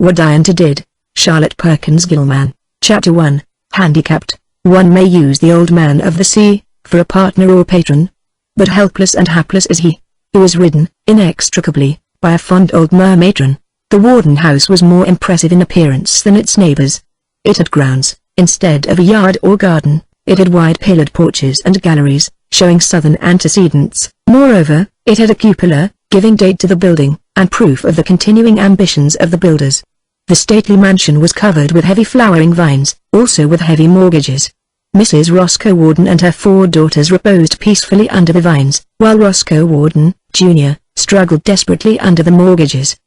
What Diantha Did. Charlotte Perkins Gilman. Chapter 1. Handicapped. One may use the old man of the sea, for a partner or patron. But helpless and hapless is he, who is ridden, inextricably, by a fond old mermatron. The Warden house was more impressive in appearance than its neighbors. It had grounds, instead of a yard or garden. It had wide pillared porches and galleries, showing southern antecedents. Moreover, it had a cupola, giving date to the building, and proof of the continuing ambitions of the builders. The stately mansion was covered with heavy flowering vines, also with heavy mortgages. Mrs. Roscoe Warden and her 4 daughters reposed peacefully under the vines, while Roscoe Warden, Jr., struggled desperately under the mortgages.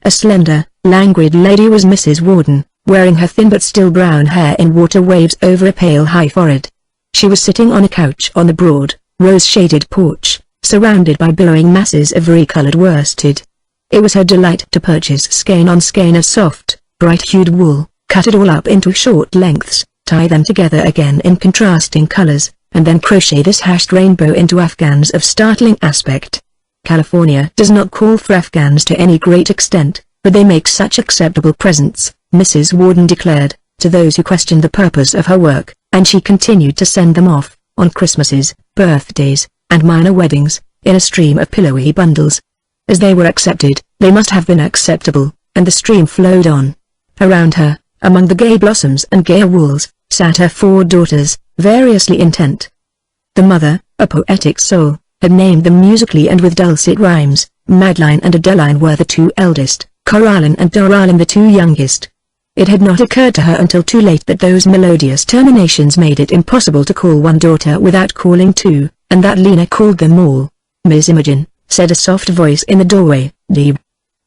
A slender, languid lady was Mrs. Warden, wearing her thin but still brown hair in water waves over a pale high forehead. She was sitting on a couch on the broad, rose-shaded porch, surrounded by billowing masses of vari-colored worsted. It was her delight to purchase skein on skein of soft, bright-hued wool, cut it all up into short lengths, tie them together again in contrasting colors, and then crochet this hashed rainbow into afghans of startling aspect. California does not call for afghans to any great extent, but they make such acceptable presents, Mrs. Warden declared, to those who questioned the purpose of her work, and she continued to send them off, on Christmases, birthdays, and minor weddings, in a stream of pillowy bundles. As they were accepted, they must have been acceptable, and the stream flowed on. Around her, among the gay blossoms and gayer wools, sat her 4 daughters, variously intent. The mother, a poetic soul, had named them musically and with dulcet rhymes. Madeline and Adeline were the 2 eldest, Coraline and Doraline the 2 youngest. It had not occurred to her until too late that those melodious terminations made it impossible to call one daughter without calling 2, and that Lena called them all. "Miss Imogen," said a soft voice in the doorway, "Dee.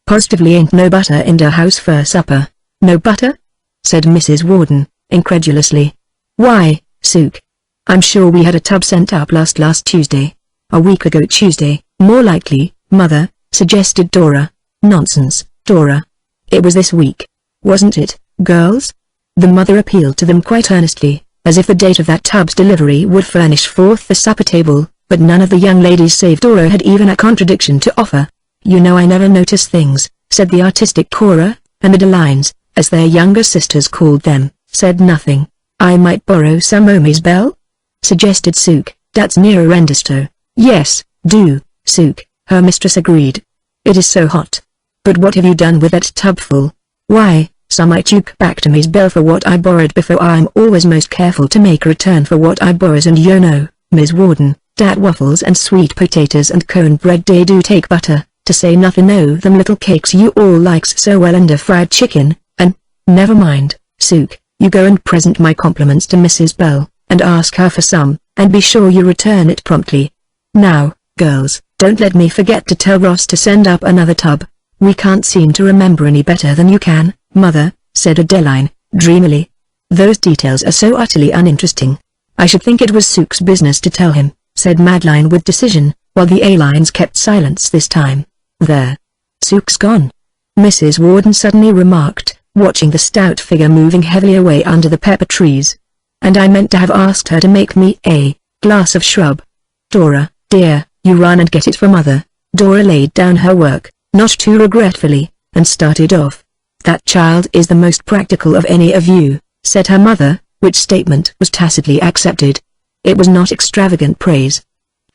Positively ain't no butter in der house for supper." "No butter?" said Mrs. Warden, incredulously. "Why, Sook, I'm sure we had a tub sent up last Tuesday." "A week ago Tuesday, more likely, Mother," suggested Dora. "Nonsense, Dora. It was this week. Wasn't it, girls?" The mother appealed to them quite earnestly, as if the date of that tub's delivery would furnish forth the supper table, but none of the young ladies save Dora had even a contradiction to offer. "You know I never notice things," said the artistic Cora, and the Delines, as their younger sisters called them, said nothing. "I might borrow some Omi's bell?" suggested Sook. "That's near Rendesto." "Yes, do, Sook," her mistress agreed. "It is so hot. But what have you done with that tubful?" "Why, some I took back to Miss Bell for what I borrowed before. I'm always most careful to make a return for what I borrows, and you know, Miss Warden, dat waffles and sweet potatoes and cone bread they do take butter, to say nothing o' them little cakes you all likes so well and a fried chicken, and, never mind, Sook, you go and present my compliments to Mrs. Bell, and ask her for some, and be sure you return it promptly. Now, girls, don't let me forget to tell Ross to send up another tub. We can't seem to remember any better than you can, Mother," said Adeline, dreamily. "Those details are so utterly uninteresting. I should think it was Sook's business to tell him," said Madeline with decision, while the A-lines kept silence this time. "There. Sook's gone," Mrs. Warden suddenly remarked, watching the stout figure moving heavily away under the pepper trees. "And I meant to have asked her to make me a glass of shrub. Dora, dear, you run and get it for Mother." Dora laid down her work, not too regretfully, and started off. "That child is the most practical of any of you," said her mother, which statement was tacitly accepted. It was not extravagant praise.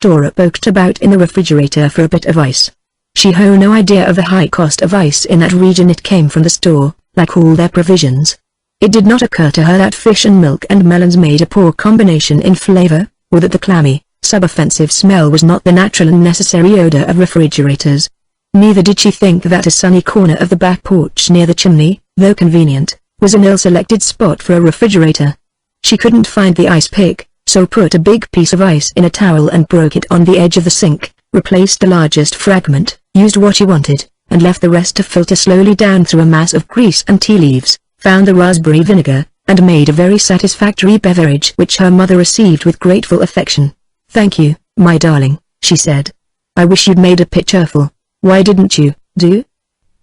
Dora poked about in the refrigerator for a bit of ice. She had no idea of the high cost of ice in that region. It came from the store, like all their provisions. It did not occur to her that fish and milk and melons made a poor combination in flavor, or that the clammy, sub-offensive smell was not the natural and necessary odor of refrigerators. Neither did she think that a sunny corner of the back porch near the chimney, though convenient, was an ill-selected spot for a refrigerator. She couldn't find the ice pick, so put a big piece of ice in a towel and broke it on the edge of the sink, replaced the largest fragment, used what she wanted, and left the rest to filter slowly down through a mass of grease and tea leaves, found the raspberry vinegar, and made a very satisfactory beverage which her mother received with grateful affection. "Thank you, my darling," she said. "I wish you'd made a pitcherful. Why didn't you, do?"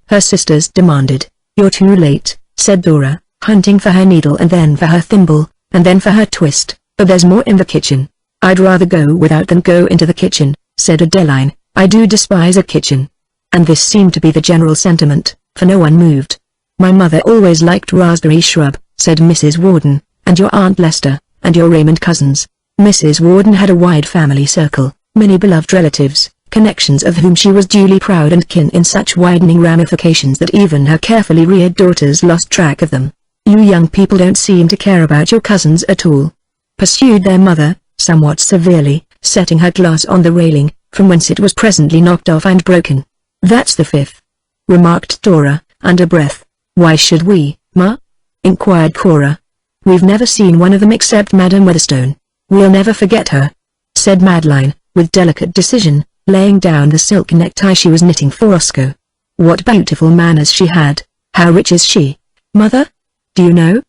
her sisters demanded. "You're too late," said Dora, hunting for her needle and then for her thimble, and then for her twist, "but there's more in the kitchen." "I'd rather go without than go into the kitchen," said Adeline. "I do despise a kitchen." And this seemed to be the general sentiment, for no one moved. My mother always liked raspberry shrub, said Mrs. Warden, and your Aunt Lester, and your Raymond cousins. Mrs. Warden had a wide family circle, many beloved relatives, connections of whom she was duly proud, and kin in such widening ramifications that even her carefully reared daughters lost track of them. You young people don't seem to care about your cousins at all, pursued their mother, somewhat severely, setting her glass on the railing, from whence it was presently knocked off and broken. That's the fifth, remarked Dora, under breath. Why should we, Ma? Inquired Cora. We've never seen one of them except Madame Weatherstone. We'll never forget her, said Madeline, with delicate decision, laying down the silk necktie she was knitting for Roscoe. What beautiful manners she had. How rich is she, Mother? Do you know?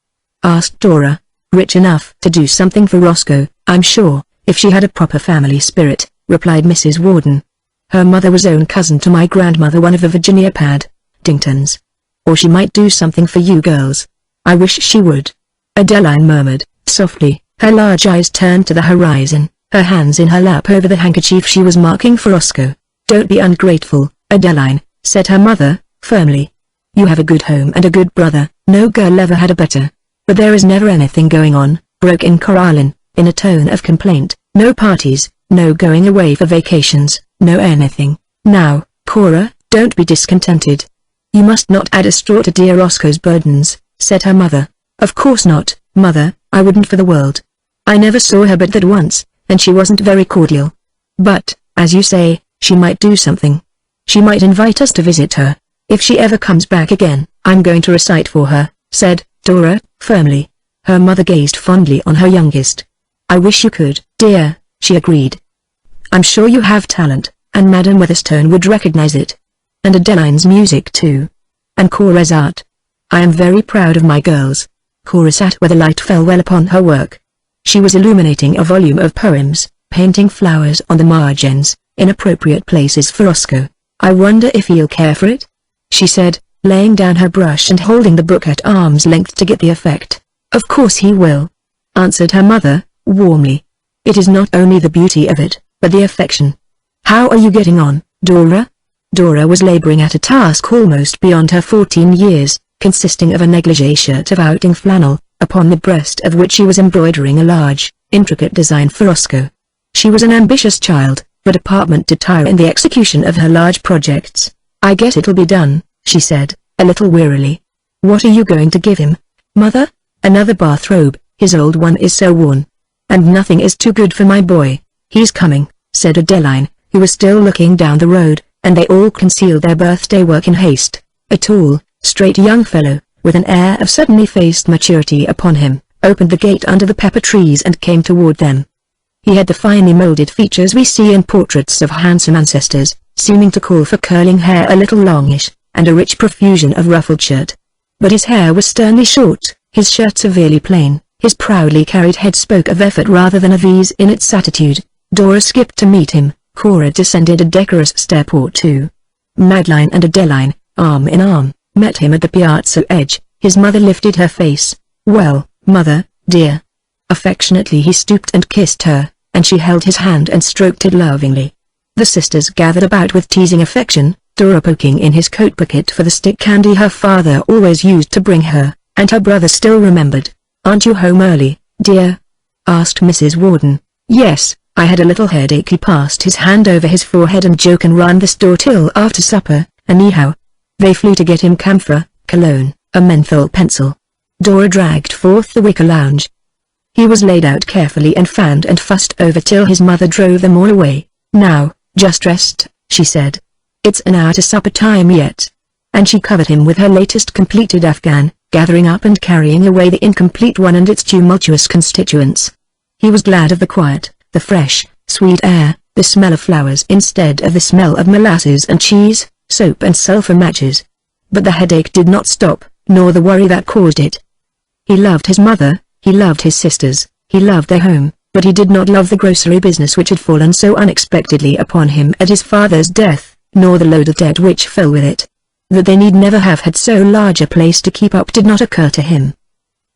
Asked Dora. Rich enough to do something for Roscoe, I'm sure, if she had a proper family spirit, replied Mrs. Warden. Her mother was own cousin to my grandmother, one of the Virginia Paddingtons. Or she might do something for you girls. I wish she would. Adeline murmured, softly, her large eyes turned to the horizon, her hands in her lap over the handkerchief she was marking for Roscoe. Don't be ungrateful, Adeline, said her mother, firmly. You have a good home and a good brother, no girl ever had a better. But there is never anything going on, broke in Coraline, in a tone of complaint. No parties, no going away for vacations, no anything. Now, Cora, don't be discontented. You must not add a straw to dear Roscoe's burdens, said her mother. Of course not, Mother, I wouldn't for the world. I never saw her but that once, and she wasn't very cordial. But, as you say, she might do something. She might invite us to visit her. If she ever comes back again, I'm going to recite for her, said Dora, firmly. Her mother gazed fondly on her youngest. I wish you could, dear, she agreed. I'm sure you have talent, and Madame Weatherstone would recognize it. And Adeline's music too. And Cora's art. I am very proud of my girls. Cora sat where the light fell well upon her work. She was illuminating a volume of poems, painting flowers on the margins, in appropriate places for Roscoe. I wonder if he'll care for it? She said, laying down her brush and holding the book at arm's length to get the effect. Of course he will, answered her mother, warmly. It is not only the beauty of it, but the affection. How are you getting on, Dora? Dora was laboring at a task almost beyond her 14 years, consisting of a negligee shirt of outing flannel, upon the breast of which she was embroidering a large, intricate design for Roscoe. She was an ambitious child, but apartment did tire in the execution of her large projects. I guess it'll be done, she said, a little wearily. What are you going to give him, Mother? Another bathrobe, his old one is so worn. And nothing is too good for my boy. He's coming, said Adeline, who was still looking down the road, and they all concealed their birthday work in haste. A tall, straight young fellow, with an air of suddenly faced maturity upon him, opened the gate under the pepper trees and came toward them. He had the finely molded features we see in portraits of handsome ancestors, seeming to call for curling hair a little longish, and a rich profusion of ruffled shirt. But his hair was sternly short, his shirt severely plain, his proudly carried head spoke of effort rather than of ease in its attitude. Dora skipped to meet him, Cora descended a decorous step or two. Madeline and Adeline, arm in arm, met him at the piazza edge. His mother lifted her face. Well, Mother, dear. Affectionately he stooped and kissed her, and she held his hand and stroked it lovingly. The sisters gathered about with teasing affection, Dora poking in his coat pocket for the stick candy her father always used to bring her, and her brother still remembered. Aren't you home early, dear? Asked Mrs. Warden. Yes, I had a little headache. He passed his hand over his forehead and Joe can run the store till after supper, anyhow. They flew to get him camphor, cologne, a menthol pencil. Dora dragged forth the wicker lounge. He was laid out carefully and fanned and fussed over till his mother drove them all away. Now, just rest, she said. It's an hour to supper time yet. And she covered him with her latest completed afghan, gathering up and carrying away the incomplete one and its tumultuous constituents. He was glad of the quiet, the fresh, sweet air, the smell of flowers instead of the smell of molasses and cheese, soap and sulphur matches. But the headache did not stop, nor the worry that caused it. He loved his mother, he loved his sisters, he loved their home, but he did not love the grocery business which had fallen so unexpectedly upon him at his father's death, nor the load of debt which fell with it. That they need never have had so large a place to keep up did not occur to him.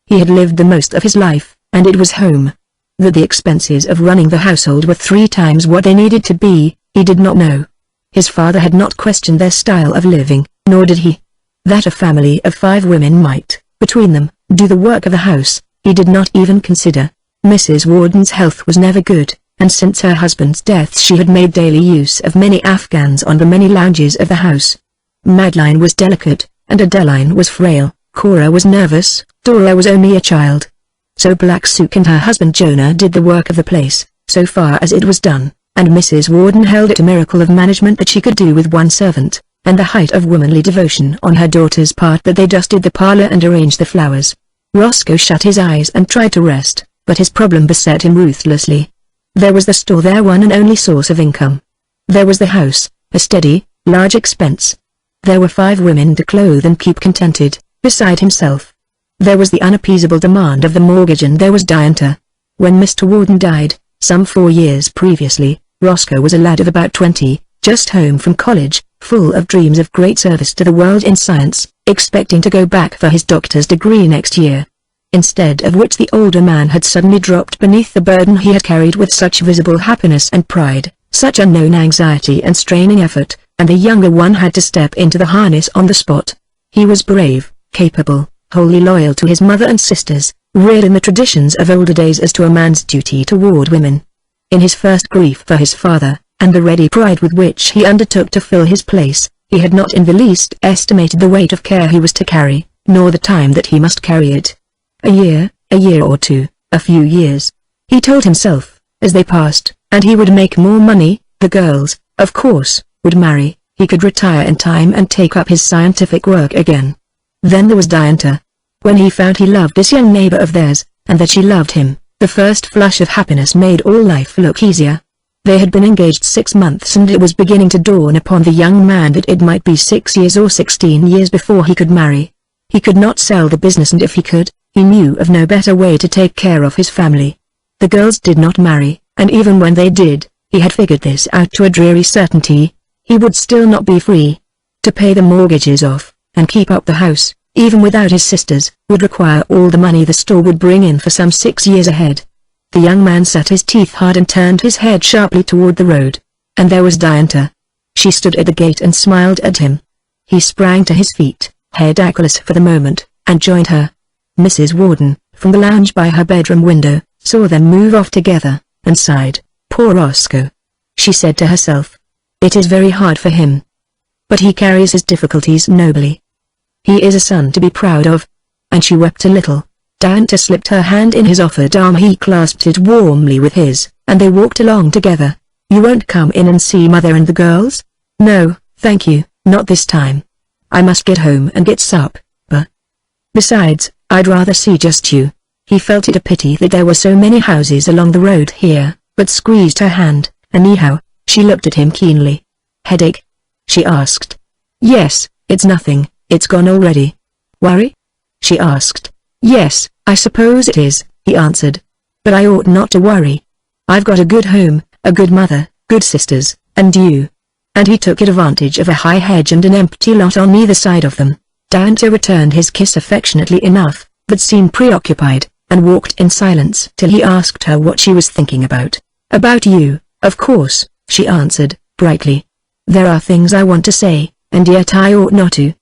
He had lived the most of his life, and it was home. That the expenses of running the household were 3 times what they needed to be, he did not know. His father had not questioned their style of living, nor did he. That a family of 5 women might, between them, do the work of the house, he did not even consider. Mrs. Warden's health was never good, and since her husband's death she had made daily use of many Afghans on the many lounges of the house. Madeline was delicate, and Adeline was frail, Cora was nervous, Dora was only a child. So Black Sook and her husband Jonah did the work of the place, so far as it was done, and Mrs. Warden held it a miracle of management that she could do with one servant, and the height of womanly devotion on her daughter's part that they dusted the parlor and arranged the flowers. Roscoe shut his eyes and tried to rest, but his problem beset him ruthlessly. There was the store, their one and only source of income. There was the house, a steady, large expense. There were 5 women to clothe and keep contented, beside himself. There was the unappeasable demand of the mortgage, and there was Diantha. When Mr. Warden died, some 4 years previously, Roscoe was a lad of about 20, just home from college, full of dreams of great service to the world in science, expecting to go back for his doctor's degree next year. Instead of which the older man had suddenly dropped beneath the burden he had carried with such visible happiness and pride, such unknown anxiety and straining effort, and the younger one had to step into the harness on the spot. He was brave, capable, wholly loyal to his mother and sisters, reared in the traditions of older days as to a man's duty toward women. In his first grief for his father, and the ready pride with which he undertook to fill his place, he had not in the least estimated the weight of care he was to carry, nor the time that he must carry it. A year or two, a few years. He told himself, as they passed, and he would make more money, the girls, of course, would marry, he could retire in time and take up his scientific work again. Then there was Diantha. When he found he loved this young neighbor of theirs, and that she loved him, the first flush of happiness made all life look easier. They had been engaged 6 months, and it was beginning to dawn upon the young man that it might be 6 years or 16 years before he could marry. He could not sell the business, and if he could, he knew of no better way to take care of his family. The girls did not marry, and even when they did, he had figured this out to a dreary certainty. He would still not be free. To pay the mortgages off, and keep up the house, even without his sisters, would require all the money the store would bring in for some 6 years ahead. The young man set his teeth hard and turned his head sharply toward the road. And there was Diantha. She stood at the gate and smiled at him. He sprang to his feet, head ackless for the moment, and joined her. Mrs. Warden, from the lounge by her bedroom window, saw them move off together, and sighed. Poor Roscoe. She said to herself. It is very hard for him. But he carries his difficulties nobly. He is a son to be proud of. And she wept a little. Diantha slipped her hand in his offered arm. He clasped it warmly with his, and they walked along together. You won't come in and see Mother and the girls? No, thank you, not this time. I must get home and get supper. Besides, I'd rather see just you. He felt it a pity that there were so many houses along the road here, but squeezed her hand. Anyhow, she looked at him keenly. Headache? She asked. Yes, it's nothing, it's gone already. Worry? She asked. Yes, I suppose it is, he answered. But I ought not to worry. I've got a good home, a good mother, good sisters, and you. And he took advantage of a high hedge and an empty lot on either side of them. Diantha returned his kiss affectionately enough, but seemed preoccupied, and walked in silence till he asked her what she was thinking about. About you, of course, she answered, brightly. There are things I want to say, and yet I ought not to.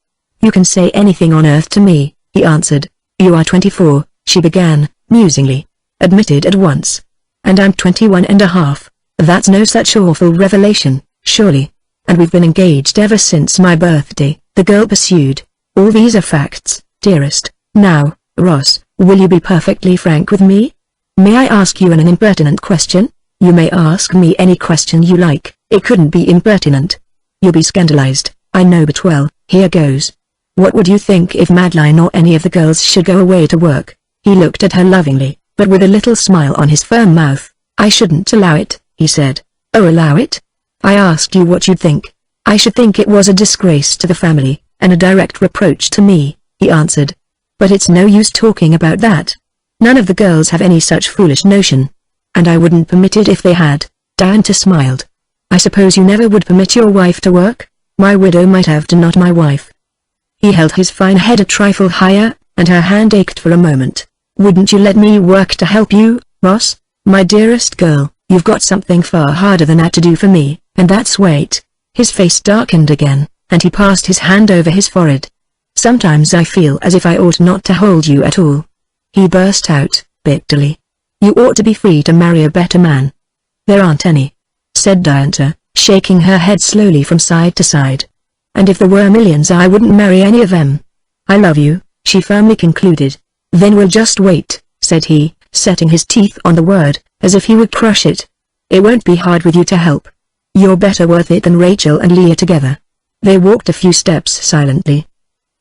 You can say anything on earth to me, he answered. You are 24, she began, musingly. Admitted at once. And I'm 21.5. That's no such awful revelation, surely. And we've been engaged ever since my birthday, the girl pursued. All these are facts, dearest. Now, Ross, will you be perfectly frank with me? May I ask you an impertinent question? You may ask me any question you like, it couldn't be impertinent. You'll be scandalized, I know, but well, here goes. What would you think if Madeline or any of the girls should go away to work? He looked at her lovingly, but with a little smile on his firm mouth. I shouldn't allow it, he said. Oh, allow it? I asked you what you'd think. I should think it was a disgrace to the family, and a direct reproach to me, he answered. But it's no use talking about that. None of the girls have any such foolish notion. And I wouldn't permit it if they had. Diantha smiled. I suppose you never would permit your wife to work? My widow might have to, not my wife. He held his fine head a trifle higher, and her hand ached for a moment. Wouldn't you let me work to help you, Ross? My dearest girl, you've got something far harder than that to do for me, and that's wait. His face darkened again, and he passed his hand over his forehead. Sometimes I feel as if I ought not to hold you at all." He burst out, bitterly. "You ought to be free to marry a better man." "There aren't any," said Diantha, shaking her head slowly from side to side. "And if there were millions I wouldn't marry any of them. I love you," she firmly concluded. "Then we'll just wait," said he, setting his teeth on the word, as if he would crush it. "It won't be hard with you to help. You're better worth it than Rachel and Leah together." They walked a few steps silently.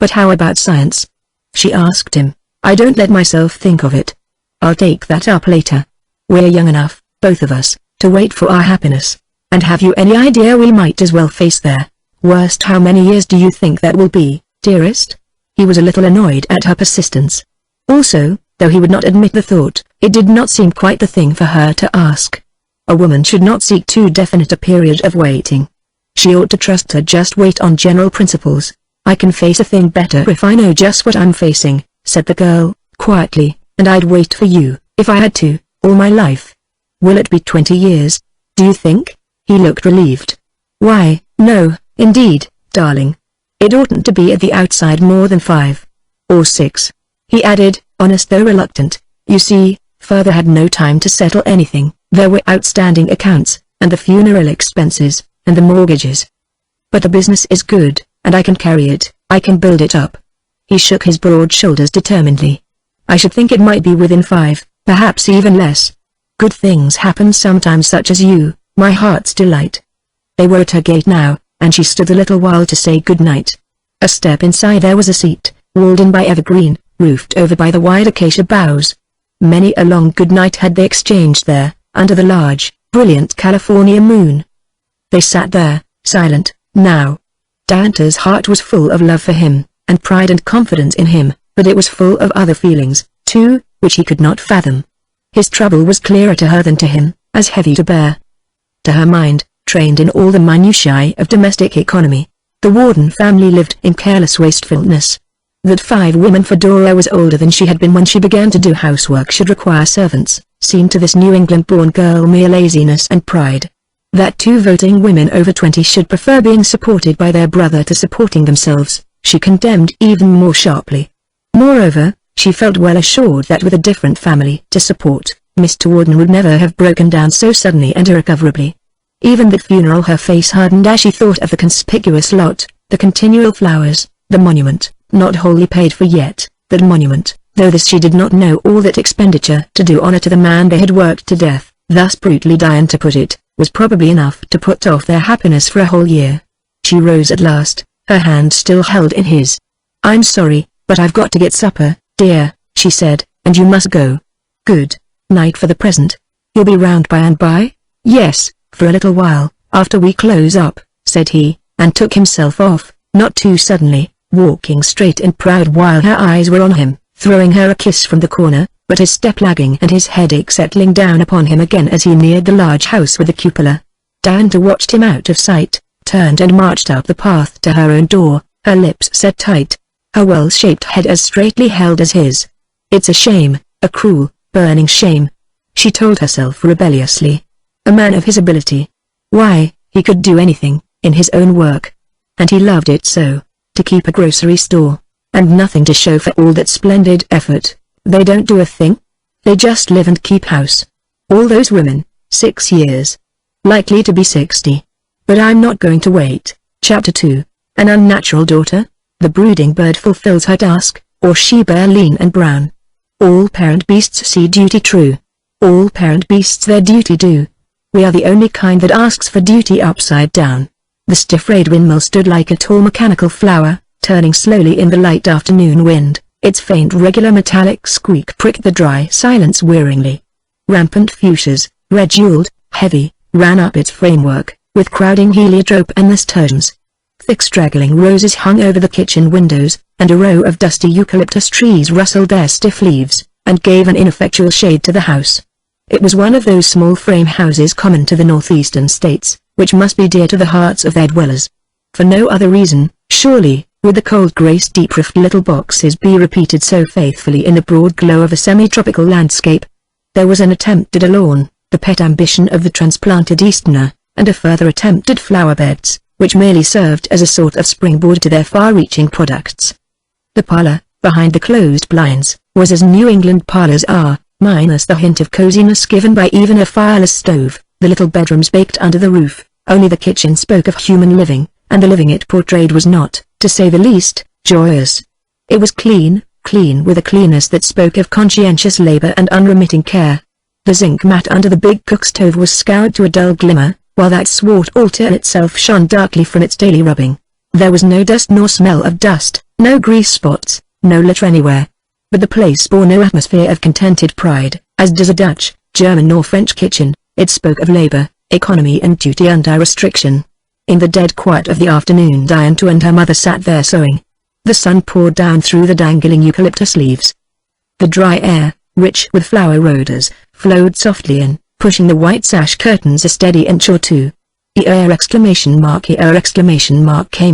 "But how about science?" she asked him. "I don't let myself think of it. I'll take that up later. We're young enough, both of us, to wait for our happiness. And have you any idea we might as well face their worst? How many years do you think that will be, dearest?" He was a little annoyed at her persistence. Also, though he would not admit the thought, it did not seem quite the thing for her to ask. A woman should not seek too definite a period of waiting. She ought to trust her just wait on general principles. "I can face a thing better if I know just what I'm facing," said the girl, quietly, "and I'd wait for you, if I had to, all my life." "Will it be 20 years, do you think?" He looked relieved. "Why, no, indeed, darling. It oughtn't to be at the outside more than 5. Or 6. He added, honest though reluctant. "You see, father had no time to settle anything. There were outstanding accounts, and the funeral expenses, and the mortgages. But the business is good, and I can carry it, I can build it up." He shook his broad shoulders determinedly. "I should think it might be within 5, perhaps even less. Good things happen sometimes, such as you, my heart's delight." They were at her gate now, and she stood a little while to say good night. A step inside there was a seat, walled in by evergreen, roofed over by the wide acacia boughs. Many a long good night had they exchanged there, under the large, brilliant California moon. They sat there, silent, now. Diantha's heart was full of love for him, and pride and confidence in him, but it was full of other feelings, too, which he could not fathom. His trouble was clearer to her than to him, as heavy to bear. To her mind, trained in all the minutiae of domestic economy, the Warden family lived in careless wastefulness. That 5 women for Dora was older than she had been when she began to do housework should require servants, seemed to this New England-born girl mere laziness and pride. That 2 voting women over 20 should prefer being supported by their brother to supporting themselves, she condemned even more sharply. Moreover, she felt well assured that with a different family to support, Mr. Warden would never have broken down so suddenly and irrecoverably. Even that funeral, her face hardened as she thought of the conspicuous lot, the continual flowers, the monument, not wholly paid for yet, that monument, though this she did not know all that expenditure to do honor to the man they had worked to death, thus brutally Diantha put it, was probably enough to put off their happiness for a whole year. She rose at last, her hand still held in his. "I'm sorry, but I've got to get supper, dear," she said, "and you must go. Good night for the present. You'll be round by and by?" "Yes, for a little while, after we close up," said he, and took himself off, not too suddenly, walking straight and proud while her eyes were on him, throwing her a kiss from the corner, but his step lagging and his headache settling down upon him again as he neared the large house with the cupola. Diantha watched him out of sight, turned and marched up the path to her own door, her lips set tight, her well-shaped head as straightly held as his. "It's a shame, a cruel, burning shame," she told herself rebelliously. A man of his ability. Why, he could do anything, in his own work. And he loved it so, to keep a grocery store, and nothing to show for all that splendid effort. They don't do a thing. They just live and keep house. All those women, 6 years. Likely to be 60. But I'm not going to wait. Chapter 2. An unnatural daughter? The brooding bird fulfills her task, or she bear lean and brown. All parent beasts see duty true. All parent beasts their duty do. We are the only kind that asks for duty upside down. The stiff rayed windmill stood like a tall mechanical flower, turning slowly in the light afternoon wind. Its faint regular metallic squeak pricked the dry silence wearingly. Rampant fuchsias, red-jeweled, heavy, ran up its framework, with crowding heliotrope and nasturtiums. Thick straggling roses hung over the kitchen windows, and a row of dusty eucalyptus trees rustled their stiff leaves, and gave an ineffectual shade to the house. It was one of those small frame houses common to the northeastern states, which must be dear to the hearts of their dwellers. For no other reason, surely, would the cold grey steep-roofed little boxes be repeated so faithfully in the broad glow of a semi-tropical landscape. There was an attempt at a lawn, the pet ambition of the transplanted Easterner, and a further attempt at flower beds, which merely served as a sort of springboard to their far-reaching products. The parlor, behind the closed blinds, was as New England parlors are, minus the hint of coziness given by even a fireless stove. The little bedrooms baked under the roof, only the kitchen spoke of human living, and the living it portrayed was not, to say the least, joyous. It was clean with a cleanness that spoke of conscientious labor and unremitting care. The zinc mat under the big cook stove was scoured to a dull glimmer, while that swart altar itself shone darkly from its daily rubbing. There was no dust nor smell of dust, no grease spots, no litter anywhere. But the place bore no atmosphere of contented pride, as does a Dutch, German or French kitchen. It spoke of labor, economy and duty under restriction. In the dead quiet of the afternoon Diantha and her mother sat there sewing. The sun poured down through the dangling eucalyptus leaves. The dry air, rich with flower odors, flowed softly in, pushing the white sash curtains a steady inch or two. Came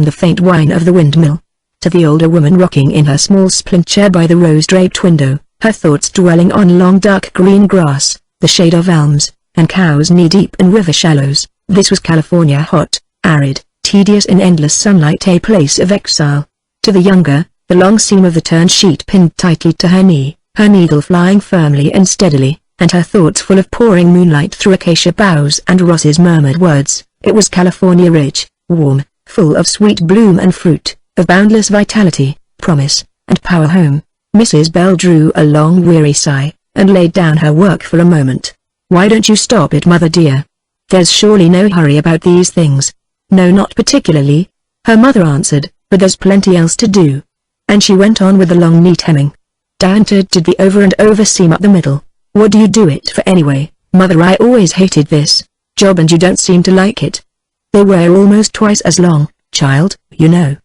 the faint whine of the windmill. To the older woman rocking in her small splint chair by the rose-draped window, her thoughts dwelling on long dark green grass, the shade of elms, and cows knee-deep in river shallows, this was California, hot, arid, tedious in endless sunlight, a place of exile. To the younger, the long seam of the turned sheet pinned tightly to her knee, her needle flying firmly and steadily, and her thoughts full of pouring moonlight through acacia boughs and Ross's murmured words. It was California, rich, warm, full of sweet bloom and fruit, of boundless vitality, promise, and power. Home. Mrs. Bell drew a long weary sigh, and laid down her work for a moment. "Why don't you stop it, mother dear? There's surely no hurry about these things." "No, not particularly," her mother answered, "but there's plenty else to do." And she went on with the long neat hemming. Diantha did the over and over seam up the middle. "What do you do it for anyway, mother? I always hated this job and you don't seem to like it." "They were almost twice as long, child, you know.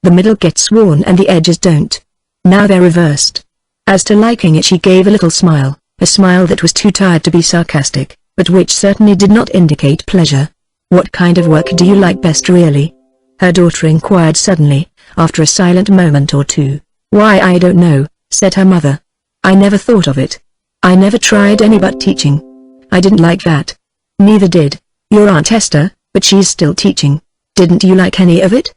The middle gets worn and the edges don't. Now they're reversed." As to liking it, she gave a little smile, a smile that was too tired to be sarcastic, but which certainly did not indicate pleasure. "What kind of work do you like best, really?" her daughter inquired suddenly, after a silent moment or two. "Why, I don't know," said her mother. "I never thought of it. I never tried any but teaching. I didn't like that." "Neither did your Aunt Esther, but she's still teaching." "Didn't you like any of it?"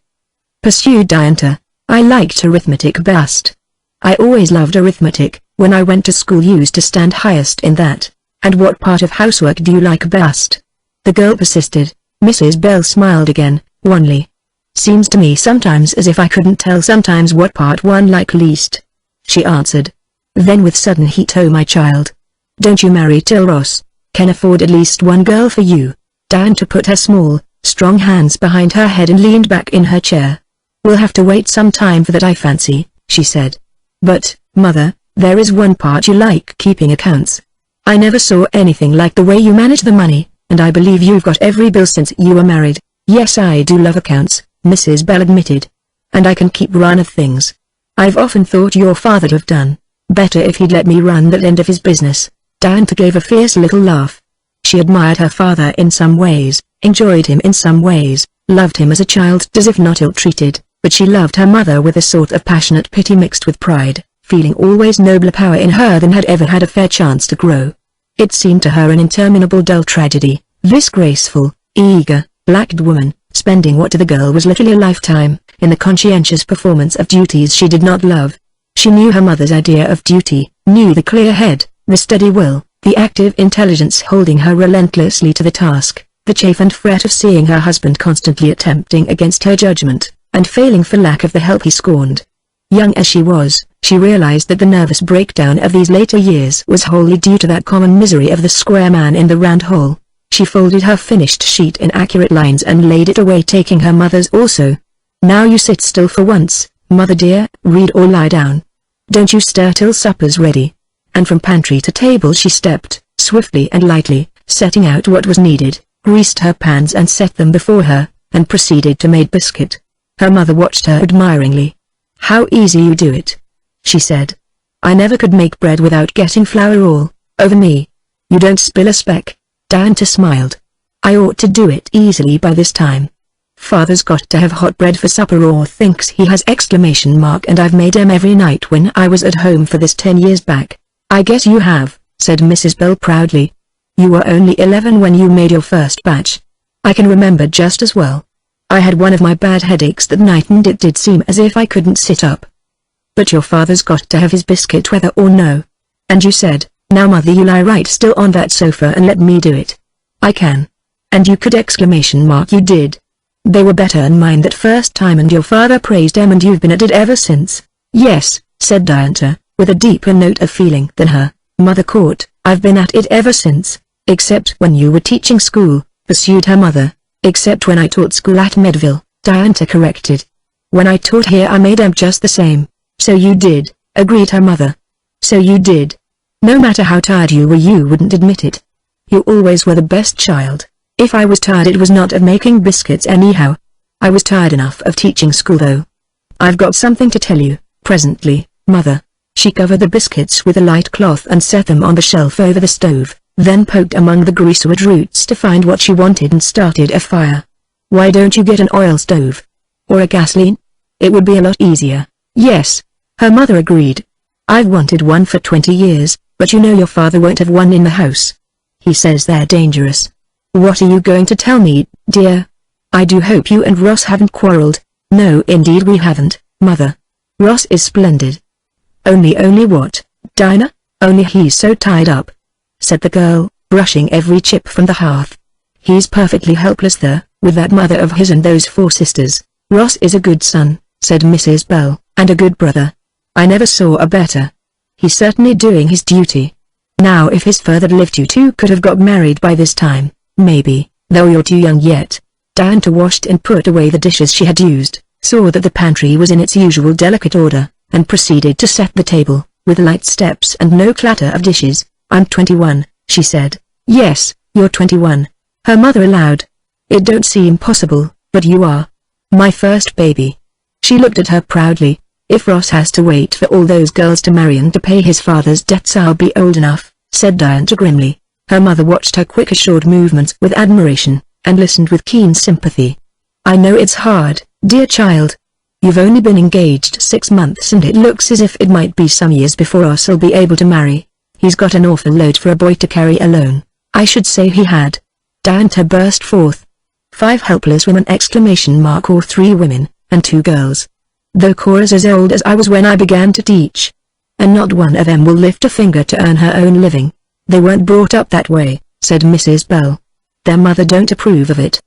pursued Diantha. "I liked arithmetic best. I always loved arithmetic. When I went to school used to stand highest in that." "And what part of housework do you like best?" the girl persisted. Mrs. Bell smiled again, wanly. "Seems to me sometimes as if I couldn't tell sometimes what part one liked least," she answered. Then with sudden heat, "Oh my child, don't you marry till Ross can afford at least one girl for you." Diantha put her small, strong hands behind her head and leaned back in her chair. "We'll have to wait some time for that, I fancy," she said. "But, mother, there is one part you like, keeping accounts. I never saw anything like the way you manage the money, and I believe you've got every bill since you were married." "Yes, I do love accounts," Mrs. Bell admitted. "And I can keep run of things. I've often thought your father'd have done better if he'd let me run that end of his business." Diantha gave a fierce little laugh. She admired her father in some ways, enjoyed him in some ways, loved him as a child as if not ill-treated, but she loved her mother with a sort of passionate pity mixed with pride, feeling always nobler power in her than had ever had a fair chance to grow. It seemed to her an interminable dull tragedy, this graceful, eager, black woman, spending what to the girl was literally a lifetime, in the conscientious performance of duties she did not love. She knew her mother's idea of duty, knew the clear head, the steady will, the active intelligence holding her relentlessly to the task, the chafe and fret of seeing her husband constantly attempting against her judgment, and failing for lack of the help he scorned. Young as she was, she realized that the nervous breakdown of these later years was wholly due to that common misery of the square man in the round hole. She folded her finished sheet in accurate lines and laid it away, taking her mother's also. "Now you sit still for once, mother dear, read or lie down. Don't you stir till supper's ready." And from pantry to table she stepped, swiftly and lightly, setting out what was needed, greased her pans and set them before her, and proceeded to make biscuit. Her mother watched her admiringly. "How easy you do it," she said. "I never could make bread without getting flour all over me. You don't spill a speck." Diantha smiled. "I ought to do it easily by this time. Father's got to have hot bread for supper or thinks he has ! And I've made 'em every night when I was at home for this 10 years back." "I guess you have," said Mrs. Bell proudly. "You were only 11 when you made your first batch. I can remember just as well. I had one of my bad headaches that night and it did seem as if I couldn't sit up." But your father's got to have his biscuit whether or no. And you said, now mother, you lie right still on that sofa and let me do it. I can. And you could ! You did. They were better than mine that first time and your father praised them and you've been at it ever since. Yes, said Diantha, with a deeper note of feeling than her mother caught. I've been at it ever since, except when you were teaching school, pursued her mother. Except when I taught school at Medville, Diantha corrected. When I taught here I made them just the same. So you did, agreed her mother. So you did. No matter how tired you were you wouldn't admit it. You always were the best child. If I was tired it was not of making biscuits anyhow. I was tired enough of teaching school though. I've got something to tell you, presently, mother. She covered the biscuits with a light cloth and set them on the shelf over the stove, then poked among the greasewood roots to find what she wanted and started a fire. Why don't you get an oil stove? Or a gasoline? It would be a lot easier. Yes, her mother agreed. I've wanted one for 20 years, but you know your father won't have one in the house. He says they're dangerous. What are you going to tell me, dear? I do hope you and Ross haven't quarreled. No indeed we haven't, mother. Ross is splendid. Only what, Dinah? Only he's so tied up, said the girl, brushing every chip from the hearth. He's perfectly helpless there, with that mother of his and those 4 sisters. Ross is a good son, said Mrs. Bell, and a good brother. I never saw a better. He's certainly doing his duty. Now if his father'd lived you two could have got married by this time, maybe, though you're too young yet. Diantha washed and put away the dishes she had used, saw that the pantry was in its usual delicate order, and proceeded to set the table, with light steps and no clatter of dishes. I'm 21, she said. Yes, you're 21, her mother allowed. It don't seem possible, but you are. My first baby. She looked at her proudly. If Ross has to wait for all those girls to marry and to pay his father's debts I'll be old enough, said Diantha grimly. Her mother watched her quick assured movements with admiration, and listened with keen sympathy. I know it's hard, dear child. You've only been engaged 6 months and it looks as if it might be some years before Ross'll be able to marry. He's got an awful load for a boy to carry alone. I should say he had. Diantha burst forth. 5 helpless women ! Or 3 women, and 2 girls. Though Cora's as old as I was when I began to teach. And not one of them will lift a finger to earn her own living. They weren't brought up that way, said Mrs. Bell. Their mother don't approve of it.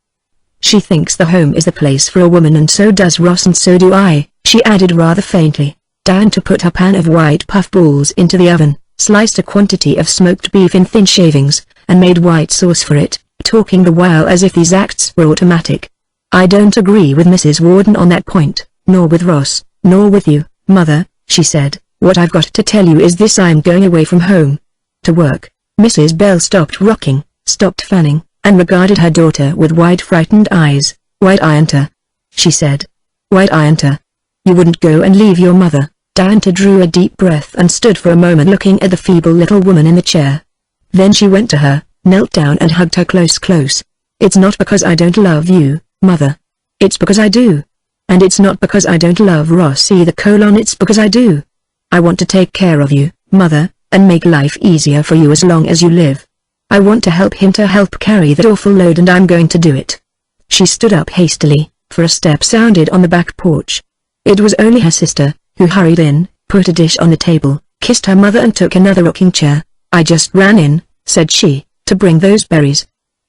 She thinks the home is the place for a woman and so does Ross and so do I, she added rather faintly. Diantha put her pan of white puff balls into the oven, sliced a quantity of smoked beef in thin shavings, and made white sauce for it, talking the while as if these acts were automatic. I don't agree with Mrs. Warden on that point, nor with Ross, nor with you, mother, she said. What I've got to tell you is this: I'm going away from home. To work. Mrs. Bell stopped rocking, stopped fanning, and regarded her daughter with wide frightened eyes. Why, Diantha? She said. Why, Diantha? You wouldn't go and leave your mother? Diantha drew a deep breath and stood for a moment looking at the feeble little woman in the chair. Then she went to her, knelt down and hugged her close. It's not because I don't love you, mother. It's because I do. And it's not because I don't love Ross either: it's because I do. I want to take care of you, mother, and make life easier for you as long as you live. I want to help him to help carry that awful load and I'm going to do it. She stood up hastily, for a step sounded on the back porch. It was only her sister, who hurried in, put a dish on the table, kissed her mother and took another rocking chair. I just ran in, said she, to bring those berries.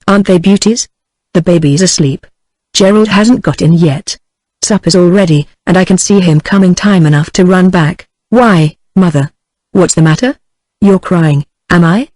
Aren't they beauties? The baby's asleep. Gerald hasn't got in yet. Supper's all ready, and I can see him coming time enough to run back. Why, mother? What's the matter? You're crying, am I?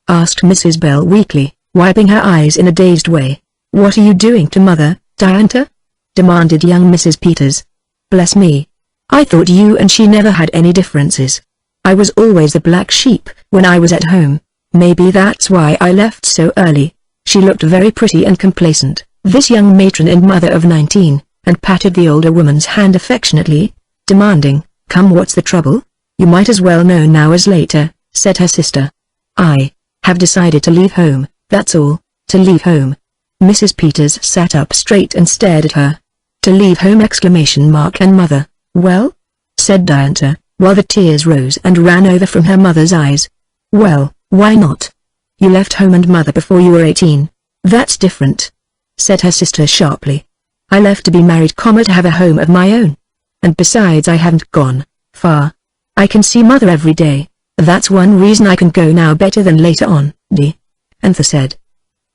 Asked Mrs. Bell weakly, wiping her eyes in a dazed way. What are you doing to mother, Diantha? Demanded young Mrs. Peters. Bless me. I thought you and she never had any differences. I was always the black sheep when I was at home. Maybe that's why I left so early. She looked very pretty and complacent, this young matron and mother of 19, and patted the older woman's hand affectionately, demanding, Come, what's the trouble? You might as well know now as later, said her sister. I have decided to leave home, that's all, to leave home. Mrs. Peters sat up straight and stared at her. To leave home! And mother, well? Said Diantha, while the tears rose and ran over from her mother's eyes. Well, why not? You left home and mother before you were 18. That's different, said her sister sharply. I left to be married, to have a home of my own. And besides, I haven't gone far. I can see Mother every day. That's one reason I can go now better than later on, Diantha said.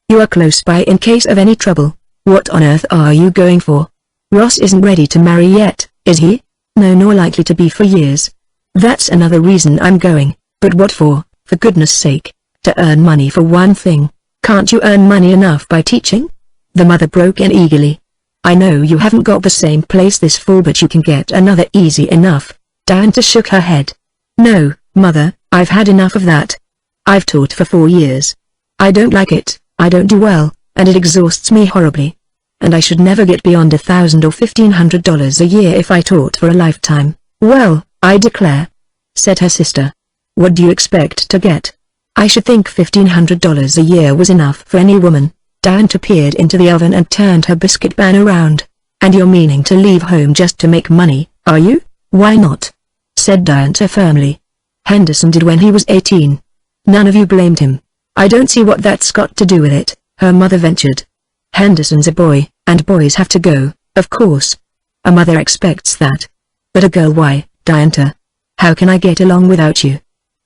You are close by in case of any trouble. What on earth are you going for? Ross isn't ready to marry yet, is he? No, nor likely to be for years. That's another reason I'm going, but what for goodness sake? To earn money for one thing. Can't you earn money enough by teaching? The mother broke in eagerly. I know you haven't got the same place this fall, but you can get another easy enough. Diantha shook her head. No, Mother, I've had enough of that. I've taught for 4 years. I don't like it, I don't do well, and it exhausts me horribly. And I should never get beyond $1,000 or $1,500 a year if I taught for a lifetime. Well, I declare, said her sister. What do you expect to get? I should think $1,500 a year was enough for any woman. Diantha peered into the oven and turned her biscuit pan around. And you're meaning to leave home just to make money, are you? Why not? Said Diantha firmly. Henderson did when he was 18. None of you blamed him. I don't see what that's got to do with it, her mother ventured. Henderson's a boy, and boys have to go, of course. A mother expects that. But a girl, why, Diantha? How can I get along without you?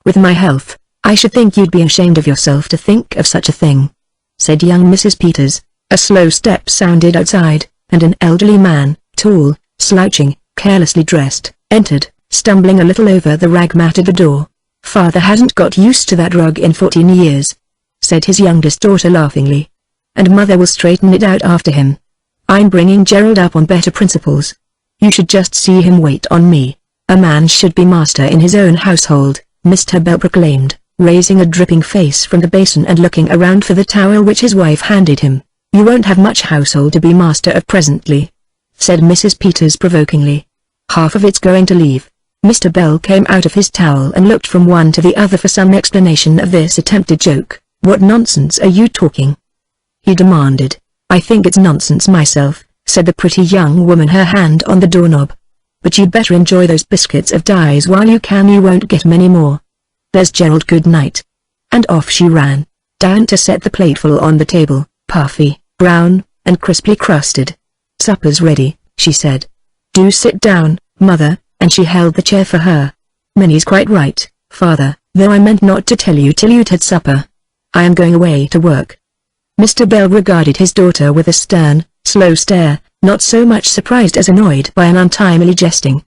With my health, I should think you'd be ashamed of yourself to think of such a thing, said young Mrs. Peters. A slow step sounded outside, and an elderly man, tall, slouching, carelessly dressed, entered, stumbling a little over the rag mat at the door. Father hasn't got used to that rug in 14 years, said his youngest daughter laughingly. And Mother will straighten it out after him. I'm bringing Gerald up on better principles. You should just see him wait on me. A man should be master in his own household, Mr. Bell proclaimed, raising a dripping face from the basin and looking around for the towel which his wife handed him. You won't have much household to be master of presently, said Mrs. Peters provokingly. Half of it's going to leave. Mr. Bell came out of his towel and looked from one to the other for some explanation of this attempted joke. What nonsense are you talking? He demanded. I think it's nonsense myself, said the pretty young woman, her hand on the doorknob. But you'd better enjoy those biscuits of Di's while you can, you won't get many more. There's Gerald, good night. And off she ran. Diantha set the plateful on the table, puffy, brown, and crisply crusted. Supper's ready, she said. Do sit down, Mother, and she held the chair for her. Minnie's quite right, Father, though I meant not to tell you till you'd had supper. I am going away to work. Mr. Bell regarded his daughter with a stern, slow stare, not so much surprised as annoyed by an untimely jesting.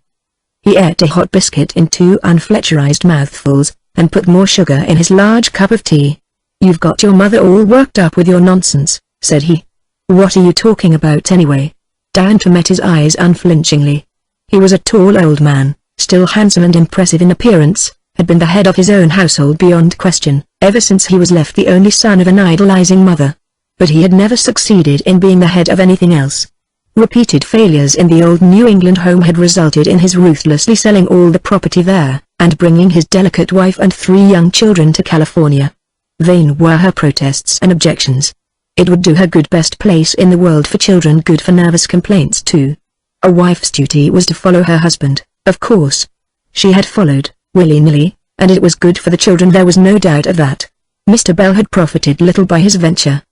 He ate a hot biscuit in 2 unfletcherized mouthfuls, and put more sugar in his large cup of tea. You've got your mother all worked up with your nonsense, said he. What are you talking about anyway? Diantha met his eyes unflinchingly. He was a tall old man, still handsome and impressive in appearance, had been the head of his own household beyond question, ever since he was left the only son of an idolizing mother. But he had never succeeded in being the head of anything else. Repeated failures in the old New England home had resulted in his ruthlessly selling all the property there, and bringing his delicate wife and 3 young children to California. Vain were her protests and objections. It would do her good, best place in the world for children, good for nervous complaints too. A wife's duty was to follow her husband, of course. She had followed, willy-nilly, and it was good for the children, there was no doubt of that. Mr. Bell had profited little by his venture.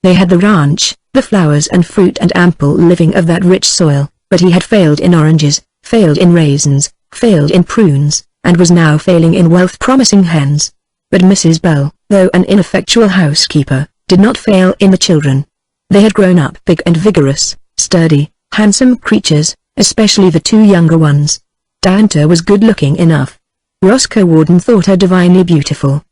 They had the ranch, the flowers and fruit and ample living of that rich soil, but he had failed in oranges, failed in raisins, failed in prunes, and was now failing in wealth-promising hens. But Mrs. Bell, though an ineffectual housekeeper, did not fail in the children. They had grown up big and vigorous, sturdy, handsome creatures, especially the 2 younger ones. Diantha was good-looking enough. Roscoe Warden thought her divinely beautiful.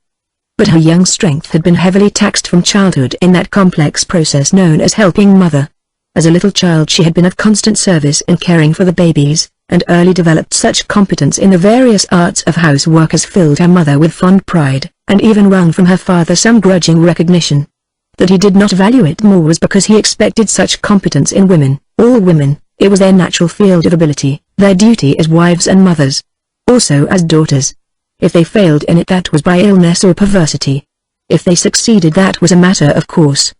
But her young strength had been heavily taxed from childhood in that complex process known as helping mother. As a little child she had been of constant service in caring for the babies, and early developed such competence in the various arts of housework as filled her mother with fond pride, and even wrung from her father some grudging recognition. That he did not value it more was because he expected such competence in women, all women. It was their natural field of ability, their duty as wives and mothers. Also as daughters. If they failed in it, that was by illness or perversity. If they succeeded, that was a matter of course.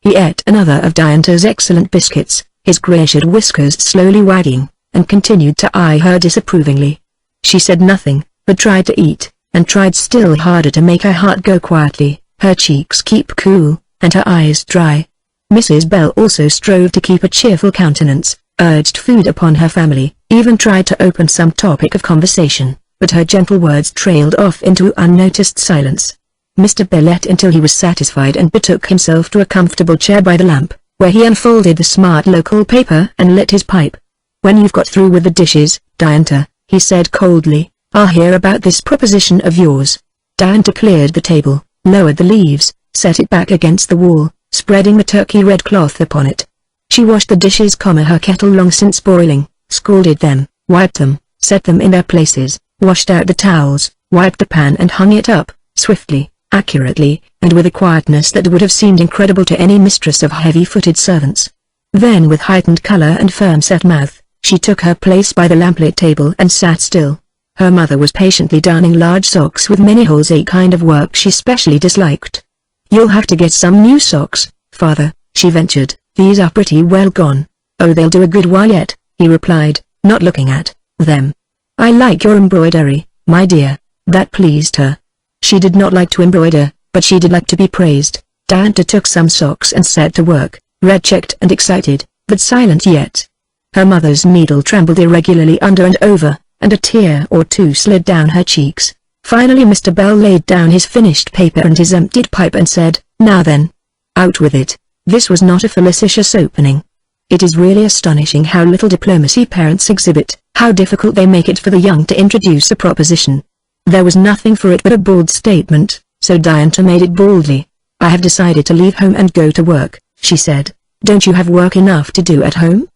He ate another of Diantha's excellent biscuits, his grey-haired whiskers slowly wagging, and continued to eye her disapprovingly. She said nothing, but tried to eat, and tried still harder to make her heart go quietly, her cheeks keep cool, and her eyes dry. Mrs. Bell also strove to keep a cheerful countenance, urged food upon her family, even tried to open some topic of conversation, but her gentle words trailed off into unnoticed silence. Mr. Bell ate until he was satisfied and betook himself to a comfortable chair by the lamp, where he unfolded the smart local paper and lit his pipe. "When you've got through with the dishes, Diantha," he said coldly, "I'll hear about this proposition of yours." Diantha cleared the table, lowered the leaves, set it back against the wall, spreading the turkey red cloth upon it. She washed the dishes, her kettle long since boiling, scalded them, wiped them, set them in their places, washed out the towels, wiped the pan and hung it up, swiftly, accurately, and with a quietness that would have seemed incredible to any mistress of heavy-footed servants. Then with heightened color and firm-set mouth, she took her place by the lamplit table and sat still. Her mother was patiently darning large socks with many holes, a kind of work she specially disliked. "You'll have to get some new socks, father," she ventured. "These are pretty well gone." "Oh, they'll do a good while yet," he replied, not looking at them. "I like your embroidery, my dear." That pleased her. She did not like to embroider, but she did like to be praised. Diantha took some socks and set to work, red-cheeked and excited, but silent yet. Her mother's needle trembled irregularly under and over, and a tear or two slid down her cheeks. Finally Mr. Bell laid down his finished paper and his emptied pipe and said, "Now then. Out with it." This was not a felicitous opening. It is really astonishing how little diplomacy parents exhibit, how difficult they make it for the young to introduce a proposition. There was nothing for it but a bold statement, so Diantha made it boldly. "I have decided to leave home and go to work," she said. "Don't you have work enough to do at home?"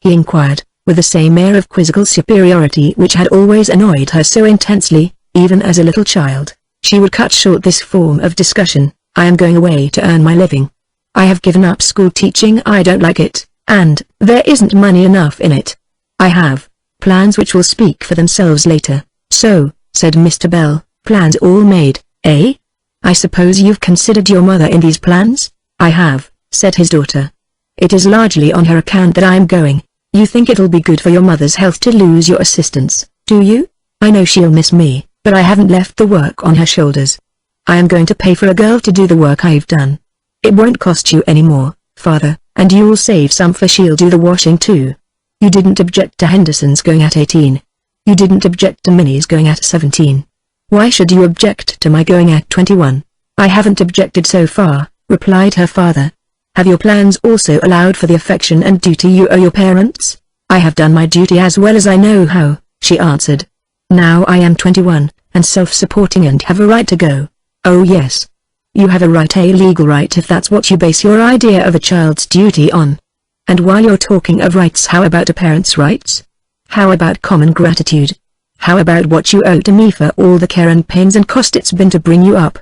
he inquired, with the same air of quizzical superiority which had always annoyed her so intensely, even as a little child. She would cut short this form of discussion. "I am going away to earn my living. I have given up school teaching. I don't like it, and there isn't money enough in it. I have plans which will speak for themselves later." "So," said Mr. Bell, "plans all made, eh? I suppose you've considered your mother in these plans?" "I have," said his daughter. "It is largely on her account that I am going. You think it'll be good for your mother's health to lose your assistance, do you? I know she'll miss me, but I haven't left the work on her shoulders. I am going to pay for a girl to do the work I've done. It won't cost you any more, father, and you'll save some, for she'll do the washing too. You didn't object to Henderson's going at 18. You didn't object to Minnie's going at 17. Why should you object to my going at 21? "I haven't objected so far," replied her father. "Have your plans also allowed for the affection and duty you owe your parents?" "I have done my duty as well as I know how," she answered. "Now I am 21, and self-supporting and have a right to go." "Oh yes. You have a right, a legal right, if that's what you base your idea of a child's duty on. And while you're talking of rights, how about a parent's rights? How about common gratitude? How about what you owe to me for all the care and pains and cost it's been to bring you up?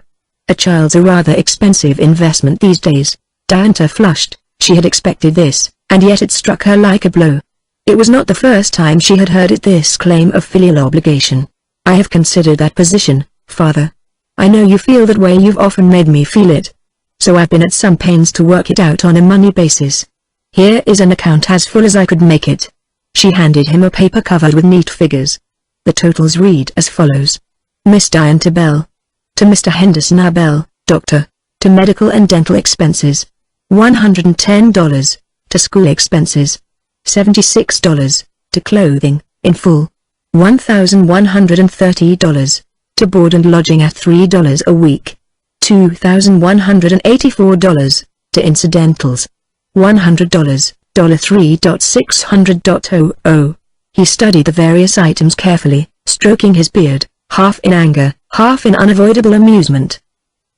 A child's a rather expensive investment these days." Diantha flushed. She had expected this, and yet it struck her like a blow. It was not the first time she had heard it, this claim of filial obligation. "I have considered that position, father. I know you feel that way, you've often made me feel it. So I've been at some pains to work it out on a money basis. Here is an account as full as I could make it." She handed him a paper covered with neat figures. The totals read as follows. Miss Diantha Bell. To Mr. Henderson A. Bell, Doctor. To medical and dental expenses, $110. To school expenses, $76. To clothing, in full, $1,130. To board and lodging at $3 a week, $2,184. To incidentals, $100. $3,600.00. He studied the various items carefully, stroking his beard, half in anger, half in unavoidable amusement.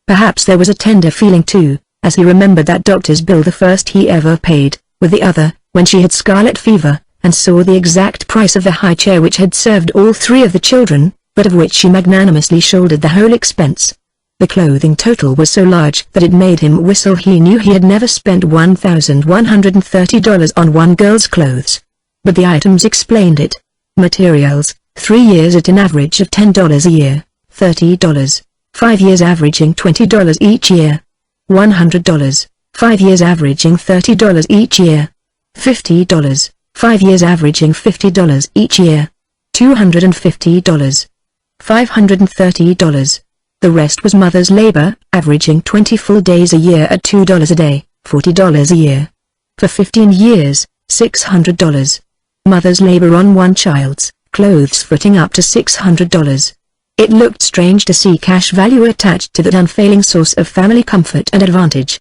Perhaps there was a tender feeling too, as he remembered that doctor's bill, the first he ever paid, with the other, when she had scarlet fever, and saw the exact price of the high chair which had served all three of the children, but of which she magnanimously shouldered the whole expense. The clothing total was so large that it made him whistle. He knew he had never spent $1,130 on one girl's clothes. But the items explained it. Materials, 3 years at an average of $10 a year, $30. 5 years averaging $20 each year. $100. 5 years averaging $30 each year. $50. 5 years averaging $50 each year. $250. $530. The rest was mother's labor, averaging 20 full days a year at $2 a day, $40 a year. For 15 years, $600. Mother's labor on one child's clothes footing up to $600. It looked strange to see cash value attached to that unfailing source of family comfort and advantage.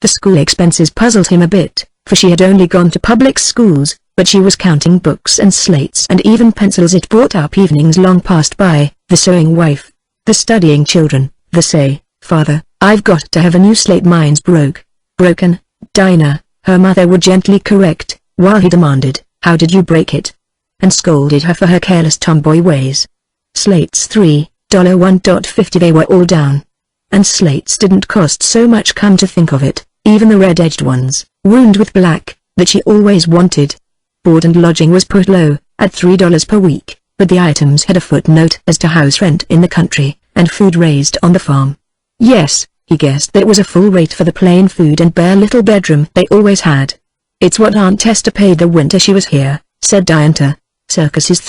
The school expenses puzzled him a bit, for she had only gone to public schools, but she was counting books and slates and even pencils. It brought up evenings long past by, the sewing wife, the studying children, the say, "Father, I've got to have a new slate, mine's broken, Dinah," her mother would gently correct, while he demanded, "How did you break it?" and scolded her for her careless tomboy ways. Slates $3.1.50, they were all down. And slates didn't cost so much, come to think of it, even the red-edged ones, wound with black, that she always wanted. Board and lodging was put low, at $3 per week, but the items had a footnote as to house rent in the country, and food raised on the farm. Yes, he guessed that it was a full rate for the plain food and bare little bedroom they always had. "It's what Aunt Esther paid the winter she was here," said Diantha. "Circus is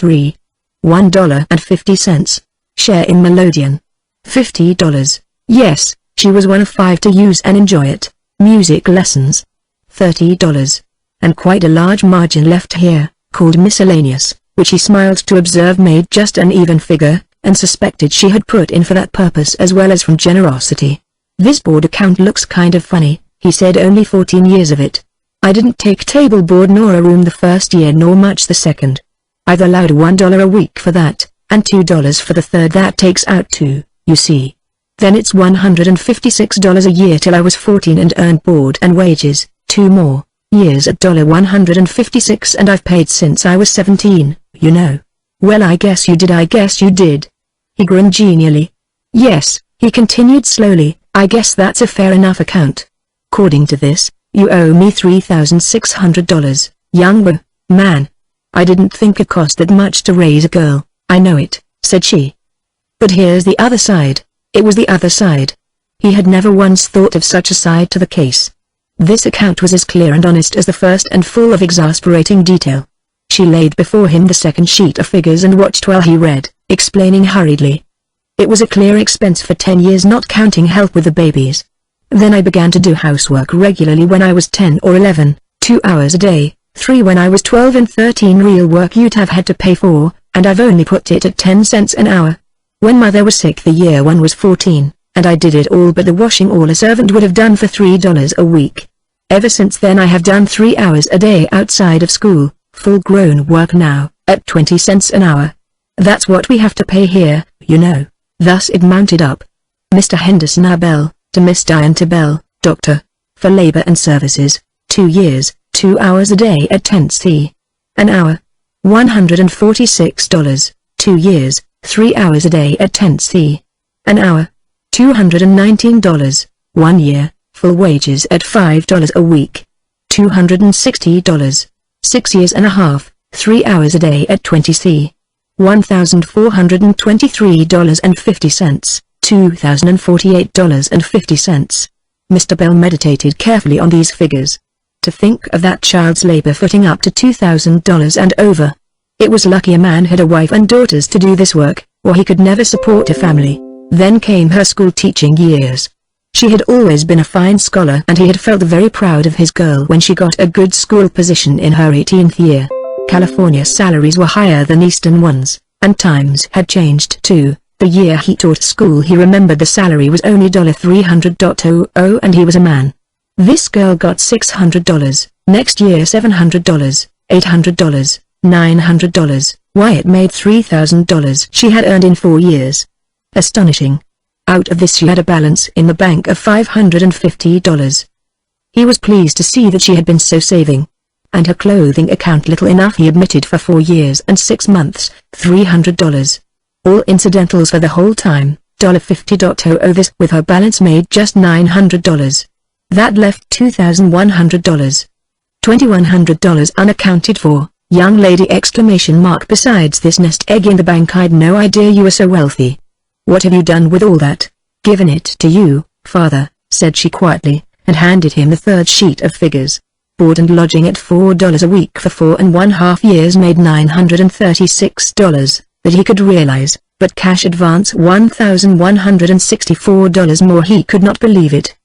$1.50. Share in Melodeon. $50. Yes, she was one of 5 to use and enjoy it. Music lessons. $30. And quite a large margin left here, called miscellaneous, which he smiled to observe made just an even figure, and suspected she had put in for that purpose as well as from generosity. "This board account looks kind of funny," he said, "only 14 years of it. I didn't take table board nor a room the first year nor much the second. I've allowed $1 a week for that, and $2 for the third. That takes out 2, you see. Then it's $156 a year till I was 14 and earned board and wages, 2 more years at $156, and I've paid since I was 17, you know." "Well, I guess you did. He grinned genially. "Yes," he continued slowly, "I guess that's a fair enough account. According to this, you owe me $3,600, young man. I didn't think it cost that much to raise a girl." "I know it," said she. "But here's the other side." It was the other side. He had never once thought of such a side to the case. This account was as clear and honest as the first, and full of exasperating detail. She laid before him the second sheet of figures and watched while he read, explaining hurriedly. "It was a clear expense for 10 years, not counting help with the babies. Then I began to do housework regularly when I was 10 or 11, 2 hours a day, 3 when I was 12, and 13 real work you'd have had to pay for, and I've only put it at 10 cents an hour. When mother was sick the year one was 14, and I did it all but the washing, all a servant would have done for $3 a week. Ever since then I have done 3 hours a day outside of school, full-grown work now, at 20 cents an hour. That's what we have to pay here, you know." Thus it mounted up. Mr. Henderson R. Bell, to Miss Diantha Bell, Doctor, for labor and services, 2 years, 2 hours a day at 10 cents an hour. $146, 2 years, 3 hours a day at 10 cents an hour. $219, 1 year, full wages at $5 a week. $260, 6 years and a half, 3 hours a day at 20 cents. $1,423.50, $2,048.50. Mr. Bell meditated carefully on these figures. To think of that child's labor footing up to $2,000 and over. It was lucky a man had a wife and daughters to do this work, or he could never support a family. Then came her school teaching years. She had always been a fine scholar, and he had felt very proud of his girl when she got a good school position in her 18th year. California salaries were higher than Eastern ones, and times had changed too. The year he taught school he remembered the salary was only $300.00, and he was a man. This girl got $600, next year $700, $800, $900, why it made $3,000 she had earned in 4 years. Astonishing. Out of this she had a balance in the bank of $550. He was pleased to see that she had been so saving. And her clothing account little enough, he admitted, for 4 years and 6 months, $300. All incidentals for the whole time, $50.00. This with her balance made just $900. That left $2,100. $2,100 unaccounted for, young lady! Besides this nest egg in the bank, I'd no idea you were so wealthy. What have you done with all that? Given it to you, father, said she quietly, and handed him the third sheet of figures. Board and lodging at $4 a week for 4.5 years made $936 that he could realize, but cash advance $1,164 more. He could not believe it.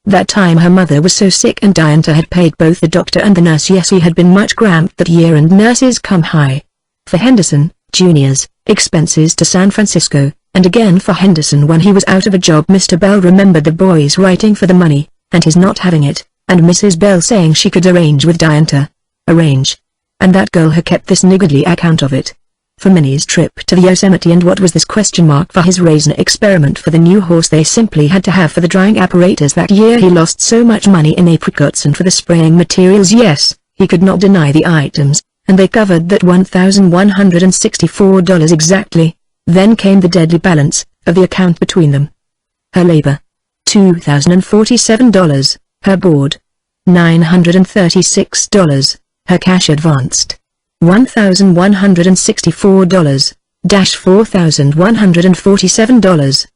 That time her mother was so sick and Diantha had paid both the doctor and the nurse. Yes, he had been much cramped that year and nurses come high. For Henderson, Jr.'s expenses to San Francisco, and again for Henderson when he was out of a job. Mr. Bell remembered the boys writing for the money, and his not having it, and Mrs. Bell saying she could arrange with Diantha. Arrange. And that girl had kept this niggardly account of it. For Minnie's trip to the Yosemite, and what was this ? For his raisin experiment, for the new horse they simply had to have, for the drying apparatus that year he lost so much money in apricots, and for the spraying materials. Yes, he could not deny the items, and they covered that $1,164 exactly. Then came the deadly balance of the account between them. Her labor, $2,047. Her board, $936. Her cash advanced, $1,164, $4,147.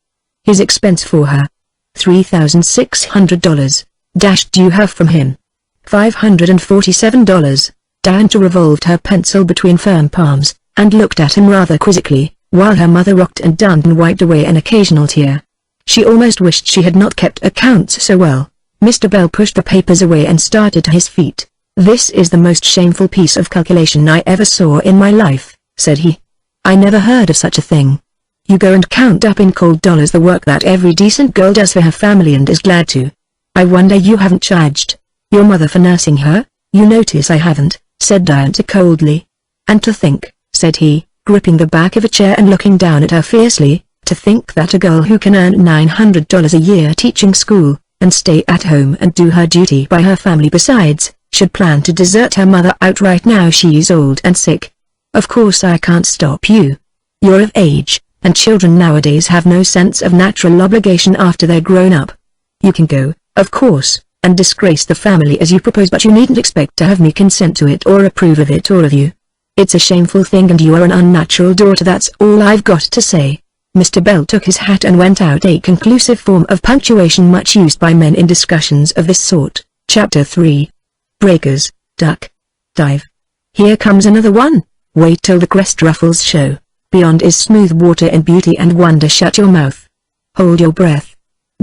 His expense for her, $3,600, due her from him, $547. Diantha revolved her pencil between firm palms, and looked at him rather quizzically, while her mother rocked and downed and wiped away an occasional tear. She almost wished she had not kept accounts so well. Mr. Bell pushed the papers away and started to his feet. "This is the most shameful piece of calculation I ever saw in my life," said he. "I never heard of such a thing. You go and count up in cold dollars the work that every decent girl does for her family and is glad to. I wonder you haven't charged your mother for nursing her." "You notice I haven't," said Diantha coldly. "And to think," said he, gripping the back of a chair and looking down at her fiercely, "to think that a girl who can earn $900 a year teaching school, and stay at home and do her duty by her family besides, should plan to desert her mother outright now she's old and sick. Of course I can't stop you. You're of age, and children nowadays have no sense of natural obligation after they're grown up. You can go, of course, and disgrace the family as you propose, but you needn't expect to have me consent to it or approve of it, all of you. It's a shameful thing, and you are an unnatural daughter. That's all I've got to say." Mr. Bell took his hat and went out, a conclusive form of punctuation much used by men in discussions of this sort. Chapter 3. Breakers, duck, dive. Here comes another one. Wait till the crest ruffles show. Beyond is smooth water in beauty and wonder. Shut your mouth. Hold your breath.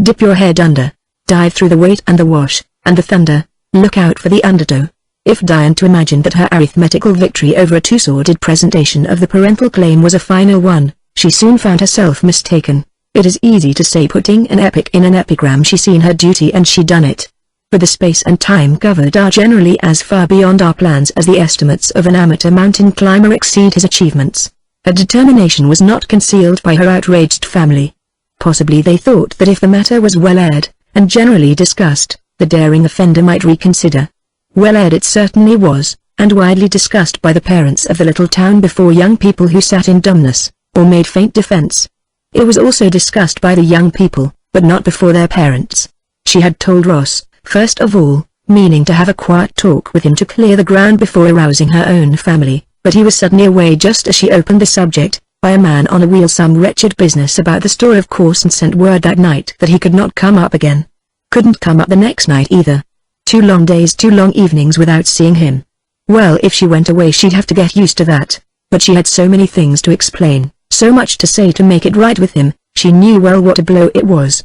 Dip your head under. Dive through the weight and the wash, and the thunder. Look out for the undertow. If Diantha imagined that her arithmetical victory over a two-sworded presentation of the parental claim was a final one, she soon found herself mistaken. It is easy to say putting an epic in an epigram. She seen her duty and she done it. For the space and time covered are generally as far beyond our plans as the estimates of an amateur mountain climber exceed his achievements. Her determination was not concealed by her outraged family. Possibly they thought that if the matter was well aired, and generally discussed, the daring offender might reconsider. Well aired it certainly was, and widely discussed by the parents of the little town before young people who sat in dumbness, or made faint defense. It was also discussed by the young people, but not before their parents. She had told Ross, first of all, meaning to have a quiet talk with him to clear the ground before arousing her own family, but he was suddenly away just as she opened the subject, by a man on a wheel, some wretched business about the store of course, and sent word that night that he could not come up again. Couldn't come up the next night either. 2 long days, 2 long evenings without seeing him. Well, if she went away she'd have to get used to that, but she had so many things to explain, so much to say to make it right with him. She knew well what a blow it was.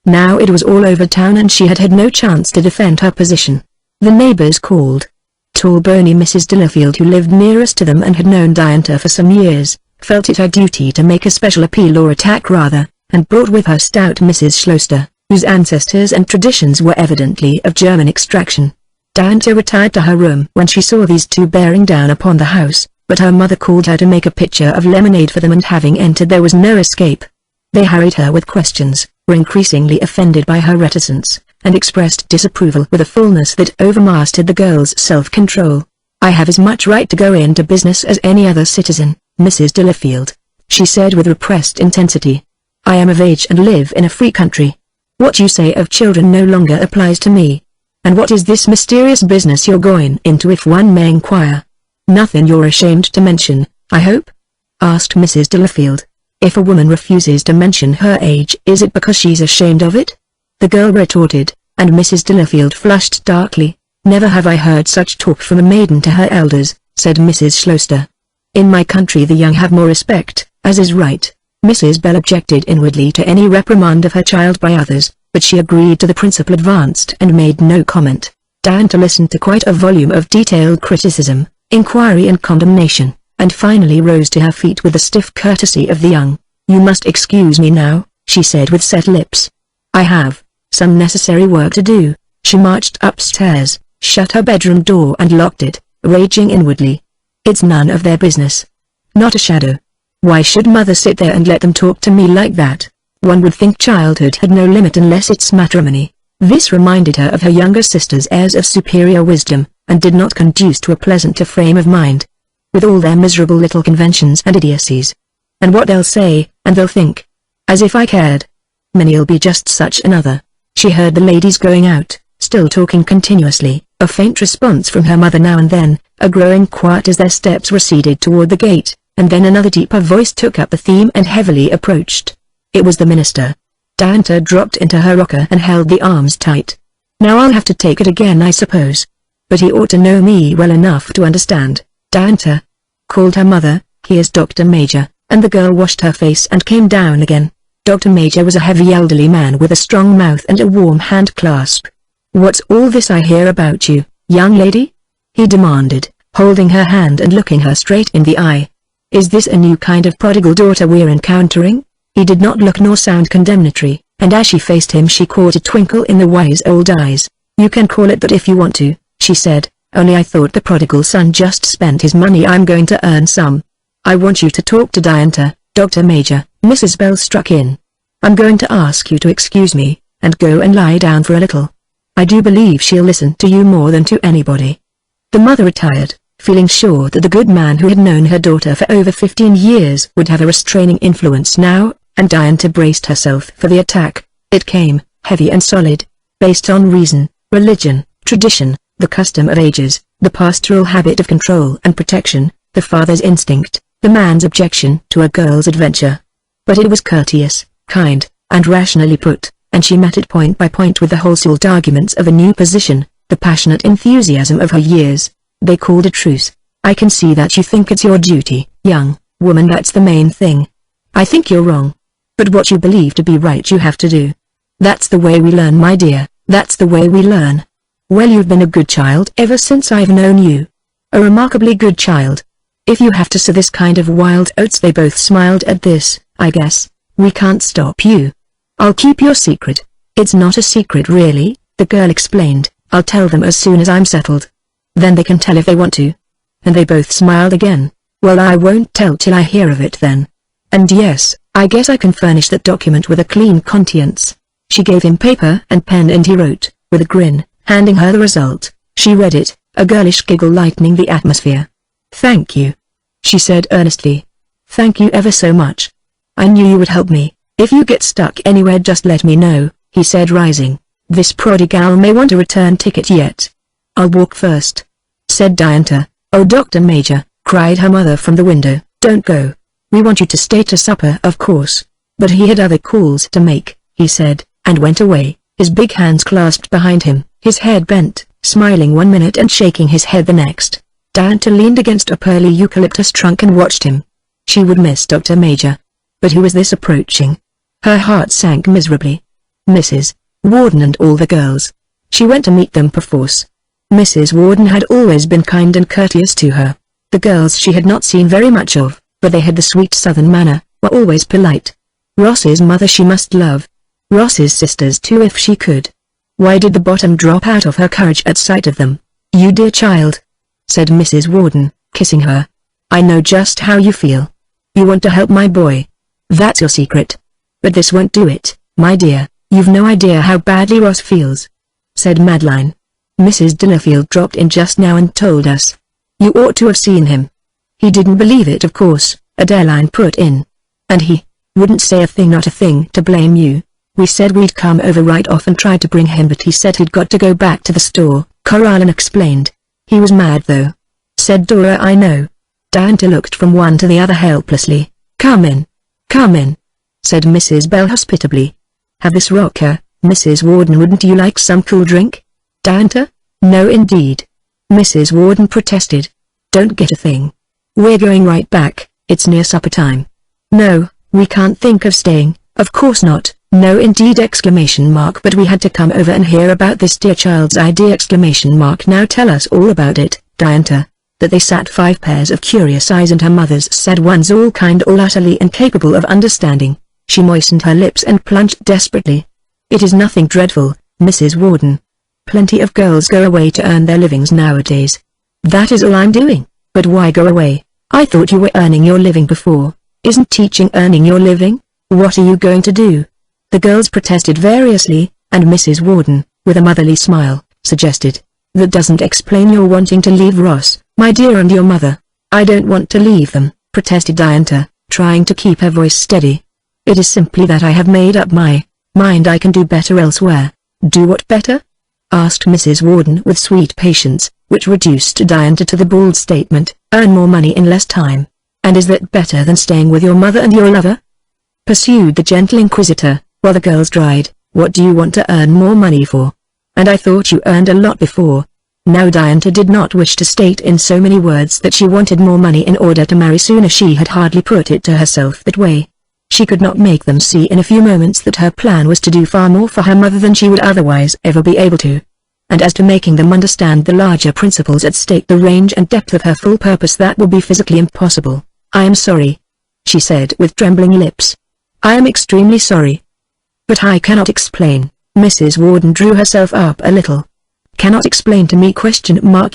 Now it was all over town and she had had no chance to defend her position. The neighbors called. Tall bony Mrs. Delafield, who lived nearest to them and had known Diantha for some years, felt it her duty to make a special appeal, or attack rather, and brought with her stout Mrs. Schloster, whose ancestors and traditions were evidently of German extraction. Diantha retired to her room when she saw these two bearing down upon the house, but her mother called her to make a pitcher of lemonade for them, and having entered there was no escape. They harried her with questions, were increasingly offended by her reticence, and expressed disapproval with a fullness that overmastered the girl's self-control. "I have as much right to go into business as any other citizen, Mrs. Delafield," she said with repressed intensity. "I am of age and live in a free country. What you say of children no longer applies to me. And what is this mysterious business you're going into, if one may inquire?" "Nothing you're ashamed to mention, I hope?" asked Mrs. Delafield. "If a woman refuses to mention her age, is it because she's ashamed of it?" the girl retorted, and Mrs. Delafield flushed darkly. "Never have I heard such talk from a maiden to her elders," said Mrs. Schloster. "In my country the young have more respect, as is right." Mrs. Bell objected inwardly to any reprimand of her child by others, but she agreed to the principal advanced and made no comment. Diantha listened to quite a volume of detailed criticism, inquiry and condemnation, and finally rose to her feet with the stiff courtesy of the young. "You must excuse me now," she said with set lips. "I have some necessary work to do." She marched upstairs, shut her bedroom door and locked it, raging inwardly. "It's none of their business. Not a shadow. Why should mother sit there and let them talk to me like that? One would think childhood had no limit unless it's matrimony." This reminded her of her younger sister's airs of superior wisdom, and did not conduce to a pleasanter frame of mind. With all their miserable little conventions and idiocies. "And what they'll say, and they'll think. As if I cared. Minnie'll be just such another." She heard the ladies going out, still talking continuously, a faint response from her mother now and then, a growing quiet as their steps receded toward the gate, and then another deeper voice took up the theme and heavily approached. It was the minister. Diantha dropped into her rocker and held the arms tight. "Now I'll have to take it again, I suppose. But he ought to know me well enough to understand." "Diantha," called her mother, "here's Dr. Major," and the girl washed her face and came down again. Dr. Major was a heavy elderly man with a strong mouth and a warm hand clasp. "What's all this I hear about you, young lady?" he demanded, holding her hand and looking her straight in the eye. "Is this a new kind of prodigal daughter we're encountering?" He did not look nor sound condemnatory, and as she faced him she caught a twinkle in the wise old eyes. "You can call it that if you want to," she said, "only I thought the prodigal son just spent his money. I'm going to earn some." "I want you to talk to Diantha, Dr. Major," Mrs. Bell struck in. "I'm going to ask you to excuse me, and go and lie down for a little. I do believe she'll listen to you more than to anybody." The mother retired, feeling sure that the good man who had known her daughter for over 15 years would have a restraining influence now, and Diantha braced herself for the attack. It came, heavy and solid, based on reason, religion, tradition, the custom of ages, the pastoral habit of control and protection, the father's instinct, the man's objection to a girl's adventure. But it was courteous, kind, and rationally put, and she met it point by point with the wholesale arguments of a new position, the passionate enthusiasm of her years. They called a truce. "I can see that you think it's your duty, young woman, that's the main thing. I think you're wrong. But what you believe to be right you have to do. That's the way we learn, my dear, that's the way we learn. Well, you've been a good child ever since I've known you. A remarkably good child. If you have to sow this kind of wild oats." They both smiled at this. "I guess we can't stop you. I'll keep your secret." "It's not a secret really," the girl explained. "I'll tell them as soon as I'm settled. Then they can tell if they want to." And they both smiled again. "Well, I won't tell till I hear of it then. And yes, I guess I can furnish that document with a clean conscience." She gave him paper and pen and he wrote, with a grin, handing her the result. She read it, a girlish giggle lightening the atmosphere. "Thank you," she said earnestly. "Thank you ever so much. I knew you would help me. If you get stuck anywhere just let me know," he said rising. "This prodigal may want a return ticket yet." "I'll walk first," said Diantha. "Oh, Dr. Major," cried her mother from the window, "don't go. We want you to stay to supper, of course." But he had other calls to make, he said, and went away, his big hands clasped behind him, his head bent, smiling one minute and shaking his head the next. Diantha leaned against a pearly eucalyptus trunk and watched him. She would miss Dr. Major. But who was this approaching? Her heart sank miserably. Mrs. Warden and all the girls. She went to meet them perforce. Mrs. Warden had always been kind and courteous to her. The girls she had not seen very much of, but they had the sweet southern manner, were always polite. Ross's mother she must love. Ross's sisters too if she could. Why did the bottom drop out of her courage at sight of them? "You dear child," said Mrs. Warden, kissing her. "I know just how you feel. You want to help my boy. That's your secret. But this won't do it, my dear. You've no idea how badly Ross feels," said Madeline. "Mrs. Delafield dropped in just now and told us. You ought to have seen him." "He didn't believe it, of course," Adeline put in. "And he wouldn't say a thing, not a thing, to blame you. We said we'd come over right off and tried to bring him, but he said he'd got to go back to the store," Coraline explained. "He was mad though," said Dora. "I know." Diantha looked from one to the other helplessly. Come in," said Mrs. Bell hospitably. "Have this rocker, Mrs. Warden. Wouldn't you like some cool drink?" "Diantha? No indeed," Mrs. Warden protested. "Don't get a thing. We're going right back, it's near supper time." "No, we can't think of staying," Of course not, no indeed exclamation mark, but we had to come over and hear about this dear child's idea exclamation mark. Now tell us all about it, Diantha. That they sat 5 pairs of curious eyes and her mother's said one's all kind, all utterly incapable of understanding. She moistened her lips and plunged desperately. It is nothing dreadful, Mrs. Warden. Plenty of girls go away to earn their livings nowadays. That is all I'm doing. But why go away? I thought you were earning your living before. Isn't teaching earning your living? What are you going to do? The girls protested variously, and Mrs. Warden, with a motherly smile, suggested, "That doesn't explain your wanting to leave Ross, my dear, and your mother." "I don't want to leave them," protested Diantha, trying to keep her voice steady. "It is simply that I have made up my mind I can do better elsewhere." "Do what better?" asked Mrs. Warden with sweet patience, which reduced Diantha to the bald statement, "Earn more money in less time." "And is that better than staying with your mother and your lover?" pursued the gentle inquisitor, while the girls dried. "What do you want to earn more money for? And I thought you earned a lot before." Now Diantha did not wish to state in so many words that she wanted more money in order to marry sooner. She had hardly put it to herself that way. She could not make them see in a few moments that her plan was to do far more for her mother than she would otherwise ever be able to. And as to making them understand the larger principles at stake, the range and depth of her full purpose, that would be physically impossible. "I am sorry," she said with trembling lips. "I am extremely sorry. But I cannot explain." Mrs. Warden drew herself up a little. "Cannot explain to me?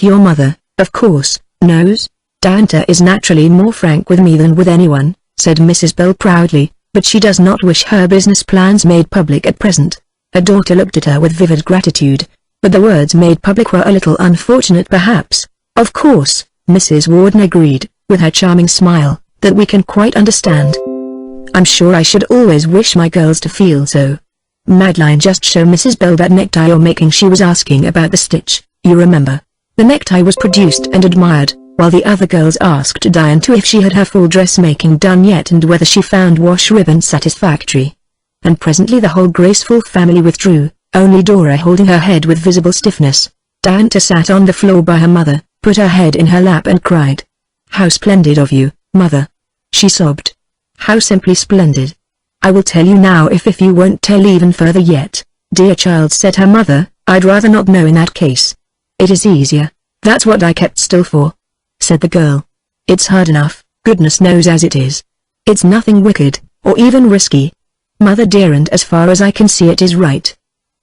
Your mother, of course, knows. Diantha is naturally more frank with me than with anyone," said Mrs. Bell proudly, "but she does not wish her business plans made public at present." Her daughter looked at her with vivid gratitude, but the words "made public" were a little unfortunate perhaps. "Of course," Mrs. Warden agreed, with her charming smile, "that we can quite understand. I'm sure I should always wish my girls to feel so. Madeline, just show Mrs. Bell that necktie you're making." She was asking about the stitch, you remember. The necktie was produced and admired, while the other girls asked Diantha if she had her full dressmaking done yet and whether she found wash ribbon satisfactory. And presently the whole graceful family withdrew, only Dora holding her head with visible stiffness. Diantha sat on the floor by her mother, put her head in her lap and cried. "How splendid of you, Mother!" she sobbed. "How simply splendid! I will tell you now if you won't tell even further yet." "Dear child," said her mother, "I'd rather not know in that case. It is easier. That's what I kept still for," said the girl. "It's hard enough, goodness knows as it is. It's nothing wicked, or even risky, Mother dear, and as far as I can see it is right."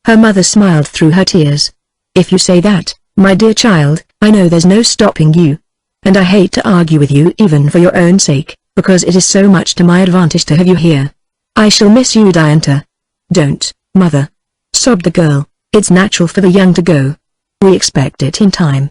Her mother smiled through her tears. "If you say that, my dear child, I know there's no stopping you. And I hate to argue with you even for your own sake, because it is so much to my advantage to have you here. I shall miss you, Diantha." "Don't, Mother," sobbed the girl. "It's natural for the young to go. We expect it in time.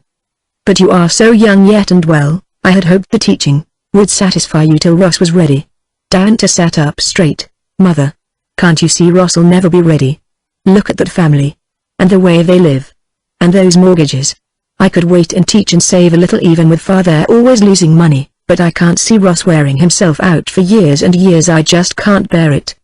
But you are so young yet, and well, I had hoped the teaching would satisfy you till Ross was ready." Diantha sat up straight. "Mother, can't you see Ross'll never be ready? Look at that family. And the way they live. And those mortgages. I could wait and teach and save a little even with Father always losing money. But I can't see Ross wearing himself out for years and years. I just can't bear it."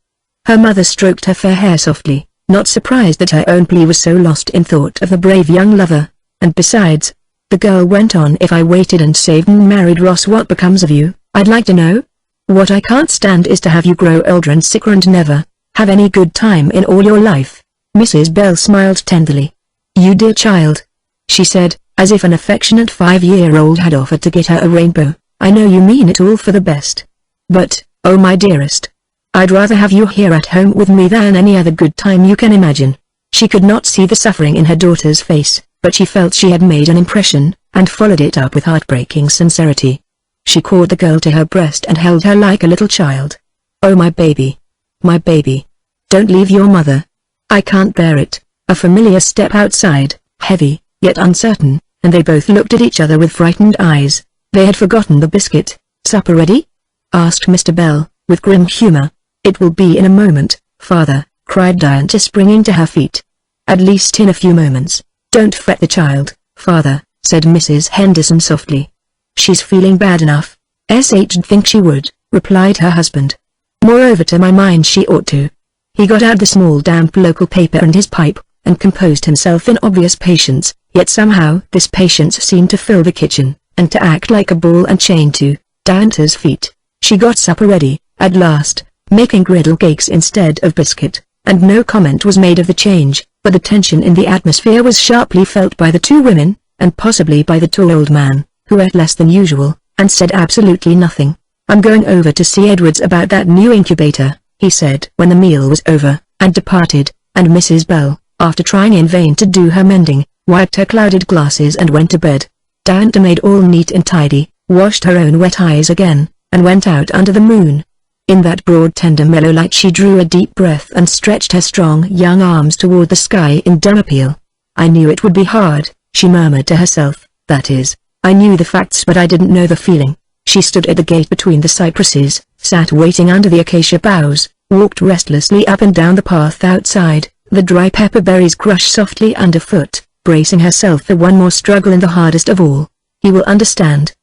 Her mother stroked her fair hair softly, not surprised that her own plea was so lost in thought of the brave young lover. "And besides," the girl went on, "if I waited and saved and married Ross, what becomes of you, I'd like to know? What I can't stand is to have you grow older and sicker and never have any good time in all your life." Mrs. Bell smiled tenderly. "You dear child," she said, as if an affectionate 5-year-old had offered to get her a rainbow. "I know you mean it all for the best. But, oh my dearest, I'd rather have you here at home with me than any other good time you can imagine." She could not see the suffering in her daughter's face, but she felt she had made an impression, and followed it up with heartbreaking sincerity. She caught the girl to her breast and held her like a little child. "Oh my baby. My baby. Don't leave your mother. I can't bear it." A familiar step outside, heavy, yet uncertain, and they both looked at each other with frightened eyes. They had forgotten the biscuit. "Supper ready?" asked Mr. Bell, with grim humor. "It will be in a moment, Father," cried Diantha, springing to her feet. "At least in a few moments. Don't fret the child, Father," said Mrs. Henderson softly. "She's feeling bad enough." "S'd think she would," replied her husband. "Moreover, to my mind she ought to." He got out the small damp local paper and his pipe, and composed himself in obvious patience, yet somehow this patience seemed to fill the kitchen, and to act like a ball and chain to Diantha's feet. She got supper ready, at last, making griddle cakes instead of biscuit, and no comment was made of the change, but the tension in the atmosphere was sharply felt by the two women, and possibly by the tall old man, who ate less than usual, and said absolutely nothing. "I'm going over to see Edwards about that new incubator," he said when the meal was over, and departed, and Mrs. Bell, after trying in vain to do her mending, wiped her clouded glasses and went to bed. Diantha made all neat and tidy, washed her own wet eyes again, and went out under the moon. In that broad tender mellow light she drew a deep breath and stretched her strong young arms toward the sky in dumb appeal. "I knew it would be hard," she murmured to herself, "that is, I knew the facts but I didn't know the feeling." She stood at the gate between the cypresses, sat waiting under the acacia boughs, walked restlessly up and down the path outside, the dry pepper berries crushed softly underfoot, bracing herself for one more struggle in the hardest of all. "He will understand,"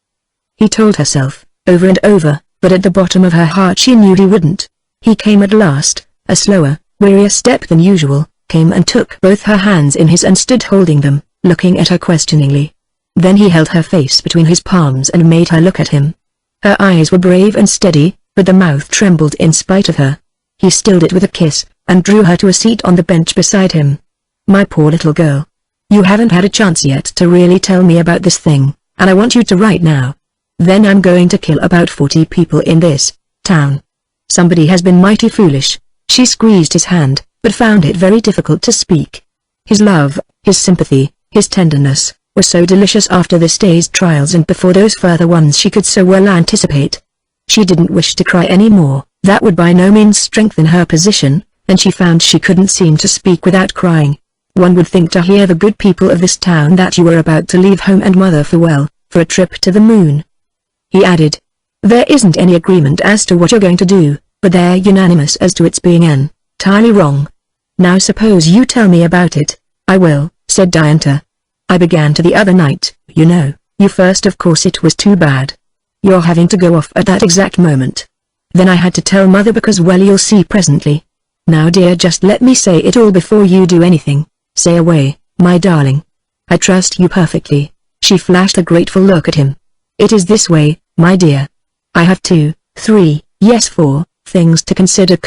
he told herself, over and over, but at the bottom of her heart she knew he wouldn't. He came at last, a slower, wearier step than usual, came and took both her hands in his and stood holding them, looking at her questioningly. Then he held her face between his palms and made her look at him. Her eyes were brave and steady, but the mouth trembled in spite of her. He stilled it with a kiss, and drew her to a seat on the bench beside him. "My poor little girl. You haven't had a chance yet to really tell me about this thing, and I want you to right now. Then I'm going to kill about 40 people in this town. Somebody has been mighty foolish." She squeezed his hand, but found it very difficult to speak. His love, his sympathy, his tenderness, were so delicious after this day's trials and before those further ones she could so well anticipate. She didn't wish to cry any more, that would by no means strengthen her position, and she found she couldn't seem to speak without crying. "One would think to hear the good people of this town that you were about to leave home and mother for a trip to the moon," he added. "There isn't any agreement as to what you're going to do, but they're unanimous as to its being entirely wrong. Now suppose you tell me about it." "I will," said Diantha. "I began to the other night, you know. You first, of course. It was too bad. You're having to go off at that exact moment. Then I had to tell mother because, well, you'll see presently. Now dear, just let me say it all before you do anything. Say away, my darling. I trust you perfectly." She flashed a grateful look at him. "It is this way, my dear. I have 2, 3, yes 4, things to consider: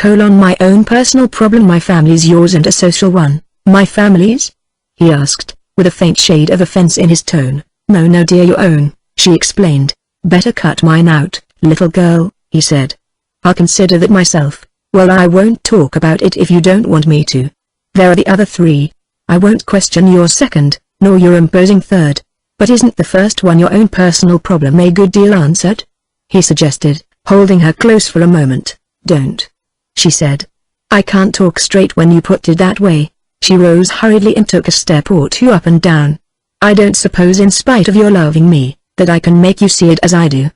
my own personal problem, my family's, yours, and a social one." "My family's?" he asked, with a faint shade of offense in his tone. No dear, your own," she explained. "Better cut mine out, little girl," he said. "I'll consider that myself." "Well, I won't talk about it if you don't want me to. There are the other 3. I won't question your second, nor your imposing third. But isn't the first one, your own personal problem, a good deal answered?" he suggested, holding her close for a moment. "Don't," she said. "I can't talk straight when you put it that way." She rose hurriedly and took a step or two up and down. "I don't suppose, in spite of your loving me, that I can make you see it as I do.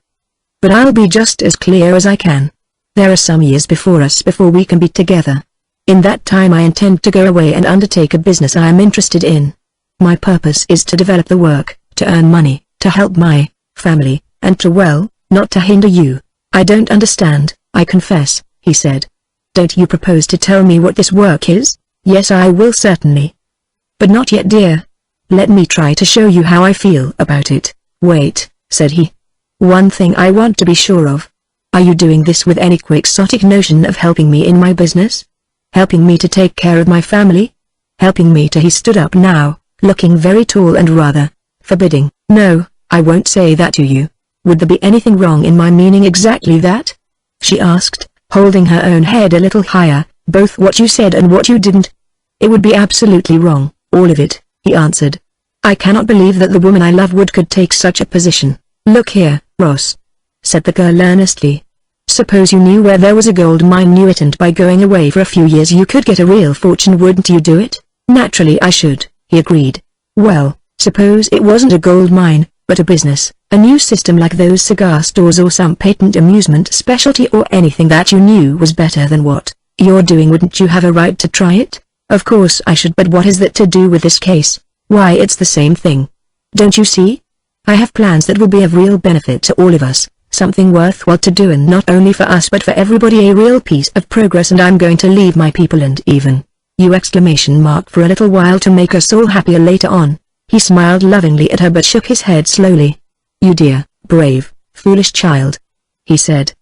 But I'll be just as clear as I can. There are some years before us before we can be together. In that time I intend to go away and undertake a business I am interested in. My purpose is to develop the work, to earn money, to help my family, and to, well, not to hinder you." "I don't understand, I confess," he said. "Don't you propose to tell me what this work is?" "Yes, I will certainly. But not yet, dear. Let me try to show you how I feel about it." "Wait," said he. "One thing I want to be sure of. Are you doing this with any quixotic notion of helping me in my business? Helping me to take care of my family? Helping me to—" He stood up now, looking very tall and rather forbidding. "No, I won't say that to you. Would there be anything wrong in my meaning exactly that?" she asked, holding her own head a little higher. "Both what you said and what you didn't." "It would be absolutely wrong, all of it," he answered. "I cannot believe that the woman I love could take such a position." "Look here, Ross," said the girl earnestly. "Suppose you knew where there was a gold mine, knew it, and by going away for a few years you could get a real fortune. Wouldn't you do it?" "Naturally I should," he agreed. "Well, suppose it wasn't a gold mine, but a business, a new system like those cigar stores, or some patent amusement specialty, or anything that you knew was better than what you're doing. Wouldn't you have a right to try it?" "Of course I should, but what has that to do with this case?" "Why, it's the same thing. Don't you see? I have plans that will be of real benefit to all of us, something worthwhile to do, and not only for us but for everybody, a real piece of progress, and I'm going to leave my people and even you for a little while to make us all happier later on." He smiled lovingly at her but shook his head slowly. "You dear, brave, foolish child," he said.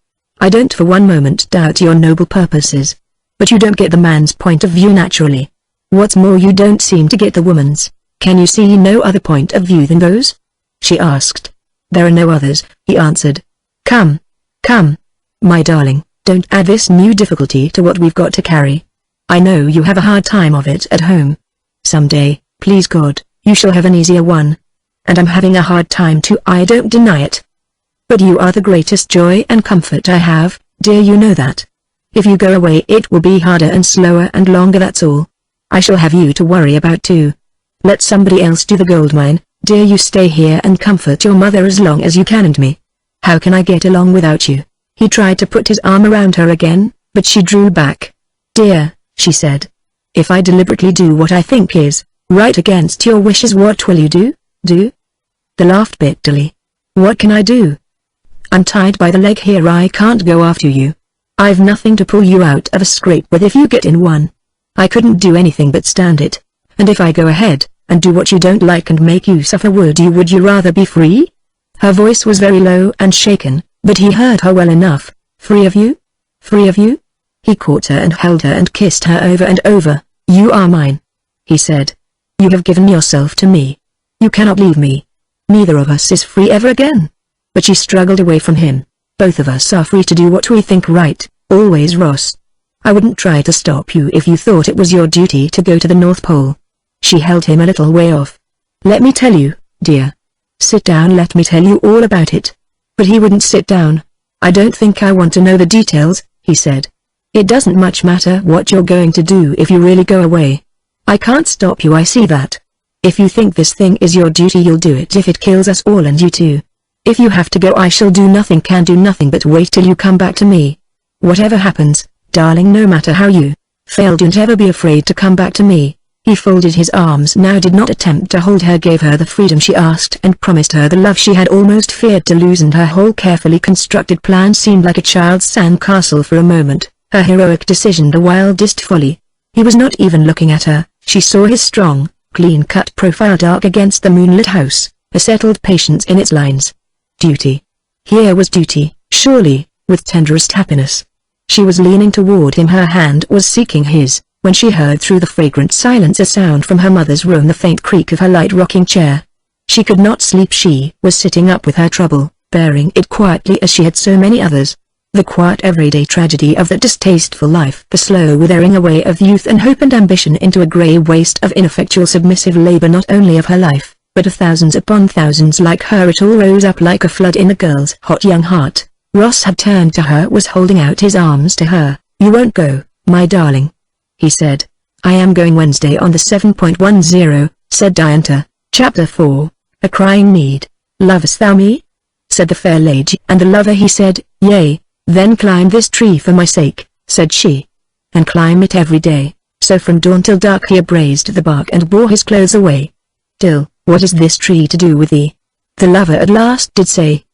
I don't for one moment doubt your noble purposes. But you don't get the man's point of view naturally. What's more, you don't seem to get the woman's. Can you see no other point of view than those? She asked. There are no others, he answered. Come. Come. My darling, don't add this new difficulty to what we've got to carry. I know you have a hard time of it at home. Someday, please God, you shall have an easier one. And I'm having a hard time too, I don't deny it. But you are the greatest joy and comfort I have, dear, you know that. If you go away it will be harder and slower and longer, that's all. I shall have you to worry about too. Let somebody else do the gold mine, dear, you stay here and comfort your mother as long as you can and me. How can I get along without you? He tried to put his arm around her again, but she drew back. Dear, she said. If I deliberately do what I think is right against your wishes, what will you do? Do? They laughed bitterly. What can I do? I'm tied by the leg here, I can't go after you. I've nothing to pull you out of a scrape with if you get in one. I couldn't do anything but stand it. And if I go ahead and do what you don't like and make you suffer, would you rather be free? Her voice was very low and shaken, but he heard her well enough. Free of you? Free of you? He caught her and held her and kissed her over and over. You are mine, he said. You have given yourself to me. You cannot leave me. Neither of us is free ever again. But she struggled away from him. Both of us are free to do what we think right, always, Ross. I wouldn't try to stop you if you thought it was your duty to go to the North Pole. She held him a little way off. Let me tell you, dear. Sit down, let me tell you all about it. But he wouldn't sit down. I don't think I want to know the details, he said. It doesn't much matter what you're going to do if you really go away. I can't stop you, I see that. If you think this thing is your duty, you'll do it if it kills us all and you too. If you have to go, I shall do nothing, can do nothing but wait till you come back to me. Whatever happens, darling, no matter how you fail, don't ever be afraid to come back to me. He folded his arms now, did not attempt to hold her, gave her the freedom she asked and promised her the love she had almost feared to lose, and her whole carefully constructed plan seemed like a child's sandcastle for a moment, her heroic decision the wildest folly. He was not even looking at her. She saw his strong, clean-cut profile dark against the moonlit house, a settled patience in its lines. Duty. Here was duty, surely, with tenderest happiness. She was leaning toward him, her hand was seeking his, when she heard through the fragrant silence a sound from her mother's room, the faint creak of her light rocking chair. She could not sleep. She was sitting up with her trouble, bearing it quietly as she had so many others. The quiet everyday tragedy of that distasteful life, the slow withering away of youth and hope and ambition into a grey waste of ineffectual submissive labor, not only of her life, but of thousands upon thousands like her. It all rose up like a flood in the girl's hot young heart. Ross had turned to her, was holding out his arms to her. You won't go, my darling, he said. I am going Wednesday on the 7.10, said Diantha. Chapter 4, A Crying Need. Lovest thou me? Said the fair lady. And the lover, he said, Yea. Then climb this tree for my sake, said she. And climb it every day. So from dawn till dark he abrazed the bark and bore his clothes away. Till, what is this tree to do with thee? The lover at last did say.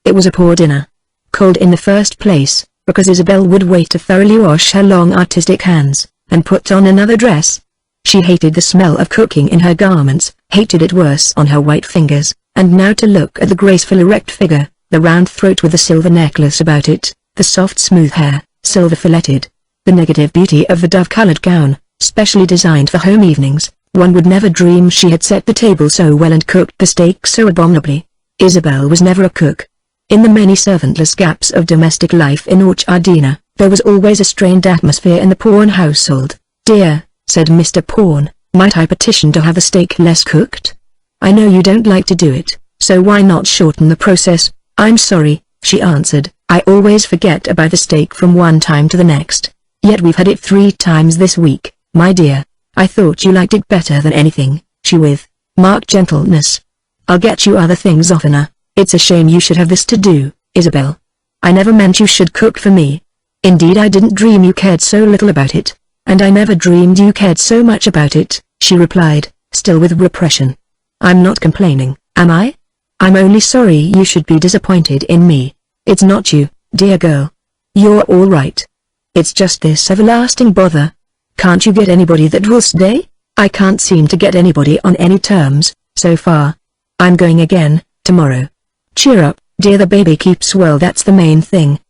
It was a poor dinner. Cold in the first place, because Isabel would wait to thoroughly wash her long artistic hands, and put on another dress. She hated the smell of cooking in her garments, hated it worse on her white fingers, and now to look at the graceful erect figure, the round throat with the silver necklace about it, the soft smooth hair, silver filleted, the negative beauty of the dove-colored gown, specially designed for home evenings. One would never dream she had set the table so well and cooked the steak so abominably. Isabel was never a cook. In the many servantless gaps of domestic life in Orchardina, there was always a strained atmosphere in the Pawn household. Dear, said Mr. Pawn, might I petition to have the steak less cooked? I know you don't like to do it, so why not shorten the process? I'm sorry, she answered, I always forget about the steak from one time to the next. Yet we've had it 3 times this week, my dear. I thought you liked it better than anything, she with marked gentleness. I'll get you other things oftener. It's a shame you should have this to do, Isabel. I never meant you should cook for me. Indeed, I didn't dream you cared so little about it. And I never dreamed you cared so much about it, she replied, still with repression. I'm not complaining, am I? I'm only sorry you should be disappointed in me. It's not you, dear girl. You're all right. It's just this everlasting bother. Can't you get anybody that will stay? I can't seem to get anybody on any terms, so far. I'm going again, tomorrow. Cheer up, dear, the baby keeps well, that's the main thing.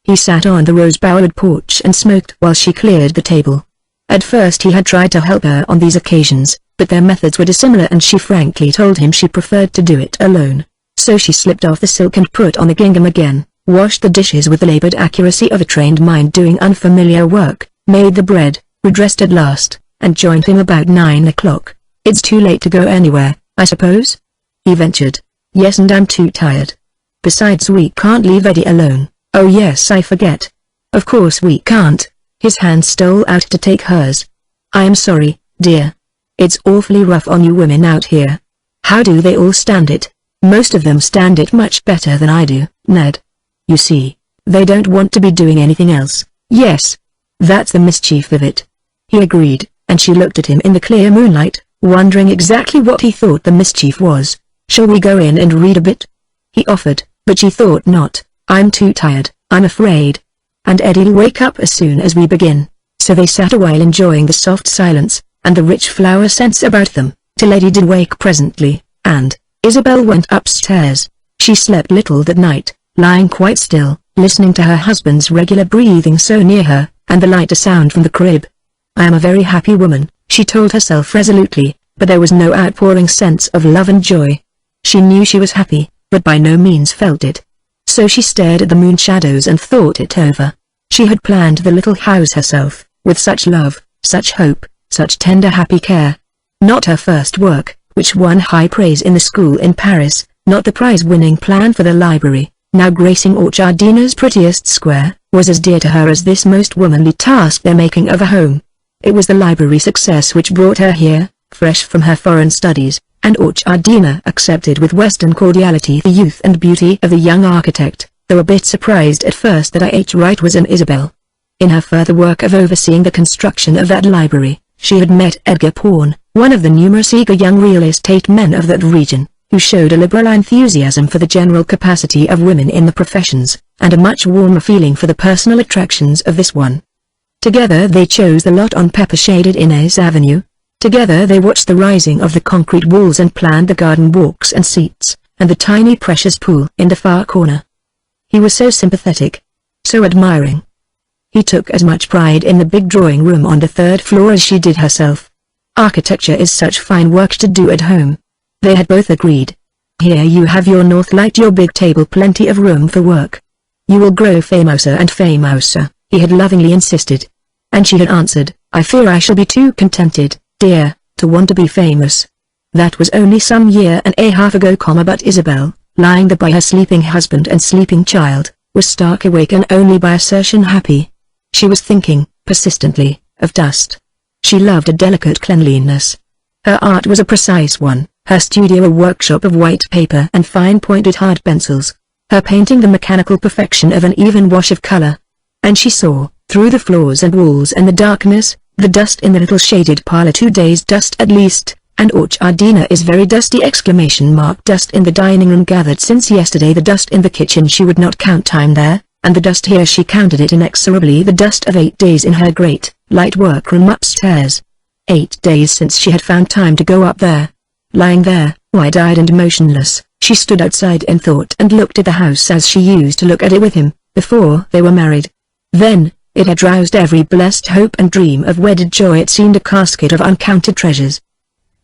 He sat on the rose-bowered porch and smoked while she cleared the table. At first he had tried to help her on these occasions, but their methods were dissimilar and she frankly told him she preferred to do it alone. So she slipped off the silk and put on the gingham again, washed the dishes with the labored accuracy of a trained mind doing unfamiliar work, made the bread, redressed at last, and joined him about 9 o'clock. "It's too late to go anywhere, I suppose?" he ventured. "Yes, and I'm too tired. Besides, we can't leave Eddie alone." "Oh yes, I forget. Of course we can't." His hand stole out to take hers. "I am sorry, dear. It's awfully rough on you women out here." "How do they all stand it?" "Most of them stand it much better than I do, Ned. You see, they don't want to be doing anything else." "Yes. That's the mischief of it," he agreed, and she looked at him in the clear moonlight, wondering exactly what he thought the mischief was. "Shall we go in and read a bit?" he offered, but she thought not. "I'm too tired, I'm afraid. And Eddie'll wake up as soon as we begin." So they sat a while enjoying the soft silence, and the rich flower scents about them, till Eddie did wake presently, and Isabel went upstairs. She slept little that night, lying quite still, listening to her husband's regular breathing so near her, and the lighter sound from the crib. "I am a very happy woman," she told herself resolutely, but there was no outpouring sense of love and joy. She knew she was happy, but by no means felt it. So she stared at the moon shadows and thought it over. She had planned the little house herself, with such love, such hope, such tender happy care. Not her first work, which won high praise in the school in Paris, not the prize-winning plan for the library, now gracing Orchardina's prettiest square, was as dear to her as this most womanly task, the making of a home. It was the library success which brought her here, fresh from her foreign studies, and Orchardina accepted with Western cordiality the youth and beauty of the young architect, though a bit surprised at first that I.H. Wright was an Isabel. In her further work of overseeing the construction of that library, she had met Edgar Pawn, one of the numerous eager young real estate men of that region, who showed a liberal enthusiasm for the general capacity of women in the professions, and a much warmer feeling for the personal attractions of this one. Together they chose the lot on pepper-shaded Inez Avenue. Together they watched the rising of the concrete walls and planned the garden walks and seats, and the tiny precious pool in the far corner. He was so sympathetic, so admiring. He took as much pride in the big drawing room on the 3rd floor as she did herself. Architecture is such fine work to do at home. They had both agreed. "Here you have your north light, your big table, plenty of room for work. You will grow famouser and famouser," he had lovingly insisted. And she had answered, "I fear I shall be too contented, dear, to want to be famous." That was only some year and a half ago, but Isabel, lying there by her sleeping husband and sleeping child, was stark awake and only by assertion happy. She was thinking, persistently, of dust. She loved a delicate cleanliness. Her art was a precise one, her studio a workshop of white paper and fine-pointed hard pencils, her painting the mechanical perfection of an even wash of color. And she saw, through the floors and walls and the darkness, the dust in the little shaded parlor, 2 days' dust at least, and Orchardina is very dusty! Dust in the dining room gathered since yesterday, the dust in the kitchen she would not count time there, and the dust here she counted it inexorably, the dust of 8 days in her great, light workroom upstairs. 8 days since she had found time to go up there. Lying there, wide-eyed and motionless, she stood outside and thought and looked at the house as she used to look at it with him, before they were married. Then, it had roused every blessed hope and dream of wedded joy. It seemed a casket of uncounted treasures.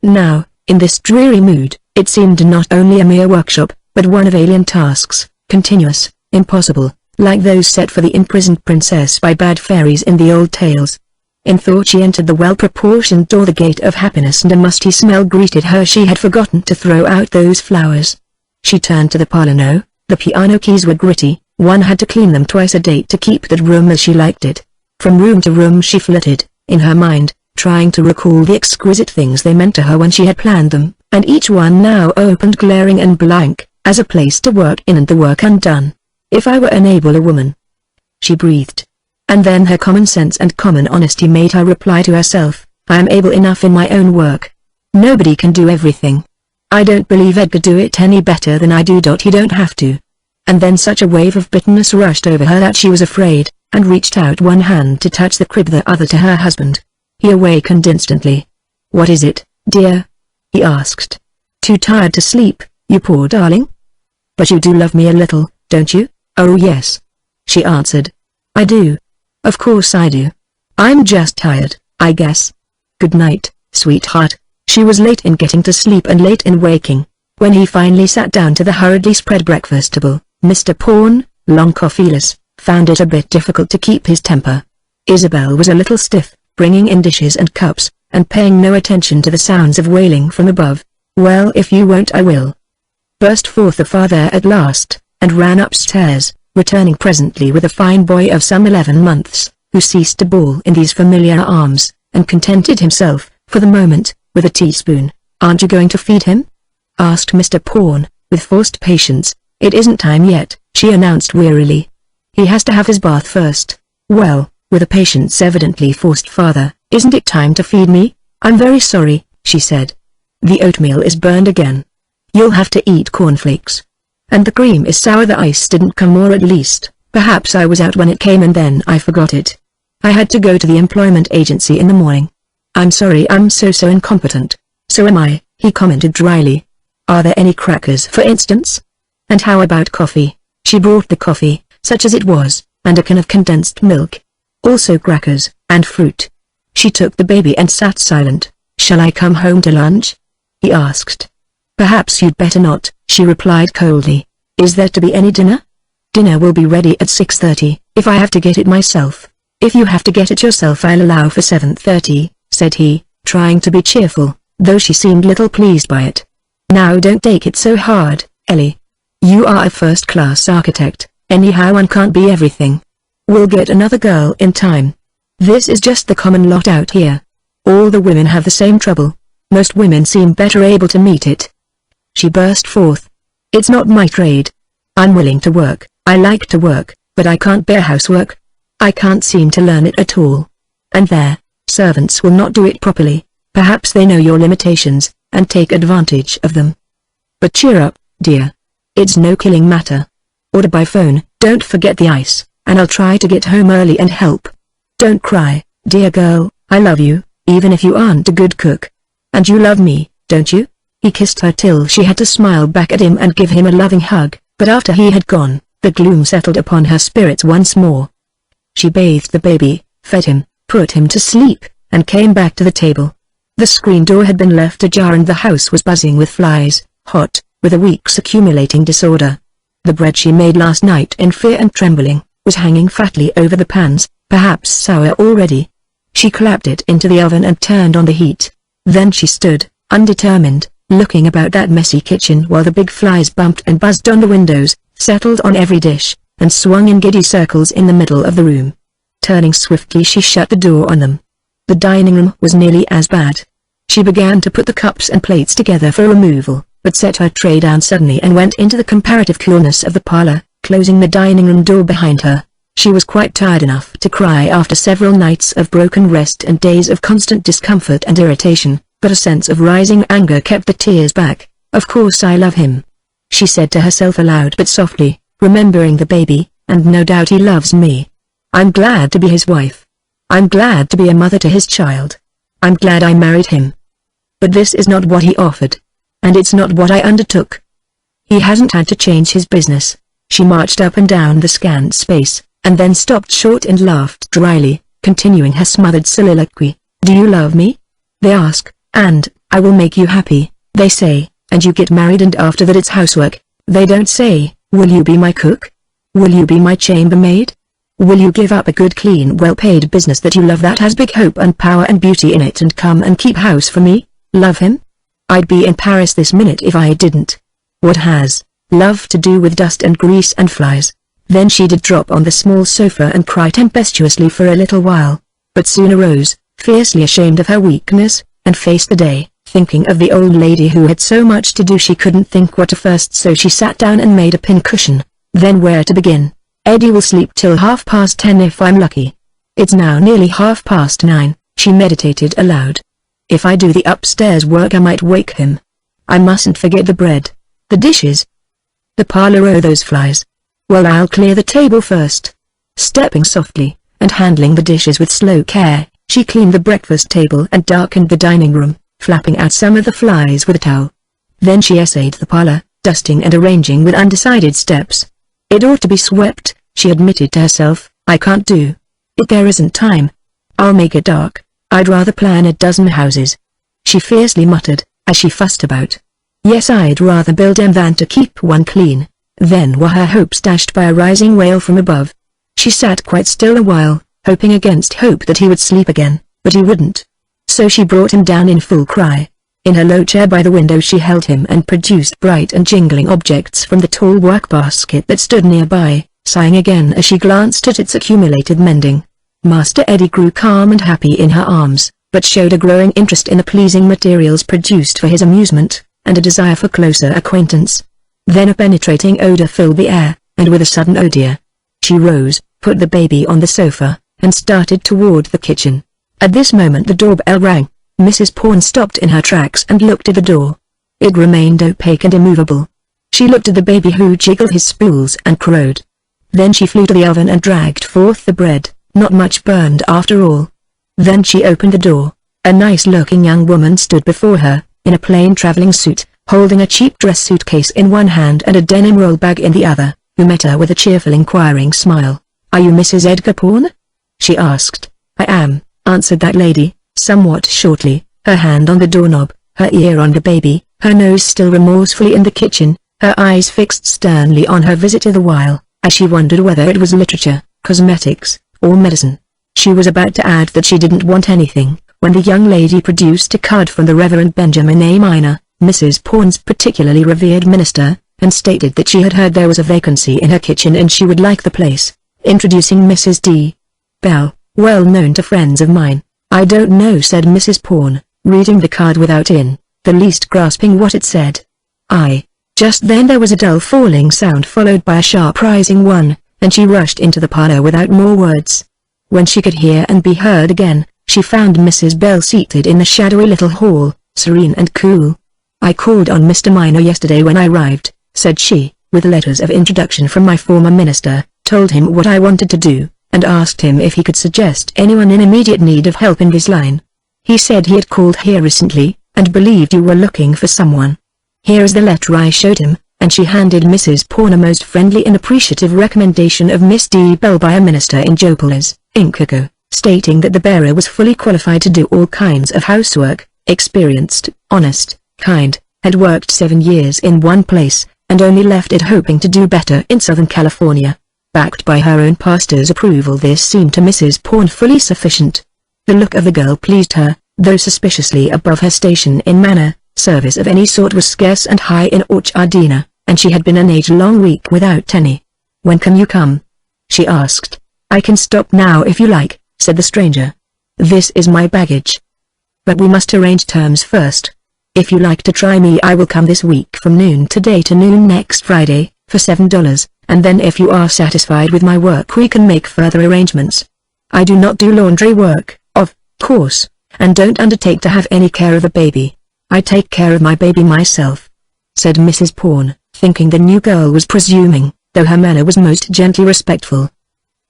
Now, in this dreary mood, it seemed not only a mere workshop, but one of alien tasks, continuous, impossible, like those set for the imprisoned princess by bad fairies in the old tales. In thought she entered the well-proportioned door, the gate of happiness, and a musty smell greeted her. She had forgotten to throw out those flowers. She turned to the parlor. No, the piano keys were gritty, one had to clean them twice a day to keep that room as she liked it. From room to room she flitted, in her mind, trying to recall the exquisite things they meant to her when she had planned them, and each one now opened glaring and blank, as a place to work in and the work undone. "If I were an abler woman," she breathed. And then her common sense and common honesty made her reply to herself, "I am able enough in my own work. Nobody can do everything. I don't believe Ed could do it any better than I do. He don't have to." And then such a wave of bitterness rushed over her that she was afraid, and reached out one hand to touch the crib, the other to her husband. He awakened instantly. "What is it, dear?" he asked. "Too tired to sleep, you poor darling? But you do love me a little, don't you?" "Oh yes." she answered. I do. Of course I do. I'm just tired, I guess. Good night, sweetheart. She was late in getting to sleep and late in waking. When he finally sat down to the hurriedly spread breakfast table, Mr. Pawn, long coffeeless, found it a bit difficult to keep his temper. Isabel was a little stiff, bringing in dishes and cups, and paying no attention to the sounds of wailing from above. Well, if you won't I will, burst forth the father at last, and ran upstairs, returning presently with a fine boy of some 11 months, who ceased to bawl in these familiar arms, and contented himself, for the moment, with a teaspoon. Aren't you going to feed him? Asked Mr. Pawn, with forced patience. It isn't time yet, she announced wearily. He has to have his bath first. Well, with a patience evidently forced father, isn't it time to feed me? I'm very sorry, she said. The oatmeal is burned again. You'll have to eat cornflakes. And the cream is sour. The ice didn't come, or at least, perhaps I was out when it came and then I forgot it. I had to go to the employment agency in the morning. I'm sorry, I'm so incompetent. So am I, he commented dryly. Are there any crackers for instance? And how about coffee? She brought the coffee, such as it was, and a can of condensed milk. Also crackers, and fruit. She took the baby and sat silent. Shall I come home to lunch? He asked. Perhaps you'd better not, she replied coldly. Is there to be any dinner? Dinner will be ready at 6:30, if I have to get it myself. If you have to get it yourself I'll allow for 7:30, said he, trying to be cheerful, though she seemed little pleased by it. Now don't take it so hard, Ellie. You are a first-class architect, anyhow one can't be everything. We'll get another girl in time. This is just the common lot out here. All the women have the same trouble. Most women seem better able to meet it. She burst forth. It's not my trade. I'm willing to work, I like to work, but I can't bear housework. I can't seem to learn it at all. And there, servants will not do it properly. Perhaps they know your limitations, and take advantage of them. But cheer up, dear. It's no killing matter. Order by phone, don't forget the ice, and I'll try to get home early and help. Don't cry, dear girl, I love you, even if you aren't a good cook. And you love me, don't you? He kissed her till she had to smile back at him and give him a loving hug, but after he had gone, the gloom settled upon her spirits once more. She bathed the baby, fed him, put him to sleep, and came back to the table. The screen door had been left ajar and the house was buzzing with flies, hot, with a week's accumulating disorder. The bread she made last night in fear and trembling, was hanging fatly over the pans, perhaps sour already. She clapped it into the oven and turned on the heat. Then she stood, undetermined, looking about that messy kitchen while the big flies bumped and buzzed on the windows, settled on every dish, and swung in giddy circles in the middle of the room. Turning swiftly she shut the door on them. The dining room was nearly as bad. She began to put the cups and plates together for removal, but set her tray down suddenly and went into the comparative coolness of the parlor, closing the dining room door behind her. She was quite tired enough to cry after several nights of broken rest and days of constant discomfort and irritation, but a sense of rising anger kept the tears back. Of course I love him, she said to herself aloud but softly, remembering the baby, and no doubt he loves me. I'm glad to be his wife. I'm glad to be a mother to his child. I'm glad I married him. But this is not what he offered. And it's not what I undertook. He hasn't had to change his business. She marched up and down the scant space, and then stopped short and laughed dryly, continuing her smothered soliloquy. Do you love me? They ask, and, I will make you happy, they say, and you get married and after that it's housework. They don't say, will you be my cook? Will you be my chambermaid? Will you give up a good clean well-paid business that you love that has big hope and power and beauty in it and come and keep house for me? Love him? I'd be in Paris this minute if I didn't. What has love to do with dust and grease and flies? Then she did drop on the small sofa and cry tempestuously for a little while, but soon arose, fiercely ashamed of her weakness, and faced the day, thinking of the old lady who had so much to do she couldn't think what to first, so she sat down and made a pincushion. Then where to begin? Eddie will sleep till 10:30 if I'm lucky. It's now nearly 9:30, she meditated aloud. If I do the upstairs work I might wake him. I mustn't forget the bread, the dishes, the parlor. Oh, those flies. Well, I'll clear the table first. Stepping softly, and handling the dishes with slow care, she cleaned the breakfast table and darkened the dining room, flapping out some of the flies with a towel. Then she essayed the parlor, dusting and arranging with undecided steps. It ought to be swept, she admitted to herself. I can't do it. There isn't time. I'll make it dark. I'd rather plan a dozen houses. She fiercely muttered, as she fussed about. Yes, I'd rather build them than to keep one clean. Then were her hopes dashed by a rising wail from above. She sat quite still a while, hoping against hope that he would sleep again, but he wouldn't. So she brought him down in full cry. In her low chair by the window she held him and produced bright and jingling objects from the tall work-basket that stood nearby, sighing again as she glanced at its accumulated mending. Master Eddie grew calm and happy in her arms, but showed a growing interest in the pleasing materials produced for his amusement, and a desire for closer acquaintance. Then a penetrating odor filled the air, and with a sudden "Oh dear!" she rose, put the baby on the sofa, and started toward the kitchen. At this moment the doorbell rang. Mrs. Pawn stopped in her tracks and looked at the door. It remained opaque and immovable. She looked at the baby who jiggled his spools and crowed. Then she flew to the oven and dragged forth the bread, not much burned after all. Then she opened the door. A nice-looking young woman stood before her, in a plain traveling suit, holding a cheap dress suitcase in one hand and a denim roll bag in the other, who met her with a cheerful inquiring smile. "Are you Mrs. Edgar Pawn?" she asked. "I am," answered that lady, somewhat shortly, her hand on the doorknob, her ear on the baby, her nose still remorsefully in the kitchen, her eyes fixed sternly on her visitor the while, as she wondered whether it was literature, cosmetics, or medicine. She was about to add that she didn't want anything, when the young lady produced a card from the Reverend Benjamin A. Minor, Mrs. Pawn's particularly revered minister, and stated that she had heard there was a vacancy in her kitchen and she would like the place. Introducing Mrs. D. Bell, well known to friends of mine. "I don't know," said Mrs. Pawn, reading the card without in the least grasping what it said. Just then there was a dull falling sound followed by a sharp rising one, and she rushed into the parlor without more words. When she could hear and be heard again, she found Mrs. Bell seated in the shadowy little hall, serene and cool. "I called on Mr. Minor yesterday when I arrived," said she, "with letters of introduction from my former minister, told him what I wanted to do, and asked him if he could suggest anyone in immediate need of help in this line. He said he had called here recently, and believed you were looking for someone. Here is the letter I showed him," and she handed Mrs. Pawn a most friendly and appreciative recommendation of Miss D. Bell by a minister in Joplin, Incaco, stating that the bearer was fully qualified to do all kinds of housework, experienced, honest, kind, had worked 7 years in one place, and only left it hoping to do better in Southern California. Backed by her own pastor's approval, this seemed to Mrs. Pawn fully sufficient. The look of the girl pleased her, though suspiciously above her station in manner. Service of any sort was scarce and high in Orchardina, and she had been an age-long week without any. "When can you come?" she asked. "I can stop now if you like," said the stranger. "This is my baggage. But we must arrange terms first. If you like to try me, I will come this week from noon today to noon next Friday, for $7, and then if you are satisfied with my work we can make further arrangements. I do not do laundry work, of course, and don't undertake to have any care of a baby. I take care of my baby myself," said Mrs. Pawn, thinking the new girl was presuming, though her manner was most gently respectful.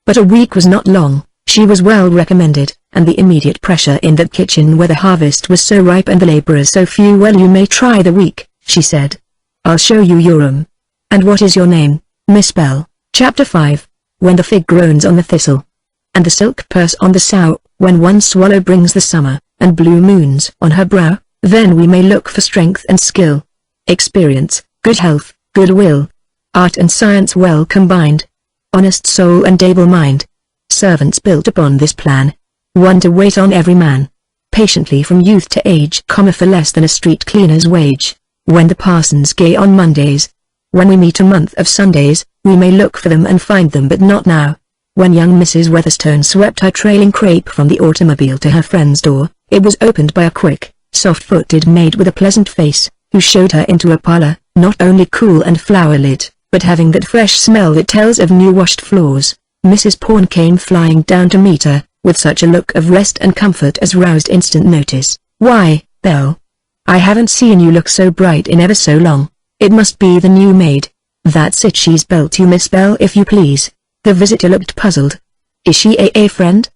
But a week was not long. She was well recommended, and the immediate pressure in that kitchen where the harvest was so ripe and the laborers so few. "Well, you may try the week," she said. "I'll show you your room. And what is your name, Miss Bell?" Chapter 5. When the fig groans on the thistle, and the silk purse on the sow, when one swallow brings the summer, and blue moons on her brow, then we may look for strength and skill, experience, good health, good will, art and science well combined, honest soul and able mind. Servants built upon this plan. One to wait on every man, patiently from youth to age, for less than a street cleaner's wage. When the parson's gay on Mondays, when we meet a month of Sundays, we may look for them and find them, but not now. When young Mrs. Weatherstone swept her trailing crepe from the automobile to her friend's door, it was opened by a quick, soft-footed maid with a pleasant face, who showed her into a parlor, not only cool and flower-lit, but having that fresh smell that tells of new-washed floors. Mrs. Pawn came flying down to meet her, with such a look of rest and comfort as roused instant notice. "Why, Belle, I haven't seen you look so bright in ever so long. It must be the new maid." "That's it, she's Belle to Miss Bell, if you please." The visitor looked puzzled. "Is she a friend?"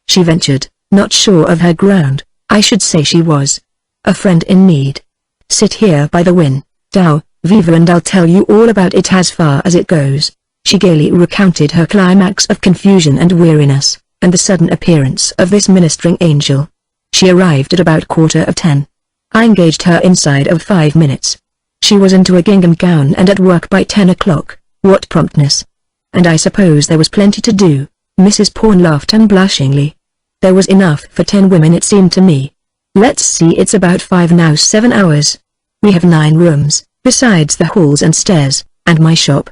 she ventured, not sure of her ground. "I should say she was a friend in need. Sit here by the window, Viva, and I'll tell you all about it as far as it goes." She gaily recounted her climax of confusion and weariness, and the sudden appearance of this ministering angel. She arrived at about 10:15. I engaged her inside of 5 minutes. She was into a gingham gown and at work by 10 o'clock. What promptness! And I suppose there was plenty to do. Mrs. Pawn laughed unblushingly. There was enough for 10 women it seemed to me. Let's see, it's about 5 now, 7 hours. We have 9 rooms, besides the halls and stairs, and my shop.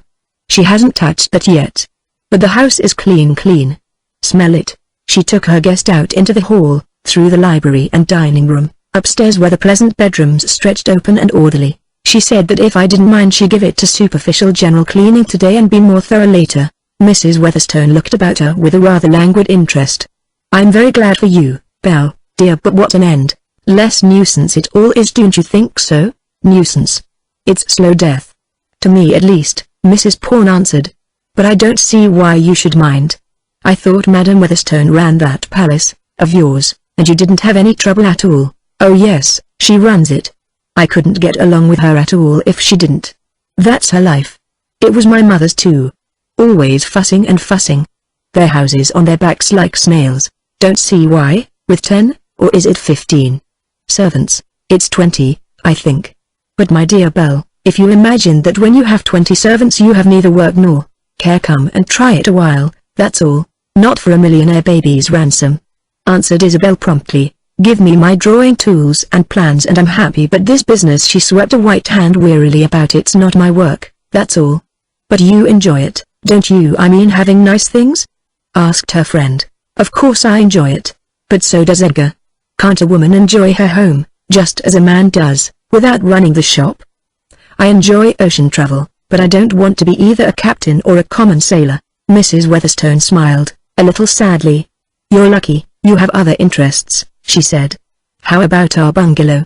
She hasn't touched that yet. But the house is clean. Smell it. She took her guest out into the hall, through the library and dining room, upstairs where the pleasant bedrooms stretched open and orderly. She said that if I didn't mind she'd give it to superficial general cleaning today and be more thorough later. Mrs. Weatherstone looked about her with a rather languid interest. I'm very glad for you, Belle, dear, but what an end. Less nuisance it all is, don't you think so? Nuisance. It's slow death. To me at least, Mrs. Pawn answered. But I don't see why you should mind. I thought Madame Weatherstone ran that palace of yours, and you didn't have any trouble at all. Oh yes, she runs it. I couldn't get along with her at all if she didn't. That's her life. It was my mother's too. Always fussing and fussing. Their houses on their backs like snails. Don't see why, with 10, or is it 15? Servants, it's 20, I think. But my dear Belle, if you imagine that when you have 20 servants you have neither work nor care, come and try it a while, that's all. Not for a millionaire baby's ransom. Answered Isabel promptly. Give me my drawing tools and plans and I'm happy, but this business, she swept a white hand wearily about, it's not my work, that's all. But you enjoy it, don't you? I mean having nice things? Asked her friend. Of course I enjoy it, but so does Edgar. Can't a woman enjoy her home, just as a man does, without running the shop? I enjoy ocean travel, but I don't want to be either a captain or a common sailor. Mrs. Weatherstone smiled, a little sadly. You're lucky, you have other interests, she said. How about our bungalow?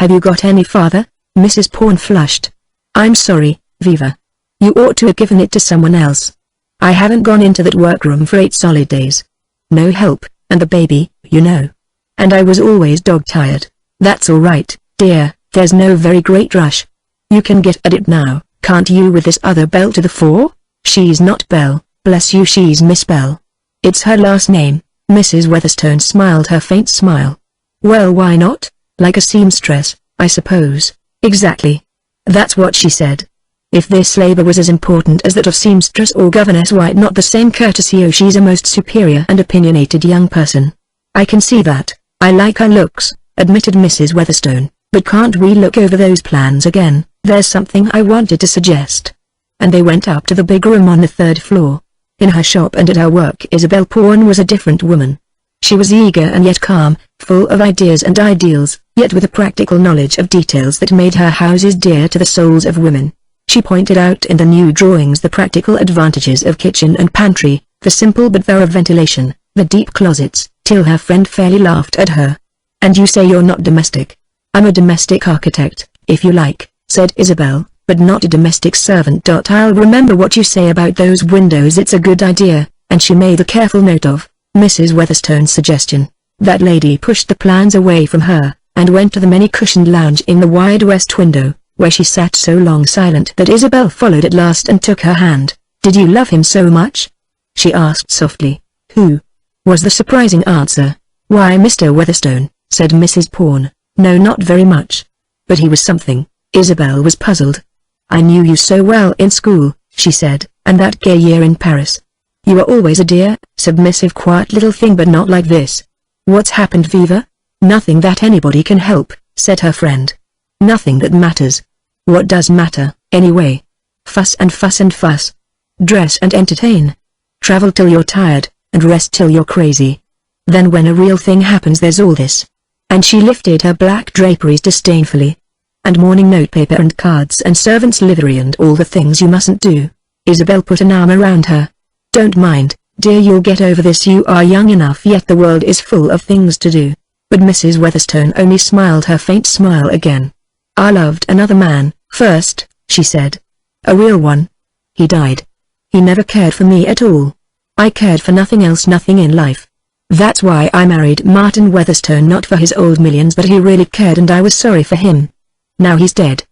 Have you got any farther? Mrs. Pawn flushed. I'm sorry, Viva. You ought to have given it to someone else. I haven't gone into that workroom for 8 solid days. No help, and the baby, you know. And I was always dog-tired. That's all right, dear, there's no very great rush. You can get at it now, can't you, with this other Belle to the fore? She's not Belle, bless you, she's Miss Belle. It's her last name. Mrs. Weatherstone smiled her faint smile. Well, why not? Like a seamstress, I suppose. Exactly. That's what she said. If this labor was as important as that of seamstress or governess, why not the same courtesy? Oh, she's a most superior and opinionated young person. I can see that. I like her looks, admitted Mrs. Weatherstone, but can't we look over those plans again? There's something I wanted to suggest. And they went up to the big room on the 3rd floor. In her shop and at her work Isabel Pawn was a different woman. She was eager and yet calm, full of ideas and ideals, yet with a practical knowledge of details that made her houses dear to the souls of women. She pointed out in the new drawings the practical advantages of kitchen and pantry, the simple but thorough ventilation, the deep closets, till her friend fairly laughed at her. And you say you're not domestic? I'm a domestic architect, if you like, said Isabel, but not a domestic servant. I'll remember what you say about those windows, it's a good idea, and she made a careful note of Mrs. Weatherstone's suggestion. That lady pushed the plans away from her, and went to the many-cushioned lounge in the wide west window, where she sat so long silent that Isabel followed at last and took her hand. Did you love him so much? She asked softly. Who? Was the surprising answer. Why, Mr. Weatherstone, said Mrs. Pawn. No, not very much. But he was something. Isabel was puzzled. I knew you so well in school, she said, and that gay year in Paris. You are always a dear, submissive, quiet little thing, but not like this. What's happened, Viva? Nothing that anybody can help, said her friend. Nothing that matters. What does matter, anyway? Fuss and fuss and fuss. Dress and entertain. Travel till you're tired, and rest till you're crazy. Then when a real thing happens there's all this. And she lifted her black draperies disdainfully. And morning notepaper and cards and servant's livery and all the things you mustn't do. Isabel put an arm around her. Don't mind, dear, you'll get over this, you are young enough yet the world is full of things to do. But Mrs. Weatherstone only smiled her faint smile again. I loved another man, first, she said. A real one. He died. He never cared for me at all. I cared for nothing else, nothing in life. That's why I married Martin Weatherstone, not for his old millions, but he really cared and I was sorry for him. Now he's dead.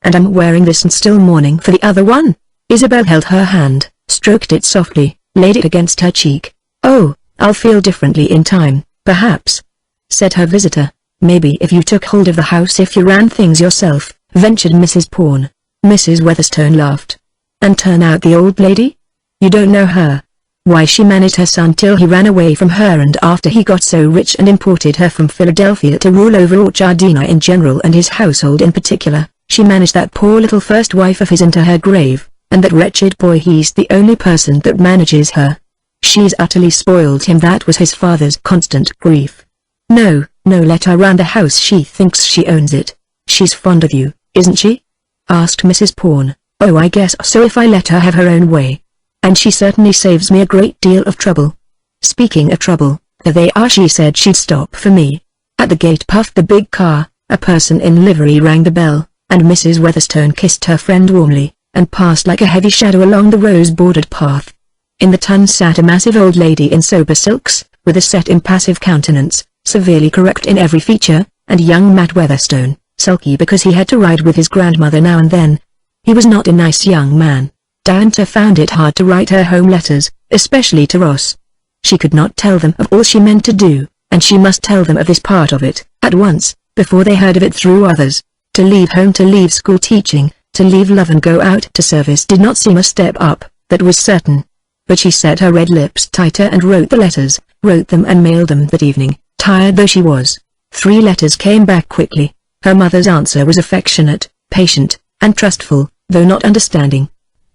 And I'm wearing this and still mourning for the other one. Isabel held her hand, stroked it softly, laid it against her cheek. "Oh, I'll feel differently in time, perhaps," said her visitor. "Maybe if you took hold of the house, if you ran things yourself," ventured Mrs. Pawn. Mrs. Weatherstone laughed. "And turn out the old lady? You don't know her. Why, she managed her son till he ran away from her, and after he got so rich and imported her from Philadelphia to rule over Orchardina in general and his household in particular, she managed that poor little first wife of his into her grave, and that wretched boy, he's the only person that manages her. She's utterly spoiled him. That was his father's constant grief. No, let her run the house. She thinks she owns it. She's fond of you, isn't she?" asked Mrs. Pawn. "Oh, I guess so, if I let her have her own way. And she certainly saves me a great deal of trouble." "Speaking of trouble, there they are." She said she'd stop for me. At the gate puffed the big car, a person in livery rang the bell, and Mrs. Weatherstone kissed her friend warmly, and passed like a heavy shadow along the rose-bordered path. In the ton sat a massive old lady in sober silks, with a set impassive countenance, severely correct in every feature, and young Matt Weatherstone, sulky because he had to ride with his grandmother now and then. He was not a nice young man. Diantha found it hard to write her home letters, especially to Ross. She could not tell them of all she meant to do, and she must tell them of this part of it, at once, before they heard of it through others. To leave home, to leave school teaching, to leave love and go out to service did not seem a step up, that was certain. But she set her red lips tighter and wrote the letters, wrote them and mailed them that evening, tired though she was. 3 letters came back quickly. Her mother's answer was affectionate, patient, and trustful, though not understanding.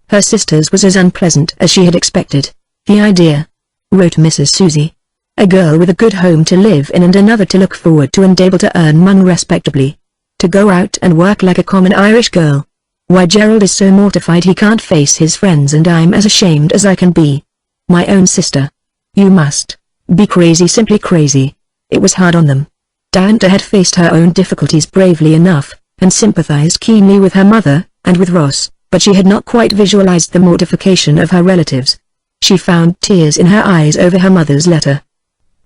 Her sister's was as unpleasant as she had expected. "The idea," wrote Mrs. Susie. "A girl with a good home to live in and another to look forward to and able to earn money respectably. To go out and work like a common Irish girl. Why, Gerald is so mortified he can't face his friends, and I'm as ashamed as I can be. My own sister. You must be crazy, simply crazy." It was hard on them. Diantha had faced her own difficulties bravely enough, and sympathized keenly with her mother, and with Ross, but she had not quite visualized the mortification of her relatives. She found tears in her eyes over her mother's letter.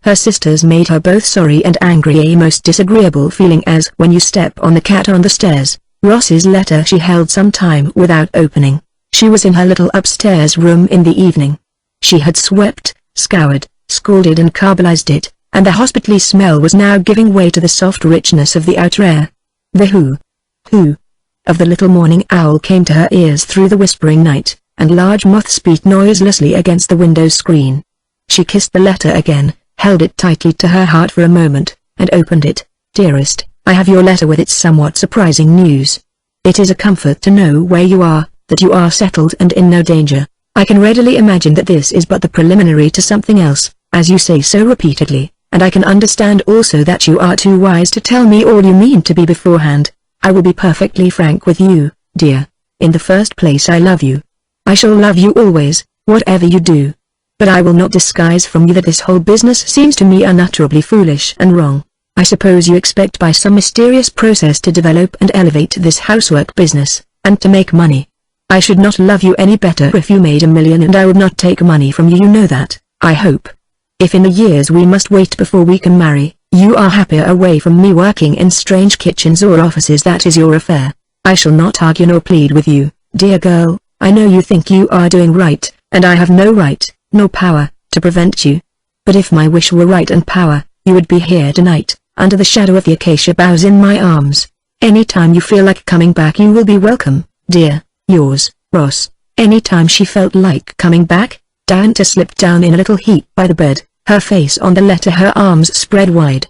Her sisters made her both sorry and angry, a most disagreeable feeling as when you step on the cat on the stairs. Ross's letter she held some time without opening. She was in her little upstairs room in the evening. She had swept, scoured, scalded and carbonized it, and the hospitally smell was now giving way to the soft richness of the outer air. The who of the little morning owl came to her ears through the whispering night, and large moths beat noiselessly against the window screen. She kissed the letter again, held it tightly to her heart for a moment, and opened it. "Dearest, I have your letter with its somewhat surprising news. It is a comfort to know where you are, that you are settled and in no danger. I can readily imagine that this is but the preliminary to something else, as you say so repeatedly, and I can understand also that you are too wise to tell me all you mean to be beforehand. I will be perfectly frank with you, dear. In the first place, I love you. I shall love you always, whatever you do. But I will not disguise from you that this whole business seems to me unutterably foolish and wrong. I suppose you expect by some mysterious process to develop and elevate this housework business, and to make money. I should not love you any better if you made $1 million, and I would not take money from you. You know that, I hope. If in the years we must wait before we can marry, you are happier away from me working in strange kitchens or offices, that is your affair. I shall not argue nor plead with you, dear girl. I know you think you are doing right, and I have no right, nor power, to prevent you. But if my wish were right and power, you would be here tonight, under the shadow of the acacia boughs in my arms. Any time you feel like coming back, you will be welcome, dear. Yours, Ross. Any time she felt like coming back, Diantha slipped down in a little heap by the bed, her face on the letter, her arms spread wide.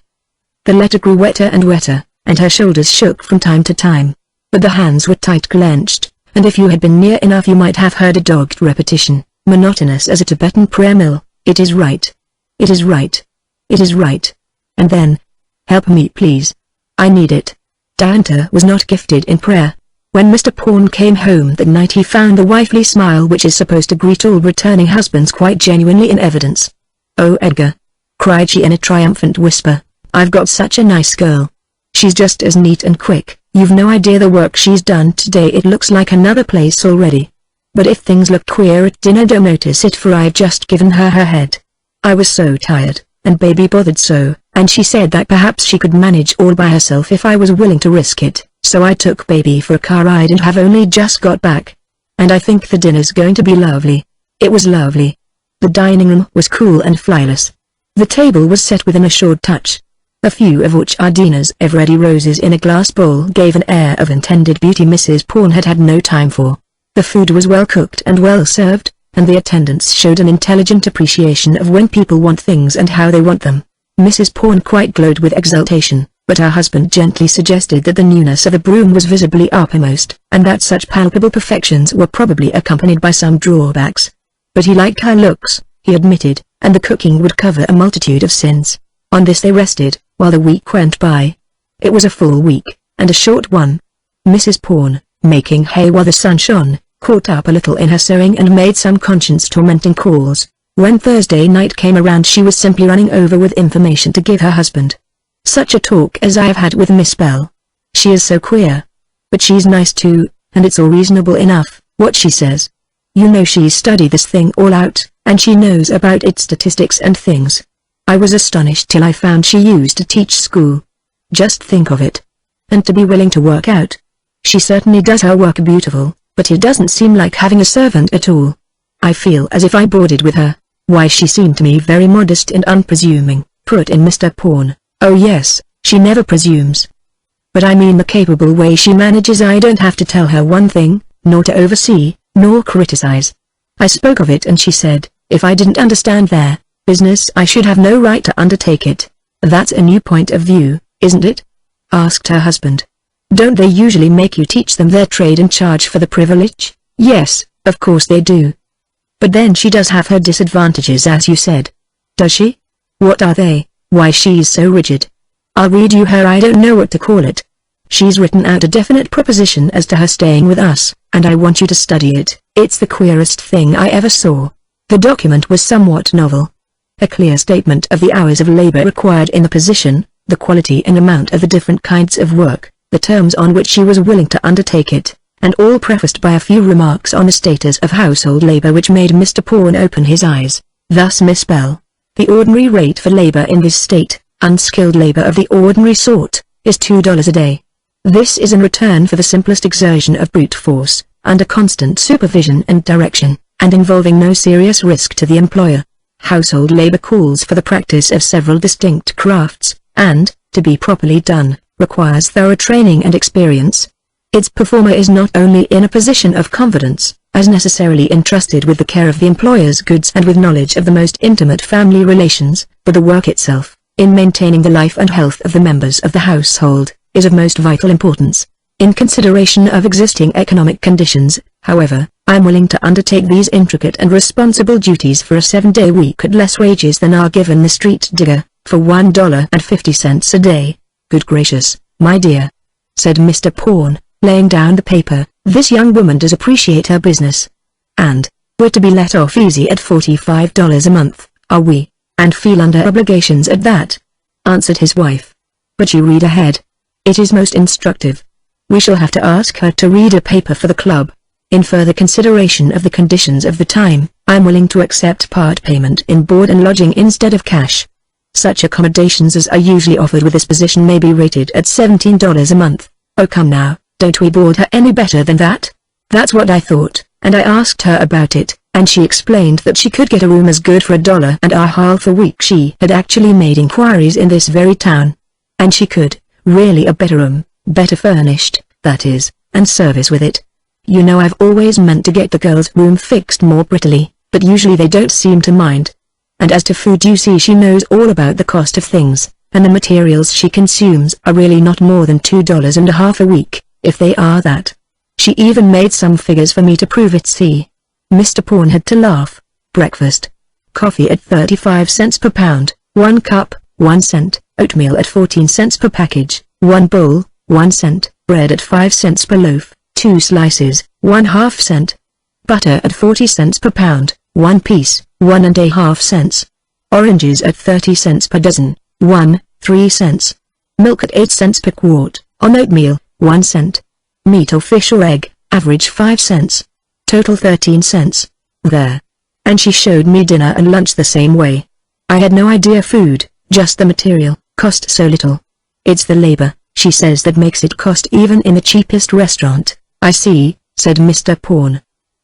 The letter grew wetter and wetter, and her shoulders shook from time to time. But the hands were tight clenched, and if you had been near enough you might have heard a dogged repetition, monotonous as a Tibetan prayer mill. It is right. It is right. It is right. And then, help me please. I need it. Diantha was not gifted in prayer. When Mr. Pawn came home that night he found the wifely smile which is supposed to greet all returning husbands quite genuinely in evidence. "Oh Edgar," cried she in a triumphant whisper, "I've got such a nice girl. She's just as neat and quick. You've no idea the work she's done today. It looks like another place already. But if things look queer at dinner, don't notice it, for I've just given her her head. I was so tired, and baby bothered so, and she said that perhaps she could manage all by herself if I was willing to risk it, so I took baby for a car ride and have only just got back. And I think the dinner's going to be lovely. It was lovely. The dining room was cool and flyless. The table was set with an assured touch, a few of which Idina's ever-ready roses in a glass bowl gave an air of intended beauty Mrs. Pawn had no time for. The food was well cooked and well served, and the attendants showed an intelligent appreciation of when people want things and how they want them. Mrs. Pawn quite glowed with exultation, but her husband gently suggested that the newness of the broom was visibly uppermost, and that such palpable perfections were probably accompanied by some drawbacks. But he liked her looks, he admitted, and the cooking would cover a multitude of sins. On this they rested, while the week went by. It was a full week, and a short one. Mrs. Pawn, making hay while the sun shone, caught up a little in her sewing and made some conscience-tormenting calls. When Thursday night came around she was simply running over with information to give her husband. Such a talk as I have had with Miss Bell. She is so queer. But she's nice too, and it's all reasonable enough, what she says. You know she's studied this thing all out, and she knows about its statistics and things. I was astonished till I found she used to teach school. Just think of it. And to be willing to work out. She certainly does her work beautiful, but it doesn't seem like having a servant at all. I feel as if I boarded with her. Why, she seemed to me very modest and unpresuming, put in Mr. Pawn. Oh yes, she never presumes. But I mean the capable way she manages. I don't have to tell her one thing, nor to oversee, nor criticize. I spoke of it and she said, if I didn't understand their business I should have no right to undertake it. That's a new point of view, isn't it? Asked her husband. Don't they usually make you teach them their trade and charge for the privilege? Yes, of course they do. But then she does have her disadvantages as you said. Does she? What are they? Why she's so rigid. I'll read you her, I don't know what to call it. She's written out a definite proposition as to her staying with us, and I want you to study it. It's the queerest thing I ever saw. The document was somewhat novel. A clear statement of the hours of labor required in the position, the quality and amount of the different kinds of work, the terms on which she was willing to undertake it, and all prefaced by a few remarks on the status of household labor which made Mr. Pawn open his eyes. Thus Miss Bell. The ordinary rate for labor in this state, unskilled labor of the ordinary sort, is $2 a day. This is in return for the simplest exertion of brute force, under constant supervision and direction, and involving no serious risk to the employer. Household labor calls for the practice of several distinct crafts, and, to be properly done, requires thorough training and experience. Its performer is not only in a position of confidence, as necessarily entrusted with the care of the employer's goods and with knowledge of the most intimate family relations, but the work itself, in maintaining the life and health of the members of the household, is of most vital importance. In consideration of existing economic conditions, however, I am willing to undertake these intricate and responsible duties for a 7-day week at less wages than are given the street digger, for $1.50 a day. Good gracious, my dear, said Mr. Pawn, laying down the paper, this young woman does appreciate her business. And, we're to be let off easy at $45 a month, are we, and feel under obligations at that? Answered his wife. But you read ahead. It is most instructive. We shall have to ask her to read a paper for the club. In further consideration of the conditions of the time, I am willing to accept part payment in board and lodging instead of cash. Such accommodations as are usually offered with this position may be rated at $17 a month. Oh come now, don't we board her any better than that? That's what I thought, and I asked her about it, and she explained that she could get a room as good for $1.50 a week. She had actually made inquiries in this very town. And she could, really a better room, better furnished, that is, and service with it. You know I've always meant to get the girls' room fixed more prettily, but usually they don't seem to mind. And as to food, you see she knows all about the cost of things, and the materials she consumes are really not more than $2.50 a week, if they are that. She even made some figures for me to prove it. See. Mr. Pawn had to laugh. Breakfast. Coffee at 35 cents per pound, 1 cup, 1 cent, oatmeal at 14 cents per package, 1 bowl, 1 cent, bread at 5 cents per loaf, 2 slices, 1/2 cent. Butter at 40 cents per pound, 1 piece, 1.5 cents. Oranges at 30 cents per dozen, 3 cents. Milk at 8 cents per quart, on oatmeal, 1 cent. Meat or fish or egg, average 5 cents. Total 13 cents. There. And she showed me dinner and lunch the same way. I had no idea food, just the material, cost so little. It's the labor, she says, that makes it cost even in the cheapest restaurant. I see, said Mr. Pawn.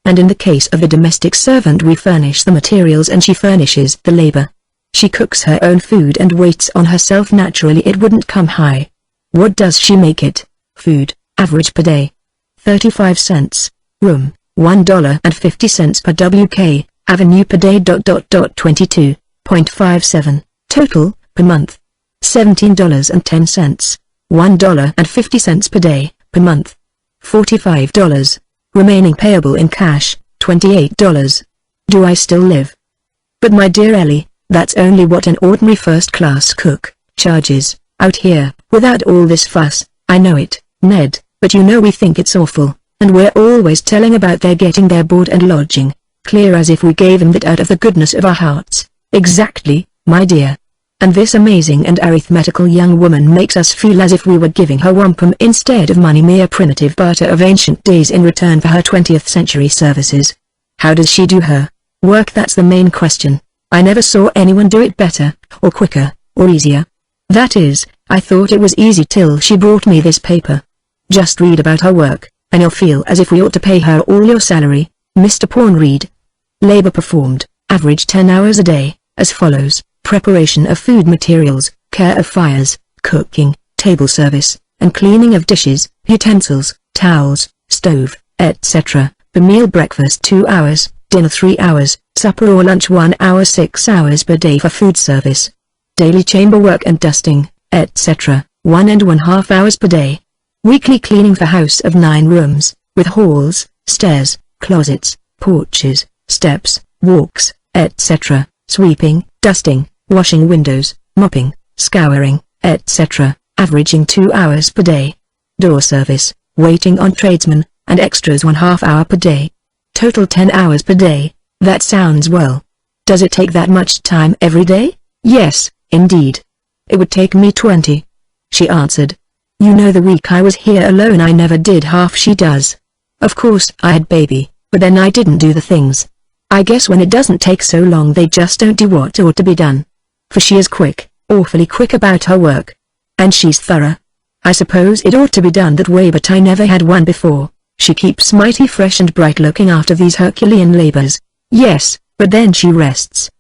and in the case of a domestic servant we furnish the materials and she furnishes the labor. She cooks her own food and waits on herself. Naturally it wouldn't come high. What does she make it? Food, average per day, 35 cents. Room, $1.50 per WK, Avenue per day. 22.57. Total, per month, $17.10. $1.50 per day, per month. $45. Remaining payable in cash, $28. Do I still live? But my dear Ellie, that's only what an ordinary first-class cook charges, out here, without all this fuss. I know it, Ned, but you know we think it's awful, and we're always telling about their getting their board and lodging. Clear as if we gave them that out of the goodness of our hearts. Exactly, my dear. And this amazing and arithmetical young woman makes us feel as if we were giving her wampum instead of money, mere primitive barter of ancient days in return for her 20th century services. How does she do her work? That's the main question. I never saw anyone do it better, or quicker, or easier. That is, I thought it was easy till she brought me this paper. Just read about her work, and you'll feel as if we ought to pay her all your salary, Mr. Pornreed. Labor performed, average 10 hours a day, as follows: preparation of food materials, care of fires, cooking, table service, and cleaning of dishes, utensils, towels, stove, etc. The meal: breakfast 2 hours, dinner 3 hours, supper or lunch 1 hour. 6 hours per day for food service. Daily chamber work and dusting, etc. 1.5 hours per day. Weekly cleaning for house of 9 rooms, with halls, stairs, closets, porches, steps, walks, etc. Sweeping, dusting, washing windows, mopping, scouring, etc. Averaging 2 hours per day. Door service, waiting on tradesmen, and extras 1/2 hour per day. Total 10 hours per day. That sounds well. Does it take that much time every day? Yes, indeed. It would take me 20. She answered. You know, the week I was here alone I never did half she does. Of course I had baby, but then I didn't do the things. I guess when it doesn't take so long they just don't do what ought to be done. For she is quick, awfully quick about her work. And she's thorough. I suppose it ought to be done that way, but I never had one before. She keeps mighty fresh and bright looking after these Herculean labors. Yes, but then she rests.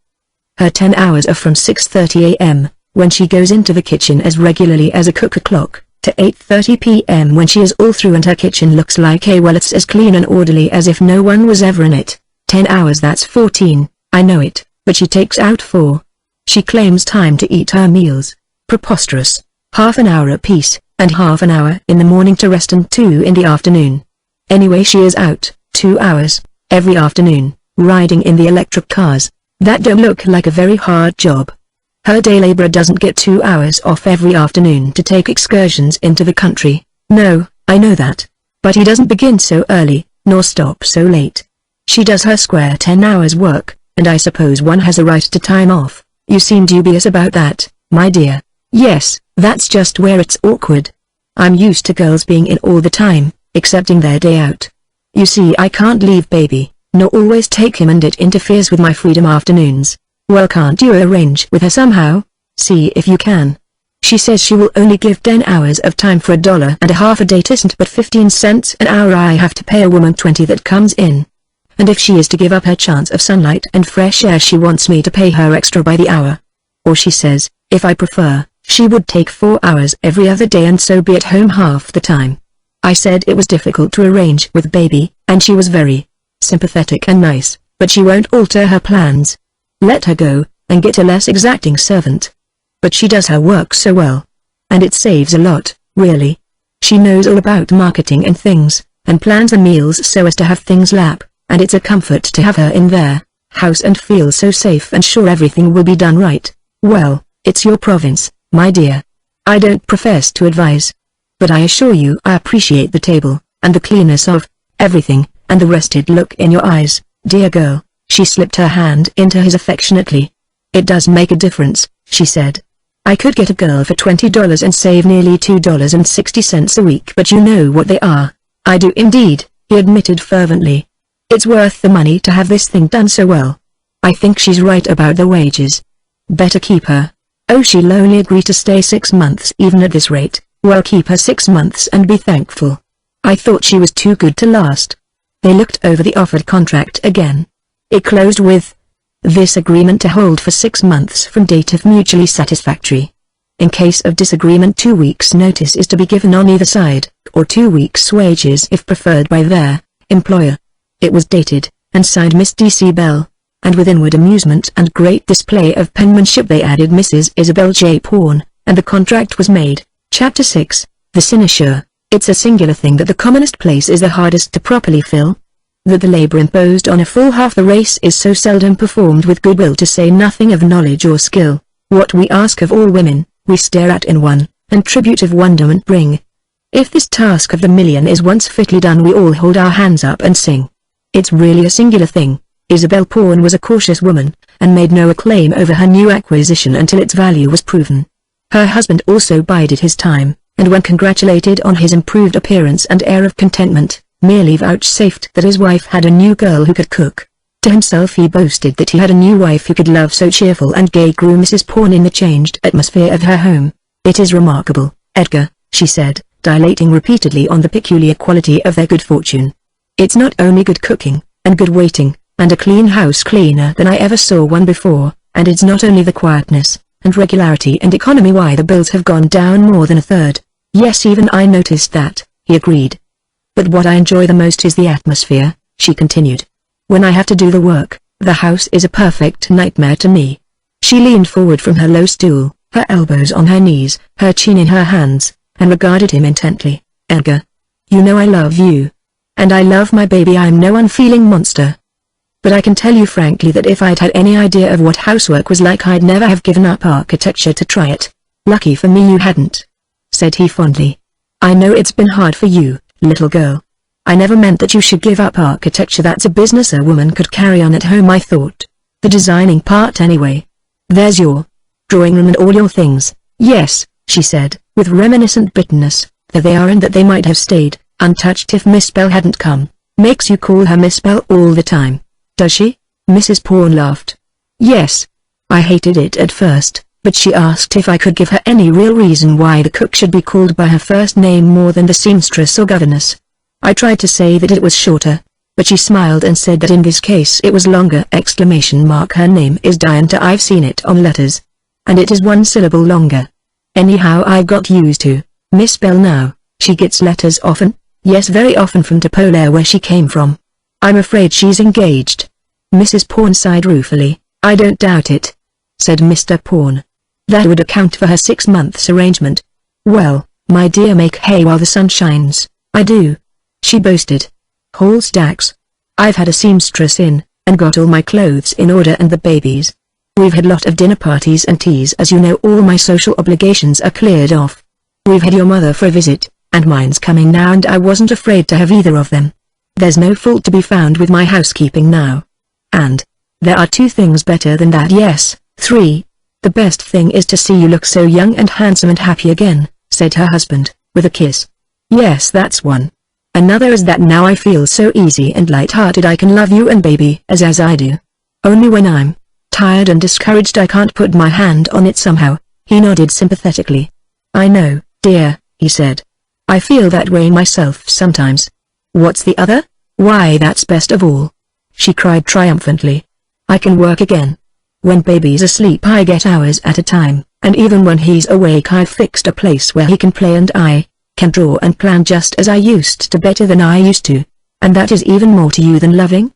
Her 10 hours are from 6:30 a.m., when she goes into the kitchen as regularly as a cook o'clock, to 8:30 p.m. when she is all through and her kitchen looks like it's as clean and orderly as if no one was ever in it. 10 hours, that's 14, I know it, but she takes out 4. She claims time to eat her meals. Preposterous. Half an hour apiece, and half an hour in the morning to rest and 2 in the afternoon. Anyway, she is out 2 hours every afternoon, riding in the electric cars. That don't look like a very hard job. Her day laborer doesn't get 2 hours off every afternoon to take excursions into the country. No, I know that. But he doesn't begin so early, nor stop so late. She does her square 10 hours work, and I suppose one has a right to time off. You seem dubious about that, my dear. Yes, that's just where it's awkward. I'm used to girls being in all the time, excepting their day out. You see, I can't leave baby, nor always take him, and it interferes with my freedom afternoons. Well, can't you arrange with her somehow? See if you can. She says she will only give 10 hours of time for $1.50 a day. It isn't but 15 cents an hour I have to pay a woman 20 that comes in. And if she is to give up her chance of sunlight and fresh air, she wants me to pay her extra by the hour. Or she says, if I prefer, she would take 4 hours every other day and so be at home half the time. I said it was difficult to arrange with baby, and she was very sympathetic and nice, but she won't alter her plans. Let her go, and get a less exacting servant. But she does her work so well. And it saves a lot, really. She knows all about marketing and things, and plans the meals so as to have things lap, and it's a comfort to have her in their house and feel so safe and sure everything will be done right. Well, it's your province, my dear. I don't profess to advise. But I assure you I appreciate the table, and the cleanness of everything, and the rested look in your eyes, dear girl. She slipped her hand into his affectionately. It does make a difference, she said. I could get a girl for $20 and save nearly $2.60 a week, but you know what they are. I do indeed, he admitted fervently. It's worth the money to have this thing done so well. I think she's right about the wages. Better keep her. Oh, she'll only agree to stay 6 months even at this rate. Well, keep her 6 months and be thankful. I thought she was too good to last. They looked over the offered contract again. It closed with this agreement to hold for 6 months from date if mutually satisfactory. In case of disagreement 2 weeks' notice is to be given on either side, or 2 weeks' wages if preferred by their employer. It was dated, and signed Miss D.C. Bell, and with inward amusement and great display of penmanship they added Mrs. Isabel J. Pawn, and the contract was made. Chapter 6, The Cynosure. It's a singular thing that the commonest place is the hardest to properly fill. That the labor imposed on a full half the race is so seldom performed with goodwill, to say nothing of knowledge or skill. What we ask of all women, we stare at in one, and tribute of wonderment bring. If this task of the million is once fitly done, we all hold our hands up and sing. It's really a singular thing. Isabel Pawn was a cautious woman, and made no acclaim over her new acquisition until its value was proven. Her husband also bided his time, and when congratulated on his improved appearance and air of contentment, merely vouchsafed that his wife had a new girl who could cook. To himself he boasted that he had a new wife who could love. So cheerful and gay grew Mrs. Pawn in the changed atmosphere of her home. "It is remarkable, Edgar," she said, dilating repeatedly on the peculiar quality of their good fortune. "It's not only good cooking, and good waiting, and a clean house cleaner than I ever saw one before, and it's not only the quietness, and regularity and economy why the bills have gone down more than a third." "Yes, even I noticed that," he agreed. "But what I enjoy the most is the atmosphere," she continued. "When I have to do the work, the house is a perfect nightmare to me." She leaned forward from her low stool, her elbows on her knees, her chin in her hands, and regarded him intently. "Edgar, you know I love you. And I love my baby. I'm no unfeeling monster. But I can tell you frankly that if I'd had any idea of what housework was like, I'd never have given up architecture to try it." "Lucky for me you hadn't," said he fondly. "I know it's been hard for you, little girl. I never meant that you should give up architecture. That's a business a woman could carry on at home, I thought. The designing part anyway. There's your drawing room and all your things." "Yes," she said, with reminiscent bitterness, "there they are, and that they might have stayed untouched if Miss Bell hadn't come." "Makes you call her Miss Bell all the time, does she?" Mrs. Pawn laughed. "Yes. I hated it at first, but she asked if I could give her any real reason why the cook should be called by her first name more than the seamstress or governess. I tried to say that it was shorter, but she smiled and said that in this case it was longer! Her name is Diantha. I've seen it on letters. And it is 1 syllable longer. Anyhow, I got used to Miss Bell now." "She gets letters often?" "Yes, very often, from Tupolare, where she came from." "I'm afraid she's engaged." Mrs. Pawn sighed ruefully. "I don't doubt it," said Mr. Pawn. "That would account for her 6 months arrangement." "Well, my dear, make hay while the sun shines." "I do," she boasted. "Whole stacks. I've had a seamstress in, and got all my clothes in order, and the babies. We've had lot of dinner parties and teas. As you know, all my social obligations are cleared off. We've had your mother for a visit, and mine's coming now, and I wasn't afraid to have either of them. There's no fault to be found with my housekeeping now. And there are 2 things better than that, yes, 3. The best thing is to see you look so young and handsome and happy again," said her husband, with a kiss. "Yes, that's one. Another is that now I feel so easy and light-hearted I can love you and baby as I do. Only when I'm tired and discouraged I can't put my hand on it somehow." He nodded sympathetically. "I know, dear," he said. "I feel that way myself sometimes." "What's the other?" "Why, that's best of all," she cried triumphantly. "I can work again. When baby's asleep I get hours at a time, and even when he's awake I've fixed a place where he can play, and I can draw and plan just as I used to, better than I used to." "And that is even more to you than loving?"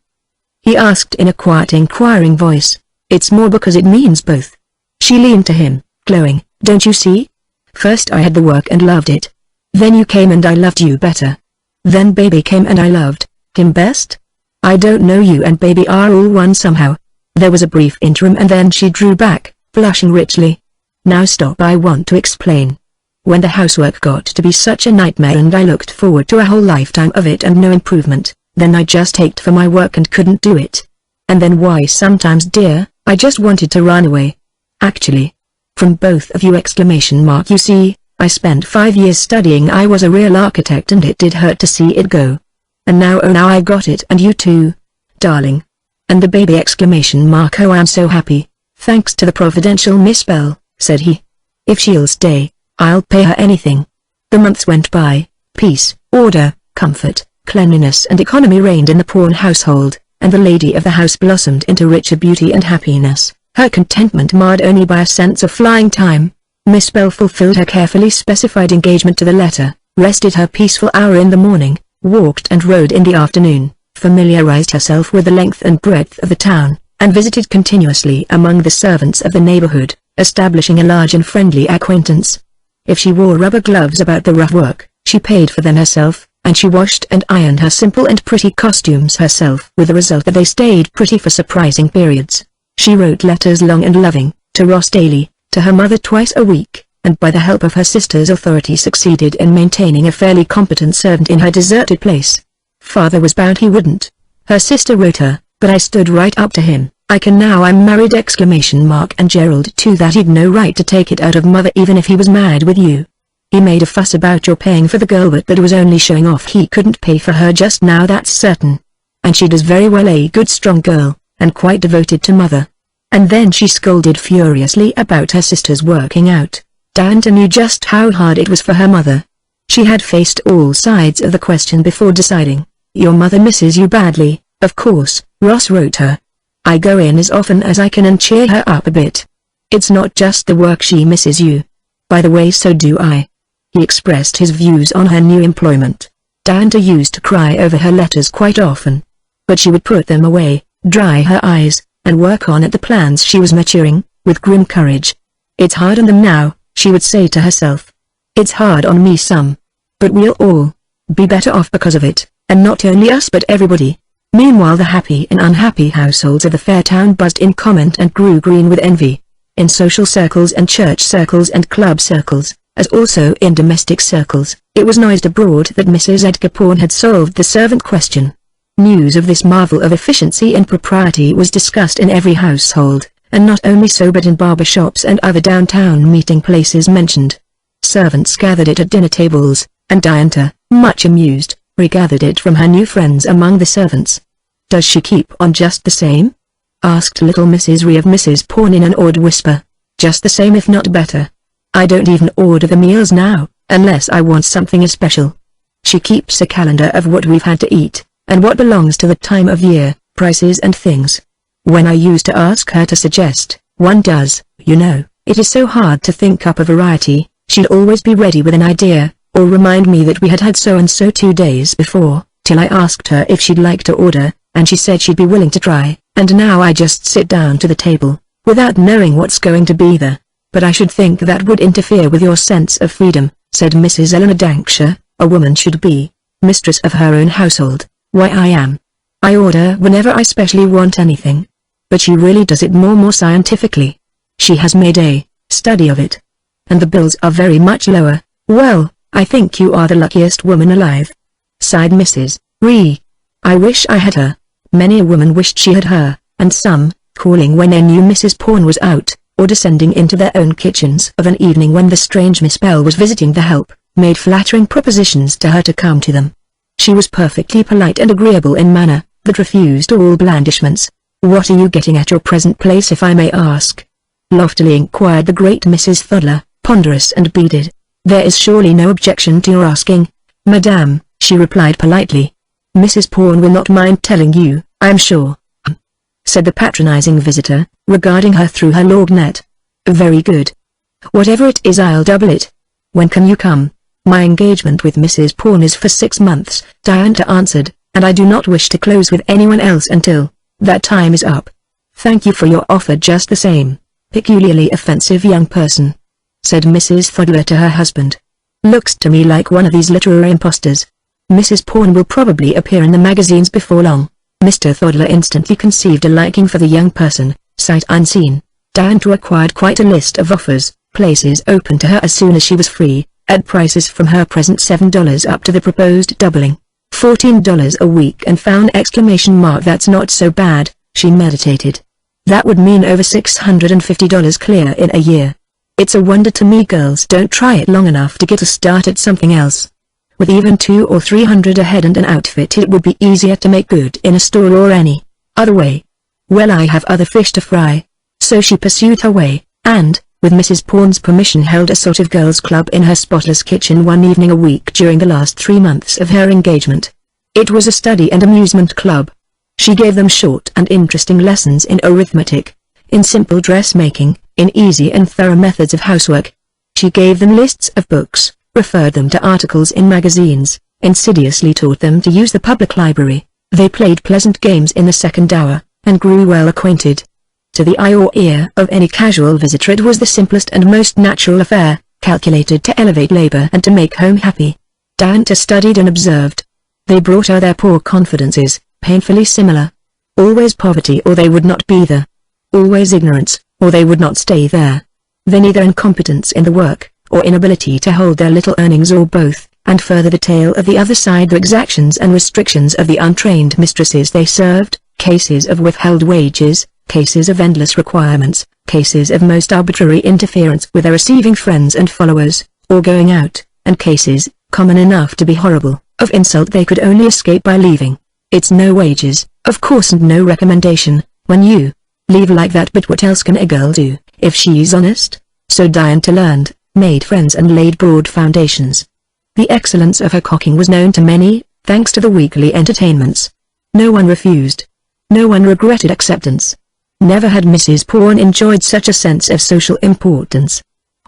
he asked in a quiet, inquiring voice. "It's more because it means both." She leaned to him, glowing. "Don't you see? First I had the work and loved it. Then you came and I loved you better. Then baby came and I loved him best. I don't know, you and baby are all one somehow." There was a brief interim, and then she drew back, blushing richly. "Now stop, I want to explain. When the housework got to be such a nightmare and I looked forward to a whole lifetime of it and no improvement, then I just ached for my work and couldn't do it. And then why sometimes, dear, I just wanted to run away. Actually. From both of you! You see, I spent 5 years studying. I was a real architect, and it did hurt to see it go. And now, oh now I got it, and you too, darling. And the baby! Oh, I'm so happy, thanks to the providential Miss Bell," said he. "If she'll stay, I'll pay her anything." The months went by, peace, order, comfort, cleanliness and economy reigned in the Pawn household, and the lady of the house blossomed into richer beauty and happiness, her contentment marred only by a sense of flying time. Miss Bell fulfilled her carefully specified engagement to the letter, rested her peaceful hour in the morning, walked and rode in the afternoon, familiarized herself with the length and breadth of the town, and visited continuously among the servants of the neighborhood, establishing a large and friendly acquaintance. If she wore rubber gloves about the rough work, she paid for them herself, and she washed and ironed her simple and pretty costumes herself, with the result that they stayed pretty for surprising periods. She wrote letters long and loving, to Ross daily, to her mother twice a week, and by the help of her sister's authority succeeded in maintaining a fairly competent servant in her deserted place. Father was bound he wouldn't. Her sister wrote her, but I stood right up to him. I can now I'm married ! And Gerald too, that he'd no right to take it out of mother even if he was mad with you. He made a fuss about your paying for the girl, but that was only showing off. He couldn't pay for her just now, that's certain. And she does very well, a good strong girl, and quite devoted to mother. And then she scolded furiously about her sister's working out. Diantha knew just how hard it was for her mother. She had faced all sides of the question before deciding. Your mother misses you badly, of course, Ross wrote her. I go in as often as I can and cheer her up a bit. It's not just the work she misses you. By the way, so do I. He expressed his views on her new employment. Diantha used to cry over her letters quite often. But she would put them away, dry her eyes, and work on at the plans she was maturing, with grim courage. It's hard on them now, she would say to herself. It's hard on me some. But we'll all be better off because of it, and not only us but everybody. Meanwhile the happy and unhappy households of the fair town buzzed in comment and grew green with envy. In social circles and church circles and club circles, as also in domestic circles, it was noised abroad that Mrs. Edgar Pawn had solved the servant question. News of this marvel of efficiency and propriety was discussed in every household, and not only so but in barber shops and other downtown meeting places mentioned. Servants gathered it at dinner tables, and Diantha, much amused, regathered it from her new friends among the servants. Does she keep on just the same? Asked little Mrs. Ree of Mrs. Pawn in an awed whisper. Just the same, if not better. I don't even order the meals now, unless I want something especial. She keeps a calendar of what we've had to eat, and what belongs to the time of year, prices and things. When I used to ask her to suggest, one does, you know, it is so hard to think up a variety, she'd always be ready with an idea, or remind me that we had had so-and-so 2 days before, till I asked her if she'd like to order, and she said she'd be willing to try, and now I just sit down to the table, without knowing what's going to be there. But I should think that would interfere with your sense of freedom, said Mrs. Eleanor Dankshire. A woman should be mistress of her own household. Why, I am. I order whenever I specially want anything. But she really does it more scientifically. She has made a study of it. And the bills are very much lower. Well, I think you are the luckiest woman alive, sighed Mrs. Ree. I wish I had her. Many a woman wished she had her, and some, calling when they knew Mrs. Pawn was out, or descending into their own kitchens of an evening when the strange Miss Bell was visiting the help, made flattering propositions to her to come to them. She was perfectly polite and agreeable in manner, but refused all blandishments. What are you getting at your present place, if I may ask? Loftily inquired the great Mrs. Thoddler, ponderous and beaded. There is surely no objection to your asking, Madame, she replied politely. Mrs. Pawn will not mind telling you, I am sure, said the patronizing visitor, regarding her through her lorgnette. Very good. Whatever it is, I'll double it. When can you come? My engagement with Mrs. Pawn is for 6 months, Diantha answered, and I do not wish to close with anyone else until that time is up. Thank you for your offer just the same, peculiarly offensive young person, said Mrs. Thoddler to her husband. Looks to me like one of these literary impostors. Mrs. Pawn will probably appear in the magazines before long. Mr. Thoddler instantly conceived a liking for the young person, sight unseen. Diantha acquired quite a list of offers, places open to her as soon as she was free, at prices from her present $7 up to the proposed doubling, $14 a week, and found "that's not so bad," she meditated. That would mean over $650 clear in a year. It's a wonder to me girls don't try it long enough to get a start at something else. With even $200 or $300 ahead and an outfit, it would be easier to make good in a store or any other way. Well, I have other fish to fry. So she pursued her way, and, with Mrs. Pawn's permission, held a sort of girls' club in her spotless kitchen one evening a week during the last 3 months of her engagement. It was a study and amusement club. She gave them short and interesting lessons in arithmetic, in simple dressmaking, in easy and thorough methods of housework. She gave them lists of books, referred them to articles in magazines, insidiously taught them to use the public library. They played pleasant games in the second hour, and grew well acquainted. To the eye or ear of any casual visitor it was the simplest and most natural affair, calculated to elevate labor and to make home happy. Diantha studied and observed. They brought her their poor confidences, painfully similar. Always poverty or they would not be there. Always ignorance, or they would not stay there. Then either incompetence in the work, or inability to hold their little earnings, or both, and further the tale of the other side, the exactions and restrictions of the untrained mistresses they served, cases of withheld wages, cases of endless requirements, cases of most arbitrary interference with their receiving friends and followers, or going out, and cases, common enough to be horrible, of insult they could only escape by leaving. It's no wages, of course, and no recommendation, when you leave like that, but what else can a girl do, if she's honest? So Diantha learned, made friends and laid broad foundations. The excellence of her cooking was known to many, thanks to the weekly entertainments. No one refused. No one regretted acceptance. Never had Mrs. Pawn enjoyed such a sense of social importance.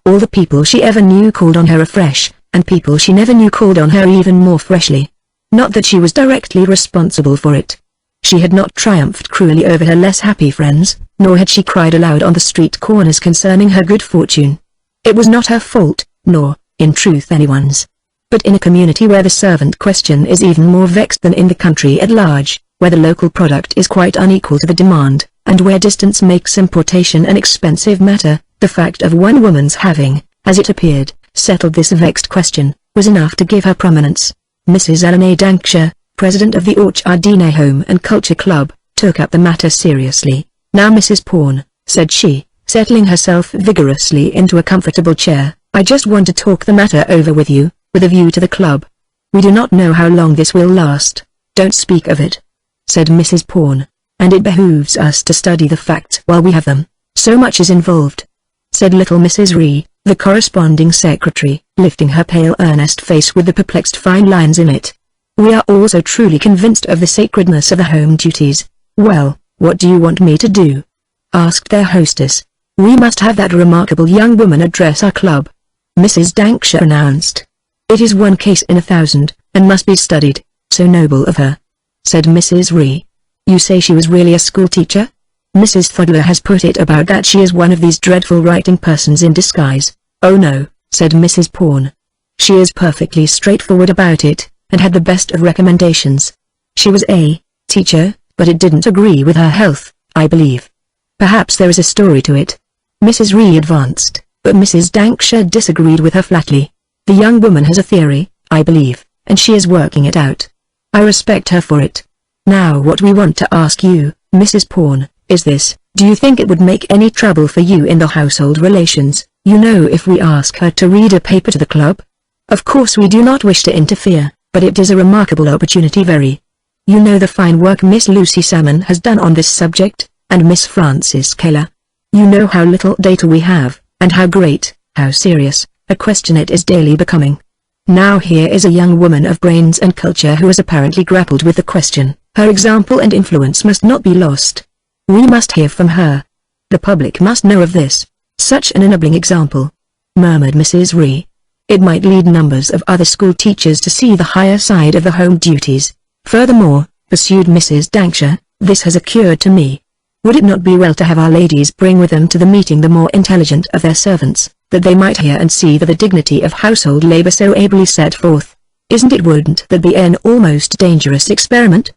All the people she ever knew called on her afresh, and people she never knew called on her even more freshly. Not that she was directly responsible for it. She had not triumphed cruelly over her less happy friends, nor had she cried aloud on the street corners concerning her good fortune. It was not her fault, nor, in truth, anyone's. But in a community where the servant question is even more vexed than in the country at large, where the local product is quite unequal to the demand, and where distance makes importation an expensive matter, the fact of one woman's having, as it appeared, settled this vexed question, was enough to give her prominence. Mrs. Ellen A. Dankshire, president of the Orchardine Home and Culture Club, took up the matter seriously. "Now Mrs. Pawn," said she, settling herself vigorously into a comfortable chair, "I just want to talk the matter over with you, with a view to the club. We do not know how long this will last." "Don't speak of it," said Mrs. Pawn, "and it behooves us to study the facts while we have them. So much is involved," said little Mrs. Ree, the corresponding secretary, lifting her pale earnest face with the perplexed fine lines in it. "We are all so truly convinced of the sacredness of the home duties." "Well, what do you want me to do?" asked their hostess. "We must have that remarkable young woman address our club," Mrs. Dankshire announced. "It is one case in 1,000, and must be studied. So noble of her," said Mrs. Ree. "You say she was really a school teacher?" "Mrs. Fodler has put it about that she is one of these dreadful writing persons in disguise." "Oh no," said Mrs. Pawn. "She is perfectly straightforward about it, and had the best of recommendations. She was a teacher, but it didn't agree with her health, I believe. Perhaps there is a story to it." Mrs. Ree advanced, but Mrs. Dankshire disagreed with her flatly. "The young woman has a theory, I believe, and she is working it out. I respect her for it. Now what we want to ask you, Mrs. Pawn, is this: do you think it would make any trouble for you in the household relations, you know, if we ask her to read a paper to the club? Of course we do not wish to interfere, but it is a remarkable opportunity, very. You know the fine work Miss Lucy Salmon has done on this subject, and Miss Frances Keller. You know how little data we have, and how great, how serious, a question it is daily becoming. Now here is a young woman of brains and culture who has apparently grappled with the question. Her example and influence must not be lost. We must hear from her. The public must know of this. Such an ennobling example," murmured Mrs. Ree. "It might lead numbers of other school teachers to see the higher side of the home duties. Furthermore," pursued Mrs. Dankshire, "this has occurred to me. Would it not be well to have our ladies bring with them to the meeting the more intelligent of their servants, that they might hear and see the dignity of household labor so ably set forth? Wouldn't that be an almost dangerous experiment?"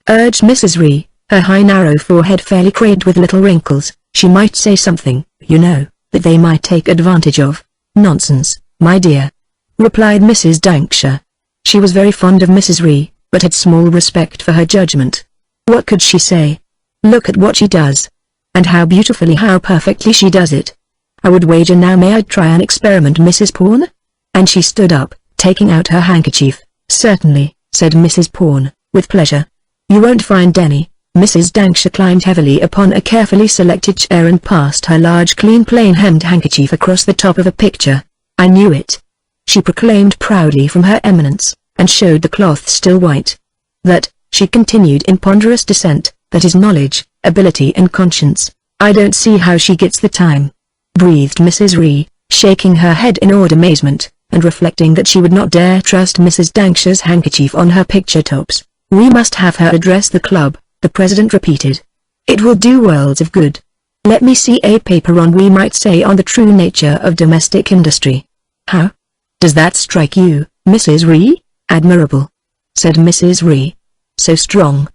urged Mrs. Ree, her high narrow forehead fairly cracked with little wrinkles. "She might say something, you know, that they might take advantage of." "Nonsense, my dear," replied Mrs. Dankshire. She was very fond of Mrs. Ree, but had small respect for her judgment. What could she say? Look at what she does. And how beautifully, how perfectly she does it. I would wager now, may I try an experiment, Mrs. Pawn? And she stood up, taking out her handkerchief. "Certainly," said Mrs. Pawn, "with pleasure. You won't find any." Mrs. Dankshire climbed heavily upon a carefully selected chair and passed her large clean plain hemmed handkerchief across the top of a picture. "I knew it," she proclaimed proudly from her eminence, and showed the cloth still white. That, she continued in ponderous dissent, that is knowledge, ability and conscience. I don't see how she gets the time," breathed Mrs. Ree, shaking her head in awed amazement, and reflecting that she would not dare trust Mrs. Dankshire's handkerchief on her picture tops. "We must have her address the club," the president repeated. "It will do worlds of good. Let me see a paper on, we might say, on the true nature of domestic industry." "How does that strike you, Mrs. Ree?" "Admirable," said Mrs. Ree. "So strong.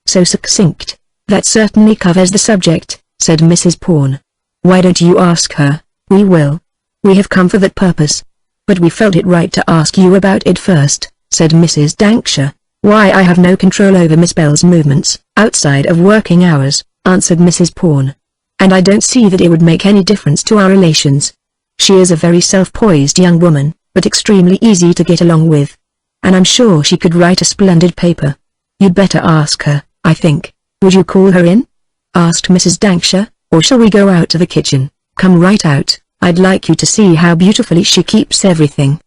So succinct. That certainly covers the subject," said Mrs. Pawn. "Why don't you ask her?" "We will. We have come for that purpose. But we felt it right to ask you about it first," said Mrs. Dankshire. "Why, I have no control over Miss Bell's movements, outside of working hours," answered Mrs. Pawn. "And I don't see that it would make any difference to our relations. She is a very self-poised young woman, but extremely easy to get along with. And I'm sure she could write a splendid paper. You'd better ask her, I think." "Would you call her in?" asked Mrs. Dankshire, "or shall we go out to the kitchen?" "Come right out. I'd like you to see how beautifully she keeps everything."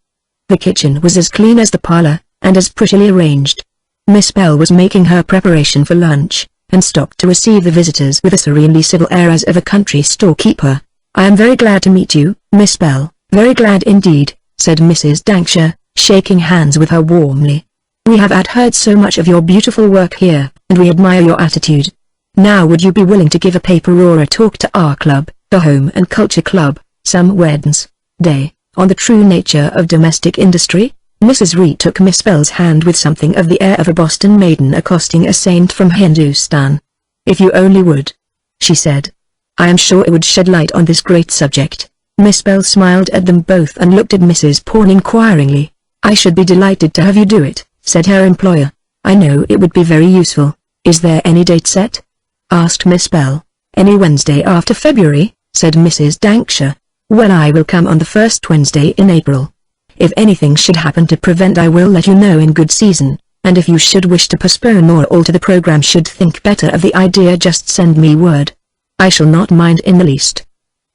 The kitchen was as clean as the parlor, and as prettily arranged. Miss Bell was making her preparation for lunch, and stopped to receive the visitors with a serenely civil air as of a country storekeeper. "I am very glad to meet you, Miss Bell, very glad indeed," said Mrs. Dankshire, shaking hands with her warmly. "We have heard so much of your beautiful work here, and we admire your attitude. Now would you be willing to give a paper or a talk to our club, the Home and Culture Club, some Wednesday, on the true nature of domestic industry?" Mrs. Ree took Miss Bell's hand with something of the air of a Boston maiden accosting a saint from Hindustan. "If you only would," she said. "I am sure it would shed light on this great subject." Miss Bell smiled at them both and looked at Mrs. Pawn inquiringly. "I should be delighted to have you do it," said her employer. "I know it would be very useful." "Is there any date set?" asked Miss Bell. "Any Wednesday after February," said Mrs. Dankshire. "Well, I will come on the first Wednesday in April. If anything should happen to prevent, I will let you know in good season, and if you should wish to postpone or alter the program, should think better of the idea, just send me word. I shall not mind in the least."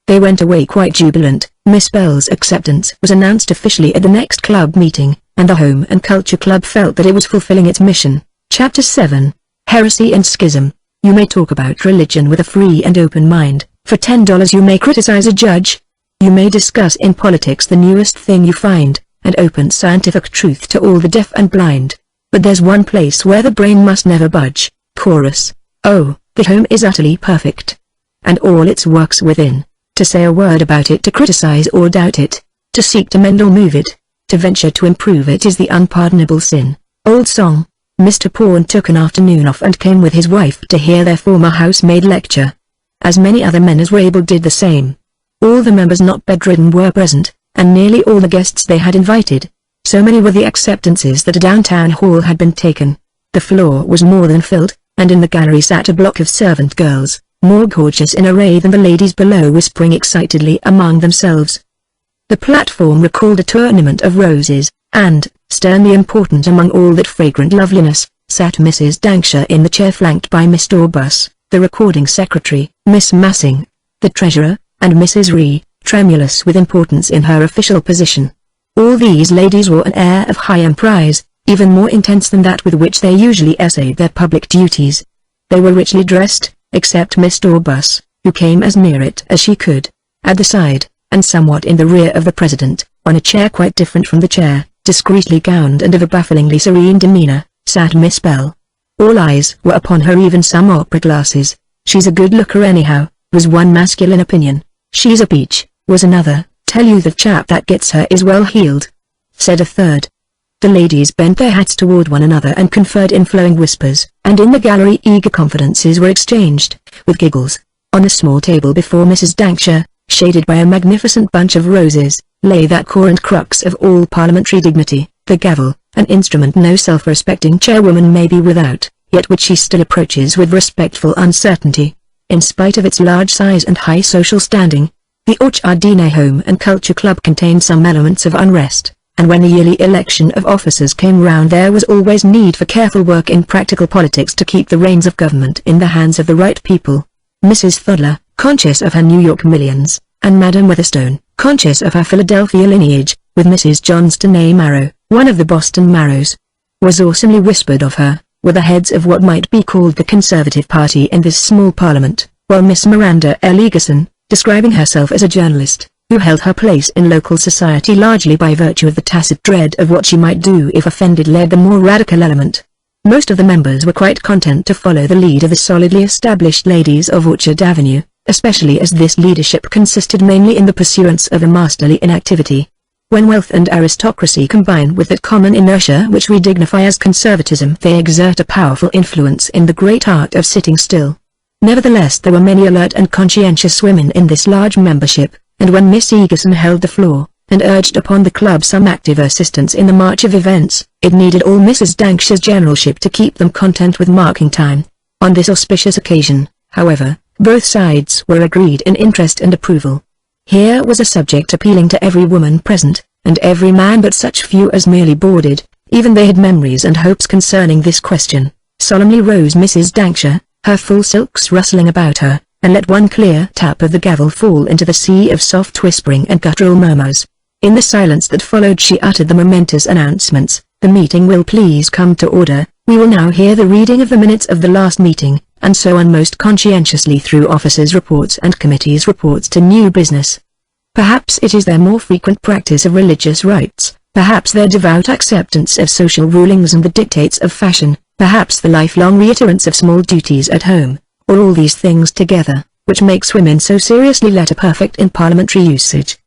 They went away quite jubilant. Miss Bell's acceptance was announced officially at the next club meeting, and the Home and Culture Club felt that it was fulfilling its mission. Chapter 7. Heresy and Schism. You may talk about religion with a free and open mind. For $10 you may criticize a judge. You may discuss in politics the newest thing you find, and open scientific truth to all the deaf and blind. But there's one place where the brain must never budge. Chorus. Oh, the home is utterly perfect, and all its works within. To say a word about it, to criticize or doubt it, to seek to mend or move it, to venture to improve it is the unpardonable sin. Old song. Mr. Pawn took an afternoon off and came with his wife to hear their former housemaid lecture. As many other men as were able did the same. All the members not bedridden were present, and nearly all the guests they had invited. So many were the acceptances that a downtown hall had been taken. The floor was more than filled, and in the gallery sat a block of servant girls, more gorgeous in array than the ladies below, whispering excitedly among themselves. The platform recalled a tournament of roses, and, sternly important among all that fragrant loveliness, sat Mrs. Dankshire in the chair flanked by Mr. Bus, the recording secretary, Miss Massing, the treasurer, and Mrs. Ree, tremulous with importance in her official position. All these ladies wore an air of high emprise, even more intense than that with which they usually essayed their public duties. They were richly dressed, except Mr. Bus, who came as near it as she could. At the side, and somewhat in the rear of the president, on a chair quite different from the chair, discreetly gowned and of a bafflingly serene demeanor, sat Miss Bell. All eyes were upon her, even some opera glasses. "She's a good looker anyhow," was one masculine opinion. "She's a peach," was another. "Tell you the chap that gets her is well heeled," said a third. The ladies bent their hats toward one another and conferred in flowing whispers, and in the gallery eager confidences were exchanged, with giggles. On a small table before Mrs. Dankshire, shaded by a magnificent bunch of roses, lay that core and crux of all parliamentary dignity, the gavel, an instrument no self-respecting chairwoman may be without, yet which she still approaches with respectful uncertainty. In spite of its large size and high social standing, the Orchardine Home and Culture Club contained some elements of unrest, and when the yearly election of officers came round there was always need for careful work in practical politics to keep the reins of government in the hands of the right people. Mrs. Thudler, conscious of her New York millions, and Madame Weatherstone, conscious of her Philadelphia lineage, with Mrs. Johnston A. Marrow, one of the Boston Marrows, was awesomely whispered of her, were the heads of what might be called the Conservative Party in this small parliament, while Miss Miranda L. Egerton, describing herself as a journalist, who held her place in local society largely by virtue of the tacit dread of what she might do if offended, led the more radical element. Most of the members were quite content to follow the lead of the solidly established ladies of Orchard Avenue, especially as this leadership consisted mainly in the pursuance of a masterly inactivity. When wealth and aristocracy combine with that common inertia which we dignify as conservatism, they exert a powerful influence in the great art of sitting still. Nevertheless, there were many alert and conscientious women in this large membership, and when Miss Egerton held the floor, and urged upon the club some active assistance in the march of events, it needed all Mrs. Dankshire's generalship to keep them content with marking time. On this auspicious occasion, however, both sides were agreed in interest and approval. Here was a subject appealing to every woman present, and every man but such few as merely boarded, even they had memories and hopes concerning this question. Solemnly rose Mrs. Dankshire, her full silks rustling about her, and let one clear tap of the gavel fall into the sea of soft whispering and guttural murmurs. In the silence that followed she uttered the momentous announcements, "The meeting will please come to order, we will now hear the reading of the minutes of the last meeting," and so on most conscientiously through officers' reports and committees' reports to new business. Perhaps it is their more frequent practice of religious rites, perhaps their devout acceptance of social rulings and the dictates of fashion, perhaps the lifelong reiterance of small duties at home, or all these things together, which makes women so seriously letter perfect in parliamentary usage.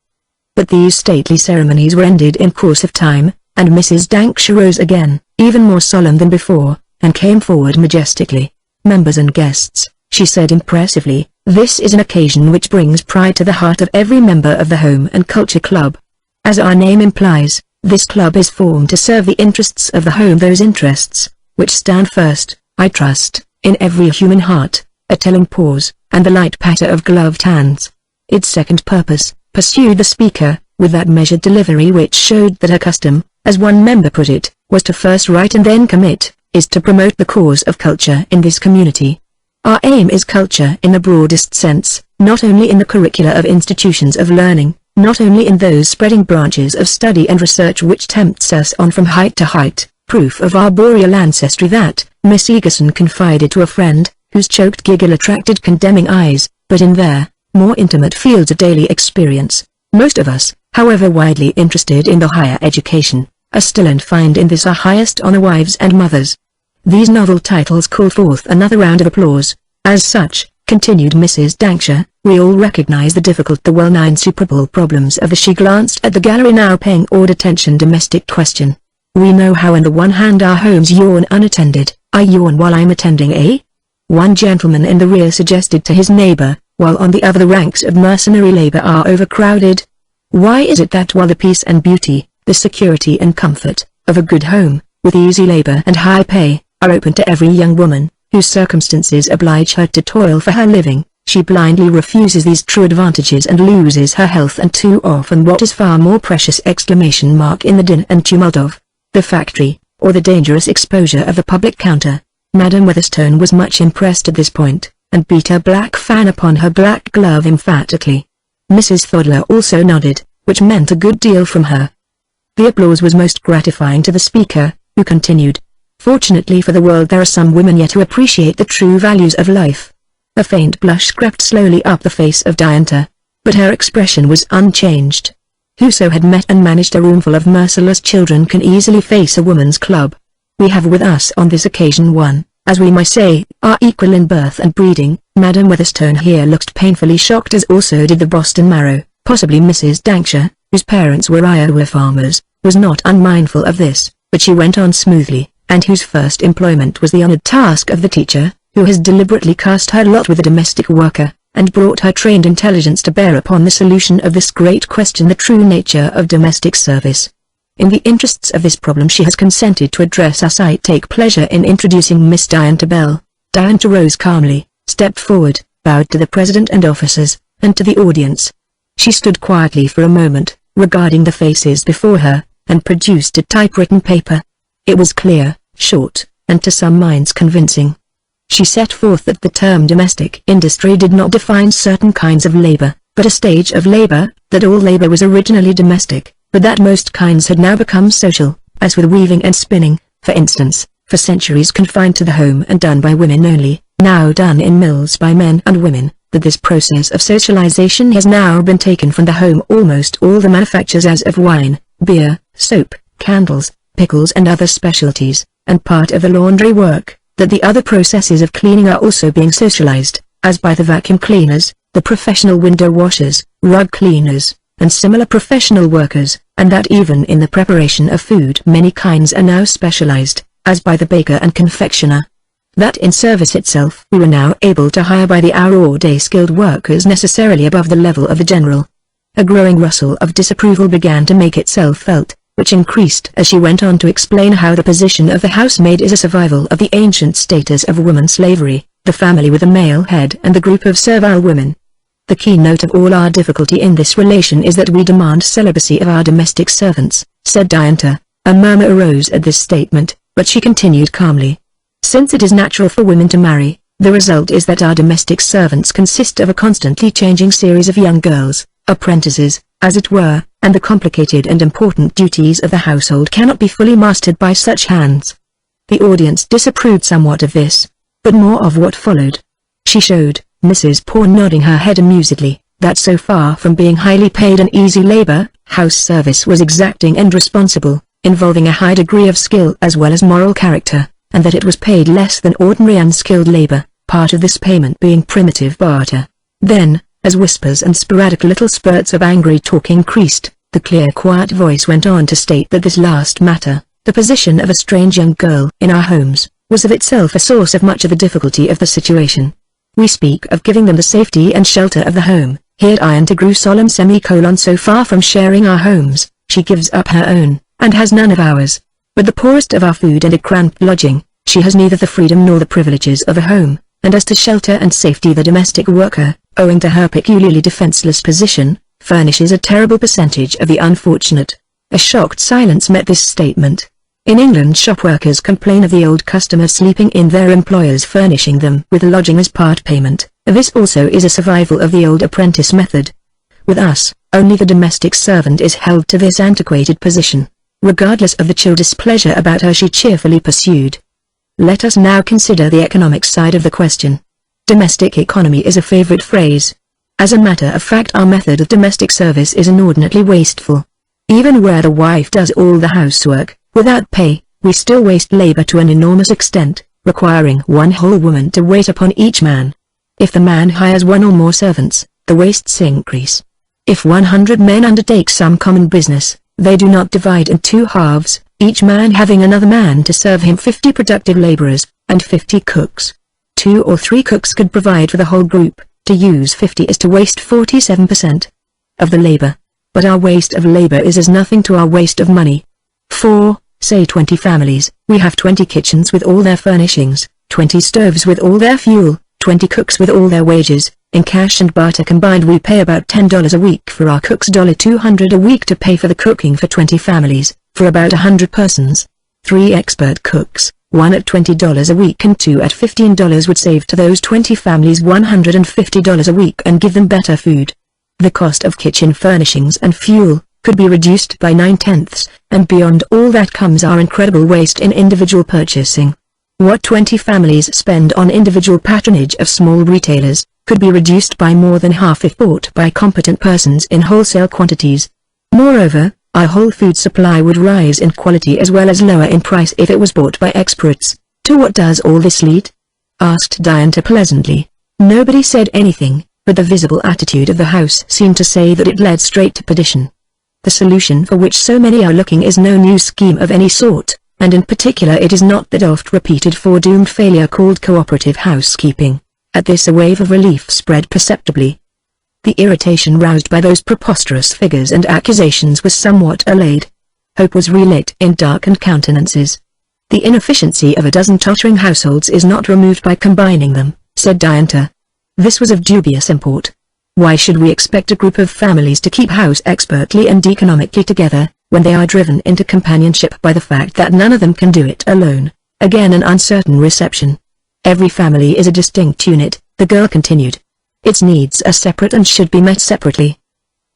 But these stately ceremonies were ended in course of time, and Mrs. Dankshire rose again, even more solemn than before, and came forward majestically. "Members and guests," she said impressively, "this is an occasion which brings pride to the heart of every member of the Home and Culture Club. As our name implies, this club is formed to serve the interests of the home, those interests which stand first, I trust, in every human heart." A telling pause, and the light patter of gloved hands. "Its second purpose," pursued the speaker, with that measured delivery which showed that her custom, as one member put it, was to first write and then commit, "is to promote the cause of culture in this community. Our aim is culture in the broadest sense, not only in the curricula of institutions of learning, not only in those spreading branches of study and research which tempts us on from height to height, proof of arboreal ancestry that," Miss Egerton confided to a friend, whose choked giggle attracted condemning eyes, "but in their more intimate fields of daily experience, most of us, however widely interested in the higher education, are still and find in this our highest honor, wives and mothers." These novel titles called forth another round of applause. "As such," continued Mrs. Dankshire, "we all recognize the difficult, the well-nigh insuperable problems of the," she glanced at the gallery now paying awed attention, "domestic question. We know how on the one hand our homes yawn unattended. I yawn while I'm attending, eh?" One gentleman in the rear suggested to his neighbor, while on the other the ranks of mercenary labor are overcrowded. Why is it that while the peace and beauty, the security and comfort, of a good home, with easy labor and high pay, are open to every young woman, whose circumstances oblige her to toil for her living, she blindly refuses these true advantages and loses her health and too often what is far more precious! In the din and tumult of the factory, or the dangerous exposure of the public counter. Madam Weatherstone was much impressed at this point, and beat her black fan upon her black glove emphatically. Mrs. Thodler also nodded, which meant a good deal from her. The applause was most gratifying to the speaker, who continued, "Fortunately for the world there are some women yet who appreciate the true values of life." A faint blush crept slowly up the face of Diantha, but her expression was unchanged. Whoso had met and managed a roomful of merciless children can easily face a woman's club. We have with us on this occasion one, as we might say, our equal in birth and breeding. Madam Weatherstone here looked painfully shocked, as also did the Boston Marrow. Possibly Mrs. Dankshire, whose parents were Iowa farmers, was not unmindful of this, but she went on smoothly, and whose first employment was the honored task of the teacher, who has deliberately cast her lot with a domestic worker, and brought her trained intelligence to bear upon the solution of this great question, the true nature of domestic service. In the interests of this problem she has consented to address us. I take pleasure in introducing Miss Diantha Bell. Diantha rose calmly, stepped forward, bowed to the president and officers, and to the audience. She stood quietly for a moment, regarding the faces before her, and produced a typewritten paper. It was clear, short, and to some minds convincing. She set forth that the term domestic industry did not define certain kinds of labor, but a stage of labor, that all labor was originally domestic, but that most kinds had now become social, as with weaving and spinning, for instance, for centuries confined to the home and done by women only, now done in mills by men and women, that this process of socialization has now been taken from the home. Almost all the manufactures as of wine, beer, soap, candles, pickles and other specialties, and part of the laundry work, that the other processes of cleaning are also being socialized, as by the vacuum cleaners, the professional window washers, rug cleaners, and similar professional workers, and that even in the preparation of food many kinds are now specialized, as by the baker and confectioner. That in service itself we were now able to hire by the hour or day skilled workers necessarily above the level of the general. A growing rustle of disapproval began to make itself felt, which increased as she went on to explain how the position of the housemaid is a survival of the ancient status of woman slavery, the family with a male head and the group of servile women. The keynote of all our difficulty in this relation is that we demand celibacy of our domestic servants, said Diantha. A murmur arose at this statement, but she continued calmly. Since it is natural for women to marry, the result is that our domestic servants consist of a constantly changing series of young girls, apprentices, as it were, and the complicated and important duties of the household cannot be fully mastered by such hands. The audience disapproved somewhat of this, but more of what followed. She showed, Mrs. Pawn nodding her head amusedly, that so far from being highly paid and easy labor, house service was exacting and responsible, involving a high degree of skill as well as moral character, and that it was paid less than ordinary unskilled labor, part of this payment being primitive barter. Then, as whispers and sporadic little spurts of angry talk increased, the clear quiet voice went on to state that this last matter, the position of a strange young girl in our homes, was of itself a source of much of the difficulty of the situation. We speak of giving them the safety and shelter of the home. Here Diantha grew solemn. So far from sharing our homes, she gives up her own, and has none of ours. With the poorest of our food and a cramped lodging, she has neither the freedom nor the privileges of a home, and as to shelter and safety the domestic worker, owing to her peculiarly defenseless position, furnishes a terrible percentage of the unfortunate. A shocked silence met this statement. In England shop workers complain of the old customers sleeping in, their employers furnishing them with lodging as part payment. This also is a survival of the old apprentice method. With us, only the domestic servant is held to this antiquated position. Regardless of the chill displeasure about her, she cheerfully pursued. Let us now consider the economic side of the question. Domestic economy is a favorite phrase. As a matter of fact, our method of domestic service is inordinately wasteful. Even where the wife does all the housework, without pay, we still waste labor to an enormous extent, requiring one whole woman to wait upon each man. If the man hires one or more servants, the wastes increase. If 100 men undertake some common business, they do not divide in two halves, each man having another man to serve him. 50 productive laborers, and 50 cooks. 2 or 3 cooks could provide for the whole group. To use 50 is to waste 47% of the labor. But our waste of labor is as nothing to our waste of money. For, say 20 families, we have 20 kitchens with all their furnishings, 20 stoves with all their fuel, 20 cooks with all their wages. In cash and barter combined we pay about $10 a week for our cooks, $200 a week to pay for the cooking for 20 families, for about 100 persons. 3 expert cooks, 1 at $20 a week and 2 at $15 would save to those 20 families $150 a week and give them better food. The cost of kitchen furnishings and fuel could be reduced by 9/10, and beyond all that comes our incredible waste in individual purchasing. What 20 families spend on individual patronage of small retailers, could be reduced by more than half if bought by competent persons in wholesale quantities. Moreover, our whole food supply would rise in quality as well as lower in price if it was bought by experts. To what does all this lead? Asked Diantha pleasantly. Nobody said anything, but the visible attitude of the house seemed to say that it led straight to perdition. The solution for which so many are looking is no new scheme of any sort, and in particular it is not that oft-repeated foredoomed failure called cooperative housekeeping. At this a wave of relief spread perceptibly. The irritation roused by those preposterous figures and accusations was somewhat allayed. Hope was relit in darkened countenances. The inefficiency of a dozen tottering households is not removed by combining them, said Diantha. This was of dubious import. Why should we expect a group of families to keep house expertly and economically together, when they are driven into companionship by the fact that none of them can do it alone? Again an uncertain reception. Every family is a distinct unit, the girl continued. Its needs are separate and should be met separately.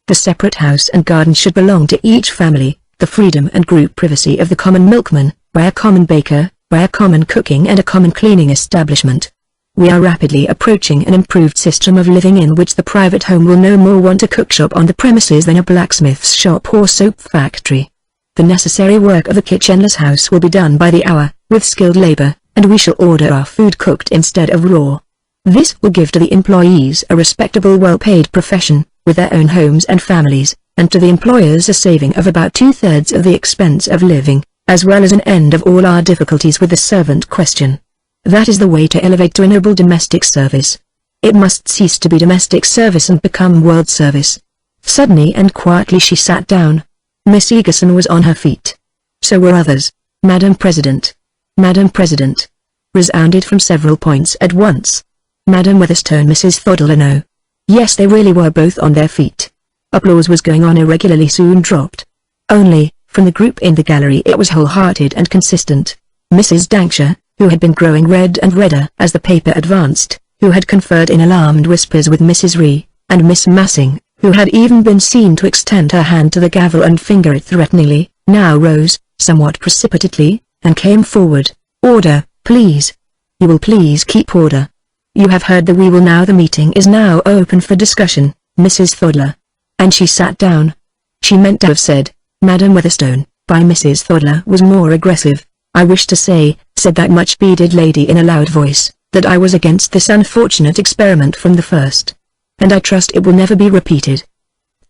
The separate house and garden should belong to each family, the freedom and group privacy of the common milkman, by a common baker, by a common cooking and a common cleaning establishment. We are rapidly approaching an improved system of living in which the private home will no more want a cookshop on the premises than a blacksmith's shop or soap factory. The necessary work of the kitchenless house will be done by the hour, with skilled labor, and we shall order our food cooked instead of raw. This will give to the employees a respectable well-paid profession, with their own homes and families, and to the employers a saving of about 2/3 of the expense of living, as well as an end of all our difficulties with the servant question. That is the way to elevate to a noble domestic service. It must cease to be domestic service and become world service. Suddenly and quietly she sat down. Miss Egerton was on her feet. So were others. Madam President. Madam President. Resounded from several points at once. Madam Weatherstone, Mrs. Thoddler, no. Yes, they really were both on their feet. Applause was going on irregularly, soon dropped. Only, from the group in the gallery it was wholehearted and consistent. Mrs. Dankshire, who had been growing red and redder as the paper advanced, who had conferred in alarmed whispers with Mrs. Ree, and Miss Massing, who had even been seen to extend her hand to the gavel and finger it threateningly, now rose, somewhat precipitately, and came forward. Order, please. You will please keep order. You have heard the the meeting is now open for discussion, Mrs. Thoddler. And she sat down. She meant to have said, Madam Weatherstone, by Mrs. Thoddler was more aggressive. I wish to say, said that much-beaded lady in a loud voice, that I was against this unfortunate experiment from the first. And I trust it will never be repeated.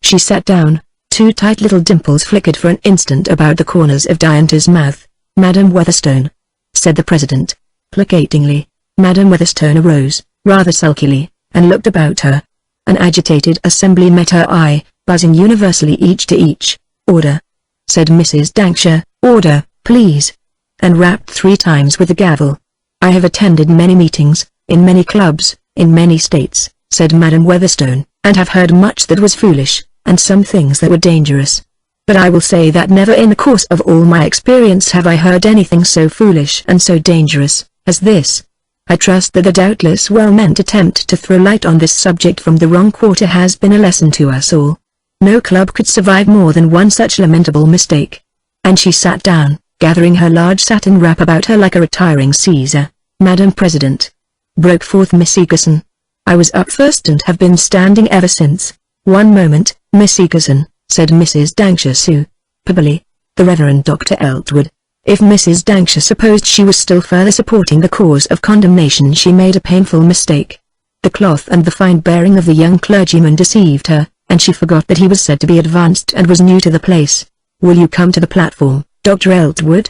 She sat down. Two tight little dimples flickered for an instant about the corners of Diantha's mouth. Madam Weatherstone, said the President, placatingly. Madam Weatherstone arose, rather sulkily, and looked about her. An agitated assembly met her eye, buzzing universally each to each. Order, said Mrs. Dankshire. Order, please. And rapped 3 times with the gavel. I have attended many meetings, in many clubs, in many states, said Madam Weatherstone, and have heard much that was foolish, and some things that were dangerous. But I will say that never in the course of all my experience have I heard anything so foolish and so dangerous, as this. I trust that the doubtless well-meant attempt to throw light on this subject from the wrong quarter has been a lesson to us all. No club could survive more than one such lamentable mistake. And she sat down, gathering her large satin wrap about her like a retiring Caesar. Madam President, broke forth Miss Egerton. I was up first and have been standing ever since. One moment, Miss Egerton, said Mrs. Dankshire superbly. The Reverend Dr. Eltwood. If Mrs. Dankshire supposed she was still further supporting the cause of condemnation, she made a painful mistake. The cloth and the fine bearing of the young clergyman deceived her, and she forgot that he was said to be advanced and was new to the place. Will you come to the platform, Dr. Eltwood?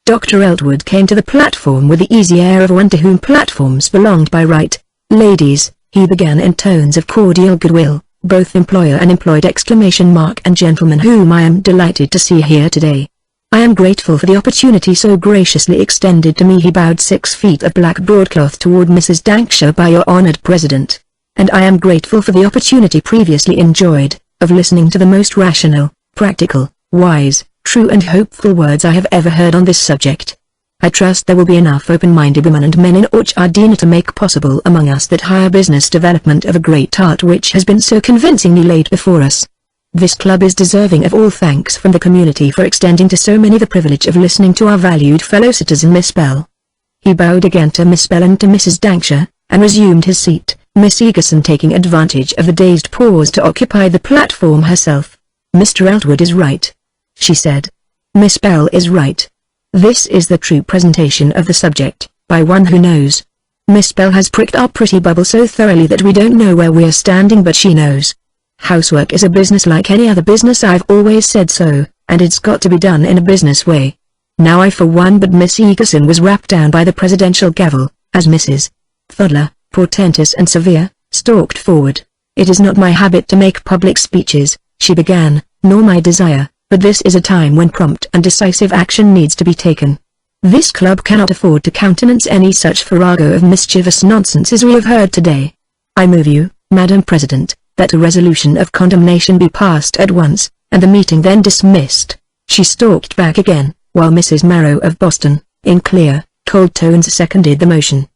Dr. Eltwood came to the platform with the easy air of one to whom platforms belonged by right. Ladies, he began in tones of cordial goodwill, both employer and employed ! And gentlemen whom I am delighted to see here today. I am grateful for the opportunity so graciously extended to me. He bowed 6 feet of black broadcloth toward Mrs. Dankshire by your honored President. And I am grateful for the opportunity previously enjoyed, of listening to the most rational, practical, wise, true and hopeful words I have ever heard on this subject. I trust there will be enough open-minded women and men in Orchardina to make possible among us that higher business development of a great art which has been so convincingly laid before us. This club is deserving of all thanks from the community for extending to so many the privilege of listening to our valued fellow citizen Miss Bell. He bowed again to Miss Bell and to Mrs. Dankshire, and resumed his seat, Miss Egerton taking advantage of the dazed pause to occupy the platform herself. Mr. Eltwood is right, she said. Miss Bell is right. This is the true presentation of the subject, by one who knows. Miss Bell has pricked our pretty bubble so thoroughly that we don't know where we're standing, but she knows. Housework is a business like any other business, I've always said so, and it's got to be done in a business way. Now I for one, but Miss Egerton was rapped down by the presidential gavel, as Mrs. Thoddler, portentous and severe, stalked forward. It is not my habit to make public speeches, she began, nor my desire, but this is a time when prompt and decisive action needs to be taken. This club cannot afford to countenance any such farrago of mischievous nonsense as we have heard today. I move you, Madam President, that a resolution of condemnation be passed at once, and the meeting then dismissed. She stalked back again, while Mrs. Marrow of Boston, in clear, cold tones seconded the motion.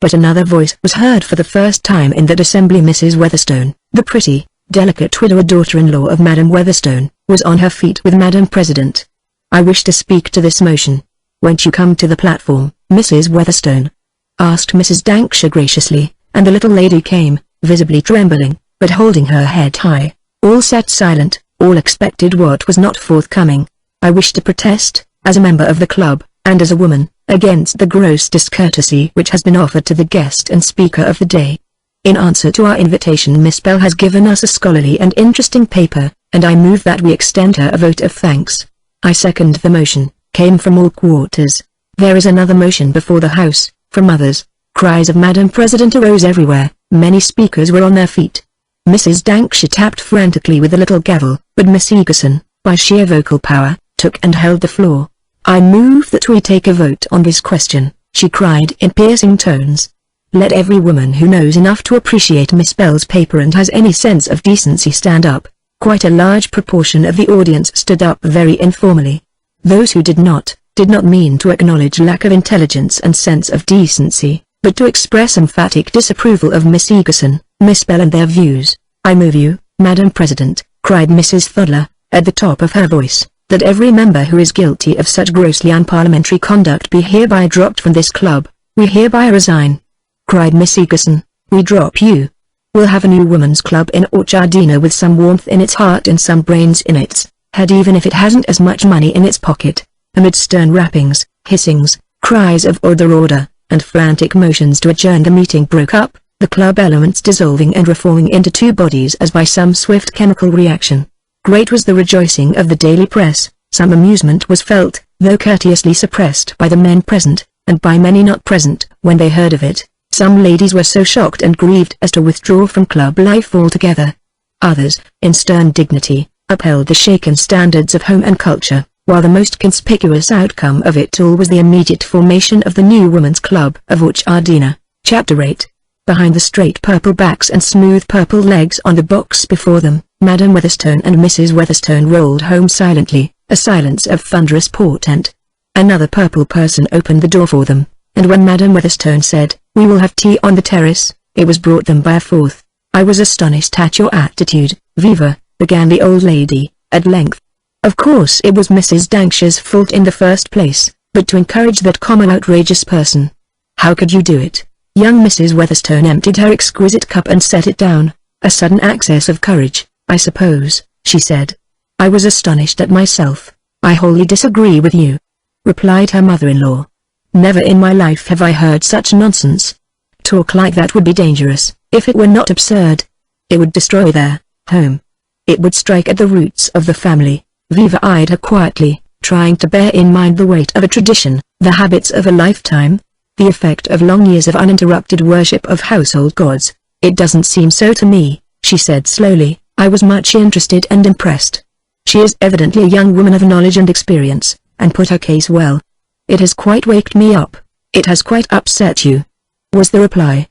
But another voice was heard for the first time in that assembly. Mrs. Weatherstone, the pretty, delicate widower daughter-in-law of Madam Weatherstone, was on her feet with Madam President. I wish to speak to this motion. "Won't you come to the platform, Mrs. Weatherstone?" asked Mrs. Dankshire graciously, and the little lady came, visibly trembling, but holding her head high. All sat silent, all expected what was not forthcoming. I wish to protest, as a member of the club, and as a woman, against the gross discourtesy which has been offered to the guest and speaker of the day. In answer to our invitation, Miss Bell has given us a scholarly and interesting paper, and I move that we extend her a vote of thanks. I second the motion, came from all quarters. There is another motion before the House, from others. Cries of "Madam President" arose everywhere. Many speakers were on their feet. Mrs. Dankshire tapped frantically with the little gavel, but Miss Egerson, by sheer vocal power, took and held the floor. "I move that we take a vote on this question," she cried in piercing tones. Let every woman who knows enough to appreciate Miss Bell's paper and has any sense of decency stand up. Quite a large proportion of the audience stood up very informally. Those who did not mean to acknowledge lack of intelligence and sense of decency, but to express emphatic disapproval of Miss Egerson, Miss Bell and their views. "I move you, Madam President," cried Mrs. Thuddler, at the top of her voice, "that every member who is guilty of such grossly unparliamentary conduct be hereby dropped from this club. We hereby resign." Cried Miss Egerson, "We drop you. We'll have a new woman's club in Orchardina with some warmth in its heart and some brains in its head, even if it hasn't as much money in its pocket." Amid stern rappings, hissings, cries of order, and frantic motions to adjourn, the meeting broke up, the club elements dissolving and reforming into two bodies as by some swift chemical reaction. Great was the rejoicing of the daily press. Some amusement was felt, though courteously suppressed by the men present, and by many not present, when they heard of it. Some ladies were so shocked and grieved as to withdraw from club life altogether. Others, in stern dignity, upheld the shaken standards of home and culture, while the most conspicuous outcome of it all was the immediate formation of the new Women's Club of Orchardina. Chapter 8. Behind the straight purple backs and smooth purple legs on the box before them, Madam Weatherstone and Mrs. Weatherstone rolled home silently, a silence of thunderous portent. Another purple person opened the door for them, and when Madam Weatherstone said, "We will have tea on the terrace," it was brought them by a fourth. "I was astonished at your attitude, Viva," began the old lady, at length. "Of course it was Mrs. Dankshire's fault in the first place, but to encourage that common outrageous person. How could you do it?" Young Mrs. Weatherstone emptied her exquisite cup and set it down. "A sudden access of courage, I suppose," she said. "I was astonished at myself." "I wholly disagree with you," replied her mother-in-law. "Never in my life have I heard such nonsense. Talk like that would be dangerous, if it were not absurd. It would destroy their home. It would strike at the roots of the family." Viva eyed her quietly, trying to bear in mind the weight of a tradition, the habits of a lifetime, the effect of long years of uninterrupted worship of household gods. "It doesn't seem so to me," she said slowly. "I was much interested and impressed. She is evidently a young woman of knowledge and experience, and put her case well. It has quite waked me up." "It has quite upset you," was the reply.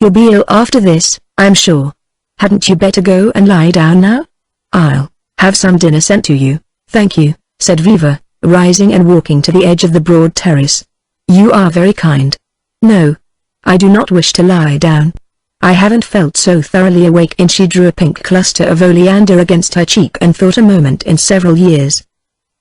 "You'll be ill after this, I'm sure. Hadn't you better go and lie down now? I'll have some dinner sent to you." "Thank you," said Viva, rising and walking to the edge of the broad terrace. "You are very kind. No, I do not wish to lie down. I haven't felt so thoroughly awake." And she drew a pink cluster of oleander against her cheek and thought a moment in several years.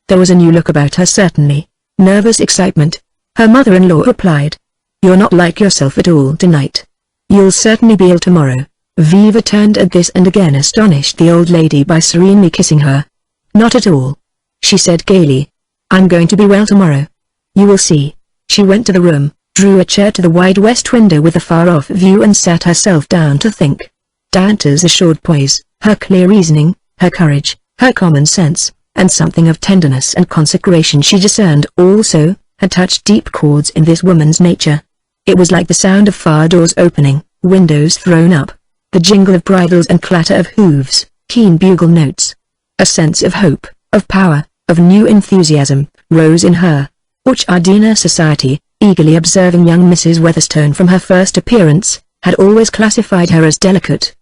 There was a new look about her certainly. Nervous excitement. Her mother-in-law replied, "You're not like yourself at all tonight. You'll certainly be ill tomorrow." Viva turned at this and again astonished the old lady by serenely kissing her. "Not at all," she said gaily. "I'm going to be well tomorrow. You will see." She went to the room, drew a chair to the wide west window with a far-off view and sat herself down to think. Diantha's assured poise, her clear reasoning, her courage, her common sense, and something of tenderness and consecration she discerned also, had touched deep chords in this woman's nature. It was like the sound of far doors opening, windows thrown up, the jingle of bridles and clatter of hooves, keen bugle notes. A sense of hope, of power, of new enthusiasm, rose in her. Orchardina society, eagerly observing young Mrs. Weatherstone from her first appearance, had always classified her as delicate.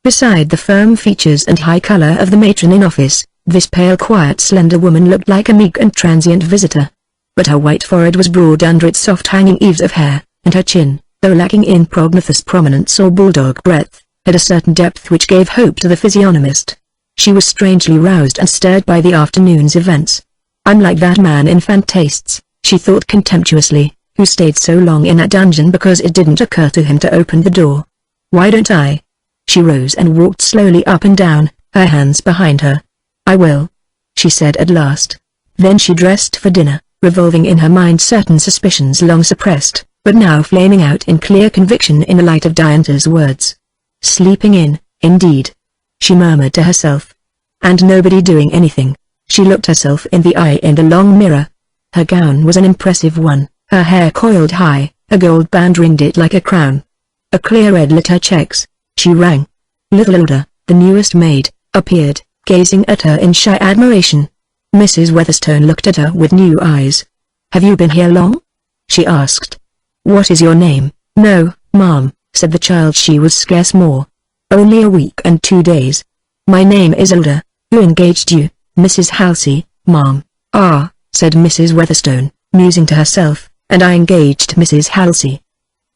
Beside the firm features and high color of the matron in office, this pale quiet slender woman looked like a meek and transient visitor. But her white forehead was broad under its soft hanging eaves of hair, and her chin, though lacking in prognathous prominence or bulldog breadth, had a certain depth which gave hope to the physiognomist. She was strangely roused and stirred by the afternoon's events. "I'm like that man in Fantastes," she thought contemptuously, who stayed so long in that dungeon because it didn't occur to him to open the door. Why don't I? She rose and walked slowly up and down, her hands behind her. I will, she said at last. Then she dressed for dinner, revolving in her mind certain suspicions long suppressed, but now flaming out in clear conviction in the light of Diantha's words. Sleeping in, indeed, she murmured to herself. And nobody doing anything. She looked herself in the eye in the long mirror. Her gown was an impressive one, her hair coiled high, a gold band ringed it like a crown. A clear red lit her checks. She rang. Little Hilda, the newest maid, appeared, gazing at her in shy admiration. Mrs. Weatherstone looked at her with new eyes. Have you been here long? She asked. What is your name? No, ma'am, said the child. She was scarce more. Only a week and 2 days. My name is Hilda. Who engaged you? Mrs. Halsey, ma'am. Ah, said Mrs. Weatherstone, musing to herself, and I engaged Mrs. Halsey.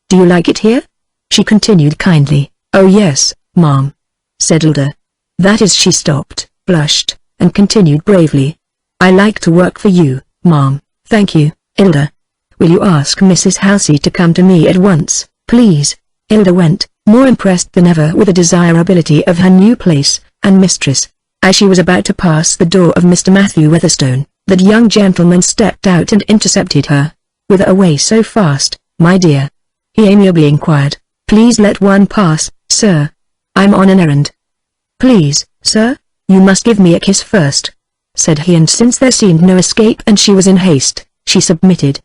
Do you like it here? She continued kindly. Oh yes, ma'am, said Hilda. That is. She stopped, blushed, and continued bravely. I like to work for you, ma'am. Thank you, Hilda. Will you ask Mrs. Halsey to come to me at once, please? Hilda went, more impressed than ever with the desirability of her new place and mistress. As she was about to pass the door of Mr. Matthew Weatherstone, that young gentleman stepped out and intercepted her. Whither away so fast, my dear? He amiably inquired. Please let one pass, sir. I'm on an errand. Please, sir, you must give me a kiss first, said he, and since there seemed no escape and she was in haste, she submitted.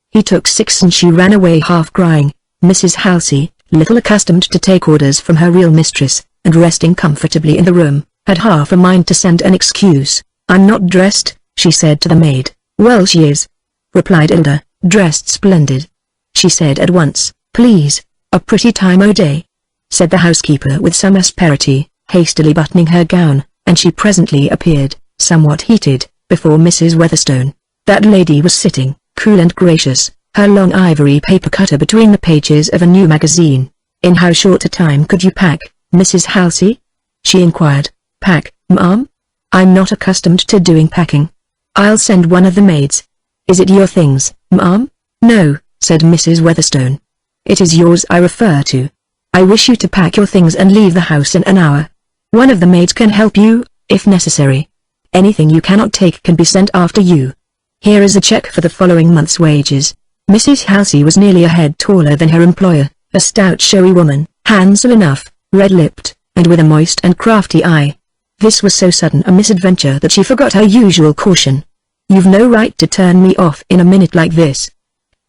He took 6 and she ran away half crying. Mrs. Halsey, little accustomed to take orders from her real mistress, and resting comfortably in the room, had half a mind to send an excuse. I'm not dressed, she said to the maid. Well, she is, replied Hilda, dressed splendid. She said at once, please, a pretty time o' day, said the housekeeper with some asperity, hastily buttoning her gown, and she presently appeared, somewhat heated, before Mrs. Weatherstone. That lady was sitting, cool and gracious, her long ivory paper cutter between the pages of a new magazine. In how short a time could you pack, Mrs. Halsey? She inquired. Pack, ma'am? I'm not accustomed to doing packing. I'll send one of the maids. Is it your things, ma'am? No, said Mrs. Weatherstone. It is yours I refer to. I wish you to pack your things and leave the house in an hour. One of the maids can help you, if necessary. Anything you cannot take can be sent after you. Here is a check for the following month's wages. Mrs. Halsey was nearly a head taller than her employer, a stout showy woman, handsome enough, red-lipped, and with a moist and crafty eye. This was so sudden a misadventure that she forgot her usual caution. You've no right to turn me off in a minute like this,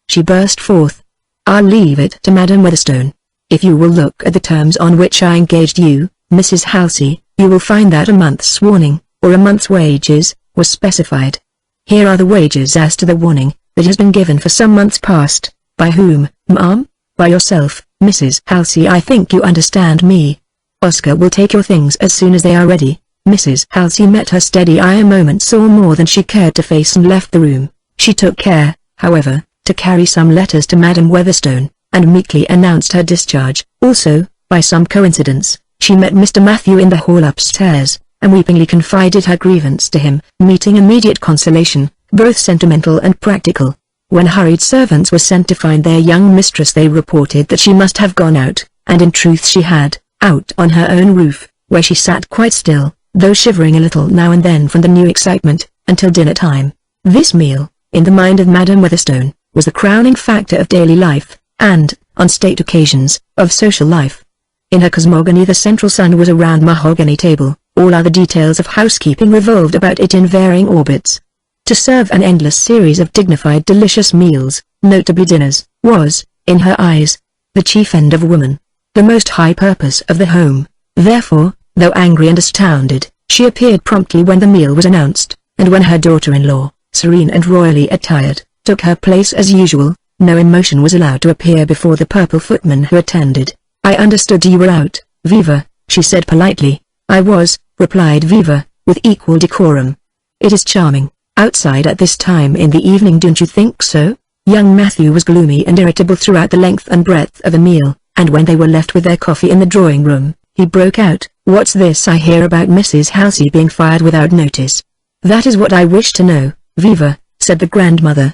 she burst forth. I'll leave it to Madam Weatherstone. If you will look at the terms on which I engaged you, Mrs. Halsey, you will find that a month's warning, or a month's wages, was specified. Here are the wages as to the warning, that has been given for some months past. By whom, ma'am? By yourself, Mrs. Halsey. I think you understand me. Oscar will take your things as soon as they are ready. Mrs. Halsey met her steady eye a moment, saw more than she cared to face, and left the room. She took care, however, to carry some letters to Madam Weatherstone, and meekly announced her discharge. Also, by some coincidence, she met Mr. Matthew in the hall upstairs, and weepingly confided her grievance to him, meeting immediate consolation, both sentimental and practical. When hurried servants were sent to find their young mistress, they reported that she must have gone out, and in truth she had, out on her own roof, where she sat quite still, though shivering a little now and then from the new excitement, until dinner time. This meal, in the mind of Madam Weatherstone, was the crowning factor of daily life, and, on state occasions, of social life. In her cosmogony the central sun was a round mahogany table, all other details of housekeeping revolved about it in varying orbits. To serve an endless series of dignified delicious meals, notably dinners, was, in her eyes, the chief end of woman, the most high purpose of the home. Therefore, though angry and astounded, she appeared promptly when the meal was announced, and when her daughter-in-law, serene and royally attired, took her place as usual, no emotion was allowed to appear before the purple footman who attended. I understood you were out, Viva, she said politely. I was, replied Viva, with equal decorum. It is charming, outside at this time in the evening, don't you think so? Young Matthew was gloomy and irritable throughout the length and breadth of the meal, and when they were left with their coffee in the drawing-room, he broke out, What's this I hear about Mrs. Halsey being fired without notice? That is what I wish to know, Viva, said the grandmother.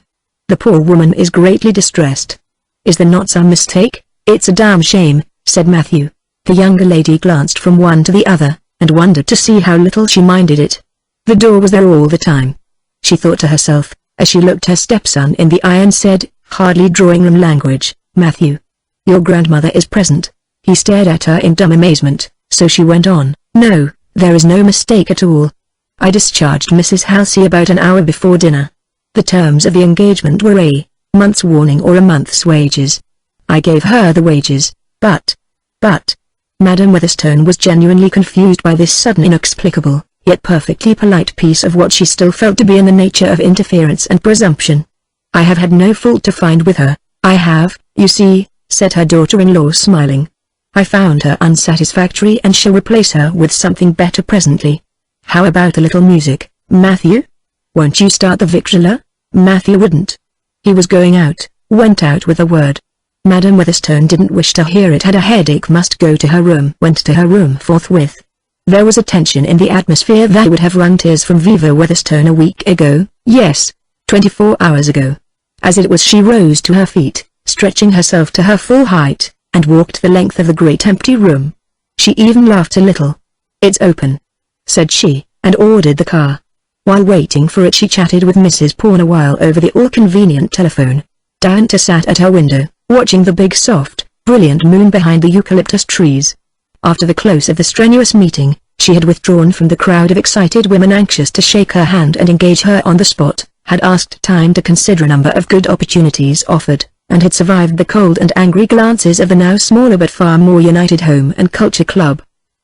The poor woman is greatly distressed. Is there not some mistake? It's a damn shame, said Matthew. The younger lady glanced from one to the other, and wondered to see how little she minded it. The door was there all the time. She thought to herself, as she looked her stepson in the eye and said, hardly drawing room language, Matthew, your grandmother is present. He stared at her in dumb amazement, so she went on, no, there is no mistake at all. I discharged Mrs. Halsey about an hour before dinner. The terms of the engagement were a month's warning or a month's wages. I gave her the wages, but, Madame Weatherstone was genuinely confused by this sudden inexplicable, yet perfectly polite piece of what she still felt to be in the nature of interference and presumption. I have had no fault to find with her, I have, you see, said her daughter-in-law smiling. I found her unsatisfactory and shall replace her with something better presently. How about a little music, Matthew? Won't you start the victrola? Matthew wouldn't. He was going out, went out with a word. Madame Weatherstone didn't wish to hear it, had a headache, must go to her room, went to her room forthwith. There was a tension in the atmosphere that would have wrung tears from Viva Weatherstone a week ago, yes, 24 hours ago. As it was, she rose to her feet, stretching herself to her full height, and walked the length of the great empty room. She even laughed a little. It's open, said she, and ordered the car. While waiting for it, she chatted with Mrs. Pawn a while over the all-convenient telephone. Diantha sat at her window, watching the big soft, brilliant moon behind the eucalyptus trees. After the close of the strenuous meeting, she had withdrawn from the crowd of excited women anxious to shake her hand and engage her on the spot, had asked time to consider a number of good opportunities offered, and had survived the cold and angry glances of the now smaller but far more united Home and Culture Club.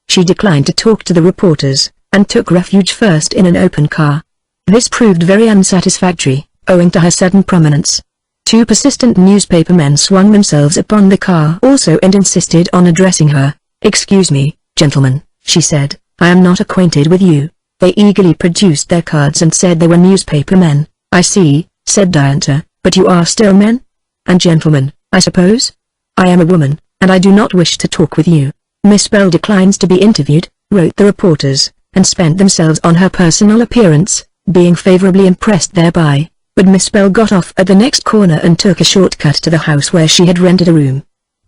She declined to talk to the reporters, and took refuge first in an open car. This proved very unsatisfactory, owing to her sudden prominence. Two persistent newspapermen swung themselves upon the car also and insisted on addressing her. Excuse me, gentlemen, she said, I am not acquainted with you. They eagerly produced their cards and said they were newspapermen. I see, said Diantha, but you are still men? And gentlemen, I suppose? I am a woman, and I do not wish to talk with you. Miss Bell declines to be interviewed, wrote the reporters, and spent themselves on her personal appearance, being favorably impressed thereby. But Miss Bell got off at the next corner and took a shortcut to the house where she had rented a room.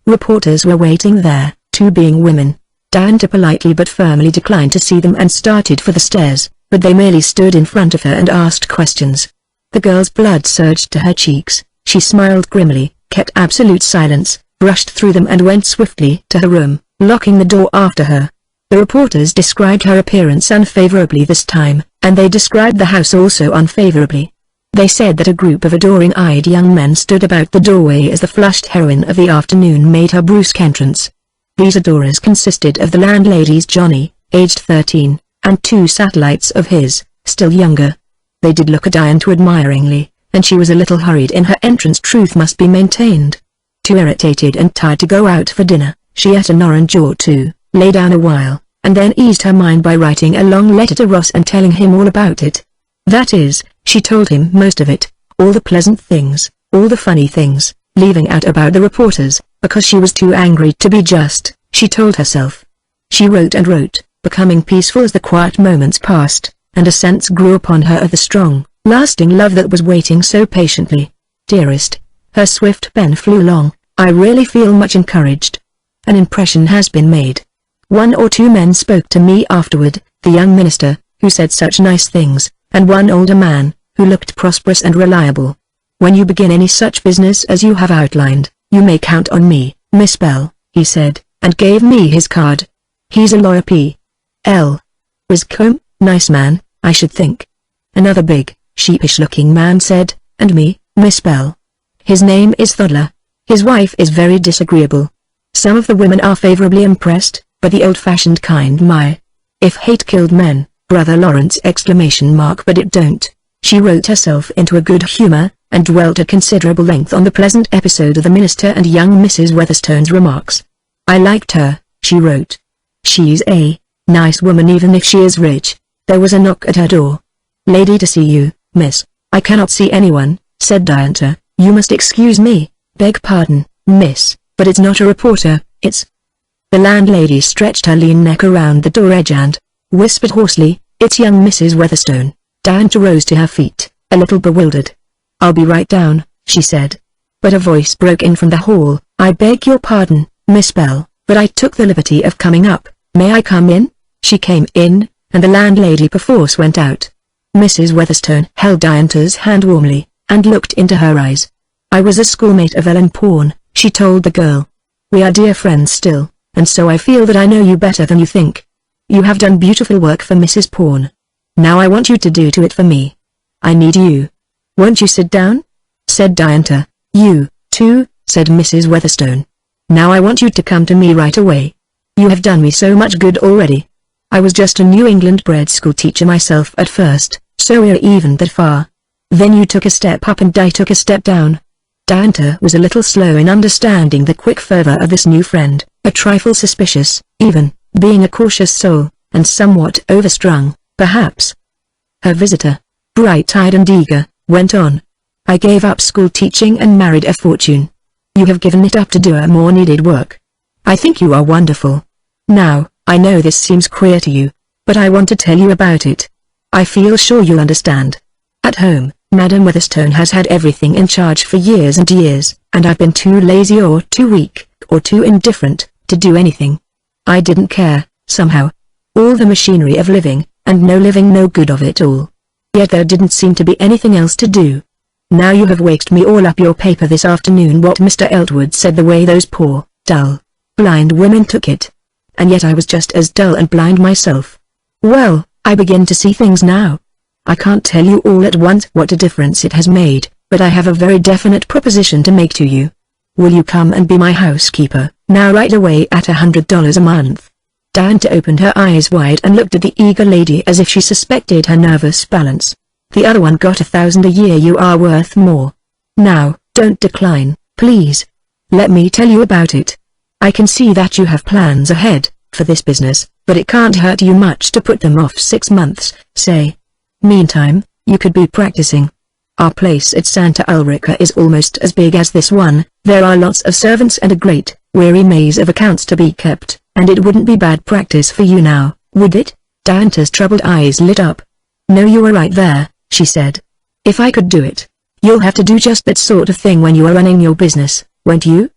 Reporters were waiting there, two being women. Diantha politely but firmly declined to see them and started for the stairs, but they merely stood in front of her and asked questions. The girl's blood surged to her cheeks. She smiled grimly, kept absolute silence, brushed through them and went swiftly to her room, locking the door after her. The reporters described her appearance unfavorably this time, and they described the house also unfavorably. They said that a group of adoring-eyed young men stood about the doorway as the flushed heroine of the afternoon made her brusque entrance. These adorers consisted of the landlady's Johnny, aged 13, and two satellites of his, still younger. They did look at Diantha admiringly, and she was a little hurried in her entrance, truth must be maintained. Too irritated and tired to go out for dinner, she ate an orange or two, lay down a while, and then eased her mind by writing a long letter to Ross and telling him all about it. That is, she told him most of it, all the pleasant things, all the funny things, leaving out about the reporters, because she was too angry to be just, she told herself. She wrote and wrote, becoming peaceful as the quiet moments passed, and a sense grew upon her of the strong, lasting love that was waiting so patiently. Dearest, her swift pen flew along, I really feel much encouraged. An impression has been made. One or two men spoke to me afterward, the young minister, who said such nice things, and one older man, who looked prosperous and reliable. When you begin any such business as you have outlined, you may count on me, Miss Bell, he said, and gave me his card. He's a lawyer P.L. Wiscombe, nice man, I should think. Another big, sheepish-looking man said, and me, Miss Bell. His name is Thodler. His wife is very disagreeable. Some of the women are favorably impressed, but the old-fashioned kind if hate killed men, Brother Lawrence ! But it don't. She wrote herself into a good humor, and dwelt at considerable length on the pleasant episode of the minister and young Mrs. Weatherstone's remarks. I liked her, she wrote. She's a nice woman even if she is rich. There was a knock at her door. Lady to see you, miss. I cannot see anyone, said Diantha. You must excuse me. Beg pardon, miss, but it's not a reporter, it's... The landlady stretched her lean neck around the door edge and whispered hoarsely, it's young Mrs. Weatherstone. Diantha rose to her feet, a little bewildered. I'll be right down, she said. But a voice broke in from the hall. "I beg your pardon, Miss Bell, but I took the liberty of coming up. May I come in?" She came in, and the landlady perforce went out. Mrs. Weatherstone held Diantha's hand warmly, and looked into her eyes. "I was a schoolmate of Ellen Pawn," she told the girl. "We are dear friends still, and so I feel that I know you better than you think. You have done beautiful work for Mrs. Pawn. Now I want you to do it for me. I need you. Won't you sit down?" said Diantha. "You, too," said Mrs. Weatherstone. "Now I want you to come to me right away. You have done me so much good already. I was just a New England-bred school teacher myself at first, so we're even that far. Then you took a step up and I took a step down." Diantha was a little slow in understanding the quick fervor of this new friend, a trifle suspicious, even, being a cautious soul, and somewhat overstrung, perhaps. Her visitor, bright-eyed and eager, went on. "I gave up school teaching and married a fortune. You have given it up to do a more needed work. I think you are wonderful. Now, I know this seems queer to you, but I want to tell you about it. I feel sure you'll understand. At home, Madam Weatherstone has had everything in charge for years and years, and I've been too lazy or too weak, or too indifferent, to do anything. I didn't care, somehow. All the machinery of living, and no living no good of it all. Yet there didn't seem to be anything else to do. Now you have waked me all up your paper this afternoon what Mr. Eltwood said the way those poor, dull, blind women took it. And yet I was just as dull and blind myself. Well, I begin to see things now. I can't tell you all at once what a difference it has made, but I have a very definite proposition to make to you. Will you come and be my housekeeper, now right away at $100 a month?" Diantha opened her eyes wide and looked at the eager lady as if she suspected her nervous balance. "The other one got $1,000 a year. You are worth more. Now, don't decline, please. Let me tell you about it. I can see that you have plans ahead, for this business, but it can't hurt you much to put them off 6 months, say. Meantime, you could be practicing. Our place at Santa Ulrica is almost as big as this one. There are lots of servants and a great, weary maze of accounts to be kept, and it wouldn't be bad practice for you now, would it?" Diantha's troubled eyes lit up. "No, you are right there," she said. "If I could do it. You'll have to do just that sort of thing when you are running your business, won't you?"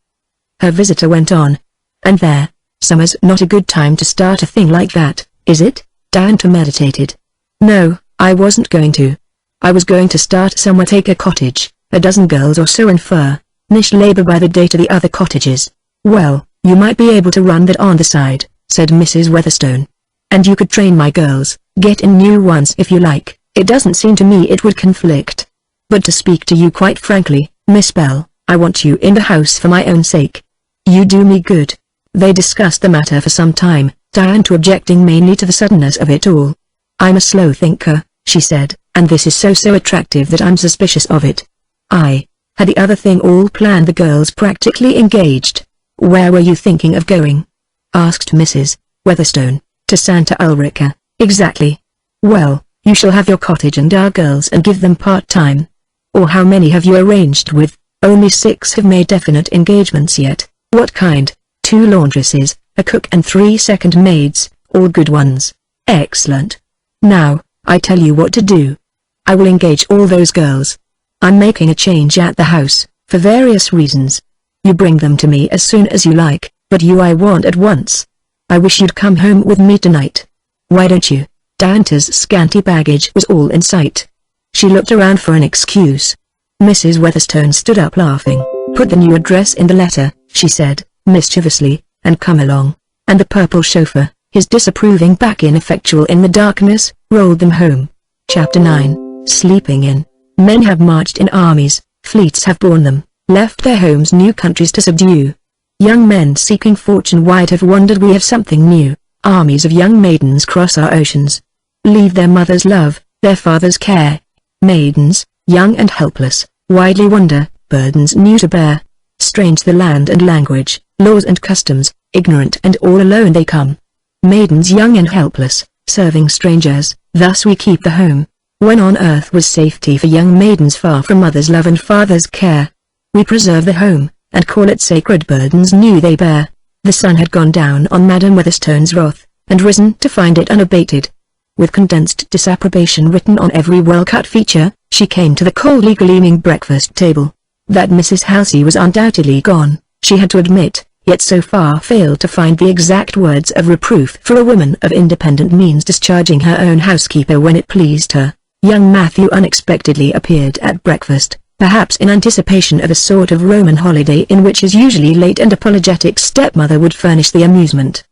Her visitor went on. "And there, summer's not a good time to start a thing like that, is it?" Diantha meditated. "No, I wasn't going to. I was going to start somewhere, take a cottage, a dozen girls or so, and furnish labor by the day to the other cottages." "Well, you might be able to run that on the side," said Mrs. Weatherstone. "And you could train my girls, get in new ones if you like. It doesn't seem to me it would conflict. But to speak to you quite frankly, Miss Bell, I want you in the house for my own sake. You do me good." They discussed the matter for some time, Diantha objecting mainly to the suddenness of it all. "I'm a slow thinker," she said, "and this is so attractive that I'm suspicious of it. I had the other thing all planned, the girls practically engaged." "Where were you thinking of going?" asked Mrs. Weatherstone. "To Santa Ulrica, exactly." "Well, you shall have your cottage and our girls and give them part-time. Or how many have you arranged with?" "Only 6 have made definite engagements yet." "What kind?" "2 laundresses, a cook and 3 second maids, all good ones." "Excellent. Now, I tell you what to do. I will engage all those girls. I'm making a change at the house, for various reasons. You bring them to me as soon as you like, but you I want at once. I wish you'd come home with me tonight. Why don't you?" Diantha's scanty baggage was all in sight. She looked around for an excuse. Mrs. Weatherstone stood up laughing. "Put the new address in the letter," she said, mischievously, "and come along." And the purple chauffeur, his disapproving back ineffectual in the darkness, rolled them home. Chapter 9, Sleeping In. Men have marched in armies, fleets have borne them, left their homes new countries to subdue. Young men seeking fortune wide have wandered, we have something new. Armies of young maidens cross our oceans. Leave their mother's love, their father's care. Maidens, young and helpless, widely wander, burdens new to bear. Strange the land and language, laws and customs, ignorant and all alone they come. Maidens young and helpless, serving strangers, thus we keep the home. When on earth was safety for young maidens far from mother's love and father's care? We preserve the home, and call it sacred, burdens new they bear. The sun had gone down on Madam Weatherstone's wrath, and risen to find it unabated. With condensed disapprobation written on every well-cut feature, she came to the coldly gleaming breakfast table. That Mrs. Halsey was undoubtedly gone, she had to admit, yet so far failed to find the exact words of reproof for a woman of independent means discharging her own housekeeper when it pleased her. Young Matthew unexpectedly appeared at breakfast, perhaps in anticipation of a sort of Roman holiday in which his usually late and apologetic stepmother would furnish the amusement.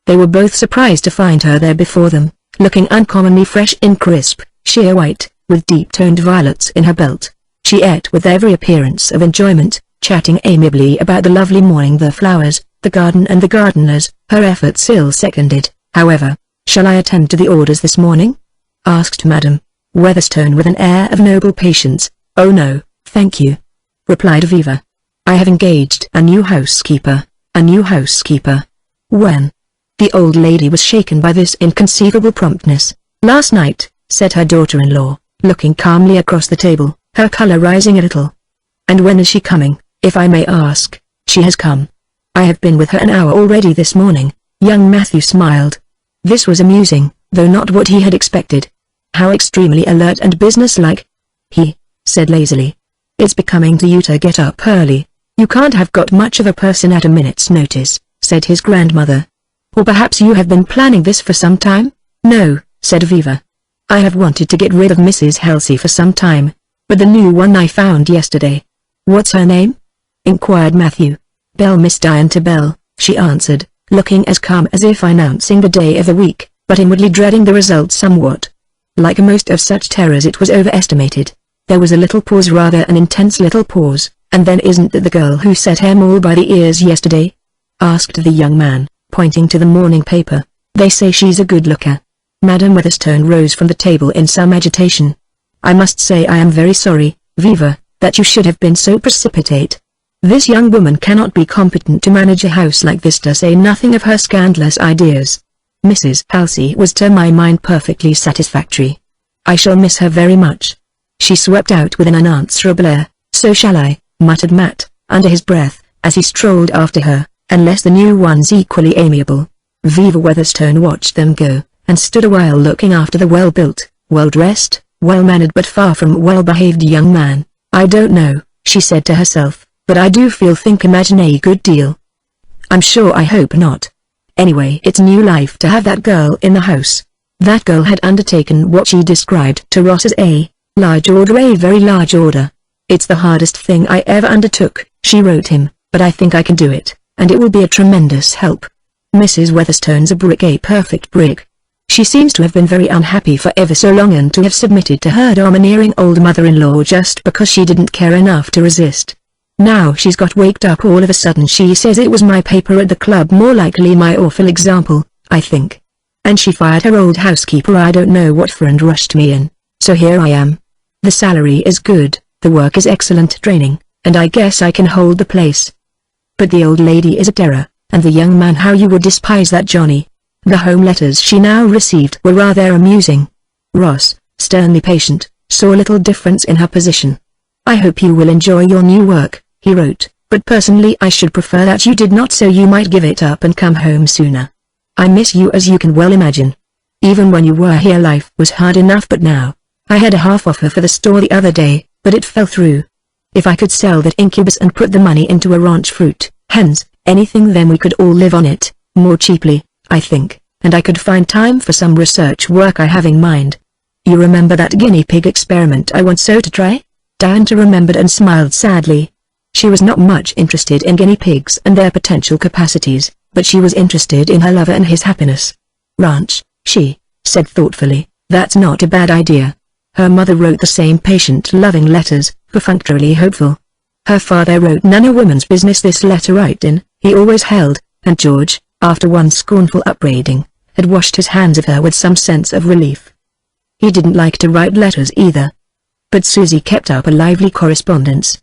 They were both surprised to find her there before them, looking uncommonly fresh in crisp, sheer white, with deep-toned violets in her belt. She ate with every appearance of enjoyment, chatting amiably about the lovely morning, the flowers, the garden and the gardeners, her efforts ill seconded, however. "Shall I attend to the orders this morning?" asked Madame Weatherstone with an air of noble patience. "Oh no, thank you," replied Viva. "I have engaged a new housekeeper." "A new housekeeper? When?" The old lady was shaken by this inconceivable promptness. "Last night," said her daughter-in-law, looking calmly across the table, her color rising a little. "And when is she coming, if I may ask?" "She has come. I have been with her an hour already this morning." Young Matthew smiled. This was amusing, though not what he had expected. "How extremely alert and businesslike," he said lazily. "It's becoming to you to get up early. You can't have got much of a person at a minute's notice," said his grandmother. "Or perhaps you have been planning this for some time?" "No," said Viva. "I have wanted to get rid of Mrs. Halsey for some time, but the new one I found yesterday." "What's her name?" inquired Matthew. "Belle, Miss Diantha Belle," she answered, looking as calm as if announcing the day of the week, but inwardly dreading the result somewhat. Like most of such terrors, it was overestimated. There was a little pause, rather an intense little pause. "And then isn't that the girl who set em all by the ears yesterday?" asked the young man, pointing to the morning paper. "They say she's a good looker." Madame Weatherstone rose from the table in some agitation. "I must say I am very sorry, Viva, that you should have been so precipitate. This young woman cannot be competent to manage a house like this, to say nothing of her scandalous ideas. Mrs. Halsey was to my mind perfectly satisfactory. I shall miss her very much." She swept out with an unanswerable air. "So shall I," muttered Matt, under his breath, as he strolled after her, "unless the new one's equally amiable." Viva Weatherstone watched them go, and stood a while looking after the well-built, well-dressed, well-mannered but far from well-behaved young man. "I don't know," she said to herself, "but I do imagine a good deal. I'm sure I hope not. Anyway, it's new life to have that girl in the house." That girl had undertaken what she described to Ross as a large order, a very large order. "It's the hardest thing I ever undertook," she wrote him, "but I think I can do it, and it will be a tremendous help. Mrs. Weatherstone's a brick, a perfect brick. She seems to have been very unhappy for ever so long, and to have submitted to her domineering old mother-in-law just because she didn't care enough to resist. Now she's got waked up all of a sudden. She says it was my paper at the club, more likely my awful example, I think. And she fired her old housekeeper, I don't know what for, and rushed me in. So here I am. The salary is good, the work is excellent training, and I guess I can hold the place. But the old lady is a terror, and the young man, how you would despise that Johnny." The home letters she now received were rather amusing. Ross, sternly patient, saw little difference in her position. "I hope you will enjoy your new work," he wrote, "but personally I should prefer that you did not, so you might give it up and come home sooner. I miss you, as you can well imagine. Even when you were here life was hard enough, but now. I had a half offer for the store the other day, but it fell through. If I could sell that incubus and put the money into a ranch, fruit, hens, anything, then we could all live on it, more cheaply, I think, and I could find time for some research work I have in mind. You remember that guinea pig experiment I want so to try?" Diantha remembered and smiled sadly. She was not much interested in guinea pigs and their potential capacities, but she was interested in her lover and his happiness. "Ranch," she said thoughtfully, "that's not a bad idea." Her mother wrote the same patient, loving letters, perfunctorily hopeful. Her father wrote none a woman's business this letter right in, he always held, and George, after one scornful upbraiding, had washed his hands of her with some sense of relief. He didn't like to write letters either. But Susie kept up a lively correspondence.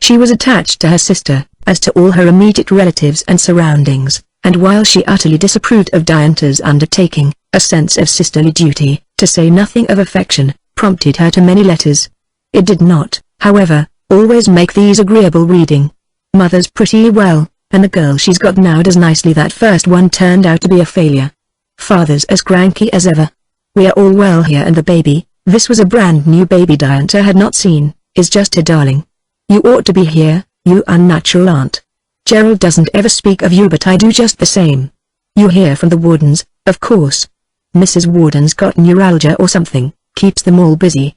She was attached to her sister, as to all her immediate relatives and surroundings, and while she utterly disapproved of Diantha's undertaking, a sense of sisterly duty, to say nothing of affection, prompted her to many letters. It did not, however, always make these agreeable reading. "Mother's pretty well, and the girl she's got now does nicely. That first one turned out to be a failure. Father's as cranky as ever. We are all well here, and the baby," this was a brand new baby Diantha had not seen, "is just a darling. You ought to be here, you unnatural aunt. Gerald doesn't ever speak of you, but I do just the same. You hear from the Wardens, of course. Mrs. Warden's got neuralgia or something, keeps them all busy.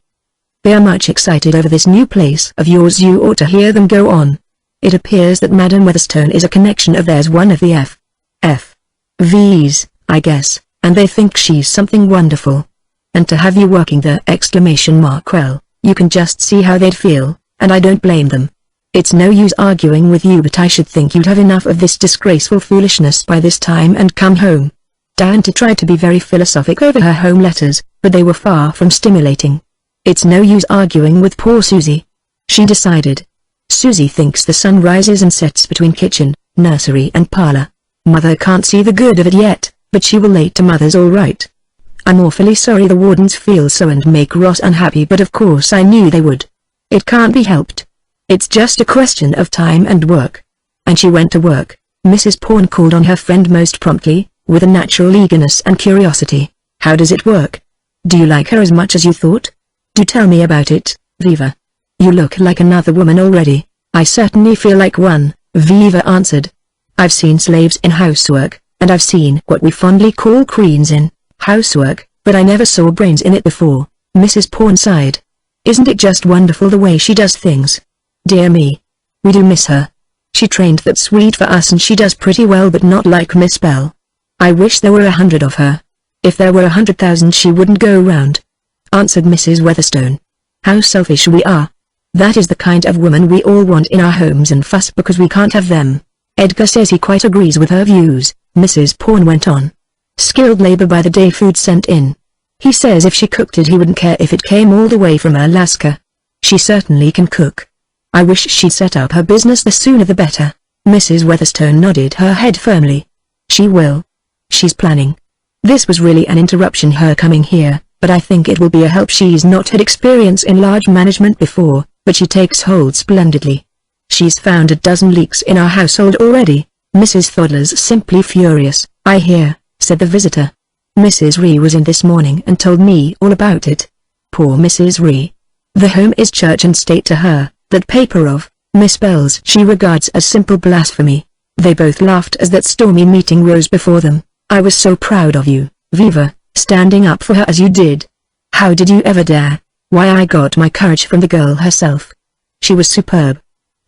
They are much excited over this new place of yours. You ought to hear them go on. It appears that Madam Weatherstone is a connection of theirs, one of the V's, I guess, and they think she's something wonderful. And to have you working there! Well, you can just see how they'd feel, and I don't blame them. It's no use arguing with you, but I should think you'd have enough of this disgraceful foolishness by this time and come home. Diantha tried to be very philosophic over her home letters, but they were far from stimulating. It's no use arguing with poor Susie, she decided. Susie thinks the sun rises and sets between kitchen, nursery and parlor. Mother can't see the good of it yet, but she will later. Mother's all right. I'm awfully sorry the Wardens feel so and make Ross unhappy, but of course I knew they would. It can't be helped. It's just a question of time and work. And she went to work. Mrs. Pawn called on her friend most promptly, with a natural eagerness and curiosity. How does it work? Do you like her as much as you thought? Do tell me about it, Viva. You look like another woman already. I certainly feel like one, Viva answered. I've seen slaves in housework, and I've seen what we fondly call queens in housework, but I never saw brains in it before, Mrs. Pawn sighed. Isn't it just wonderful the way she does things? Dear me. We do miss her. She trained that Swede for us and she does pretty well, but not like Miss Bell. I wish there were 100 of her. If there were 100,000 she wouldn't go round, answered Mrs. Weatherstone. How selfish we are. That is the kind of woman we all want in our homes and fuss because we can't have them. Edgar says he quite agrees with her views, Mrs. Pawn went on. Skilled labor by the day, food sent in. He says if she cooked it he wouldn't care if it came all the way from Alaska. She certainly can cook. I wish she'd set up her business, the sooner the better. Mrs. Weatherstone nodded her head firmly. She will. She's planning. This was really an interruption, her coming here, but I think it will be a help. She's not had experience in large management before, but she takes hold splendidly. She's found a dozen leaks in our household already. Mrs. Thodler's simply furious, I hear, said the visitor. Mrs. Ree was in this morning and told me all about it. Poor Mrs. Ree. The home is church and state to her. That paper of Miss Bell's she regards as simple blasphemy. They both laughed as that stormy meeting rose before them. I was so proud of you, Viva, standing up for her as you did. How did you ever dare? Why, I got my courage from the girl herself. She was superb.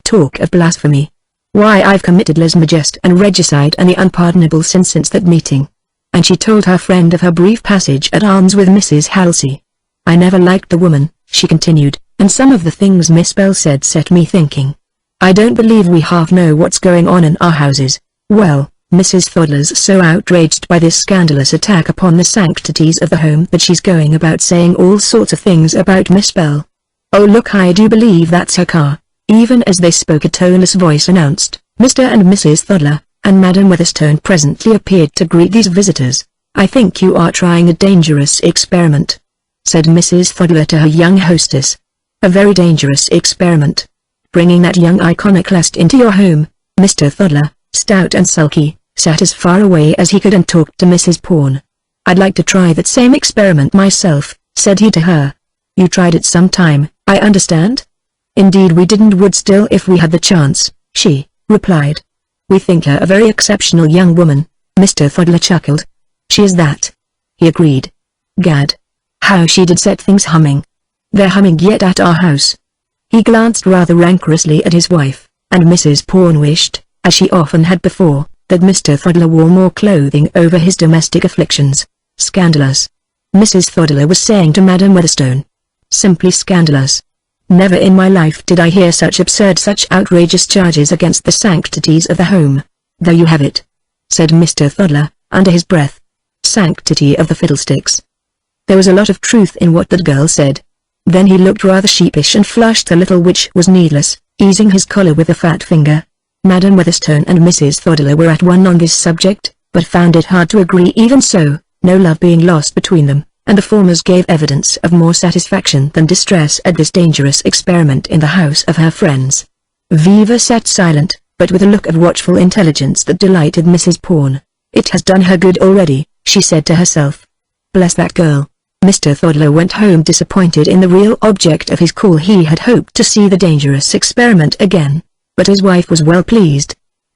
Talk of blasphemy. Why, I've committed lèse-majesté and regicide and the unpardonable sin since that meeting. And she told her friend of her brief passage at arms with Mrs. Halsey. I never liked the woman, she continued, and some of the things Miss Bell said set me thinking. I don't believe we half know what's going on in our houses. Well, Mrs. Thodler's so outraged by this scandalous attack upon the sanctities of the home that she's going about saying all sorts of things about Miss Bell. Oh look, I do believe that's her car. Even as they spoke a toneless voice announced, Mr. and Mrs. Thodler, and Madam Weatherstone presently appeared to greet these visitors. I think you are trying a dangerous experiment, said Mrs. Thodler to her young hostess. A very dangerous experiment. Bringing that young iconoclast into your home. Mr. Thodler, stout and sulky, sat as far away as he could and talked to Mrs. Pawn. I'd like to try that same experiment myself, said he to her. You tried it some time, I understand? Indeed we didn't, would still if we had the chance, she replied. We think her a very exceptional young woman, Mr. Thodler chuckled. She is that, he agreed. Gad. How she did set things humming. They're humming yet at our house. He glanced rather rancorously at his wife, and Mrs. Pawn wished, as she often had before, that Mr. Thodler wore more clothing over his domestic afflictions. Scandalous. Mrs. Thodler was saying to Madam Weatherstone. Simply scandalous. Never in my life did I hear such absurd, such outrageous charges against the sanctities of the home. There you have it, said Mr. Thodler, under his breath. Sanctity of the fiddlesticks. There was a lot of truth in what that girl said. Then he looked rather sheepish and flushed a little, which was needless, easing his collar with a fat finger. Madam Weatherstone and Mrs. Thodler were at one on this subject, but found it hard to agree even so, no love being lost between them, and the formers gave evidence of more satisfaction than distress at this dangerous experiment in the house of her friends. Viva sat silent, but with a look of watchful intelligence that delighted Mrs. Pawn. It has done her good already, she said to herself. Bless that girl. Mr. Thodler went home disappointed in the real object of his call. He had hoped to see the dangerous experiment again, but his wife was well pleased.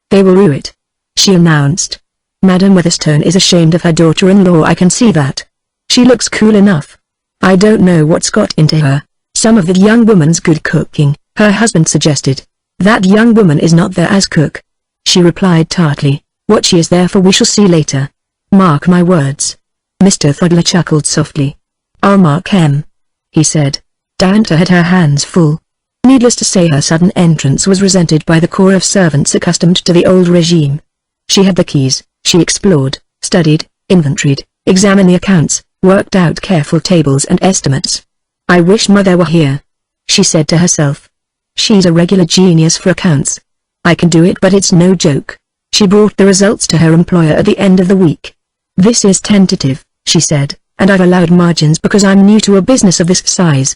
"They will rue it," she announced. "Madam Weatherstone is ashamed of her daughter-in-law. I can see that. She looks cool enough. I don't know what's got into her." "Some of the young woman's good cooking," her husband suggested. "That young woman is not there as cook," she replied tartly. "What she is there for we shall see later. Mark my words." Mr. Thodler chuckled softly. "I'll mark 'em," he said. Diantha had her hands full. Needless to say, her sudden entrance was resented by the corps of servants accustomed to the old regime. She had the keys. She explored, studied, inventoried, examined the accounts, worked out careful tables and estimates. "I wish Mother were here," she said to herself. "She's a regular genius for accounts. I can do it, but it's no joke." She brought the results to her employer at the end of the week. "This is tentative," she said, "and I've allowed margins because I'm new to a business of this size.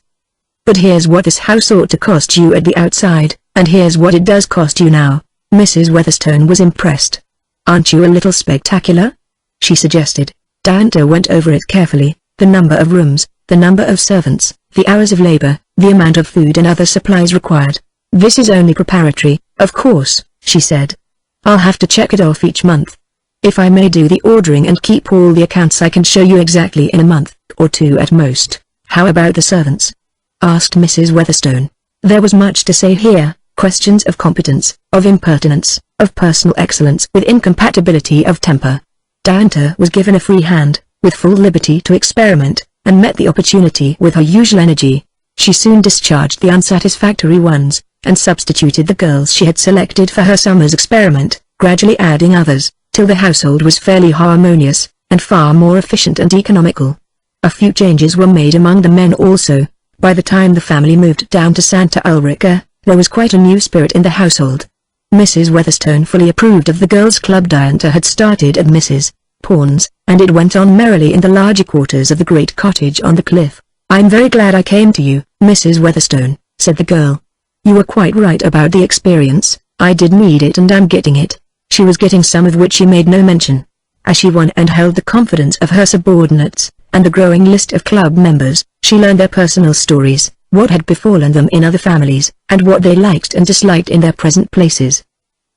But here's what this house ought to cost you at the outside, and here's what it does cost you now." Mrs. Weatherstone was impressed. "Aren't you a little spectacular?" she suggested. Diantha went over it carefully: the number of rooms, the number of servants, the hours of labor, the amount of food and other supplies required. "This is only preparatory, of course," she said. "I'll have to check it off each month. If I may do the ordering and keep all the accounts, I can show you exactly in a month, or two at most." "How about the servants?" asked Mrs. Weatherstone. There was much to say here: questions of competence, of impertinence, of personal excellence with incompatibility of temper. Diantha was given a free hand, with full liberty to experiment, and met the opportunity with her usual energy. She soon discharged the unsatisfactory ones, and substituted the girls she had selected for her summer's experiment, gradually adding others, till the household was fairly harmonious, and far more efficient and economical. A few changes were made among the men also. By the time the family moved down to Santa Ulrica, there was quite a new spirit in the household. Mrs. Weatherstone fully approved of the girls' club Diantha had started at Mrs. Pawn's, and it went on merrily in the larger quarters of the great cottage on the cliff. "I'm very glad I came to you, Mrs. Weatherstone," said the girl. "You were quite right about the experience. I did need it and I'm getting it." She was getting some of which she made no mention. As she won and held the confidence of her subordinates, and the growing list of club members, she learned their personal stories, what had befallen them in other families, and what they liked and disliked in their present places.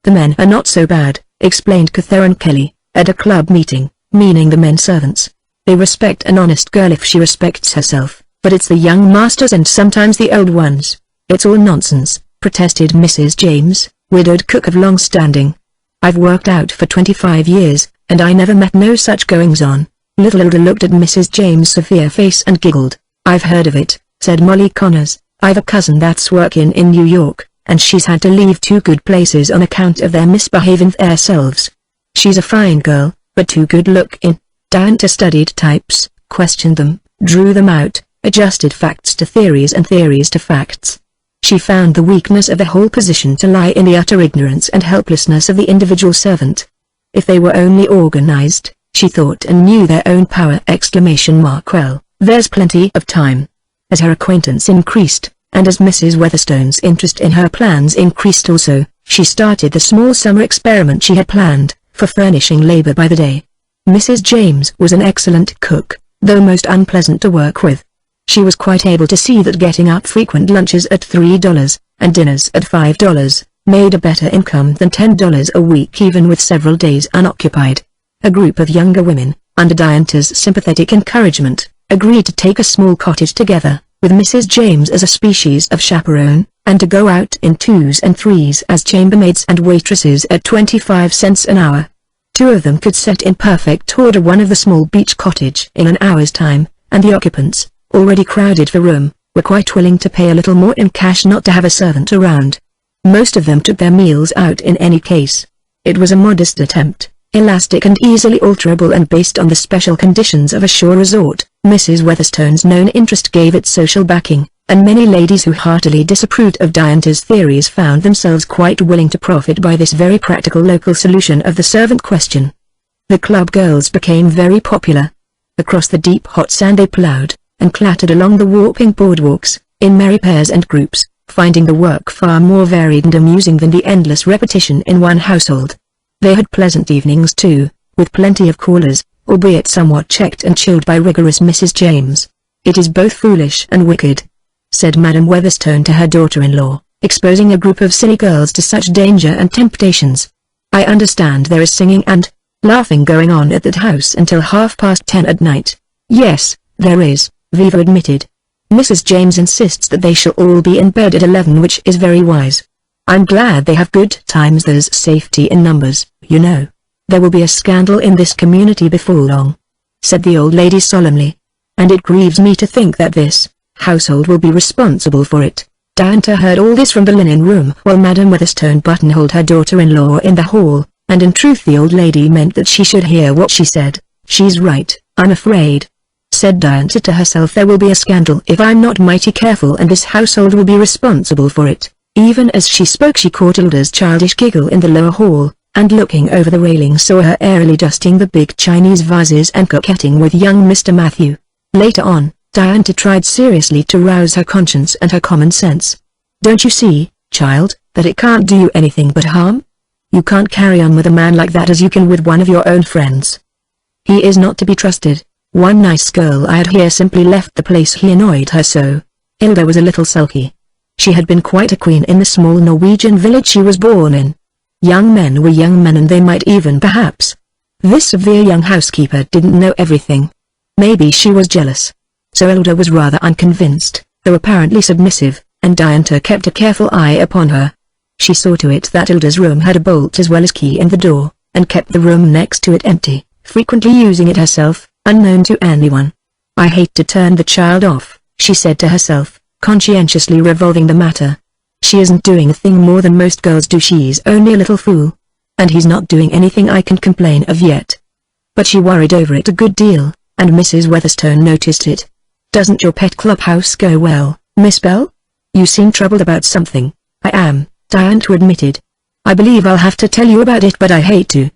"The men are not so bad," explained Catherine Kelly, at a club meeting, meaning the men servants. "They respect an honest girl if she respects herself, but it's the young masters and sometimes the old ones. It's all nonsense," protested Mrs. James, widowed cook of long standing. "I've worked out for 25 years, and I never met no such goings-on." Little Hilda looked at Mrs. James' severe face and giggled. "I've heard of it," said Molly Connors. "I've a cousin that's working in New York, and she's had to leave two good places on account of their misbehaving themselves. She's a fine girl, but too good-looking." Diantha studied types, questioned them, drew them out, adjusted facts to theories and theories to facts. She found the weakness of the whole position to lie in the utter ignorance and helplessness of the individual servant. If they were only organized, she thought, and knew their own power! Well, there's plenty of time. As her acquaintance increased, and as Mrs. Weatherstone's interest in her plans increased also, she started the small summer experiment she had planned, for furnishing labor by the day. Mrs. James was an excellent cook, though most unpleasant to work with. She was quite able to see that getting up frequent lunches at $3, and dinners at $5, made a better income than $10 a week even with several days unoccupied. A group of younger women, under Diantha's sympathetic encouragement, agreed to take a small cottage together, with Mrs. James as a species of chaperone, and to go out in twos and threes as chambermaids and waitresses at 25 cents an hour. Two of them could set in perfect order one of the small beach cottage in an hour's time, and the occupants, already crowded for room, were quite willing to pay a little more in cash not to have a servant around. Most of them took their meals out in any case. It was a modest attempt, elastic and easily alterable and based on the special conditions of a shore resort. Mrs. Weatherstone's known interest gave it social backing, and many ladies who heartily disapproved of Diantha's theories found themselves quite willing to profit by this very practical local solution of the servant question. The club girls became very popular. Across the deep hot sand they plowed, and clattered along the warping boardwalks, in merry pairs and groups, finding the work far more varied and amusing than the endless repetition in one household. They had pleasant evenings too, with plenty of callers, albeit somewhat checked and chilled by rigorous Mrs. James. "It is both foolish and wicked," said Madam Weatherstone to her daughter-in-law, "exposing a group of silly girls to such danger and temptations. I understand there is singing and laughing going on at that house until 10:30 at night." "Yes, there is," Viva admitted. "Mrs. James insists that they shall all be in bed at 11, which is very wise. I'm glad they have good times. There's safety in numbers, you know. There will be a scandal in this community before long," said the old lady solemnly. "And it grieves me to think that this household will be responsible for it." Diantha heard all this from the linen room while Madam Weatherstone buttonholed her daughter-in-law in the hall, and in truth the old lady meant that she should hear what she said. "She's right, I'm afraid," said Diantha to herself. "There will be a scandal if I'm not mighty careful, and this household will be responsible for it." Even as she spoke she caught Hilda's childish giggle in the lower hall, and looking over the railing saw her airily dusting the big Chinese vases and coquetting with young Mr. Matthew. Later on, Diantha tried seriously to rouse her conscience and her common sense. "Don't you see, child, that it can't do you anything but harm? You can't carry on with a man like that as you can with one of your own friends. He is not to be trusted. One nice girl I had here simply left the place, he annoyed her so." Hilda was a little sulky. She had been quite a queen in the small Norwegian village she was born in. Young men were young men, and they might even perhaps. This severe young housekeeper didn't know everything. Maybe she was jealous. So Hilda was rather unconvinced, though apparently submissive, and Diantha kept a careful eye upon her. She saw to it that Hilda's room had a bolt as well as key in the door, and kept the room next to it empty, frequently using it herself, unknown to anyone. "I hate to turn the child off," she said to herself, conscientiously revolving the matter. "She isn't doing a thing more than most girls do. She's only a little fool. And he's not doing anything I can complain of yet." But she worried over it a good deal, and Mrs. Weatherstone noticed it. "Doesn't your pet clubhouse go well, Miss Bell? You seem troubled about something." "I am," Diantha admitted. "I believe I'll have to tell you about it, but I hate to.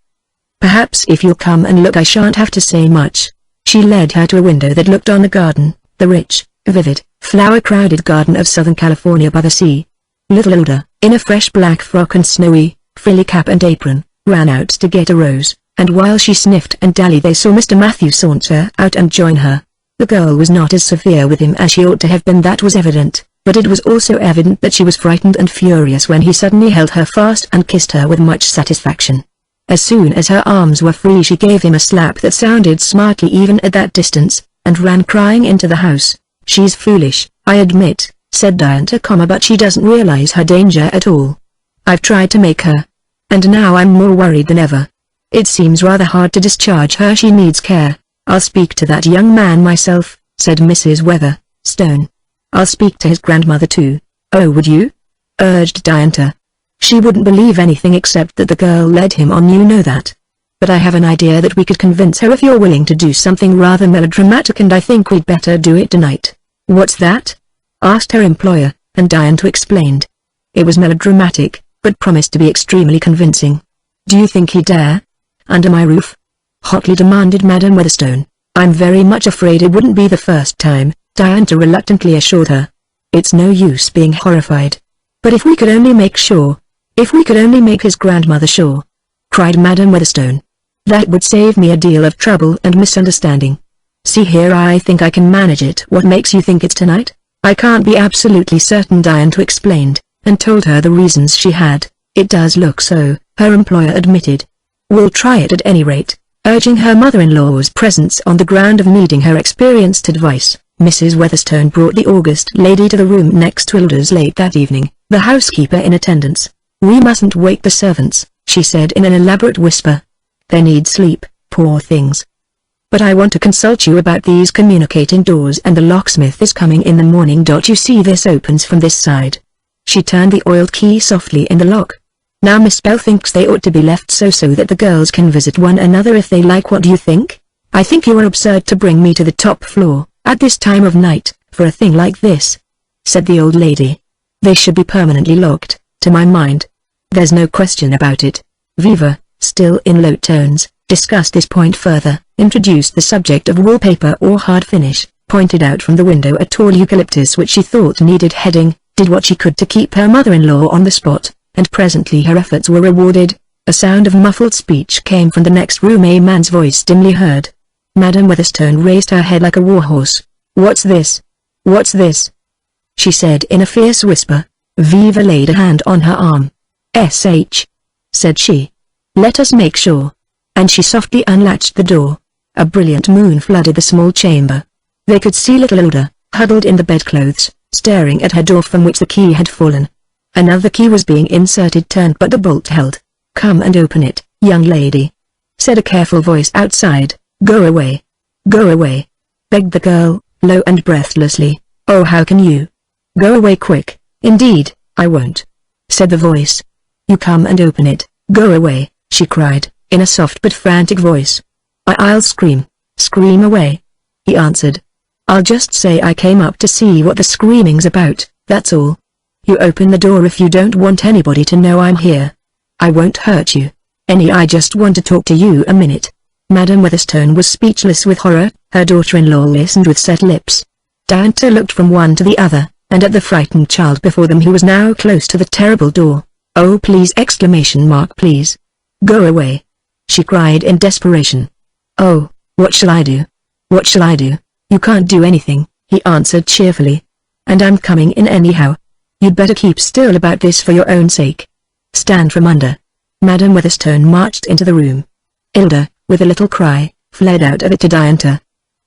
Perhaps if you'll come and look I shan't have to say much." She led her to a window that looked on the garden, the rich, vivid, flower-crowded garden of Southern California by the sea. Little Hilda, in a fresh black frock and snowy, frilly cap and apron, ran out to get a rose, and while she sniffed and dallied they saw Mr. Matthew saunter out and join her. The girl was not as severe with him as she ought to have been, that was evident, but it was also evident that she was frightened and furious when he suddenly held her fast and kissed her with much satisfaction. As soon as her arms were free she gave him a slap that sounded smartly even at that distance, and ran crying into the house. "She's foolish, I admit," said Diantha, "but she doesn't realize her danger at all. I've tried to make her. And now I'm more worried than ever. It seems rather hard to discharge her. She needs care." "I'll speak to that young man myself," said Mrs. Weatherstone. "I'll speak to his grandmother too." "Oh, would you?" urged Diantha. She wouldn't believe anything except that the girl led him on, you know that. "But I have an idea that we could convince her if you're willing to do something rather melodramatic, and I think we'd better do it tonight." "What's that?" asked her employer, and Diantha explained. It was melodramatic, but promised to be extremely convincing. "Do you think he'd dare? Under my roof?" hotly demanded Madam Weatherstone. "I'm very much afraid it wouldn't be the first time," Diantha reluctantly assured her. "It's no use being horrified. But if we could only make sure, if we could only make his grandmother sure," cried Madam Weatherstone. "That would save me a deal of trouble and misunderstanding. See here, I think I can manage it." "What makes you think it's tonight?" "I can't be absolutely certain," Diantha explained, and told her the reasons she had. "It does look so," her employer admitted. "We'll try it at any rate," urging her mother-in-law's presence on the ground of needing her experienced advice. Mrs. Weatherstone brought the august lady to the room next to Hilda's late that evening, the housekeeper in attendance. "We mustn't wake the servants," she said in an elaborate whisper. "They need sleep, poor things. But I want to consult you about these communicating doors, and the locksmith is coming in the morning. You see this opens from this side." She turned the oiled key softly in the lock. "Now Miss Bell thinks they ought to be left so that the girls can visit one another if they like. What do you think?" "I think you are absurd to bring me to the top floor, at this time of night, for a thing like this," said the old lady. "They should be permanently locked, to my mind. There's no question about it." Viva, still in low tones, discussed this point further, introduced the subject of wallpaper or hard finish, pointed out from the window a tall eucalyptus which she thought needed heading, did what she could to keep her mother-in-law on the spot, and presently her efforts were rewarded. A sound of muffled speech came from the next room, a man's voice dimly heard. Madame Weatherstone raised her head like a warhorse. "What's this? What's this?" she said in a fierce whisper. Viva laid a hand on her arm. "SH," said she. "Let us make sure." And she softly unlatched the door. A brilliant moon flooded the small chamber. They could see little Hilda, huddled in the bedclothes, staring at her door from which the key had fallen. Another key was being inserted but the bolt held. "Come and open it, young lady," said a careful voice outside. "Go away. Go away," begged the girl, low and breathlessly. "Oh, how can you? Go away quick." "Indeed, I won't," said the voice. "You come and open it." "Go away," she cried, in a soft but frantic voice. I'll scream." "Scream away," he answered. "I'll just say I came up to see what the screaming's about, that's all. You open the door if you don't want anybody to know I'm here. I won't hurt you. I just want to talk to you a minute." Madame Weatherstone was speechless with horror. Her daughter-in-law listened with set lips. Diantha looked from one to the other, and at the frightened child before them who was now close to the terrible door. "Oh please!" "Please. Go away," she cried in desperation. "Oh, what shall I do? What shall I do?" "You can't do anything," he answered cheerfully. "And I'm coming in anyhow. You'd better keep still about this for your own sake. Stand from under." Madame Weatherstone marched into the room. Hilda, with a little cry, fled out of it to Diantha.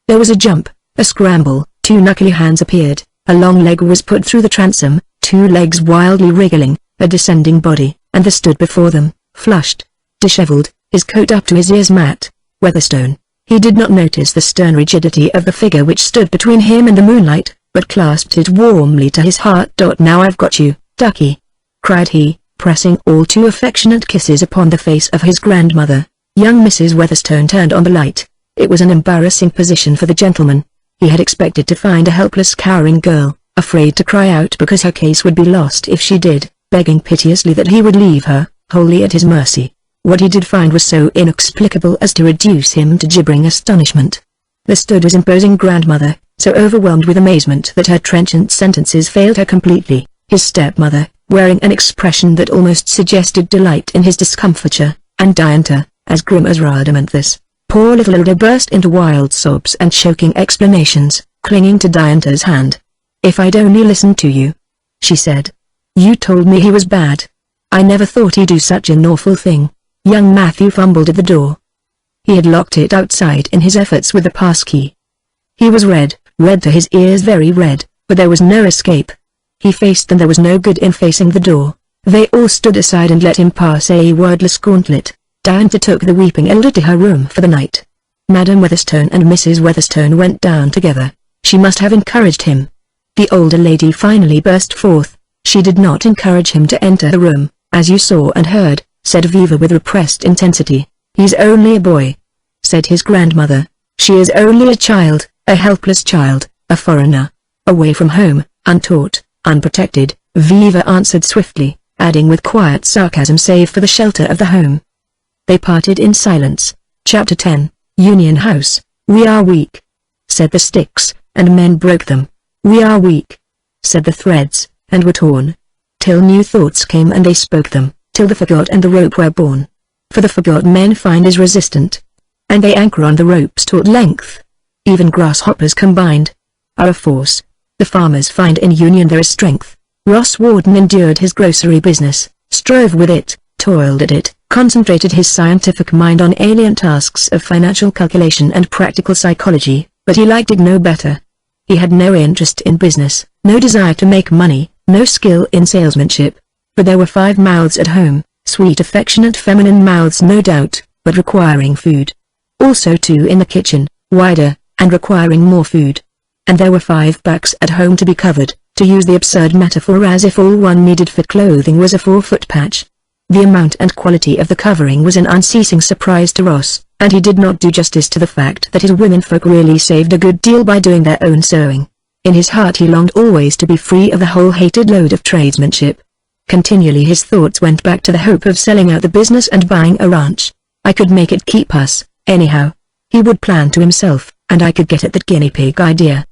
There was a jump, a scramble, two knuckly hands appeared, a long leg was put through the transom, two legs wildly wriggling, a descending body, and there stood before them, flushed, disheveled, his coat up to his ears, Matt Weatherstone. He did not notice the stern rigidity of the figure which stood between him and the moonlight, but clasped it warmly to his heart. "Now I've got you, ducky," cried he, pressing all too affectionate kisses upon the face of his grandmother. Young Mrs. Weatherstone turned on the light. It was an embarrassing position for the gentleman. He had expected to find a helpless cowering girl, afraid to cry out because her case would be lost if she did, begging piteously that he would leave her, wholly at his mercy. What he did find was so inexplicable as to reduce him to gibbering astonishment. There stood his imposing grandmother, so overwhelmed with amazement that her trenchant sentences failed her completely, his stepmother, wearing an expression that almost suggested delight in his discomfiture, and Diantha, as grim as Rhadamanthus. Poor little Hilda burst into wild sobs and choking exclamations, clinging to Diantha's hand. "If I'd only listened to you," she said. "You told me he was bad. I never thought he'd do such an awful thing." Young Matthew fumbled at the door. He had locked it outside in his efforts with the passkey. He was red to his ears, very red, but there was no escape. He faced them. There was no good in facing the door. They all stood aside and let him pass, a wordless gauntlet. Diantha took the weeping Hilda to her room for the night. Madame Weatherstone and Mrs. Weatherstone went down together. She must have encouraged him. The older lady finally burst forth. "She did not encourage him to enter the room, as you saw and heard," said Viva with repressed intensity. "He's only a boy," said his grandmother. "She is only a child, a helpless child, a foreigner. Away from home, untaught, unprotected," Viva answered swiftly, adding with quiet sarcasm, "save for the shelter of the home." They parted in silence. Chapter 10, Union House. "We are weak," said the sticks, and men broke them. "We are weak," said the threads, and were torn. Till new thoughts came and they spoke them, till the fagot and the rope were born. For the fagot men find is resistant, and they anchor on the rope's taut length. Even grasshoppers combined are a force. The farmers find in union there is strength. Ross Warden endured his grocery business, strove with it, toiled at it, concentrated his scientific mind on alien tasks of financial calculation and practical psychology, but he liked it no better. He had no interest in business, no desire to make money, no skill in salesmanship. But there were 5 mouths at home, sweet affectionate feminine mouths no doubt, but requiring food. Also 2 in the kitchen, wider, and requiring more food. And there were 5 backs at home to be covered, to use the absurd metaphor, as if all one needed for clothing was a 4-foot patch. The amount and quality of the covering was an unceasing surprise to Ross, and he did not do justice to the fact that his womenfolk really saved a good deal by doing their own sewing. In his heart he longed always to be free of the whole hated load of tradesmanship. Continually his thoughts went back to the hope of selling out the business and buying a ranch. "I could make it keep us, anyhow," he would plan to himself, "and I could get at that guinea pig idea.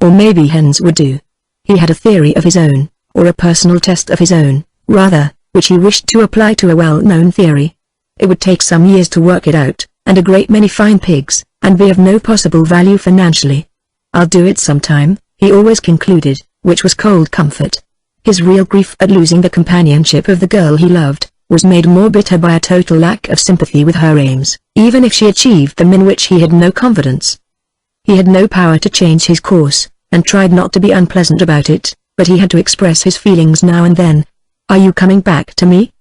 Or maybe hens would do." He had a theory of his own, or a personal test of his own, rather, which he wished to apply to a well-known theory. It would take some years to work it out, and a great many fine pigs, and be of no possible value financially. I'll do it sometime, he always concluded, which was cold comfort. His real grief at losing the companionship of the girl he loved was made more bitter by a total lack of sympathy with her aims, even if she achieved them in which he had no confidence. He had no power to change his course, and tried not to be unpleasant about it, but he had to express his feelings now and then. "Are you coming back to me?"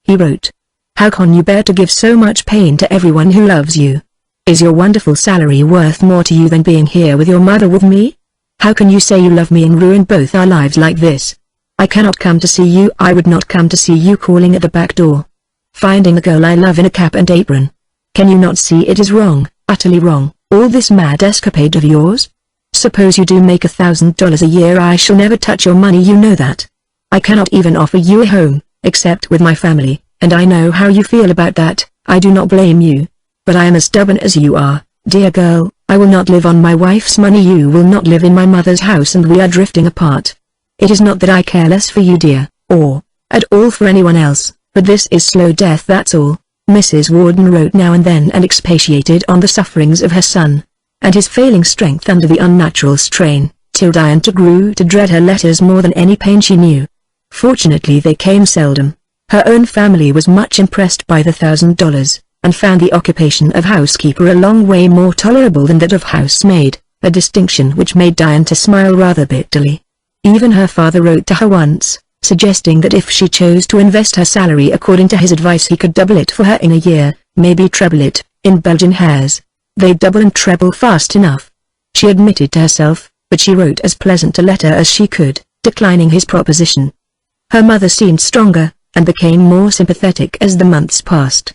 he wrote. "How can you bear to give so much pain to everyone who loves you? Is your wonderful salary worth more to you than being here with your mother with me? How can you say you love me and ruin both our lives like this? I cannot come to see you. I would not come to see you calling at the back door. Finding the girl I love in a cap and apron. Can you not see it is wrong, utterly wrong, all this mad escapade of yours? Suppose you do make $1,000 a year, I shall never touch your money, you know that. I cannot even offer you a home, except with my family, and I know how you feel about that. I do not blame you. But I am as stubborn as you are, dear girl. I will not live on my wife's money, you will not live in my mother's house, and we are drifting apart. It is not that I care less for you, dear, or at all for anyone else, but this is slow death, that's all." Mrs. Warden wrote now and then and expatiated on the sufferings of her son, and his failing strength under the unnatural strain, till Diantha grew to dread her letters more than any pain she knew. Fortunately they came seldom. Her own family was much impressed by the $1,000, and found the occupation of housekeeper a long way more tolerable than that of housemaid, a distinction which made Diantha smile rather bitterly. Even her father wrote to her once, suggesting that if she chose to invest her salary according to his advice he could double it for her in a year, maybe treble it, in Belgian hares. They'd double and treble fast enough. She admitted to herself, but she wrote as pleasant a letter as she could, declining his proposition. Her mother seemed stronger, and became more sympathetic as the months passed.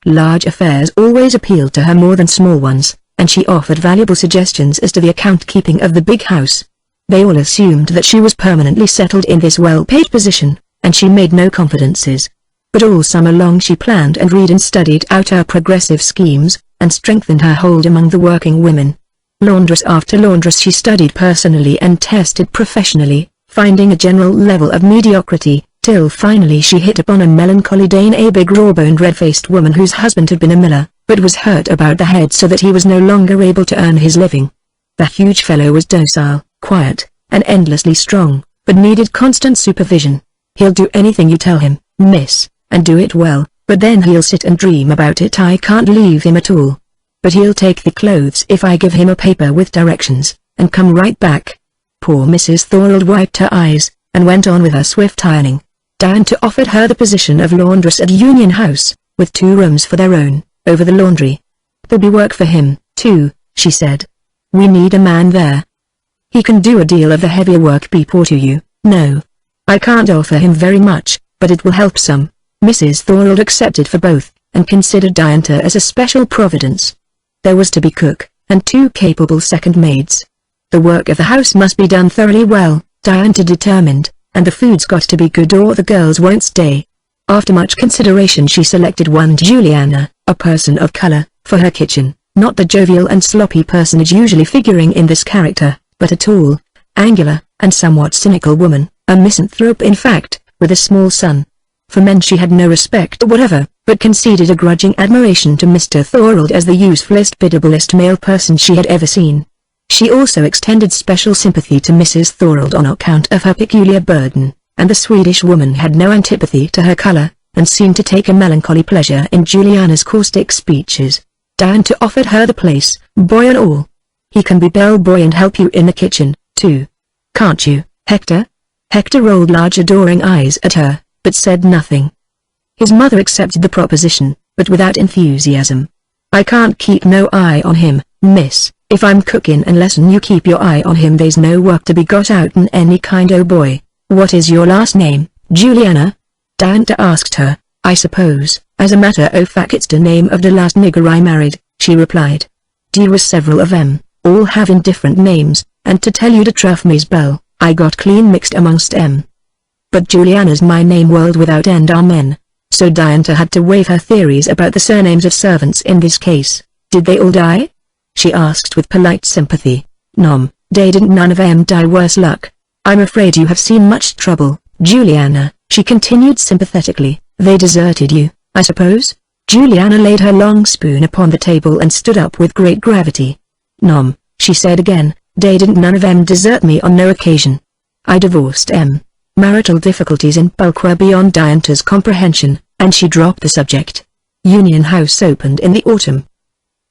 Large affairs always appealed to her more than small ones, and she offered valuable suggestions as to the account-keeping of the big house. They all assumed that she was permanently settled in this well-paid position, and she made no confidences. But all summer long she planned and read and studied out her progressive schemes, and strengthened her hold among the working women. Laundress after laundress she studied personally and tested professionally, finding a general level of mediocrity, till finally she hit upon a melancholy Dane, a big raw-boned red-faced woman whose husband had been a miller, but was hurt about the head so that he was no longer able to earn his living. The huge fellow was docile, quiet, and endlessly strong, but needed constant supervision. "He'll do anything you tell him, miss, and do it well, but then he'll sit and dream about it. I can't leave him at all. But he'll take the clothes if I give him a paper with directions, and come right back." Poor Mrs. Thorold wiped her eyes, and went on with her swift ironing. Diantha offered her the position of laundress at Union House, with 2 rooms for their own, over the laundry. "There'll be work for him, too," she said. "We need a man there. He can do a deal of the heavier work before to you." "No. I can't offer him very much, but it will help some." Mrs. Thorold accepted for both, and considered Diantha as a special providence. There was to be cook, and 2 capable second maids. The work of the house must be done thoroughly well, Diantha determined, and the food's got to be good or the girls won't stay. After much consideration she selected one Juliana, a person of color, for her kitchen, not the jovial and sloppy personage usually figuring in this character, but a tall, angular, and somewhat cynical woman, a misanthrope in fact, with a small son. For men she had no respect whatever, but conceded a grudging admiration to Mr. Thorold as the usefullest biddablest male person she had ever seen. She also extended special sympathy to Mrs. Thorold on account of her peculiar burden, and the Swedish woman had no antipathy to her color, and seemed to take a melancholy pleasure in Juliana's caustic speeches. Diantha offered her the place, boy and all. "He can be bellboy and help you in the kitchen, too. Can't you, Hector?" Hector rolled large adoring eyes at her, but said nothing. His mother accepted the proposition, but without enthusiasm. "I can't keep no eye on him, miss. If I'm cooking unless you keep your eye on him there's no work to be got out in any kind. Oh boy, what is your last name, Juliana?" Diantha asked her. "I suppose, as a matter of fact it's the name of the last nigger I married," she replied. "There was several of 'em, all having different names, and to tell you the truth Miss Bell, I got clean mixed amongst 'em. But Juliana's my name world without end, amen." So Diantha had to waive her theories about the surnames of servants in this case. "Did they all die?" she asked with polite sympathy. "Nom, they didn't, none of 'em die, worse luck. I'm afraid you have seen much trouble, Juliana," she continued sympathetically. "They deserted you, I suppose?" Juliana laid her long spoon upon the table and stood up with great gravity. "Nom," she said again, "they didn't none of them desert me on no occasion. I divorced M. Marital difficulties in bulk were beyond Diantha's comprehension, and she dropped the subject. Union House opened in the autumn.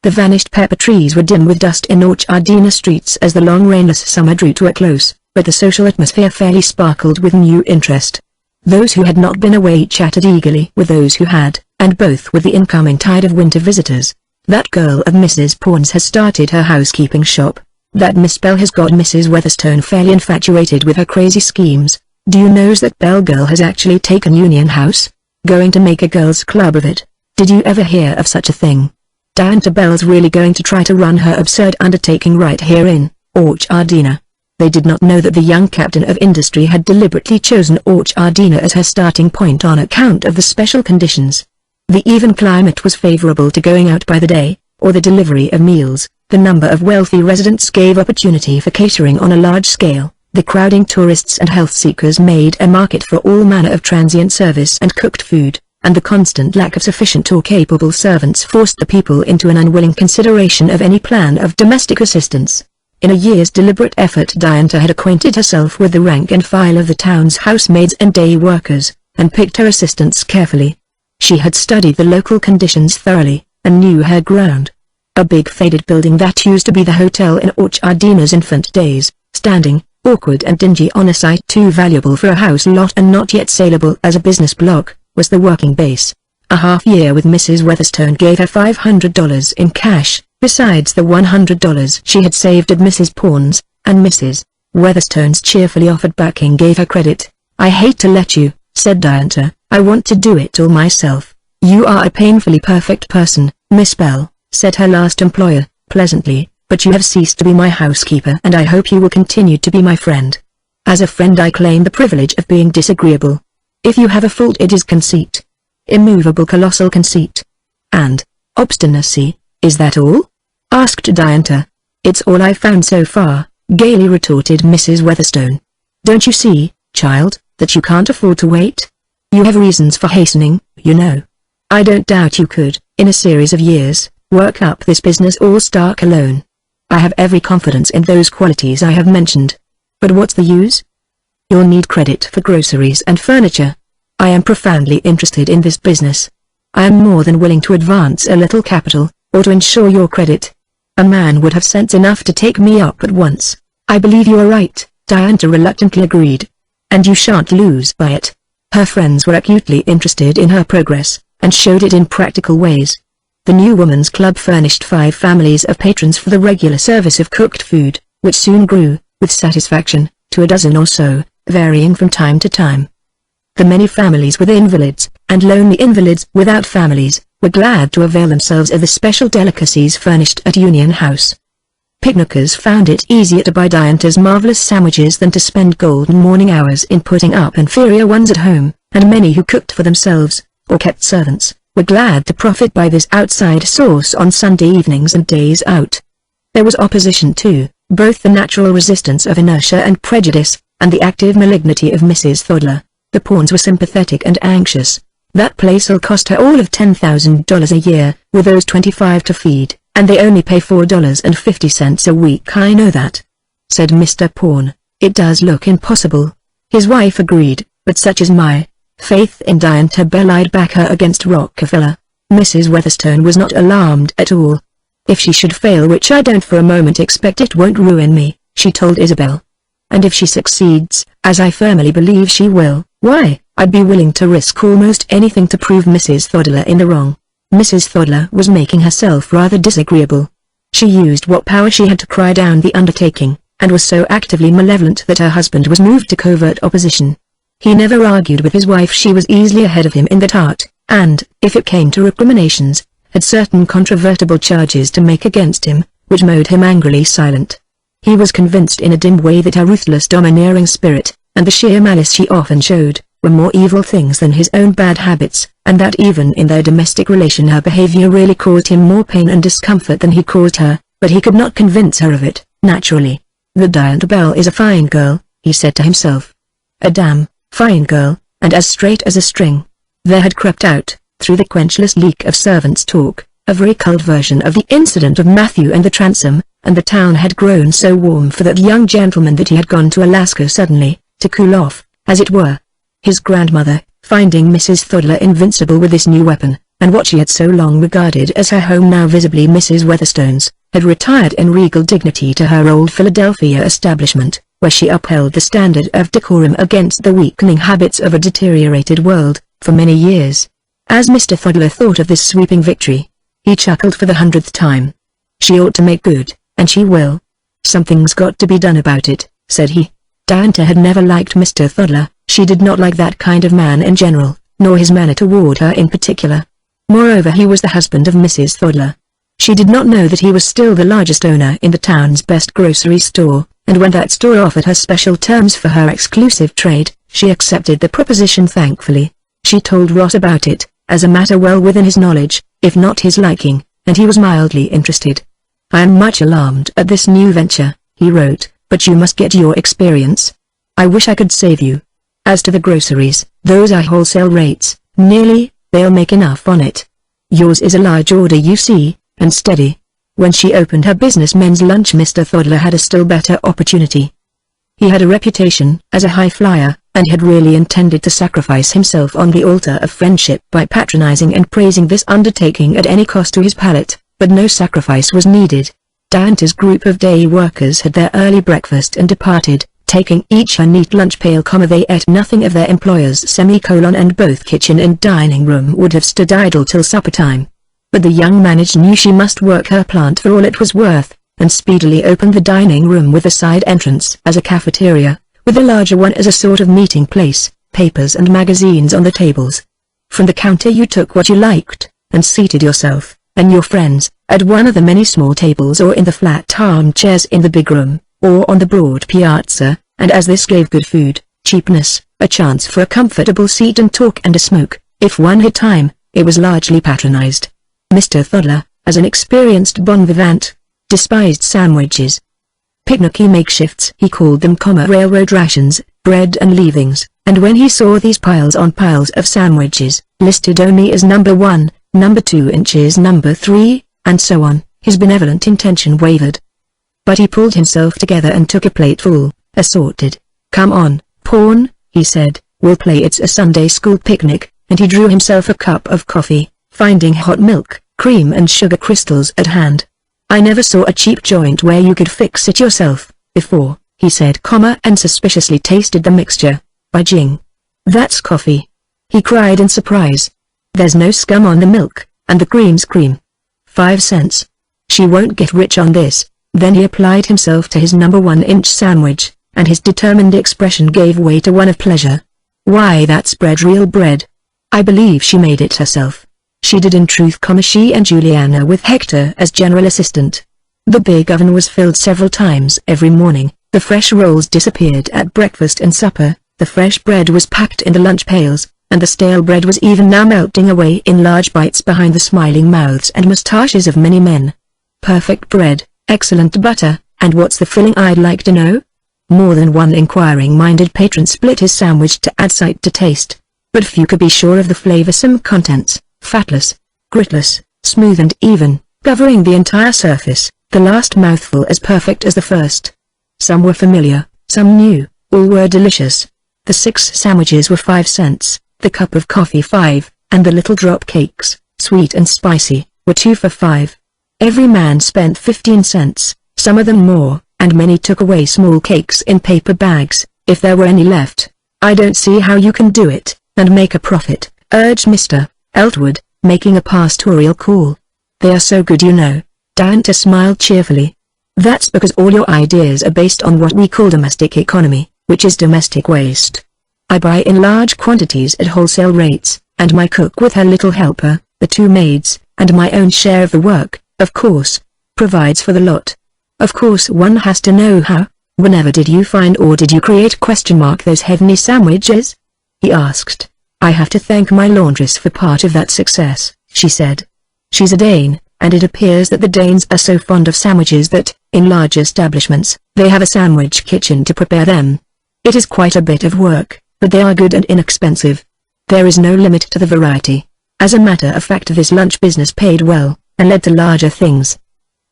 The vanished pepper trees were dim with dust in Orchardina streets as the long rainless summer drew to a close, but the social atmosphere fairly sparkled with new interest. Those who had not been away chatted eagerly with those who had, and both with the incoming tide of winter visitors. "That girl of Mrs. Pawn's has started her housekeeping shop. That Miss Bell has got Mrs. Weatherstone fairly infatuated with her crazy schemes. Do you know that Bell girl has actually taken Union House? Going to make a girls' club of it. Did you ever hear of such a thing? Diantha Bell's really going to try to run her absurd undertaking right here in Orchardina." They did not know that the young captain of industry had deliberately chosen Orchardina as her starting point on account of the special conditions. The even climate was favorable to going out by the day, or the delivery of meals. The number of wealthy residents gave opportunity for catering on a large scale. The crowding tourists and health seekers made a market for all manner of transient service and cooked food, and the constant lack of sufficient or capable servants forced the people into an unwilling consideration of any plan of domestic assistance. In a year's deliberate effort Diantha had acquainted herself with the rank and file of the town's housemaids and day workers, and picked her assistants carefully. She had studied the local conditions thoroughly, and knew her ground. A big faded building that used to be the hotel in Orchardina's infant days, standing, awkward and dingy on a site too valuable for a house lot and not yet saleable as a business block, was the working base. A half-year with Mrs. Weatherstone gave her $500 in cash, besides the $100 she had saved at Mrs. Pawn's, and Mrs. Weatherstone's cheerfully offered backing gave her credit. "I hate to let you," said Diantha, "I want to do it all myself." "You are a painfully perfect person, Miss Bell," said her last employer, pleasantly, "but you have ceased to be my housekeeper and I hope you will continue to be my friend. As a friend I claim the privilege of being disagreeable. If you have a fault it is conceit. Immovable colossal conceit. And obstinacy. Is that all?" asked Diantha. "It's all I've found so far," gaily retorted Mrs. Weatherstone. "Don't you see, child, that you can't afford to wait? You have reasons for hastening, you know. I don't doubt you could, in a series of years, work up this business all stark alone. I have every confidence in those qualities I have mentioned. But what's the use? You'll need credit for groceries and furniture. I am profoundly interested in this business. I am more than willing to advance a little capital, or to ensure your credit. A man would have sense enough to take me up at once." "I believe you are right," Diantha reluctantly agreed. "And you shan't lose by it." Her friends were acutely interested in her progress, and showed it in practical ways. The New Woman's Club furnished 5 families of patrons for the regular service of cooked food, which soon grew, with satisfaction, to a dozen or so, varying from time to time. The many families with invalids, and lonely invalids without families, were glad to avail themselves of the special delicacies furnished at Union House. Picnickers found it easier to buy Diantha's marvelous sandwiches than to spend golden morning hours in putting up inferior ones at home, and many who cooked for themselves, or kept servants, were glad to profit by this outside source on Sunday evenings and days out. There was opposition too, both the natural resistance of inertia and prejudice, and the active malignity of Mrs. Thodler. The Pawns were sympathetic and anxious. "That place'll cost her all of $10,000 a year, with those 25 to feed, and they only pay $4.50 a week." "I know that," said Mr. Pawn. "It does look impossible." His wife agreed, "But such is my faith in Diantha Bell I'd back her against Rockefeller." Mrs. Weatherstone was not alarmed at all. "If she should fail, which I don't for a moment expect, it won't ruin me," she told Isabel. "And if she succeeds, as I firmly believe she will, why, I'd be willing to risk almost anything to prove Mrs. Thodler in the wrong." Mrs. Thodler was making herself rather disagreeable. She used what power she had to cry down the undertaking, and was so actively malevolent that her husband was moved to covert opposition. He never argued with his wife. She was easily ahead of him in that art, and, if it came to recriminations, had certain controvertible charges to make against him, which made him angrily silent. He was convinced in a dim way that her ruthless domineering spirit, and the sheer malice she often showed, were more evil things than his own bad habits, and that even in their domestic relation her behavior really caused him more pain and discomfort than he caused her, but he could not convince her of it, naturally. "The Diantha Bell is a fine girl," he said to himself. "A damn fine girl, and as straight as a string." There had crept out, through the quenchless leak of servants' talk, a very culled version of the incident of Matthew and the transom, and the town had grown so warm for that young gentleman that he had gone to Alaska suddenly, to cool off, as it were. His grandmother, finding Mrs. Thodler invincible with this new weapon, and what she had so long regarded as her home now visibly Mrs. Weatherstone's, had retired in regal dignity to her old Philadelphia establishment, where she upheld the standard of decorum against the weakening habits of a deteriorated world, for many years. As Mr. Thodler thought of this sweeping victory, he chuckled for the 100th time. She ought to make good, and she will. Something's got to be done about it, said he. Diantha had never liked Mr. Thodler. She did not like that kind of man in general, nor his manner toward her in particular. Moreover, he was the husband of Mrs. Thodler. She did not know that he was still the largest owner in the town's best grocery store, and when that store offered her special terms for her exclusive trade, she accepted the proposition thankfully. She told Ross about it, as a matter well within his knowledge, if not his liking, and he was mildly interested. "I am much alarmed at this new venture," he wrote, "but you must get your experience. I wish I could save you. As to the groceries, those are wholesale rates, nearly, they'll make enough on it. Yours is a large order, you see, and steady." When she opened her business men's lunch, Mr. Thodler had a still better opportunity. He had a reputation as a high flyer, and had really intended to sacrifice himself on the altar of friendship by patronizing and praising this undertaking at any cost to his palate, but no sacrifice was needed. Diantha's group of day workers had their early breakfast and departed, taking each a neat lunch pail, they ate nothing of their employers, and both kitchen and dining room would have stood idle till supper time. But the young manager knew she must work her plant for all it was worth, and speedily opened the dining room with a side entrance as a cafeteria, with the larger one as a sort of meeting place, papers and magazines on the tables. From the counter you took what you liked, and seated yourself, and your friends, at one of the many small tables or in the flat armchairs in the big room, or on the broad piazza, and as this gave good food, cheapness, a chance for a comfortable seat and talk and a smoke, if one had time, it was largely patronized. Mr. Thodler, as an experienced bon vivant, despised sandwiches. Picnicky makeshifts he called them, railroad rations, bread and leavings, and when he saw these piles on piles of sandwiches, listed only as number 1, number 2 inches, number 3, and so on, his benevolent intention wavered. But he pulled himself together and took a plateful, assorted. "Come on, Pawn," he said, "we'll play it's a Sunday school picnic," and he drew himself a cup of coffee, finding hot milk, cream and sugar crystals at hand. "I never saw a cheap joint where you could fix it yourself, before," he said, and suspiciously tasted the mixture. "By jing! That's coffee!" he cried in surprise. "There's no scum on the milk, and the cream's cream. 5 cents. She won't get rich on this." Then he applied himself to his number 1-inch sandwich, and his determined expression gave way to one of pleasure. "Why, that's bread, real bread. I believe she made it herself." She did in truth, she and Juliana with Hector as general assistant. The big oven was filled several times every morning, the fresh rolls disappeared at breakfast and supper, the fresh bread was packed in the lunch pails, and the stale bread was even now melting away in large bites behind the smiling mouths and moustaches of many men. Perfect bread, excellent butter, and what's the filling, I'd like to know? More than one inquiring-minded patron split his sandwich to add sight to taste, but few could be sure of the flavorsome contents. Fatless, gritless, smooth and even, covering the entire surface, the last mouthful as perfect as the first. Some were familiar, some new, all were delicious. The 6 sandwiches were 5 cents, the cup of coffee 5, and the little drop cakes, sweet and spicy, were 2 for 5. Every man spent 15 cents, some of them more, and many took away small cakes in paper bags, if there were any left. "I don't see how you can do it, and make a profit," urged Mr. Eltwood, making a pastoral call. "They are so good, you know." Diantha smiled cheerfully. "That's because all your ideas are based on what we call domestic economy, which is domestic waste. I buy in large quantities at wholesale rates, and my cook with her little helper, the 2 maids, and my own share of the work, of course, provides for the lot. Of course one has to know how. Whenever did you find or did you create those heavenly sandwiches?" he asked. "I have to thank my laundress for part of that success," she said. "She's a Dane, and it appears that the Danes are so fond of sandwiches that, in large establishments, they have a sandwich kitchen to prepare them. It is quite a bit of work, but they are good and inexpensive. There is no limit to the variety. As a matter of fact, this lunch business paid well, and led to larger things.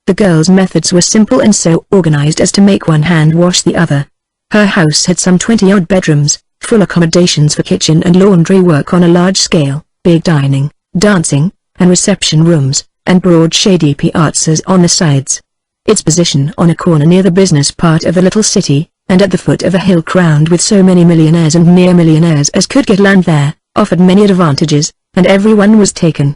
The girl's methods were simple and so organized as to make one hand wash the other. Her house had some 20-odd bedrooms, full accommodations for kitchen and laundry work on a large scale, big dining, dancing, and reception rooms, and broad shady piazzas on the sides. Its position on a corner near the business part of the little city, and at the foot of a hill crowned with so many millionaires and near millionaires as could get land there, offered many advantages, and everyone was taken.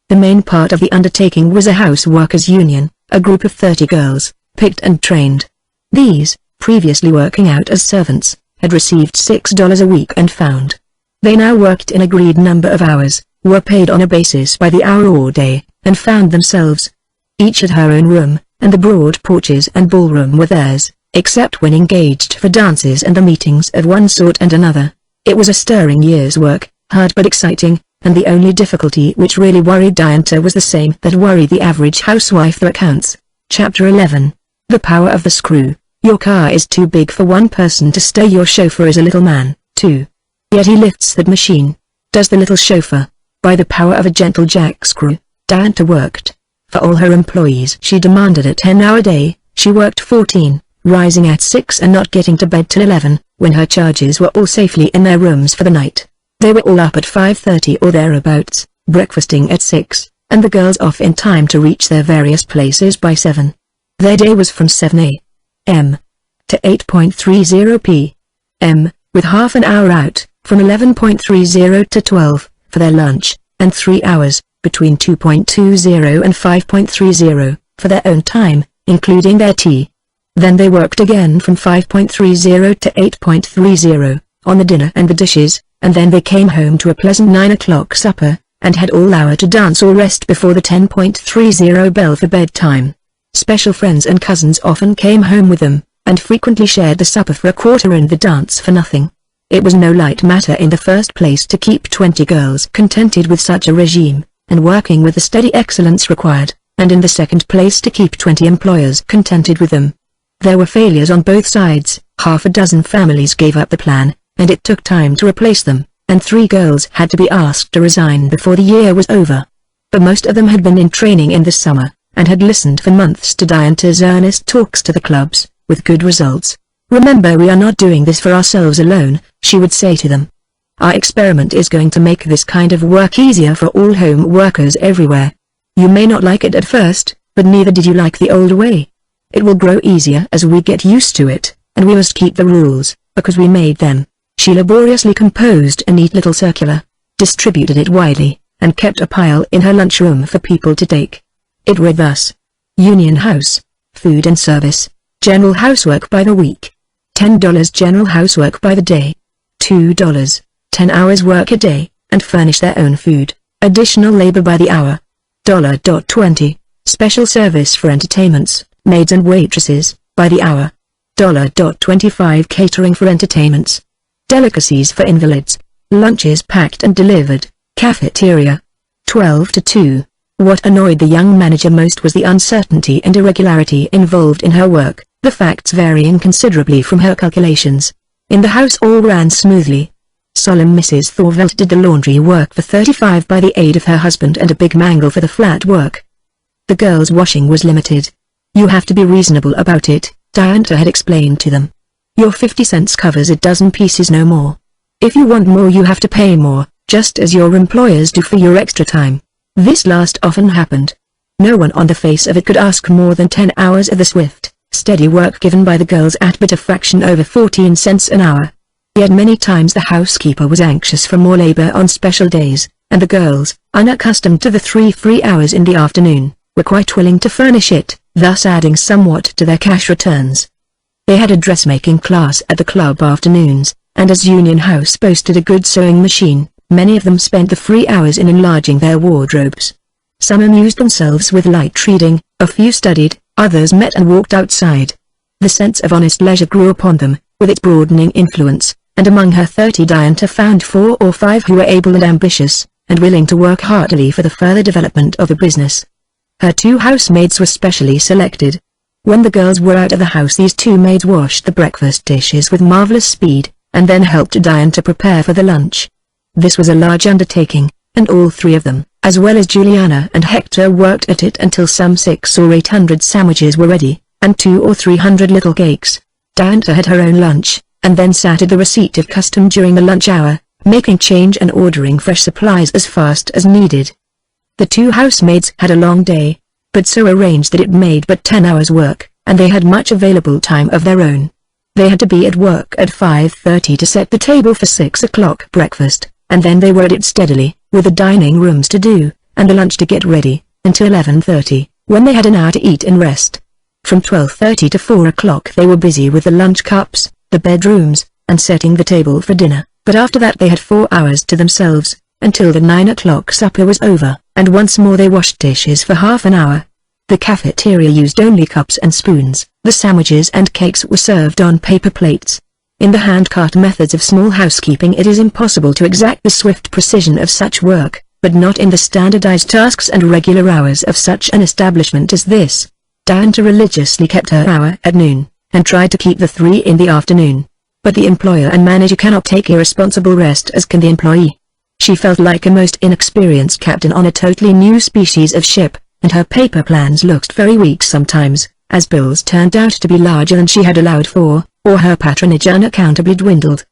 The main part of the undertaking was a house workers' union, a group of 30 girls, picked and trained. These, previously working out as servants, had received $6 a week and found. They now worked an agreed number of hours, were paid on a basis by the hour or day, and found themselves. Each had her own room, and the broad porches and ballroom were theirs, except when engaged for dances and the meetings of one sort and another. It was a stirring year's work, hard but exciting, and the only difficulty which really worried Diantha was the same that worried the average housewife: the accounts. Chapter 11. The Power of the Screw. Your car is too big for one person to steer. Your chauffeur is a little man, too. Yet he lifts that machine. Does the little chauffeur. By the power of a gentle jack screw, Diantha worked. For all her employees she demanded a 10-hour day. She worked 14, rising at 6 and not getting to bed till 11, when her charges were all safely in their rooms for the night. They were all up at 5:30 or thereabouts, breakfasting at 6, and the girls off in time to reach their various places by 7. Their day was from 7 a.m. to 8:30 p.m., with half an hour out, from 11:30 to 12, for their lunch, and 3 hours, between 2:20 and 5:30, for their own time, including their tea. Then they worked again from 5:30 to 8:30, on the dinner and the dishes, and then they came home to a pleasant 9 o'clock supper, and had all hour to dance or rest before the 10:30 bell for bedtime. Special friends and cousins often came home with them, and frequently shared the supper for a quarter and the dance for nothing. It was no light matter in the first place to keep 20 girls contented with such a regime, and working with the steady excellence required, and in the second place to keep 20 employers contented with them. There were failures on both sides. Half a dozen families gave up the plan, and it took time to replace them, and 3 girls had to be asked to resign before the year was over. But most of them had been in training in the summer, and had listened for months to Diantha's earnest talks to the clubs, with good results. "Remember, we are not doing this for ourselves alone," she would say to them. "Our experiment is going to make this kind of work easier for all home workers everywhere. You may not like it at first, but neither did you like the old way. It will grow easier as we get used to it, and we must keep the rules, because we made them." She laboriously composed a neat little circular, distributed it widely, and kept a pile in her lunchroom for people to take. It read thus: Union House, Food and Service, General Housework by the week. $10 General Housework by the day. $2, 10 hours work a day, and furnish their own food, additional labor by the hour. $20, Special Service for entertainments, maids and waitresses, by the hour. $25 Catering for entertainments. Delicacies for invalids, lunches packed and delivered, cafeteria. 12 to 2. What annoyed the young manager most was the uncertainty and irregularity involved in her work, the facts varying considerably from her calculations. In the house all ran smoothly. Solemn Mrs. Thorvald did the laundry work for $35 by the aid of her husband and a big mangle for the flat work. The girls' washing was limited. "You have to be reasonable about it," Diantha had explained to them. "Your 50 cents covers a dozen pieces, no more. If you want more you have to pay more, just as your employers do for your extra time." This last often happened. No one on the face of it could ask more than 10 hours of the swift, steady work given by the girls at but a fraction over 14 cents an hour. Yet many times the housekeeper was anxious for more labor on special days, and the girls, unaccustomed to the 3 free hours in the afternoon, were quite willing to furnish it, thus adding somewhat to their cash returns. They had a dressmaking class at the club afternoons, and as Union House boasted a good sewing machine, many of them spent the free hours in enlarging their wardrobes. Some amused themselves with light reading, a few studied, others met and walked outside. The sense of honest leisure grew upon them, with its broadening influence, and among her 30 Diantha found 4 or 5 who were able and ambitious, and willing to work heartily for the further development of the business. Her 2 housemaids were specially selected. When the girls were out of the house these 2 maids washed the breakfast dishes with marvelous speed, and then helped Diantha prepare for the lunch. This was a large undertaking, and all three of them, as well as Juliana and Hector, worked at it until some 600 or 800 sandwiches were ready, and 200 or 300 little cakes. Diantha had her own lunch, and then sat at the receipt of custom during the lunch hour, making change and ordering fresh supplies as fast as needed. The two housemaids had a long day, but so arranged that it made but 10 hours work, and they had much available time of their own. They had to be at work at 5:30 to set the table for 6 o'clock breakfast, and then they were at it steadily, with the dining rooms to do, and the lunch to get ready, until 11:30, when they had an hour to eat and rest. From 12:30 to 4 o'clock they were busy with the lunch cups, the bedrooms, and setting the table for dinner, but after that they had 4 hours to themselves, until the 9 o'clock supper was over, and once more they washed dishes for half an hour. The cafeteria used only cups and spoons. The sandwiches and cakes were served on paper plates. In the hand-cart methods of small housekeeping it is impossible to exact the swift precision of such work, but not in the standardized tasks and regular hours of such an establishment as this. Diantha religiously kept her hour at noon, and tried to keep the 3 in the afternoon. But the employer and manager cannot take irresponsible rest as can the employee. She felt like a most inexperienced captain on a totally new species of ship, and her paper plans looked very weak sometimes, as bills turned out to be larger than she had allowed for, or her patronage unaccountably dwindled.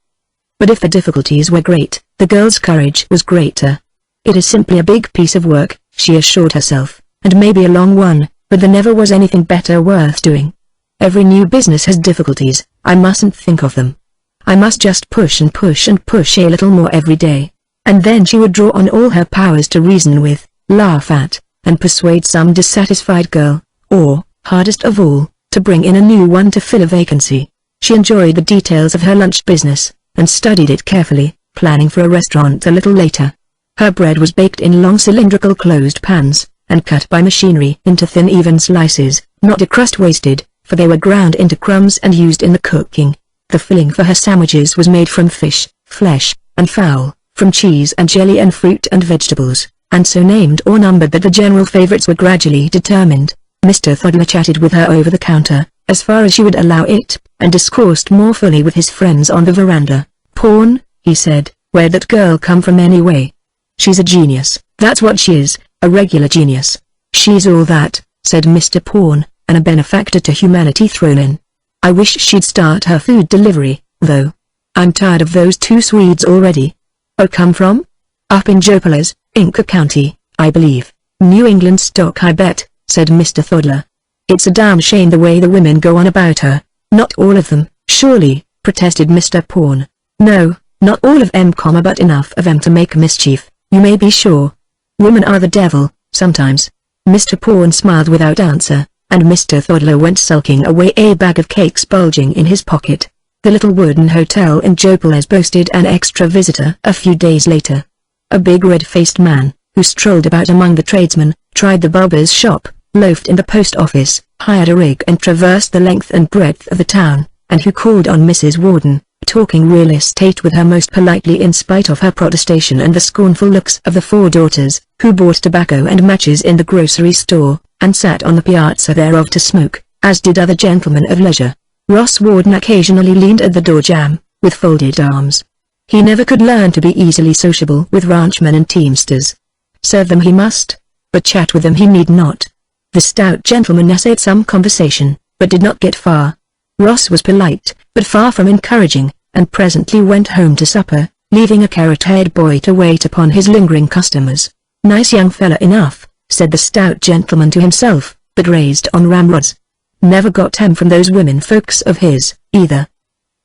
But if the difficulties were great, the girl's courage was greater. It is simply a big piece of work, she assured herself, and maybe a long one, but there never was anything better worth doing. Every new business has difficulties, I mustn't think of them. I must just push and push and push a little more every day. And then she would draw on all her powers to reason with, laugh at, and persuade some dissatisfied girl, or, hardest of all, to bring in a new one to fill a vacancy. She enjoyed the details of her lunch business, and studied it carefully, planning for a restaurant a little later. Her bread was baked in long cylindrical closed pans, and cut by machinery into thin even slices, not a crust wasted, for they were ground into crumbs and used in the cooking. The filling for her sandwiches was made from fish, flesh, and fowl, from cheese and jelly and fruit and vegetables, and so named or numbered that the general favorites were gradually determined. Mr. Thoddler chatted with her over the counter, as far as she would allow it, and discoursed more fully with his friends on the veranda. "Pawn," he said, "where'd that girl come from anyway? She's a genius, that's what she is, a regular genius." "She's all that," said Mr. Pawn, and a benefactor to humanity thrown in. "I wish she'd start her food delivery, though. I'm tired of those 2 Swedes already." "Oh, come from?" "Up in Jopalas, Inca County, I believe. New England stock, I bet," said Mr. Thoddler. "It's a damn shame the way the women go on about her." "Not all of them, surely," protested Mr. Pawn. "No, not all of 'em, but enough of 'em to make mischief, you may be sure. Women are the devil, sometimes." Mr. Pawn smiled without answer, and Mr. Thoddler went sulking away, a bag of cakes bulging in his pocket. The little wooden hotel in Jopalas boasted an extra visitor a few days later. A big red-faced man, who strolled about among the tradesmen, tried the barber's shop, loafed in the post office, hired a rig and traversed the length and breadth of the town, and who called on Mrs. Warden, talking real estate with her most politely in spite of her protestation and the scornful looks of the 4 daughters, who bought tobacco and matches in the grocery store, and sat on the piazza thereof to smoke, as did other gentlemen of leisure. Ross Warden occasionally leaned at the door jamb, with folded arms. He never could learn to be easily sociable with ranchmen and teamsters. Serve them he must, but chat with them he need not. The stout gentleman essayed some conversation, but did not get far. Ross was polite, but far from encouraging, and presently went home to supper, leaving a carrot-haired boy to wait upon his lingering customers. "Nice young fella enough," said the stout gentleman to himself, "but raised on ramrods. Never got him from those women folks of his, either.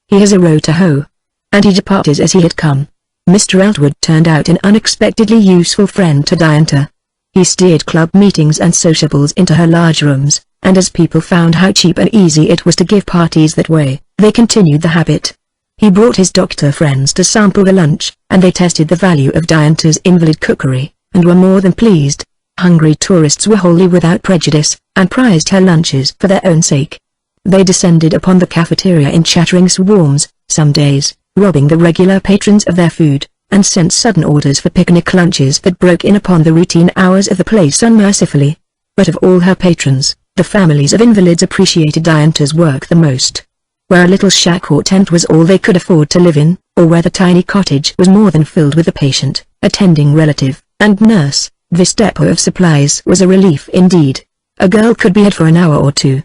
He has a row to hoe." And he departed as he had come. Mr. Eltwood turned out an unexpectedly useful friend to Diantha. He steered club meetings and sociables into her large rooms, and as people found how cheap and easy it was to give parties that way, they continued the habit. He brought his doctor friends to sample the lunch, and they tested the value of Diantha's invalid cookery, and were more than pleased. Hungry tourists were wholly without prejudice, and prized her lunches for their own sake. They descended upon the cafeteria in chattering swarms, some days, robbing the regular patrons of their food, and sent sudden orders for picnic lunches that broke in upon the routine hours of the place unmercifully. But of all her patrons, the families of invalids appreciated Diantha's work the most. Where a little shack or tent was all they could afford to live in, or where the tiny cottage was more than filled with a patient, attending relative, And nurse, this depot of supplies was a relief indeed. A girl could be had for an hour or two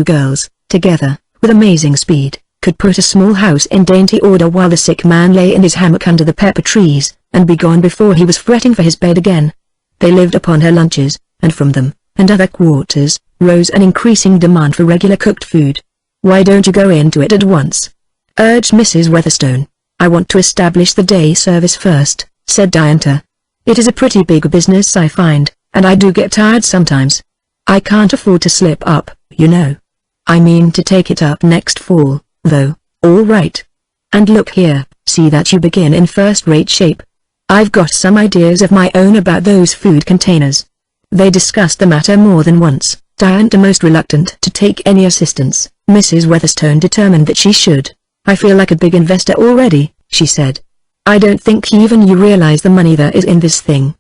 girls, together, with amazing speed, could put a small house in dainty order while the sick man lay in his hammock under the pepper trees, and be gone before he was fretting for his bed again. They lived upon her lunches, and from them, and other quarters, rose an increasing demand for regular cooked food. "Why don't you go into it at once?" urged Mrs. Weatherstone. "I want to establish the day service first," said Diantha. "It is a pretty big business I find, and I do get tired sometimes. I can't afford to slip up, you know. I mean to take it up next fall, though." "All right. And look here, see that you begin in first-rate shape. I've got some ideas of my own about those food containers." They discussed the matter more than once, Diantha most reluctant to take any assistance, Mrs. Weatherstone determined that she should. "I feel like a big investor already," she said. "I don't think even you realize the money there is in this thing.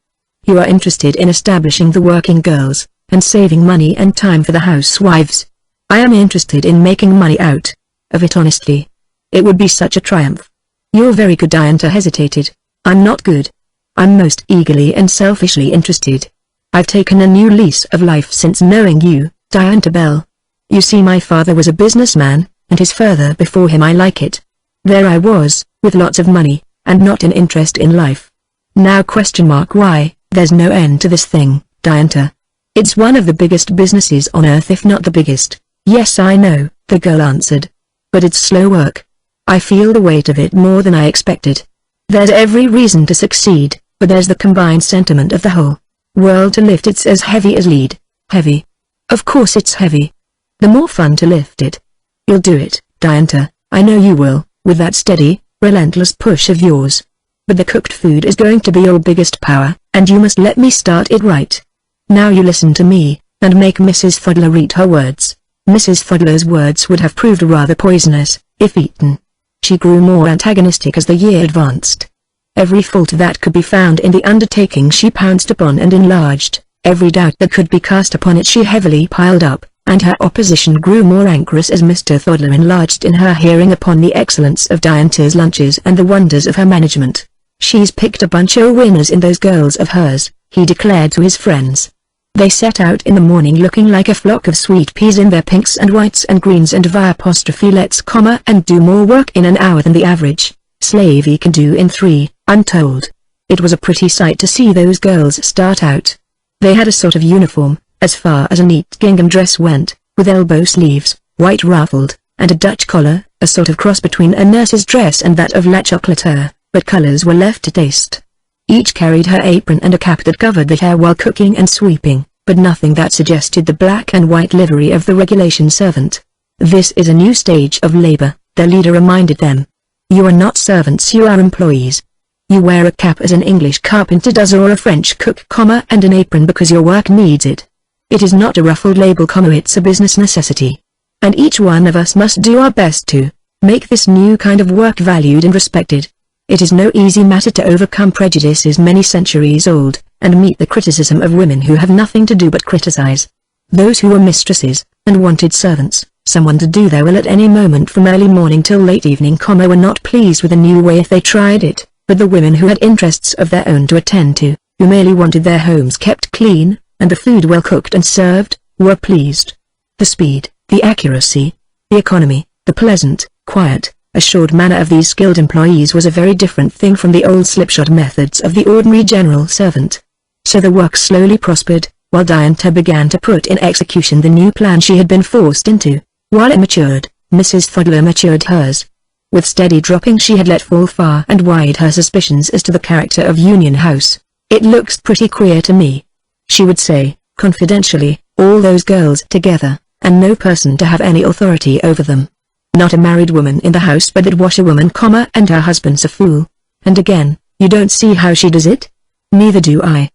You are interested in establishing the working girls, and saving money and time for the housewives. I am interested in making money out of it honestly. It would be such a triumph." "You're very good." Diantha hesitated. "I'm not good. I'm most eagerly and selfishly interested. I've taken a new lease of life since knowing you, Diantha Bell. You see, my father was a businessman, and his father before him. I like it. There I was, with lots of money, and not an interest in life. Now why, there's no end to this thing, Diantha. It's one of the biggest businesses on earth, if not the biggest." "Yes, I know," the girl answered. "But it's slow work. I feel the weight of it more than I expected. There's every reason to succeed, but there's the combined sentiment of the whole world to lift. It's as heavy as lead." "Heavy? Of course it's heavy. The more fun to lift it." "You'll do it, Diantha, I know you will, with that steady, relentless push of yours. But the cooked food is going to be your biggest power, and you must let me start it right. Now you listen to me, and make Mrs. Fuddler eat her words." Mrs. Fuddler's words would have proved rather poisonous, if eaten. She grew more antagonistic as the year advanced. Every fault that could be found in the undertaking she pounced upon and enlarged. Every doubt that could be cast upon it she heavily piled up, and her opposition grew more rancorous as Mr. Fuddler enlarged in her hearing upon the excellence of Diantha's lunches and the wonders of her management. "She's picked a bunch of winners in those girls of hers," he declared to his friends. "They set out in the morning looking like a flock of sweet peas in their pinks and whites and greens and let's and do more work in an hour than the average slavey can do in 3, I'm told." It was a pretty sight to see those girls start out. They had a sort of uniform, as far as a neat gingham dress went, with elbow sleeves, white ruffled, and a Dutch collar, a sort of cross between a nurse's dress and that of La Chocolatière, but colors were left to taste. Each carried her apron and a cap that covered the hair while cooking and sweeping, but nothing that suggested the black and white livery of the regulation servant. "This is a new stage of labor," their leader reminded them. "You are not servants, you are employees. You wear a cap as an English carpenter does or a French cook, and an apron because your work needs it. It is not a ruffled label, it's a business necessity. And each one of us must do our best to make this new kind of work valued and respected. It is no easy matter to overcome prejudices many centuries old, and meet the criticism of women who have nothing to do but criticize. Those who were mistresses, and wanted servants, someone to do their will at any moment from early morning till late evening, were not pleased with a new way if they tried it, but the women who had interests of their own to attend to, who merely wanted their homes kept clean, and the food well cooked and served, were pleased. The speed, the accuracy, the economy, the pleasant, quiet, assured manner of these skilled employees was a very different thing from the old slipshod methods of the ordinary general servant. So the work slowly prospered, while Diantha began to put in execution the new plan she had been forced into. While it matured, Mrs. Fuddler matured hers. With steady dropping she had let fall far and wide her suspicions as to the character of Union House. "It looks pretty queer to me," she would say, confidentially, "all those girls together, and no person to have any authority over them. Not a married woman in the house but that washerwoman, and her husband's a fool. And again, you don't see how she does it? Neither do I.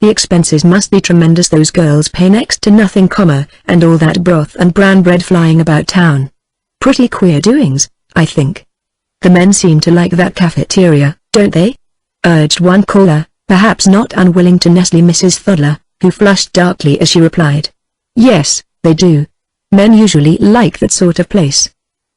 The expenses must be tremendous. Those girls pay next to nothing, and all that broth and brown bread flying about town. Pretty queer doings, I think." "The men seem to like that cafeteria, don't they?" urged one caller, perhaps not unwilling to nestle Mrs. Fuddler, who flushed darkly as she replied. "Yes, they do. Men usually like that sort of place.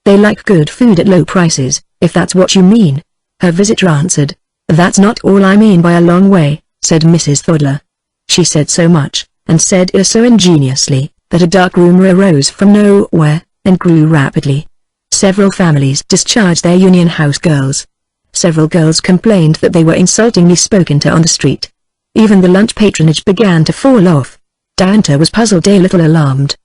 They like good food at low prices, if that's what you mean," her visitor answered. "That's not all I mean by a long way," said Mrs. Thodler. She said so much, and said it so ingeniously, that a dark rumor arose from nowhere, and grew rapidly. Several families discharged their Union House girls. Several girls complained that they were insultingly spoken to on the street. Even the lunch patronage began to fall off. Diantha was puzzled, a little alarmed.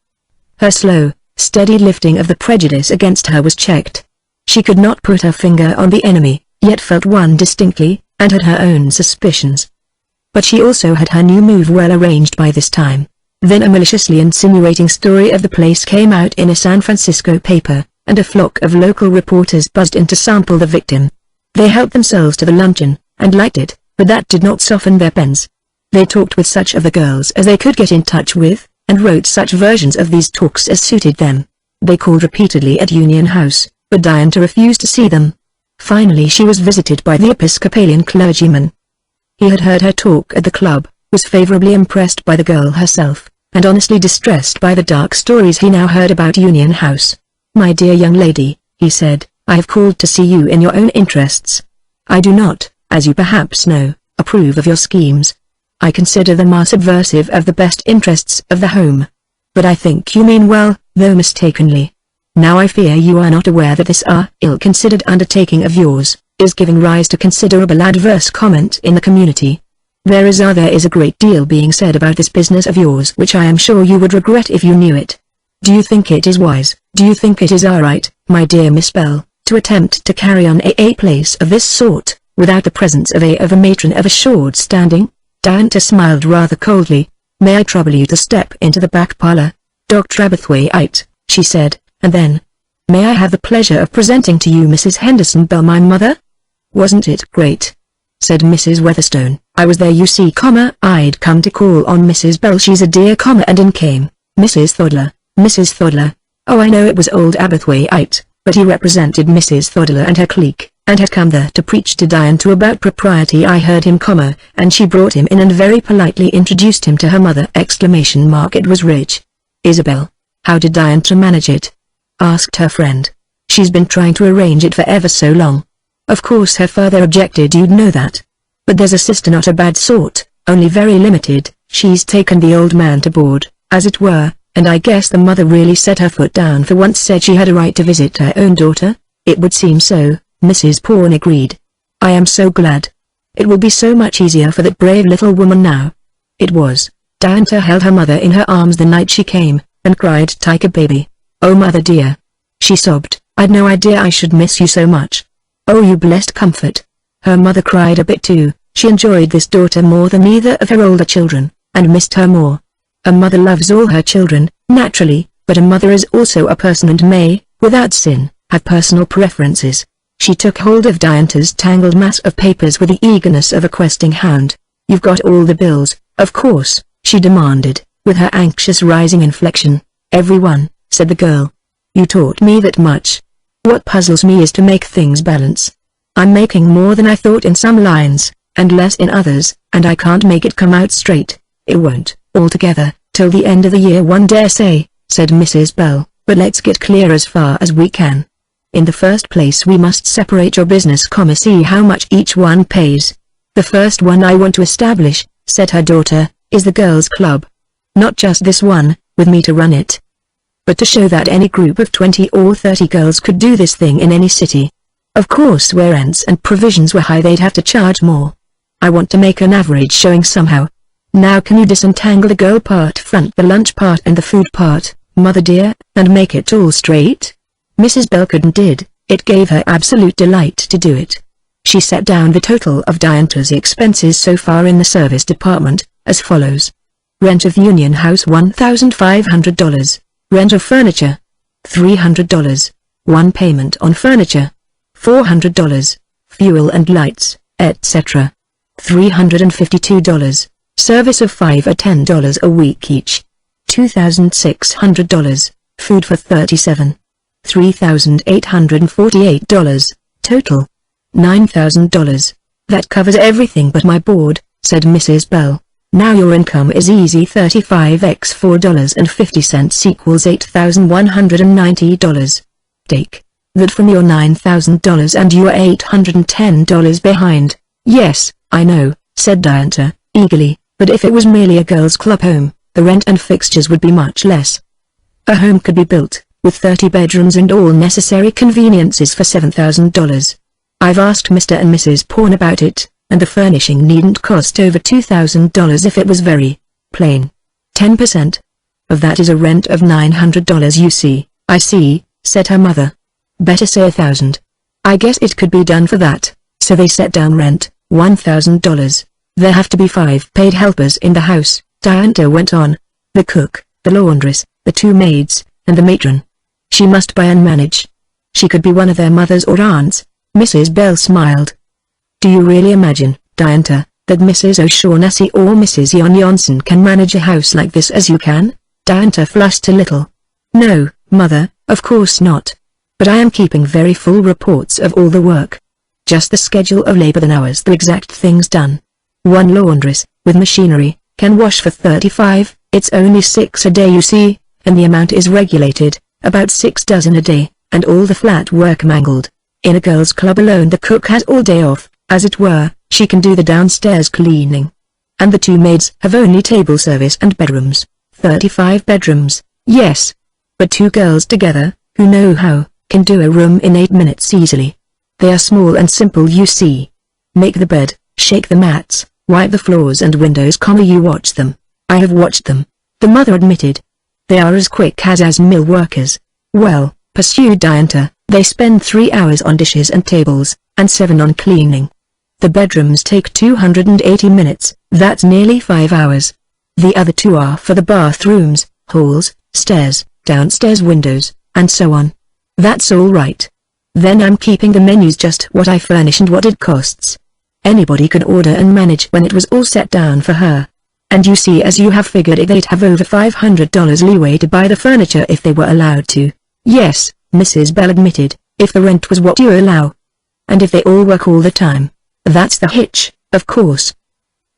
Her slow, steady lifting of the prejudice against her was checked. She could not put her finger on the enemy, yet felt one distinctly, and had her own suspicions. But she also had her new move well arranged by this time. Then a maliciously insinuating story of the place came out in a San Francisco paper, and a flock of local reporters buzzed in to sample the victim. They helped themselves to the luncheon, and liked it, but that did not soften their pens. They talked with such of the girls as they could get in touch with, and wrote such versions of these talks as suited them. They called repeatedly at Union House, but Diantha refused to see them. Finally she was visited by the Episcopalian clergyman. He had heard her talk at the club, was favorably impressed by the girl herself, and honestly distressed by the dark stories he now heard about Union House. "My dear young lady," he said, "I have called to see you in your own interests. I do not, as you perhaps know, approve of your schemes. I consider them are subversive of the best interests of the home. But I think you mean well, though mistakenly. Now I fear you are not aware that this ill-considered undertaking of yours is giving rise to considerable adverse comment in the community. There is a great deal being said about this business of yours which I am sure you would regret if you knew it. Do you think it is wise, do you think it is right, my dear Miss Bell, to attempt to carry on a place of this sort, without the presence of a matron of assured standing?" Diantha smiled rather coldly. "May I trouble you to step into the back parlor, Dr. Aberthwaite," she said, and then, "May I have the pleasure of presenting to you Mrs. Henderson Bell, my mother?" "Wasn't it great?" said Mrs. Weatherstone. "I was there, you see, I'd come to call on Mrs. Bell, she's a dear, and in came Mrs. Thodler. Oh, I know it was old Aberthwaite, but he represented Mrs. Thodler and her clique, and had come there to preach to Diantha about propriety. I heard him, and she brought him in and very politely introduced him to her mother, ! It was rich." "Isabel, how did Diantha manage it?" asked her friend. "She's been trying to arrange it for ever so long. Of course her father objected, you'd know that. But there's a sister, not a bad sort, only very limited. She's taken the old man to board, as it were, and I guess the mother really set her foot down for once, said she had a right to visit her own daughter." "It would seem so," Mrs. Pawn agreed. "I am so glad. It will be so much easier for that brave little woman now." It was. Diantha held her mother in her arms the night she came, and cried like a baby. "Oh mother dear," she sobbed, "I'd no idea I should miss you so much. Oh you blessed comfort." Her mother cried a bit too. She enjoyed this daughter more than either of her older children, and missed her more. A mother loves all her children, naturally, but a mother is also a person and may, without sin, have personal preferences. She took hold of Diantha's tangled mass of papers with the eagerness of a questing hound. "You've got all the bills, of course?" she demanded, with her anxious rising inflection. "Every one," said the girl. "You taught me that much. What puzzles me is to make things balance. I'm making more than I thought in some lines, and less in others, and I can't make it come out straight. It won't, altogether, till the end of the year, one dare say," said Mrs. Bell, "but let's get clear as far as we can. In the first place we must separate your business, see how much each one pays." "The first one I want to establish," said her daughter, "is the girls' club. Not just this one, with me to run it, but to show that any group of 20 or 30 girls could do this thing in any city. Of course where rents and provisions were high they'd have to charge more. I want to make an average showing somehow. Now can you disentangle the girl part, front the lunch part and the food part, mother dear, and make it all straight?" Mrs. Bell could and did. It gave her absolute delight to do it. She set down the total of Diantha's expenses so far in the service department, as follows. Rent of Union House $1,500. Rent of furniture $300. One payment on furniture $400. Fuel and lights, etc. $352. Service of $5 or $10 a week each $2,600. Food for $37. $3,848. Total $9,000. "That covers everything but my board," said Mrs. Bell. "Now your income is easy. 35 x $4.50 equals $8,190. Take that from your $9,000 and you are $810 behind." "Yes, I know," said Diantha, eagerly, but if it was merely a girls' club home, the rent and fixtures would be much less. A home could be built, with 30 bedrooms and all necessary conveniences for $7,000. I've asked Mr. and Mrs. Pawn about it, and the furnishing needn't cost over $2,000 if it was very plain. 10% of that is a rent of $900. You see, I see, said her mother. Better say $1,000. I guess it could be done for that, so they set down rent, $1,000. There have to be 5 paid helpers in the house, Diantha went on. The cook, the laundress, the 2 maids, and the matron. She must buy and manage. She could be one of their mothers or aunts. Mrs. Bell smiled. Do you really imagine, Diantha, that Mrs. O'Shaughnessy or Mrs. Jon Johnson can manage a house like this as you can? Diantha flushed a little. No, mother, of course not. But I am keeping very full reports of all the work. Just the schedule of labor and hours, the exact things done. One laundress, with machinery, can wash for 35, it's only 6 a day you see, and the amount is regulated, about 6 dozen a day, and all the flat work mangled. In a girls' club alone the cook has all day off, as it were, she can do the downstairs cleaning. And the 2 maids have only table service and bedrooms, 35 bedrooms, yes. But 2 girls together, who know how, can do a room in 8 minutes easily. They are small and simple you see. Make the bed, shake the mats, wipe the floors and windows, you watch them. I have watched them, the mother admitted. They are as quick as mill workers. Well, pursued Diantha, they spend 3 hours on dishes and tables, and 7 on cleaning. The bedrooms take 280 minutes, that's nearly 5 hours. The other 2 are for the bathrooms, halls, stairs, downstairs windows, and so on. That's all right. Then I'm keeping the menus just what I furnish and what it costs. Anybody could order and manage when it was all set down for her. And you see, as you have figured it, they'd have over $500 leeway to buy the furniture if they were allowed to. Yes, Mrs. Bell admitted, if the rent was what you allow. And if they all work all the time. That's the hitch, of course.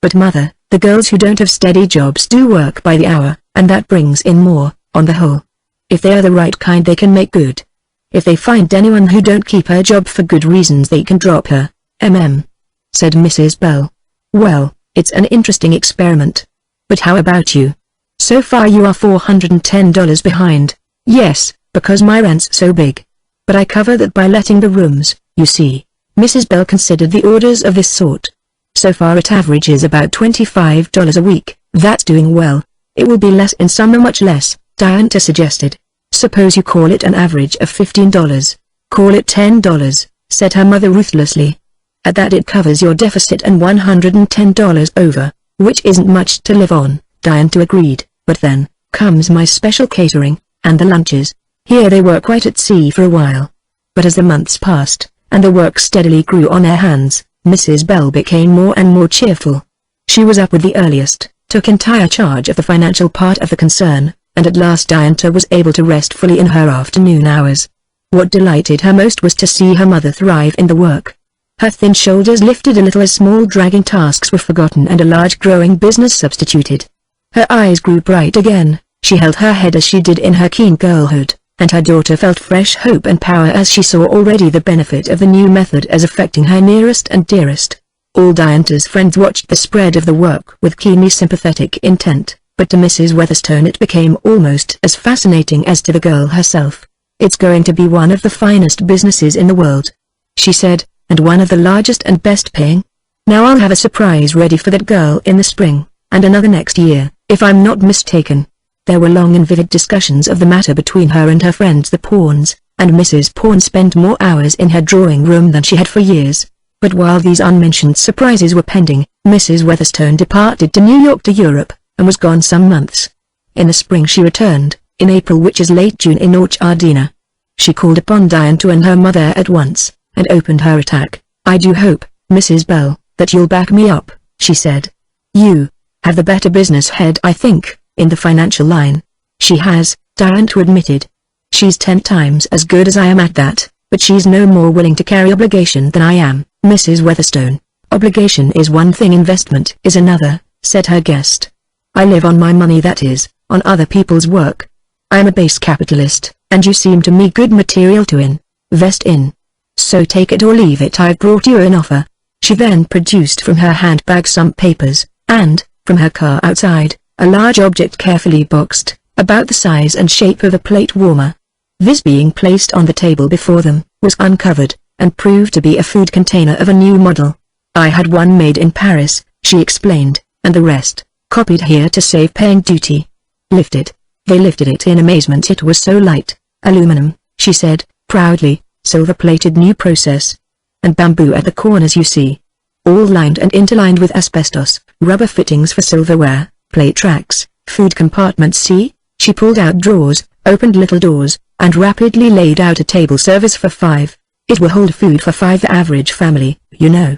But mother, the girls who don't have steady jobs do work by the hour, and that brings in more, on the whole. If they are the right kind they can make good. If they find anyone who don't keep her job for good reasons they can drop her, said Mrs. Bell. Well, it's an interesting experiment. But how about you? So far you are $410 behind. Yes, because my rent's so big. But I cover that by letting the rooms, you see. Mrs. Bell considered the orders of this sort. So far it averages about $25 a week. That's doing well. It will be less in summer, much less, Diantha suggested. Suppose you call it an average of $15. Call it $10, said her mother ruthlessly. At that it covers your deficit and $110 over, which isn't much to live on, Diantha agreed, but then, comes my special catering, and the lunches. Here they were quite at sea for a while. But as the months passed, and the work steadily grew on their hands, Mrs. Bell became more and more cheerful. She was up with the earliest, took entire charge of the financial part of the concern, and at last Diantha was able to rest fully in her afternoon hours. What delighted her most was to see her mother thrive in the work. Her thin shoulders lifted a little as small dragging tasks were forgotten and a large growing business substituted. Her eyes grew bright again, she held her head as she did in her keen girlhood, and her daughter felt fresh hope and power as she saw already the benefit of the new method as affecting her nearest and dearest. All Diantha's friends watched the spread of the work with keenly sympathetic intent, but to Mrs. Weatherstone it became almost as fascinating as to the girl herself. It's going to be one of the finest businesses in the world, she said, and one of the largest and best paying. Now I'll have a surprise ready for that girl in the spring, and another next year, if I'm not mistaken. There were long and vivid discussions of the matter between her and her friends the Pawns, and Mrs. Pawn spent more hours in her drawing room than she had for years. But while these unmentioned surprises were pending, Mrs. Weatherstone departed to New York to Europe, and was gone some months. In the spring she returned, in April, which is late June in Orchardina. She called upon Diantha and her mother at once, and opened her attack. I do hope, Mrs. Bell, that you'll back me up, she said. You have the better business head, I think, in the financial line. She has, Diantha admitted. She's 10 times as good as I am at that, but she's no more willing to carry obligation than I am, Mrs. Weatherstone. Obligation is one thing, investment is another, said her guest. I live on my money, that is, on other people's work. I'm a base capitalist, and you seem to me good material to invest in. So take it or leave it. I've brought you an offer. She then produced from her handbag some papers, and, from her car outside, a large object carefully boxed, about the size and shape of a plate warmer. This being placed on the table before them, was uncovered, and proved to be a food container of a new model. I had one made in Paris, she explained, and the rest, copied here to save paying duty. Lift it. They lifted it in amazement. It was so light. Aluminum, she said, proudly, silver-plated new process. And bamboo at the corners, you see. All lined and interlined with asbestos, rubber fittings for silverware, plate tracks, food compartments. See? She pulled out drawers, opened little doors, and rapidly laid out a table service for 5. It will hold food for 5, the average family, you know.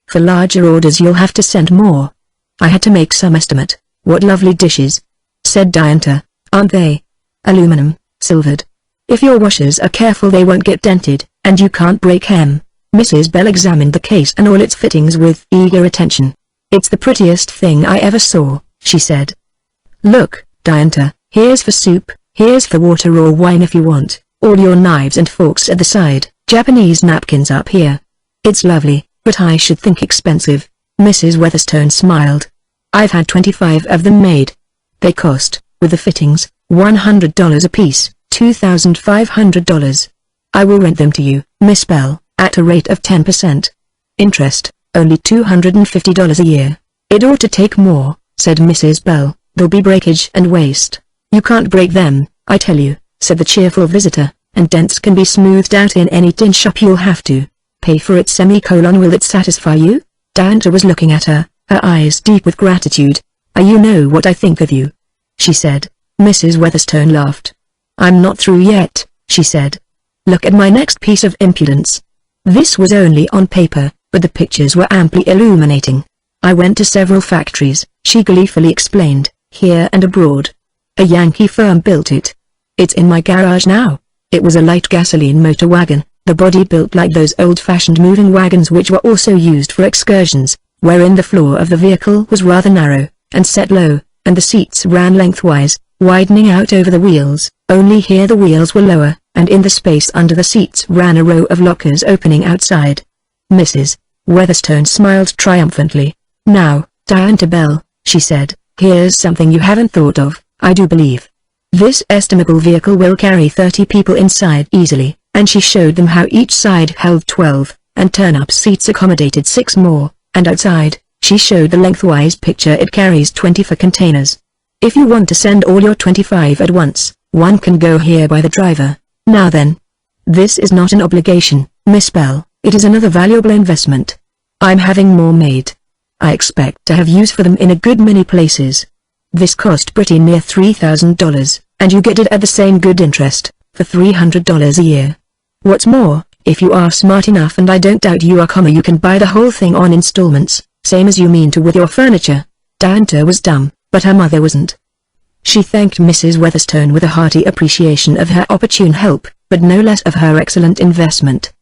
For larger orders you'll have to send more. I had to make some estimate. What lovely dishes, said Diantha, aren't they? Aluminum, silvered. If your washers are careful they won't get dented, and you can't break them. Mrs. Bell examined the case and all its fittings with eager attention. It's the prettiest thing I ever saw, she said. Look, Diantha, here's for soup, here's for water or wine if you want, all your knives and forks at the side, Japanese napkins up here. It's lovely, but I should think expensive. Mrs. Weatherstone smiled. I've had 25 of them made. They cost, with the fittings, $100 apiece, $2,500. I will rent them to you, Miss Bell, at a rate of 10%. Interest, only $250 a year. It ought to take more, said Mrs. Bell. There'll be breakage and waste. You can't break them, I tell you, said the cheerful visitor, and dents can be smoothed out in any tin shop. You'll have to pay for it. Will it satisfy you? Diantha was looking at her, her eyes deep with gratitude. You know what I think of you, she said. Mrs. Weatherstone laughed. I'm not through yet, she said. Look at my next piece of impudence. This was only on paper, but the pictures were amply illuminating. I went to several factories, she gleefully explained, here and abroad. A Yankee firm built it. It's in my garage now. It was a light gasoline motor wagon, the body built like those old-fashioned moving wagons which were also used for excursions, wherein the floor of the vehicle was rather narrow, and set low, and the seats ran lengthwise, widening out over the wheels, only here the wheels were lower, and in the space under the seats ran a row of lockers opening outside. Mrs. Weatherstone smiled triumphantly. Now, Diantha Bell, she said, here's something you haven't thought of, I do believe. This estimable vehicle will carry 30 people inside easily, and she showed them how each side held 12, and turn-up seats accommodated 6 more, and outside, she showed the lengthwise picture. It carries 20 for containers. If you want to send all your 25 at once, one can go here by the driver. Now then. This is not an obligation, Miss Bell, it is another valuable investment. I'm having more made. I expect to have use for them in a good many places. This cost pretty near $3,000, and you get it at the same good interest, for $300 a year. What's more, if you are smart enough, and I don't doubt you are, you can buy the whole thing on installments, same as you mean to with your furniture. Diantha was dumb, but her mother wasn't. She thanked Mrs. Weatherstone with a hearty appreciation of her opportune help, but no less of her excellent investment.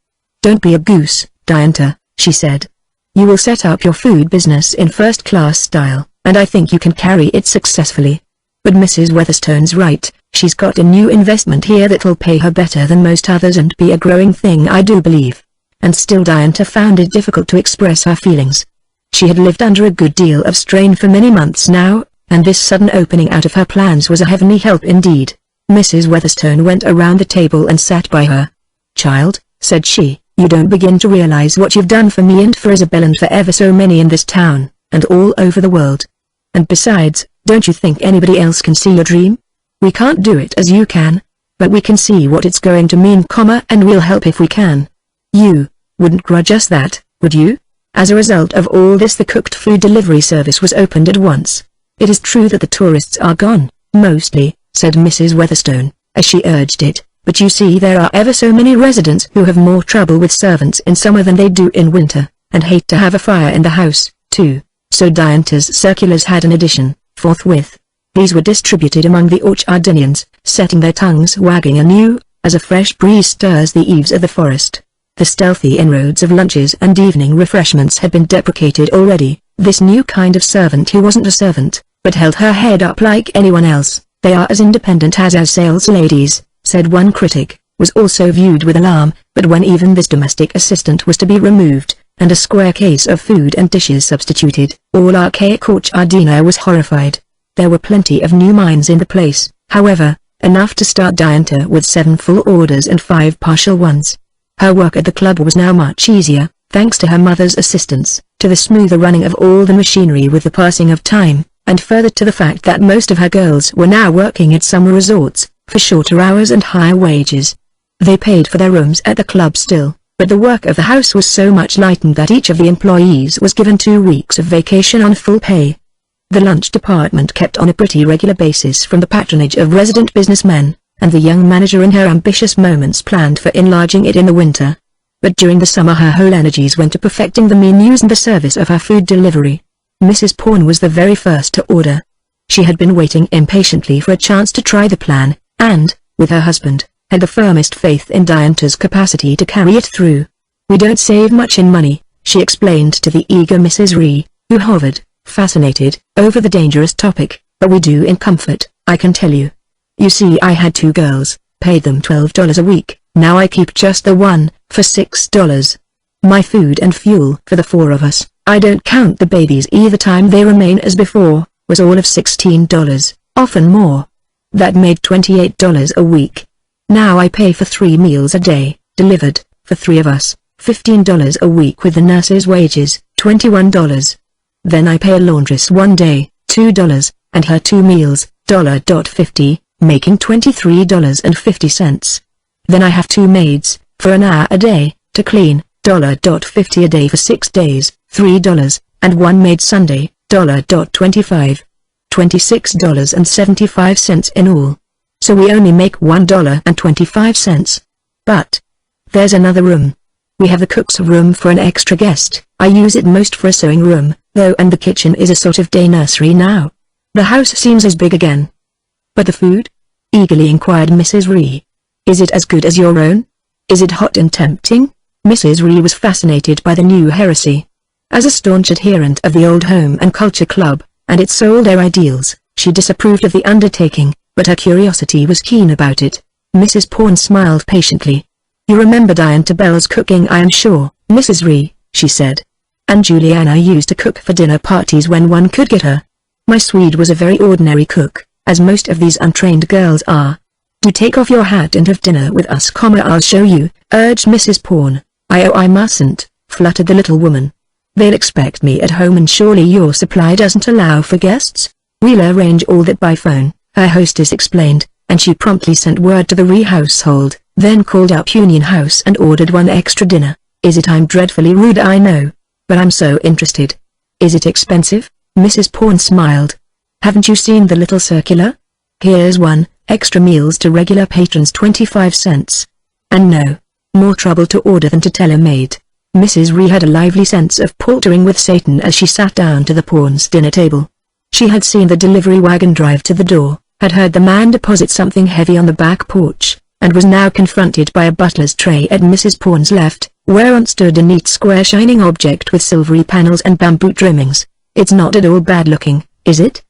Don't be a goose, Diantha, she said. You will set up your food business in first-class style, and I think you can carry it successfully. But Mrs. Weatherstone's right, she's got a new investment here that'll pay her better than most others and be a growing thing, I do believe. And still Diantha found it difficult to express her feelings. She had lived under a good deal of strain for many months now, and this sudden opening out of her plans was a heavenly help indeed. Mrs. Weatherstone went around the table and sat by her. Child, said she, you don't begin to realize what you've done for me and for Isabel and for ever so many in this town, and all over the world. And besides, don't you think anybody else can see your dream? We can't do it as you can, but we can see what it's going to mean, and we'll help if we can. You wouldn't grudge us that, would you? As a result of all this, the cooked food delivery service was opened at once. It is true that the tourists are gone, mostly, said Mrs. Weatherstone, as she urged it, but you see there are ever so many residents who have more trouble with servants in summer than they do in winter, and hate to have a fire in the house, too. So Diantha's circulars had an addition, forthwith. These were distributed among the Orchardinians, setting their tongues wagging anew, as a fresh breeze stirs the eaves of the forest. The stealthy inroads of lunches and evening refreshments had been deprecated already. This new kind of servant who wasn't a servant, but held her head up like anyone else, they are as independent as sales ladies, said one critic, was also viewed with alarm, but when even this domestic assistant was to be removed, and a square case of food and dishes substituted. All archaic Orchardina was horrified. There were plenty of new minds in the place, however, enough to start Diantha with 7 full orders and 5 partial ones. Her work at the club was now much easier, thanks to her mother's assistance, to the smoother running of all the machinery with the passing of time, and further to the fact that most of her girls were now working at summer resorts, for shorter hours and higher wages. They paid for their rooms at the club still, but the work of the house was so much lightened that each of the employees was given 2 weeks of vacation on full pay. The lunch department kept on a pretty regular basis from the patronage of resident businessmen, and the young manager in her ambitious moments planned for enlarging it in the winter. But during the summer her whole energies went to perfecting the menus and the service of her food delivery. Mrs. Pawn was the very first to order. She had been waiting impatiently for a chance to try the plan, and, with her husband, had the firmest faith in Diantha's capacity to carry it through. "We don't save much in money," she explained to the eager Mrs. Ree, who hovered, fascinated, over the dangerous topic, "but we do in comfort, I can tell you. You see, I had 2 girls, paid them $12 a week, now I keep just the one, for $6. My food and fuel for the 4 of us, I don't count the babies either, time they remain as before, was all of $16, often more. That made $28 a week. Now I pay for 3 meals a day, delivered, for 3 of us, $15 a week with the nurse's wages, $21. Then I pay a laundress 1 day, $2, and her 2 meals, $1.50, making $23.50. Then I have 2 maids, for an hour a day, to clean, $1.50 a day for 6 days, $3, and 1 maid Sunday, $1.25. $26.75 in all. So we only make $1.25. But there's another room. We have the cook's room for an extra guest. I use it most for a sewing room, though, and the kitchen is a sort of day nursery now. The house seems as big again." "But the food?" eagerly inquired Mrs. Ree. "Is it as good as your own? Is it hot and tempting?" Mrs. Ree was fascinated by the new heresy. As a staunch adherent of the Old Home and Culture Club, and its sold their ideals, she disapproved of the undertaking, but her curiosity was keen about it. Mrs. Pawn smiled patiently. "You remember Diantha Bell's cooking, I am sure, Mrs. Ree," she said. "And Juliana used to cook for dinner parties when one could get her. My Swede was a very ordinary cook, as most of these untrained girls are. Do take off your hat and have dinner with us, I'll show you," urged Mrs. Pawn. I mustn't," fluttered the little woman. "They'll expect me at home, and surely your supply doesn't allow for guests?" "We'll arrange all that by phone," her hostess explained, and she promptly sent word to the Ree household, then called up Union House and ordered 1 extra dinner. "Is it? I'm dreadfully rude, I know, but I'm so interested." "Is it expensive?" Mrs. Pawn smiled. "Haven't you seen the little circular? Here's one, extra meals to regular patrons 25 cents. And no more trouble to order than to tell a maid." Mrs. Ree had a lively sense of paltering with Satan as she sat down to the Pawns' dinner table. She had seen the delivery wagon drive to the door, had heard the man deposit something heavy on the back porch, and was now confronted by a butler's tray at Mrs. Pawn's left, whereon stood a neat square shining object with silvery panels and bamboo trimmings. "It's not at all bad looking, is it?"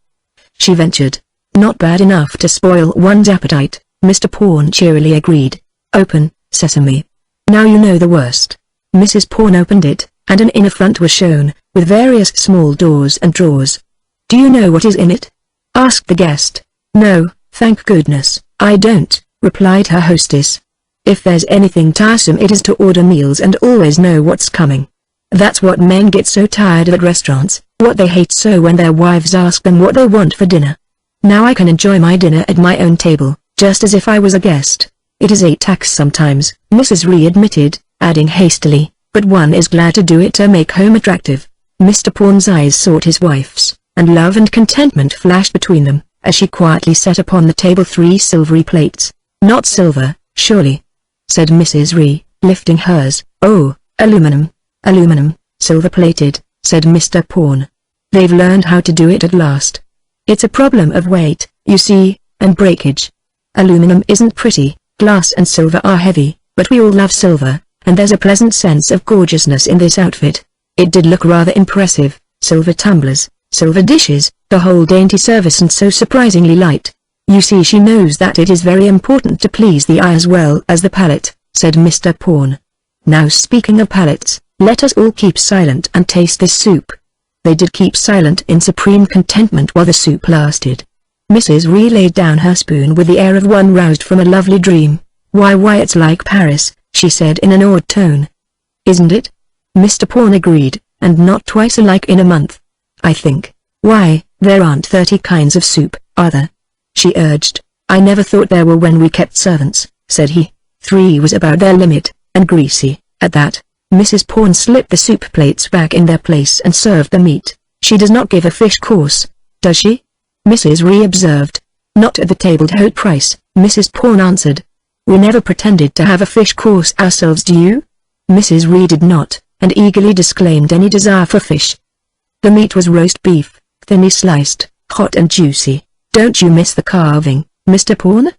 she ventured. "Not bad enough to spoil one's appetite," Mr. Pawn cheerily agreed. "Open, sesame. Now you know the worst." Mrs. Pawn opened it, and an inner front was shown, with various small doors and drawers. "Do you know what is in it?" asked the guest. "No, thank goodness, I don't," replied her hostess. "If there's anything tiresome, it is to order meals and always know what's coming. That's what men get so tired of at restaurants, what they hate so when their wives ask them what they want for dinner. Now I can enjoy my dinner at my own table, just as if I was a guest. It is a tax sometimes," Mrs. Ree admitted, adding hastily, "but one is glad to do it to make home attractive." Mr. Pawn's eyes sought his wife's, and love and contentment flashed between them, as she quietly set upon the table 3 silvery plates. "Not silver, surely?" said Mrs. Ree, lifting hers. "Oh, aluminum, silver-plated," said Mr. Pawn. "They've learned how to do it at last. It's a problem of weight, you see, and breakage. Aluminum isn't pretty, glass and silver are heavy, but we all love silver, and there's a pleasant sense of gorgeousness in this outfit." It did look rather impressive, silver tumblers, silver dishes, the whole dainty service, and so surprisingly light. "You see, she knows that it is very important to please the eye as well as the palate," said Mr. Pawn. "Now speaking of palates, Let us all keep silent and taste this soup." They did keep silent in supreme contentment while the soup lasted. Mrs. Ree laid down her spoon with the air of one roused from a lovely dream. Why it's like Paris," she said in an awed tone. "Isn't it?" Mr. Pawn agreed, "and not twice alike in a month, I think. Why, there aren't 30 kinds of soup, are there?" she urged. "I never thought there were when we kept servants," said he. 3 was about their limit, and greasy, at that. Mrs. Pawn slipped the soup plates back in their place and served the meat. "She does not give a fish course, does she?" Mrs. Ree observed. "Not at the tabled haute price," Mrs. Pawn answered. "We never pretended to have a fish course ourselves, do you?" Mrs. Ree did not, and eagerly disclaimed any desire for fish. The meat was roast beef, thinly sliced, hot and juicy. "Don't you miss the carving, Mr. Pawn?"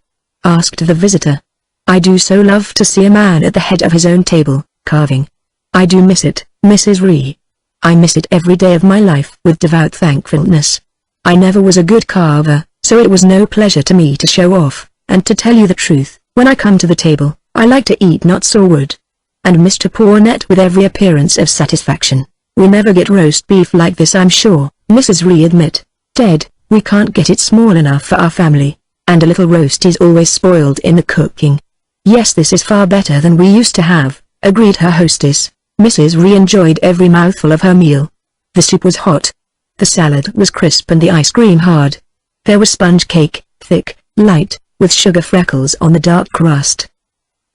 asked the visitor. "I do so love to see a man at the head of his own table, carving. I do miss it, Mrs. Ree. I miss it every day of my life with devout thankfulness. I never was a good carver, so it was no pleasure to me to show off, and to tell you the truth, when I come to the table, I like to eat not saw wood." And Mr. Pawn ate with every appearance of satisfaction. "We never get roast beef like this, I'm sure," Mrs. Ree admitted. "Ted, we can't get it small enough for our family, and a little roast is always spoiled in the cooking." "Yes, this is far better than we used to have," agreed her hostess. Mrs. Ree enjoyed every mouthful of her meal. The soup was hot. The salad was crisp and the ice cream hard. There was sponge cake, thick, light, with sugar freckles on the dark crust.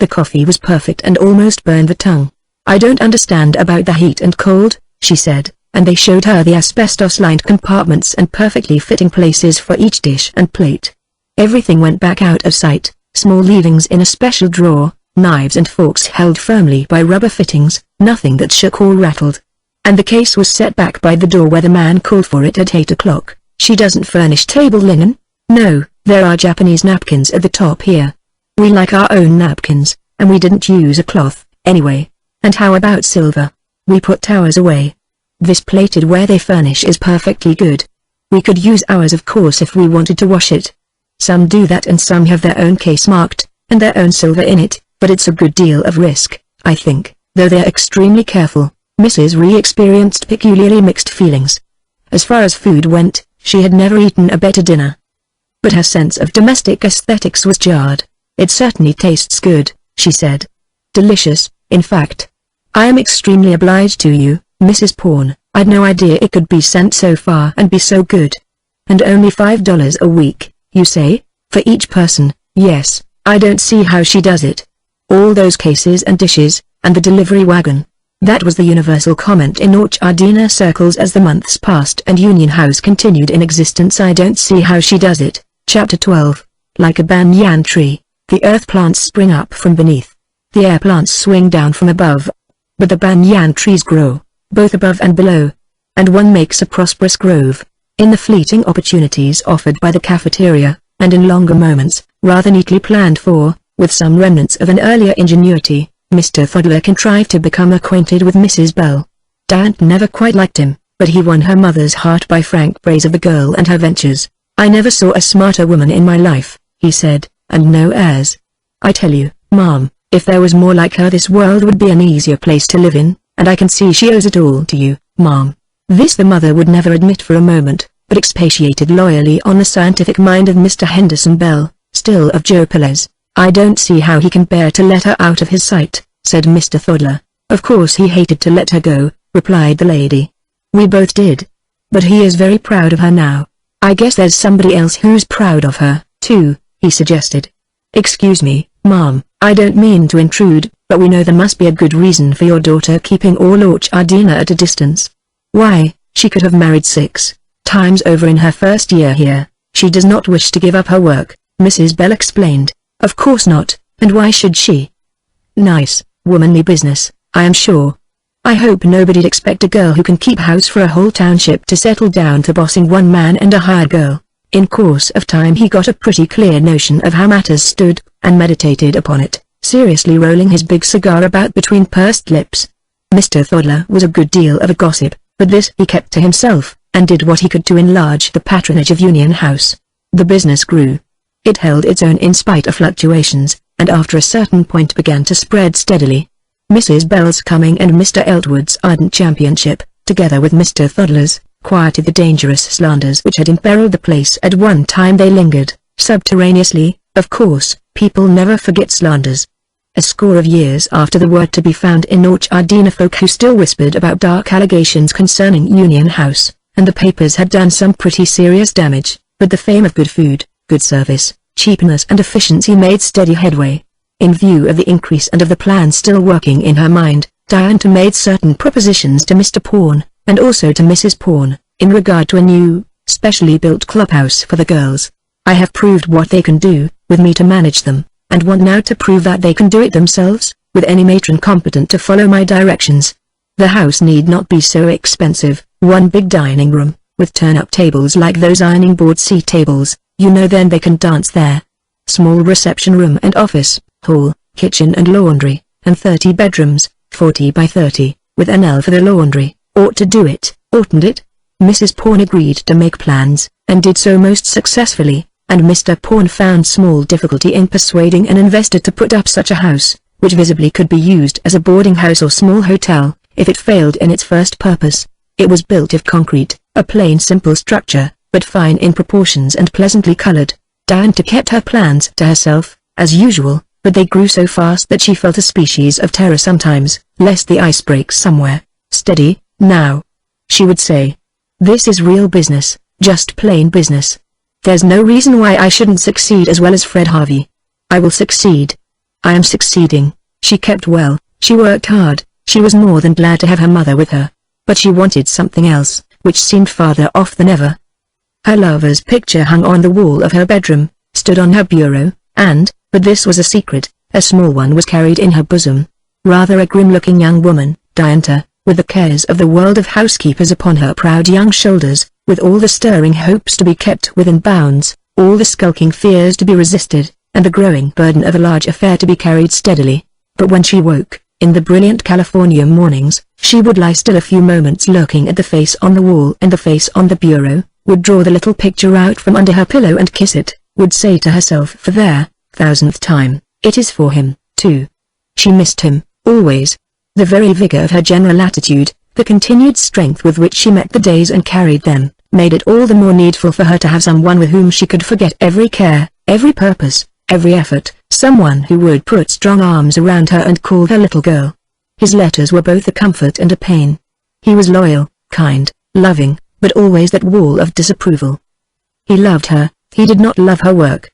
The coffee was perfect and almost burned the tongue. "I don't understand about the heat and cold," she said, and they showed her the asbestos-lined compartments and perfectly fitting places for each dish and plate. Everything went back out of sight, small leavings in a special drawer, knives and forks held firmly by rubber fittings, nothing that shook or rattled. And the case was set back by the door where the man called for it at 8 o'clock. "She doesn't furnish table linen?" "No, there are Japanese napkins at the top here. We like our own napkins, and we didn't use a cloth, anyway. And how about silver? We put ours away. This plated ware they furnish is perfectly good. We could use ours of course if we wanted to wash it. Some do that and some have their own case marked, and their own silver in it, but it's a good deal of risk, I think, though they're extremely careful." Mrs. Ree experienced peculiarly mixed feelings. As far as food went, she had never eaten a better dinner. But her sense of domestic aesthetics was jarred. "It certainly tastes good," she said. "Delicious, in fact. I am extremely obliged to you, Mrs. Pawn. I'd no idea it could be sent so far and be so good. And only $5 a week, you say, for each person?" "Yes, I don't see how she does it. All those cases and dishes, and the delivery wagon." That was the universal comment in Orchardina circles as the months passed and Union House continued in existence. "I don't see how she does it." Chapter 12. Like a banyan tree, the earth plants spring up from beneath. The air plants swing down from above. But the banyan trees grow, both above and below. And one makes a prosperous grove. In the fleeting opportunities offered by the cafeteria, and in longer moments, rather neatly planned for, with some remnants of an earlier ingenuity, Mr. Thodler contrived to become acquainted with Mrs. Bell. Diantha never quite liked him, but he won her mother's heart by frank praise of the girl and her ventures. "I never saw a smarter woman in my life," he said, "and no airs. I tell you, Mom, if there was more like her this world would be an easier place to live in, and I can see she owes it all to you, Mom." This the mother would never admit for a moment, but expatiated loyally on the scientific mind of Mr. Henderson Bell, still of Joe Pelez. "I don't see how he can bear to let her out of his sight," said Mr. Thodler. "Of course he hated to let her go," replied the lady. "We both did. But he is very proud of her now. I guess there's somebody else who's proud of her, too," he suggested. "Excuse me, Mom, I don't mean to intrude, but we know there must be a good reason for your daughter keeping all Orchardina at a distance. Why, she could have married 6 times over in her first year here. She does not wish to give up her work," Mrs. Bell explained. "Of course not, and why should she? Nice, womanly business, I am sure. I hope nobody'd expect a girl who can keep house for a whole township to settle down to bossing one man and a hired girl." In course of time he got a pretty clear notion of how matters stood, and meditated upon it, seriously rolling his big cigar about between pursed lips. Mr. Thodler was a good deal of a gossip, but this he kept to himself, and did what he could to enlarge the patronage of Union House. The business grew. It held its own in spite of fluctuations, and after a certain point began to spread steadily. Mrs. Bell's coming and Mr. Eltwood's ardent championship, together with Mr. Thoddler's, quieted the dangerous slanders which had imperiled the place at one time. They lingered, subterraneously, of course. People never forget slanders. A score of years after the word to be found in Orchardina, folk who still whispered about dark allegations concerning Union House, and the papers had done some pretty serious damage, but the fame of good food, good service, cheapness and efficiency made steady headway. In view of the increase and of the plan still working in her mind, Diantha made certain propositions to Mr. Pawn, and also to Mrs. Pawn, in regard to a new, specially built clubhouse for the girls. I have proved what they can do, with me to manage them, and want now to prove that they can do it themselves, with any matron competent to follow my directions. The house need not be so expensive, one big dining room, with turn-up tables like those ironing board seat tables, you know, then they can dance there. Small reception room and office, hall, kitchen and laundry, and 30 bedrooms, 40 by 30, with an L for the laundry, ought to do it, oughtn't it? Mrs. Pawn agreed to make plans, and did so most successfully, and Mr. Pawn found small difficulty in persuading an investor to put up such a house, which visibly could be used as a boarding house or small hotel, if it failed in its first purpose. It was built of concrete, a plain simple structure, but fine in proportions and pleasantly colored. Diantha kept her plans to herself, as usual, but they grew so fast that she felt a species of terror sometimes, lest the ice break somewhere. "Steady, now," she would say. "This is real business, just plain business. There's no reason why I shouldn't succeed as well as Fred Harvey. I will succeed. I am succeeding." She kept well, she worked hard, she was more than glad to have her mother with her. But she wanted something else, which seemed farther off than ever. Her lover's picture hung on the wall of her bedroom, stood on her bureau, and, but this was a secret, a small one was carried in her bosom. Rather a grim-looking young woman, Diantha, with the cares of the world of housekeepers upon her proud young shoulders, with all the stirring hopes to be kept within bounds, all the skulking fears to be resisted, and the growing burden of a large affair to be carried steadily. But when she woke, in the brilliant California mornings, she would lie still a few moments looking at the face on the wall and the face on the bureau, would draw the little picture out from under her pillow and kiss it, would say to herself for the thousandth time, "It is for him, too." She missed him, always. The very vigor of her general attitude, the continued strength with which she met the days and carried them, made it all the more needful for her to have someone with whom she could forget every care, every purpose, every effort, someone who would put strong arms around her and call her little girl. His letters were both a comfort and a pain. He was loyal, kind, loving, but always that wall of disapproval. He loved her, he did not love her work.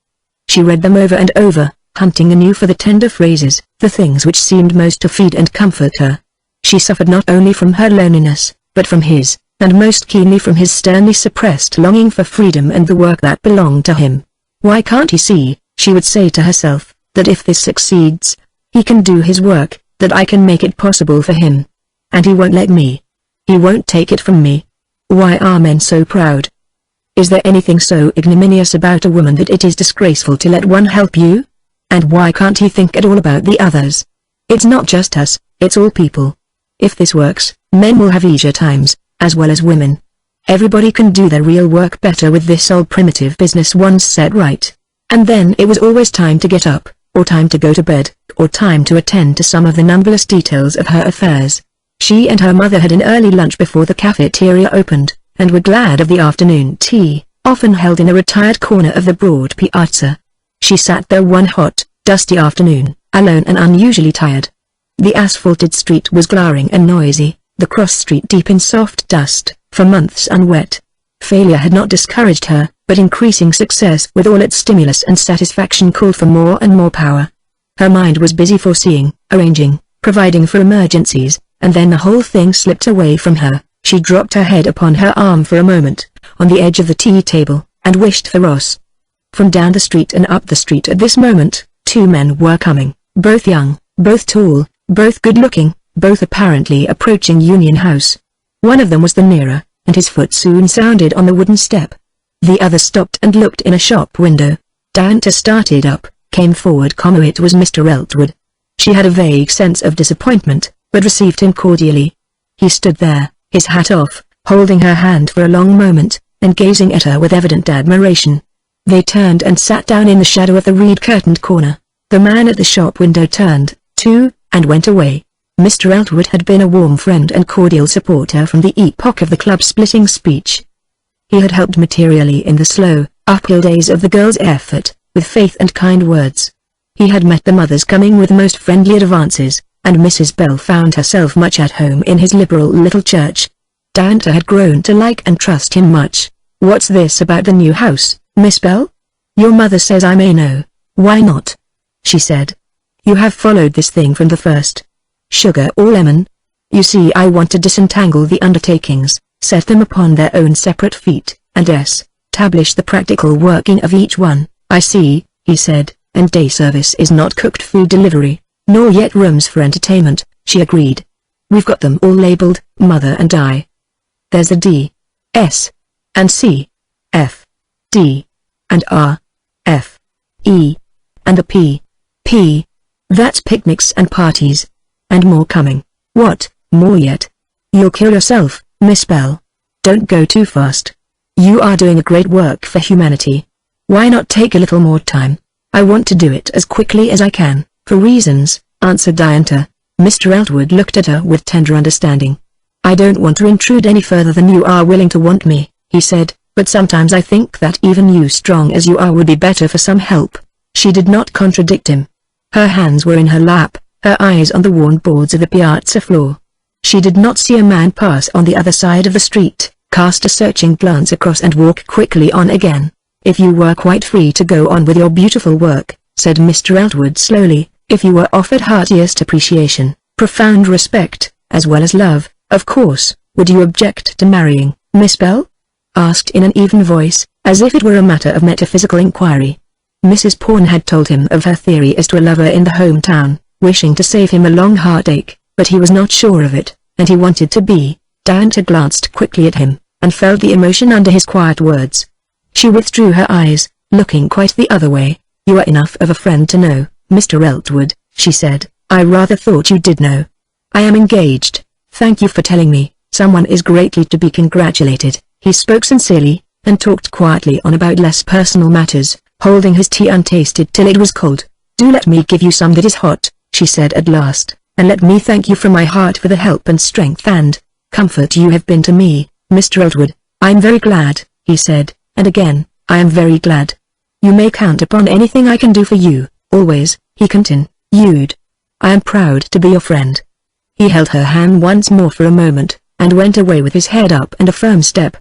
She read them over and over, hunting anew for the tender phrases, the things which seemed most to feed and comfort her. She suffered not only from her loneliness, but from his, and most keenly from his sternly suppressed longing for freedom and the work that belonged to him. "Why can't he see," she would say to herself, "that if this succeeds, he can do his work, that I can make it possible for him? And he won't let me. He won't take it from me. Why are men so proud? Is there anything so ignominious about a woman that it is disgraceful to let one help you? And why can't he think at all about the others? It's not just us, it's all people. If this works, men will have easier times, as well as women. Everybody can do their real work better with this old primitive business once set right." And then it was always time to get up, or time to go to bed, or time to attend to some of the numberless details of her affairs. She and her mother had an early lunch before the cafeteria opened, and were glad of the afternoon tea, often held in a retired corner of the broad piazza. She sat there one hot, dusty afternoon, alone and unusually tired. The asphalted street was glaring and noisy, the cross street deep in soft dust, for months unwet. Failure had not discouraged her, but increasing success with all its stimulus and satisfaction called for more and more power. Her mind was busy foreseeing, arranging, providing for emergencies, and then the whole thing slipped away from her. She dropped her head upon her arm for a moment, on the edge of the tea table, and wished for Ross. From down the street and up the street at this moment, two men were coming, both young, both tall, both good-looking, both apparently approaching Union House. One of them was the nearer, and his foot soon sounded on the wooden step. The other stopped and looked in a shop window. Diantha started up, came forward. It was Mr. Eltwood. She had a vague sense of disappointment, but received him cordially. He stood there, his hat off, holding her hand for a long moment, and gazing at her with evident admiration. They turned and sat down in the shadow of the reed-curtained corner. The man at the shop window turned, too, and went away. Mr. Eltwood had been a warm friend and cordial supporter from the epoch of the club-splitting speech. He had helped materially in the slow, uphill days of the girls' effort, with faith and kind words. He had met the mothers coming with most friendly advances, and Mrs. Bell found herself much at home in his liberal little church. Diantha had grown to like and trust him much. "What's this about the new house, Miss Bell? Your mother says I may know. Why not?" she said. "You have followed this thing from the first. Sugar or lemon? You see, I want to disentangle the undertakings, set them upon their own separate feet, and establish the practical working of each one." "I see," he said, "and day service is not cooked food delivery, nor yet rooms for entertainment," she agreed. "We've got them all labeled, Mother and I. There's a D, S, and C, F, D, and R, F, E, and a P, P. That's picnics and parties. And more coming." "What, more yet? You'll kill yourself, Miss Bell. Don't go too fast. You are doing a great work for humanity. Why not take a little more time?" "I want to do it as quickly as I can, for reasons," answered Diantha. Mr. Eltwood looked at her with tender understanding. "I don't want to intrude any further than you are willing to want me," he said, "but sometimes I think that even you, strong as you are, would be better for some help." She did not contradict him. Her hands were in her lap, her eyes on the worn boards of the piazza floor. She did not see a man pass on the other side of the street, cast a searching glance across and walk quickly on again. "If you were quite free to go on with your beautiful work," said Mr. Eltwood slowly, "if you were offered heartiest appreciation, profound respect, as well as love, of course, would you object to marrying, Miss Bell?" asked in an even voice, as if it were a matter of metaphysical inquiry. Mrs. Pawn had told him of her theory as to a lover in the hometown, wishing to save him a long heartache, but he was not sure of it, and he wanted to be. Diantha glanced quickly at him, and felt the emotion under his quiet words. She withdrew her eyes, looking quite the other way. "You are enough of a friend to know, Mr. Eltwood," she said. "I rather thought you did know. I am engaged. Thank you for telling me. Someone is greatly to be congratulated." He spoke sincerely, and talked quietly on about less personal matters, holding his tea untasted till it was cold. "Do let me give you some that is hot," she said at last, "and let me thank you from my heart for the help and strength and comfort you have been to me, Mr. Eltwood." "I'm very glad," he said, "and again, I am very glad. You may count upon anything I can do for you, always," he continued. "I am proud to be your friend." He held her hand once more for a moment, and went away with his head up and a firm step.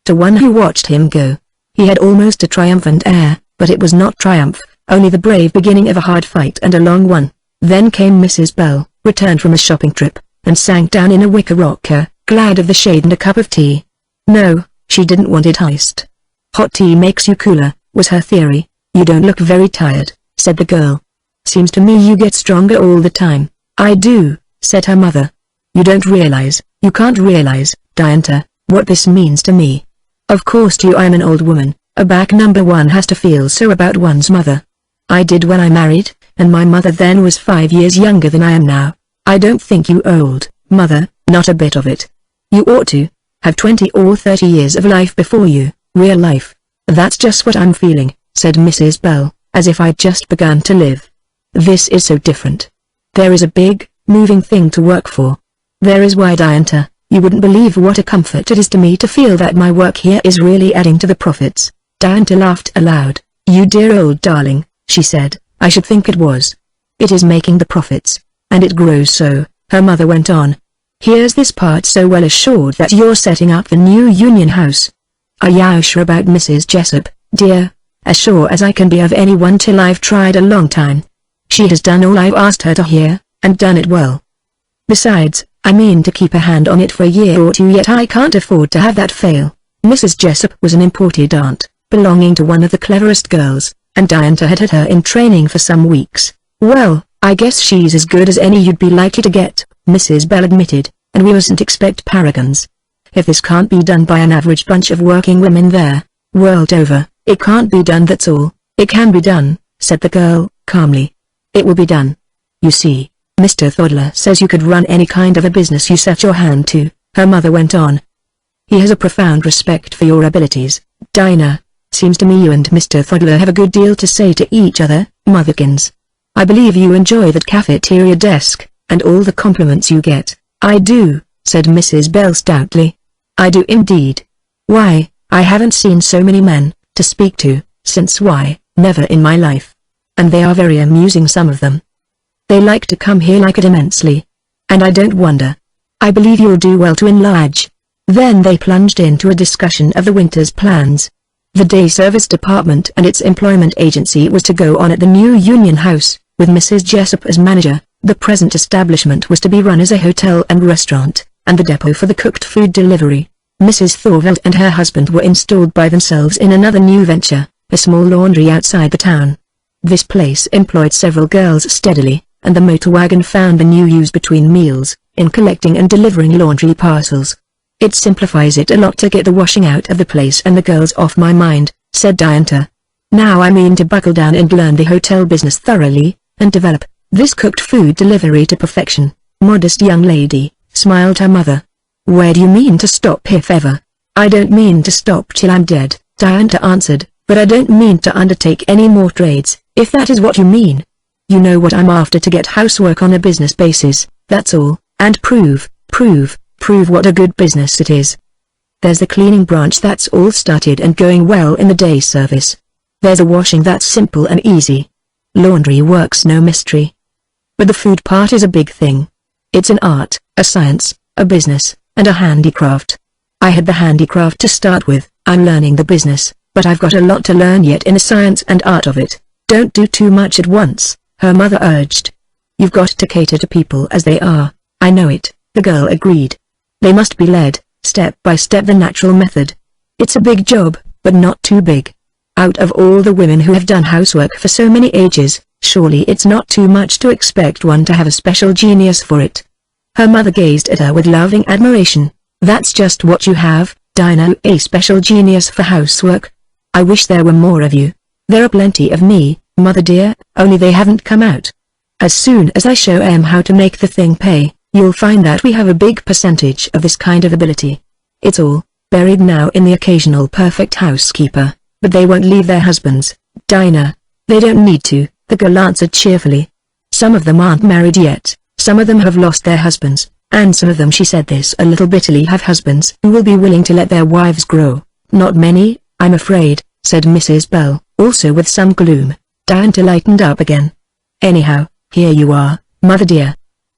To one who watched him go, he had almost a triumphant air, but it was not triumph, only the brave beginning of a hard fight and a long one. Then came Mrs. Bell, returned from a shopping trip, and sank down in a wicker rocker, glad of the shade and a cup of tea. No, she didn't want it iced. "Hot tea makes you cooler," was her theory. "You don't look very tired," said the girl. "Seems to me you get stronger all the time." "I do," said her mother. You can't realize, Diantha, what this means to me. Of course to you I am an old woman, a back number one has to feel so about one's mother. I did when I married, and my mother then was 5 years younger than I am now. I don't think you old, mother, not a bit of it. You ought to have 20 or 30 years of life before you, real life. That's just what I'm feeling, said Mrs. Bell, as if I'd just begun to live. This is so different. There is a big, moving thing to work for. There is why, Diantha, you wouldn't believe what a comfort it is to me to feel that my work here is really adding to the profits. Diantha laughed aloud. You dear old darling, she said, I should think it was. It is making the profits, and it grows so, her mother went on. Here's this part so well assured that you're setting up the new Union House. Are you sure about Mrs. Jessup, dear? As sure as I can be of anyone till I've tried a long time. She has done all I've asked her to hear, and done it well. Besides, I mean to keep a hand on it for a year or two yet. I can't afford to have that fail. Mrs. Jessup was an imported aunt, belonging to one of the cleverest girls, and Diantha had her in training for some weeks. Well, I guess she's as good as any you'd be likely to get, Mrs. Bell admitted, and we mustn't expect paragons. If this can't be done by an average bunch of working women there, world over, it can't be done, that's all. It can be done, said the girl, calmly. It will be done. You see, Mr. Thodler says you could run any kind of a business you set your hand to, her mother went on. He has a profound respect for your abilities, Dinah. Seems to me you and Mr. Thodler have a good deal to say to each other, Motherkins. I believe you enjoy that cafeteria desk, and all the compliments you get." "I do," said Mrs. Bell stoutly. "I do indeed. Why, I haven't seen so many men to speak to since never in my life. And they are very amusing, some of them. They like to come here, like it immensely. And I don't wonder. I believe you'll do well to enlarge." Then they plunged into a discussion of the winter's plans. The day service department and its employment agency was to go on at the new Union House, with Mrs. Jessup as manager. The present establishment was to be run as a hotel and restaurant, and the depot for the cooked food delivery. Mrs. Thorvald and her husband were installed by themselves in another new venture, a small laundry outside the town. This place employed several girls steadily, and the motor wagon found a new use between meals, in collecting and delivering laundry parcels. "It simplifies it a lot to get the washing out of the place and the girls off my mind," said Diantha. "Now I mean to buckle down and learn the hotel business thoroughly, and develop this cooked food delivery to perfection." "Modest young lady," smiled her mother. "Where do you mean to stop if ever?" "I don't mean to stop till I'm dead," Diantha answered, "but I don't mean to undertake any more trades, if that is what you mean. You know what I'm after, to get housework on a business basis, that's all, and prove what a good business it is. There's the cleaning branch that's all started and going well in the day service. There's a washing that's simple and easy. Laundry work's no mystery. But the food part is a big thing. It's an art, a science, a business, and a handicraft. I had the handicraft to start with. I'm learning the business, but I've got a lot to learn yet in the science and art of it." "Don't do too much at once," her mother urged. "You've got to cater to people as they are." "I know it," the girl agreed. "They must be led, step by step, the natural method. It's a big job, but not too big. Out of all the women who have done housework for so many ages, surely it's not too much to expect one to have a special genius for it." Her mother gazed at her with loving admiration. "That's just what you have, Dinah, a special genius for housework. I wish there were more of you." "There are plenty of me, mother dear, only they haven't come out. As soon as I show em how to make the thing pay, you'll find that we have a big percentage of this kind of ability. It's all buried now in the occasional perfect housekeeper, but they won't leave their husbands, Dinah. They don't need to," the girl answered cheerfully. "Some of them aren't married yet, some of them have lost their husbands, and some of them," she said this a little bitterly, "have husbands who will be willing to let their wives grow." "Not many, I'm afraid," said Mrs. Bell, also with some gloom. Diantha lightened up again. "Anyhow, here you are, mother dear.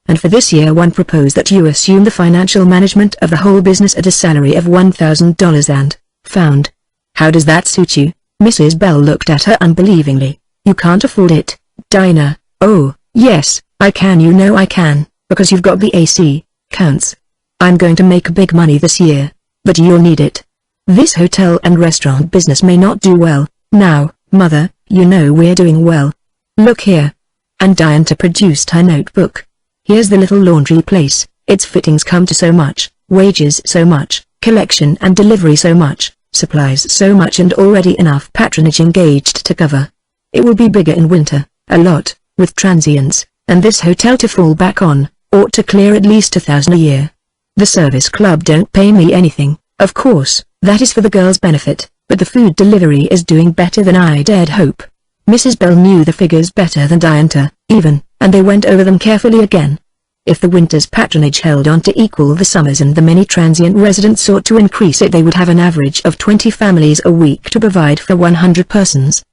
And for this year one proposed that you assume the financial management of the whole business at a salary of $1,000 and found. How does that suit you?" Mrs. Bell looked at her unbelievingly. "You can't afford it, Dinah." "Oh, yes, I can, you know I can, because you've got the AC, counts. I'm going to make big money this year, but you'll need it. This hotel and restaurant business may not do well, now, mother, you know we're doing well. Look here." And Diantha produced her notebook. "Here's the little laundry place, its fittings come to so much, wages so much, collection and delivery so much, supplies so much, and already enough patronage engaged to cover. It will be bigger in winter, a lot, with transients, and this hotel to fall back on, ought to clear at least $1,000 a year. The service club don't pay me anything, of course, that is for the girls' benefit, but the food delivery is doing better than I dared hope." Mrs. Bell knew the figures better than Diantha, even, and they went over them carefully again. If the winter's patronage held on to equal the summer's and the many transient residents sought to increase it, they would have an average of 20 families a week to provide for 100 persons.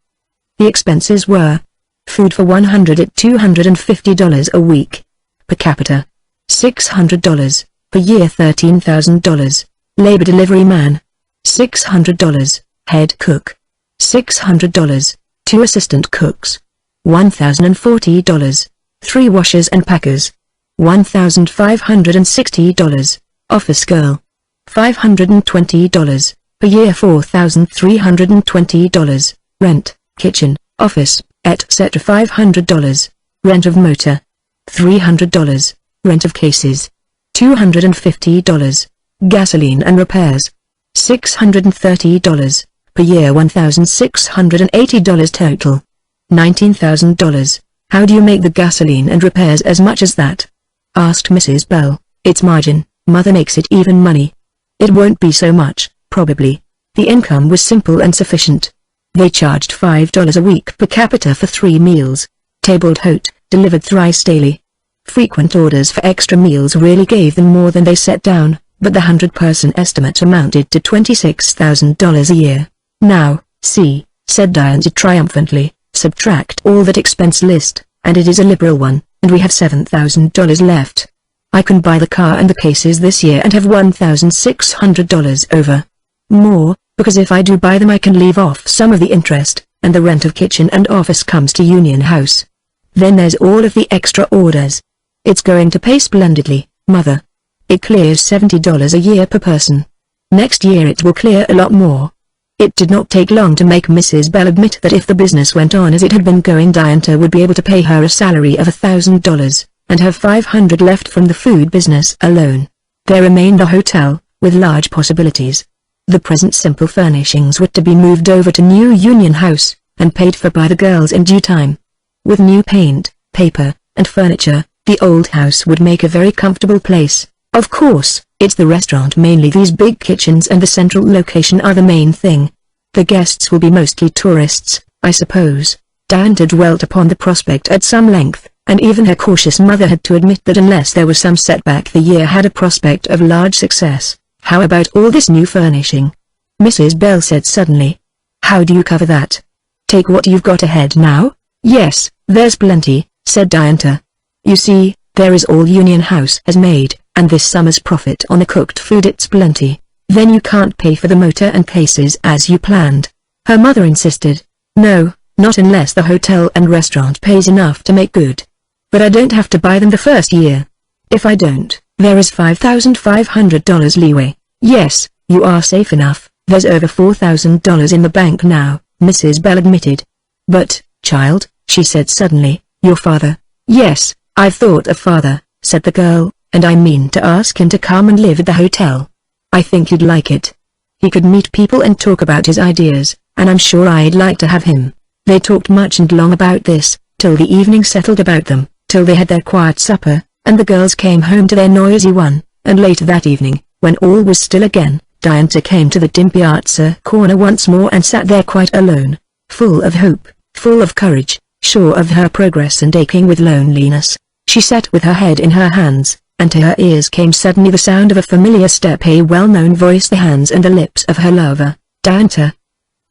The expenses were: food for 100 at $250 a week. Per capita, $600. Per year $13,000. Labor delivery man, $600. Head cook, $600. 2 assistant cooks, $1,040. 3 washers and packers, $1,560. Office girl, $520. Per year $4,320. Rent, kitchen, office, etc. $500. Rent of motor, $300. Rent of cases, $250. Gasoline and repairs, $630. Per year $1,680 total. $19,000. How do you make the gasoline and repairs as much as that?" asked Mrs. Bell. "It's margin, mother makes it even money. It won't be so much, probably." The income was simple and sufficient. They charged $5 a week per capita for 3 meals. Tabled hot, delivered thrice daily. Frequent orders for extra meals really gave them more than they set down, but the 100-person estimate amounted to $26,000 a year. "Now, see," said Diantha triumphantly, "subtract all that expense list, and it is a liberal one, and we have $7,000 left. I can buy the car and the cases this year and have $1,600 over. More, because if I do buy them I can leave off some of the interest, and the rent of kitchen and office comes to Union House. Then there's all of the extra orders. It's going to pay splendidly, Mother. It clears $70 a year per person. Next year it will clear a lot more." It did not take long to make Mrs. Bell admit that if the business went on as it had been going, Diantha would be able to pay her a salary of $1,000, and have $500 left from the food business alone. There remained the hotel, with large possibilities. The present simple furnishings were to be moved over to New Union House, and paid for by the girls in due time. With new paint, paper, and furniture, the old house would make a very comfortable place. Of course, it's the restaurant mainly. These big kitchens and the central location are the main thing. The guests will be mostly tourists, I suppose. Diantha dwelt upon the prospect at some length, and even her cautious mother had to admit that unless there was some setback the year had a prospect of large success. "How about all this new furnishing?" Mrs. Bell said suddenly. "How do you cover that? Take what you've got ahead now?" "Yes, there's plenty," said Diantha. "You see, there is all Union House has made, and this summer's profit on the cooked food. It's plenty. Then you can't pay for the motor and cases as you planned." Her mother insisted. "No, not unless the hotel and restaurant pays enough to make good. But I don't have to buy them the first year. If I don't, there is $5,500 leeway." "Yes, you are safe enough. There's over $4,000 in the bank now," Mrs. Bell admitted. "But, child," she said suddenly, "your father—" "Yes, I've thought of father," said the girl, "and I mean to ask him to come and live at the hotel. I think you'd like it. He could meet people and talk about his ideas, and I'm sure I'd like to have him." They talked much and long about this, till the evening settled about them, till they had their quiet supper, and the girls came home to their noisy one, and later that evening, when all was still again, Diantha came to the dim piazza corner once more and sat there quite alone, full of hope, full of courage, sure of her progress and aching with loneliness. She sat with her head in her hands, and to her ears came suddenly the sound of a familiar step, a well-known voice, the hands and the lips of her lover, Diantha.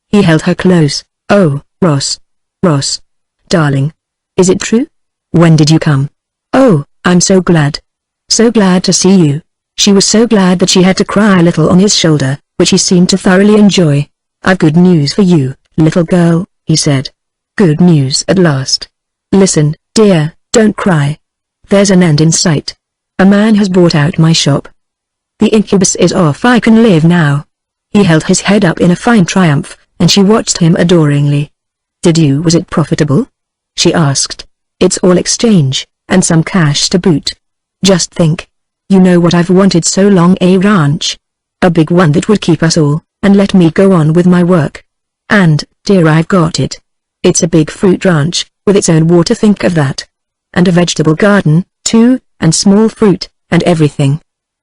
He held her close. "Oh, Ross. Ross. Darling. Is it true? When did you come? Oh, I'm so glad. So glad to see you." She was so glad that she had to cry a little on his shoulder, which he seemed to thoroughly enjoy. "I've good news for you, little girl," he said. "Good news at last. Listen, dear, don't cry. There's an end in sight. A man has bought out my shop. The incubus is off. I can live now." He held his head up in a fine triumph, and she watched him adoringly. Was it profitable?" she asked. "It's all exchange, and some cash to boot. Just think. You know what I've wanted so long, a ranch. A big one that would keep us all, and let me go on with my work. And, dear, I've got it. It's a big fruit ranch, with its own water, think of that. And a vegetable garden, too, and small fruit, and everything.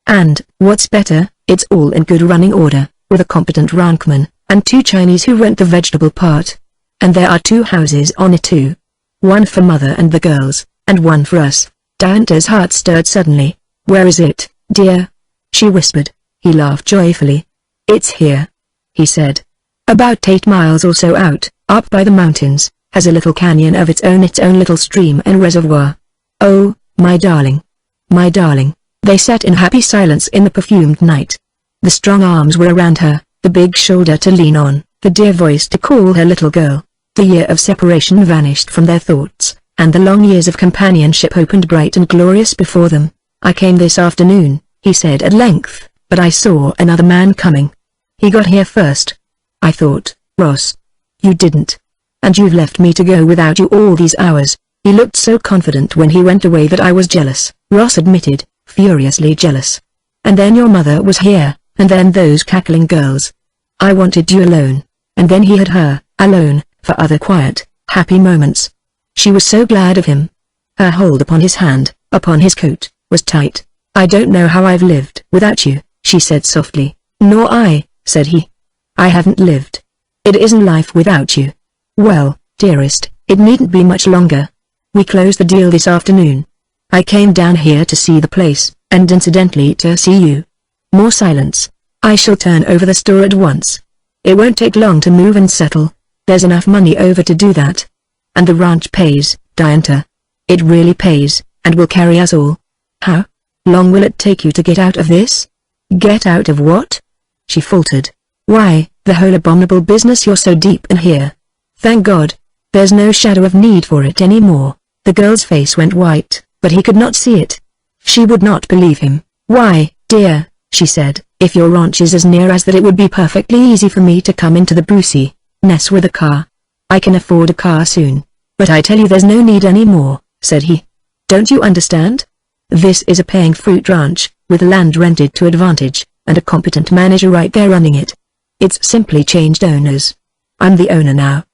And, what's better, it's all in good running order, with a competent rankman, and 2 Chinese who rent the vegetable part. And there are 2 houses on it too. One for Mother and the girls, and one for us." Diantha's heart stirred suddenly. "Where is it, dear?" she whispered. He laughed joyfully. "It's here," he said. "About 8 miles or so out, up by the mountains, has a little canyon of its own little stream and reservoir. Oh, my darling. My darling." They sat in happy silence in the perfumed night. The strong arms were around her, the big shoulder to lean on, the dear voice to call her little girl. The year of separation vanished from their thoughts, and the long years of companionship opened bright and glorious before them. "I came this afternoon," he said at length, "but I saw another man coming. He got here first. I thought, Ross. You didn't. And you've left me to go without you all these hours." He looked so confident when he went away that I was jealous, Ross admitted, furiously jealous. "And then your mother was here, and then those cackling girls. I wanted you alone, and then he had her, alone, for other quiet, happy moments." She was so glad of him. Her hold upon his hand, upon his coat, was tight. "I don't know how I've lived without you," she said softly. "Nor I," said he. "I haven't lived. It isn't life without you." "Well, dearest, it needn't be much longer. We close the deal this afternoon." I came down here to see the place, and incidentally to see you. More silence. I shall turn over the store at once. It won't take long to move and settle. There's enough money over to do that. And the ranch pays, Diantha. It really pays, and will carry us all. How long will it take you to get out of this? Get out of what? She faltered. Why, the whole abominable business. You're so deep in here. Thank God. There's no shadow of need for it anymore. The girl's face went white, but he could not see it. She would not believe him. Why, dear, she said, if your ranch is as near as that, it would be perfectly easy for me to come into the Brucey ness with a car. I can afford a car soon. But I tell you there's no need anymore, said he. Don't you understand? This is a paying fruit ranch, with land rented to advantage, and a competent manager right there running it. It's simply changed owners. I'm the owner now.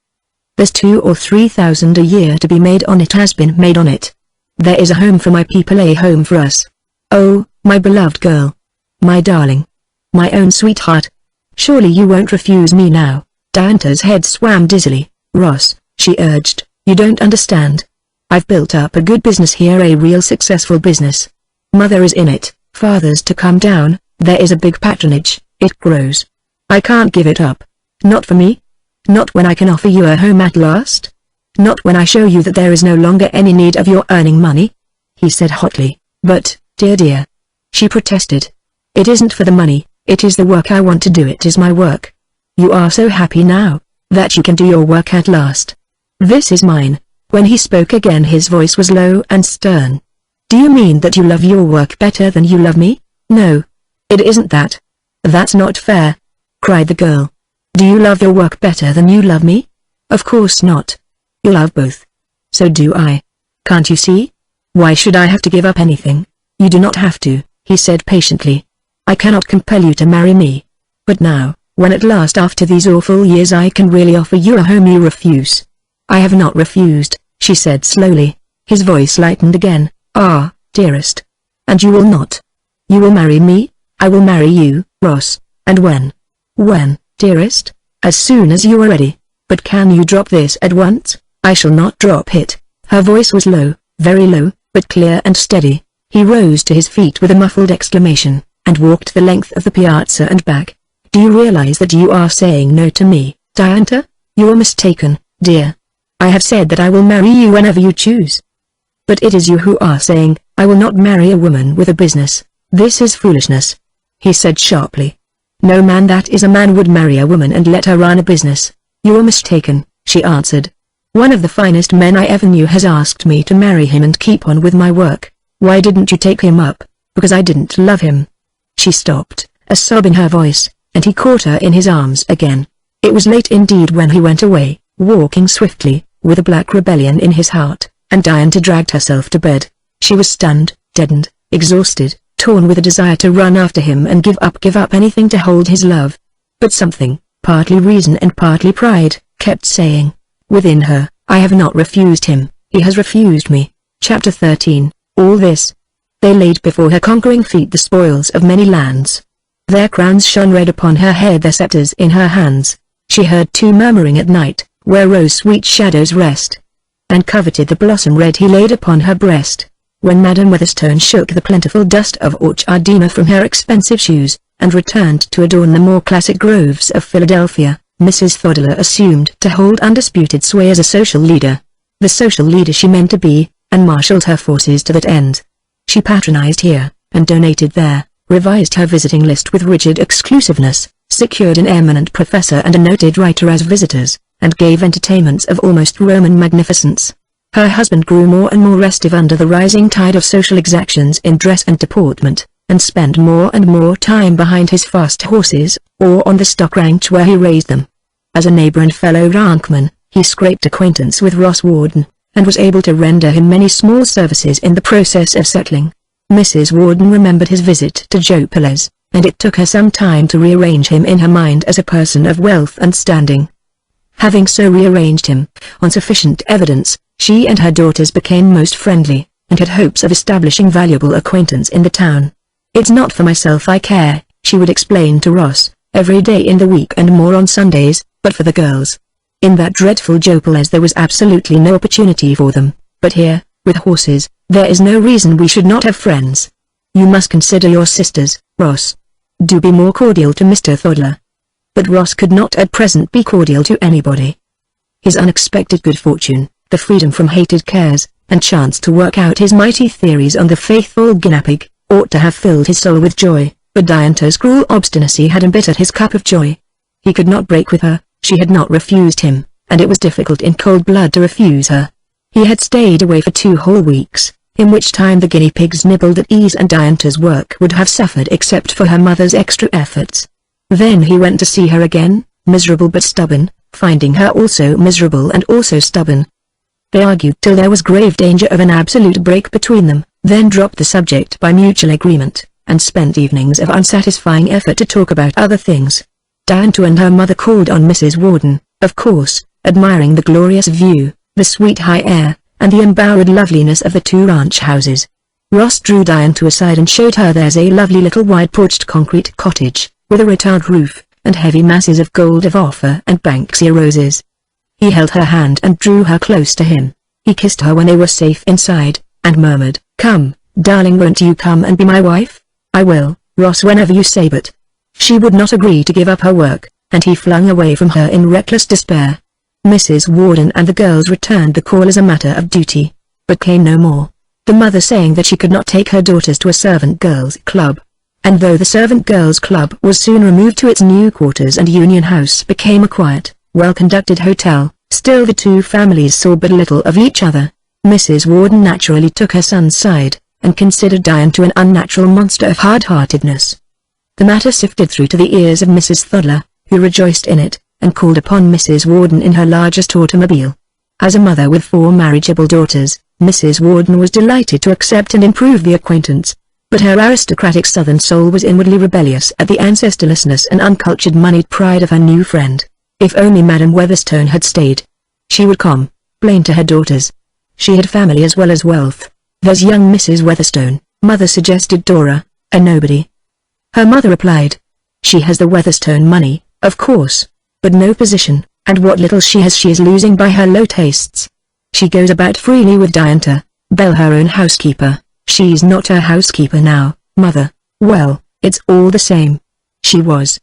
There's 2,000 or 3,000 a year to be made on it. Has been made on it. There is a home for my people, a home for us. Oh, my beloved girl. My darling. My own sweetheart. Surely you won't refuse me now. Diantha's head swam dizzily. Ross, she urged, you don't understand. I've built up a good business here, a real successful business. Mother is in it, father's to come down, there is a big patronage, it grows. I can't give it up. Not for me. Not when I can offer you a home at last. Not when I show you that there is no longer any need of your earning money. He said hotly. But, dear, she protested. It isn't for the money, it is the work. I want to do it. Is my work. You are so happy now, that you can do your work at last. This is mine. When he spoke again his voice was low and stern. Do you mean that you love your work better than you love me? No. It isn't that. That's not fair, cried the girl. Do you love your work better than you love me? Of course not. You love both. So do I. Can't you see? Why should I have to give up anything? You do not have to, he said patiently. I cannot compel you to marry me. But now, when at last after these awful years I can really offer you a home, you refuse. I have not refused, she said slowly. His voice lightened again. Ah, dearest. And you will not. You will marry me? I will marry you, Ross. And when? When, dearest? As soon as you are ready. But can you drop this at once? I shall not drop it. Her voice was low, very low, but clear and steady. He rose to his feet with a muffled exclamation, and walked the length of the piazza and back. Do you realize that you are saying no to me, Diantha? You are mistaken, dear. I have said that I will marry you whenever you choose. But it is you who are saying, I will not marry a woman with a business. This is foolishness, he said sharply. No man that is a man would marry a woman and let her run a business. You are mistaken, she answered. One of the finest men I ever knew has asked me to marry him and keep on with my work. Why didn't you take him up? Because I didn't love him. She stopped, a sob in her voice, and he caught her in his arms again. It was late indeed when he went away, walking swiftly, with a black rebellion in his heart, and Diantha dragged herself to bed. She was stunned, deadened, exhausted, torn with a desire to run after him and give up anything to hold his love. But something, partly reason and partly pride, kept saying, within her, I have not refused him, he has refused me. Chapter 13. All this. They laid before her conquering feet the spoils of many lands. Their crowns shone red upon her head, their scepters in her hands. She heard two murmuring at night, where rose-sweet shadows rest, and coveted the blossom red he laid upon her breast. When Madame Weatherstone shook the plentiful dust of Orchardina from her expensive shoes, and returned to adorn the more classic groves of Philadelphia, Mrs. Thodeler assumed to hold undisputed sway as a social leader. The social leader she meant to be, and marshaled her forces to that end. She patronized here, and donated there, revised her visiting list with rigid exclusiveness, secured an eminent professor and a noted writer as visitors, and gave entertainments of almost Roman magnificence. Her husband grew more and more restive under the rising tide of social exactions in dress and deportment, and spent more and more time behind his fast horses, or on the stock ranch where he raised them. As a neighbor and fellow rankman, he scraped acquaintance with Ross Warden, and was able to render him many small services in the process of settling. Mrs. Warden remembered his visit to Joe Perez, and it took her some time to rearrange him in her mind as a person of wealth and standing. Having so rearranged him, on sufficient evidence, she and her daughters became most friendly, and had hopes of establishing valuable acquaintance in the town. It's not for myself I care, she would explain to Ross, every day in the week and more on Sundays, but for the girls. In that dreadful Joe Perez there was absolutely no opportunity for them, but here, With horses, there is no reason we should not have friends. You must consider your sisters, Ross. Do be more cordial to Mr. Thodler." But Ross could not at present be cordial to anybody. His unexpected good fortune, the freedom from hated cares, and chance to work out his mighty theories on the faithful guinea-pig, ought to have filled his soul with joy, but Diantha's cruel obstinacy had embittered his cup of joy. He could not break with her, she had not refused him, and it was difficult in cold blood to refuse her. He had stayed away for 2 whole weeks, in which time the guinea pigs nibbled at ease and Diantha's work would have suffered except for her mother's extra efforts. Then he went to see her again, miserable but stubborn, finding her also miserable and also stubborn. They argued till there was grave danger of an absolute break between them, then dropped the subject by mutual agreement, and spent evenings of unsatisfying effort to talk about other things. Diantha and her mother called on Mrs. Warden, of course, admiring the glorious view, the sweet high air, and the embowered loveliness of the 2 ranch houses. Ross drew Diantha aside and showed her there's a lovely little wide-porched concrete cottage, with a tiled roof, and heavy masses of gold of offer and banksia roses. He held her hand and drew her close to him. He kissed her when they were safe inside, and murmured, "Come, darling, won't you come and be my wife?" "I will, Ross, whenever you say," but she would not agree to give up her work, and he flung away from her in reckless despair. Mrs. Warden and the girls returned the call as a matter of duty, but came no more, the mother saying that she could not take her daughters to a servant girls' club. And though the servant girls' club was soon removed to its new quarters and Union House became a quiet, well-conducted hotel, still the 2 families saw but little of each other. Mrs. Warden naturally took her son's side, and considered Diantha an unnatural monster of hard-heartedness. The matter sifted through to the ears of Mrs. Thodler, who rejoiced in it, and called upon Mrs. Warden in her largest automobile. As a mother with 4 marriageable daughters, Mrs. Warden was delighted to accept and improve the acquaintance. But her aristocratic southern soul was inwardly rebellious at the ancestorlessness and uncultured moneyed pride of her new friend. If only Madame Weatherstone had stayed, she would complain to her daughters. She had family as well as wealth. "There's young Mrs. Weatherstone," Mother suggested Dora, "a nobody." Her mother replied, "She has the Weatherstone money, of course, but no position, and what little she has she is losing by her low tastes. She goes about freely with Diantha, Belle her own housekeeper. She's not her housekeeper now, Mother." "Well, it's all the same. She was.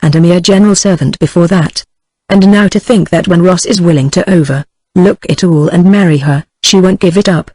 And a mere general servant before that. And now to think that when Ross is willing to overlook it all and marry her, she won't give it up."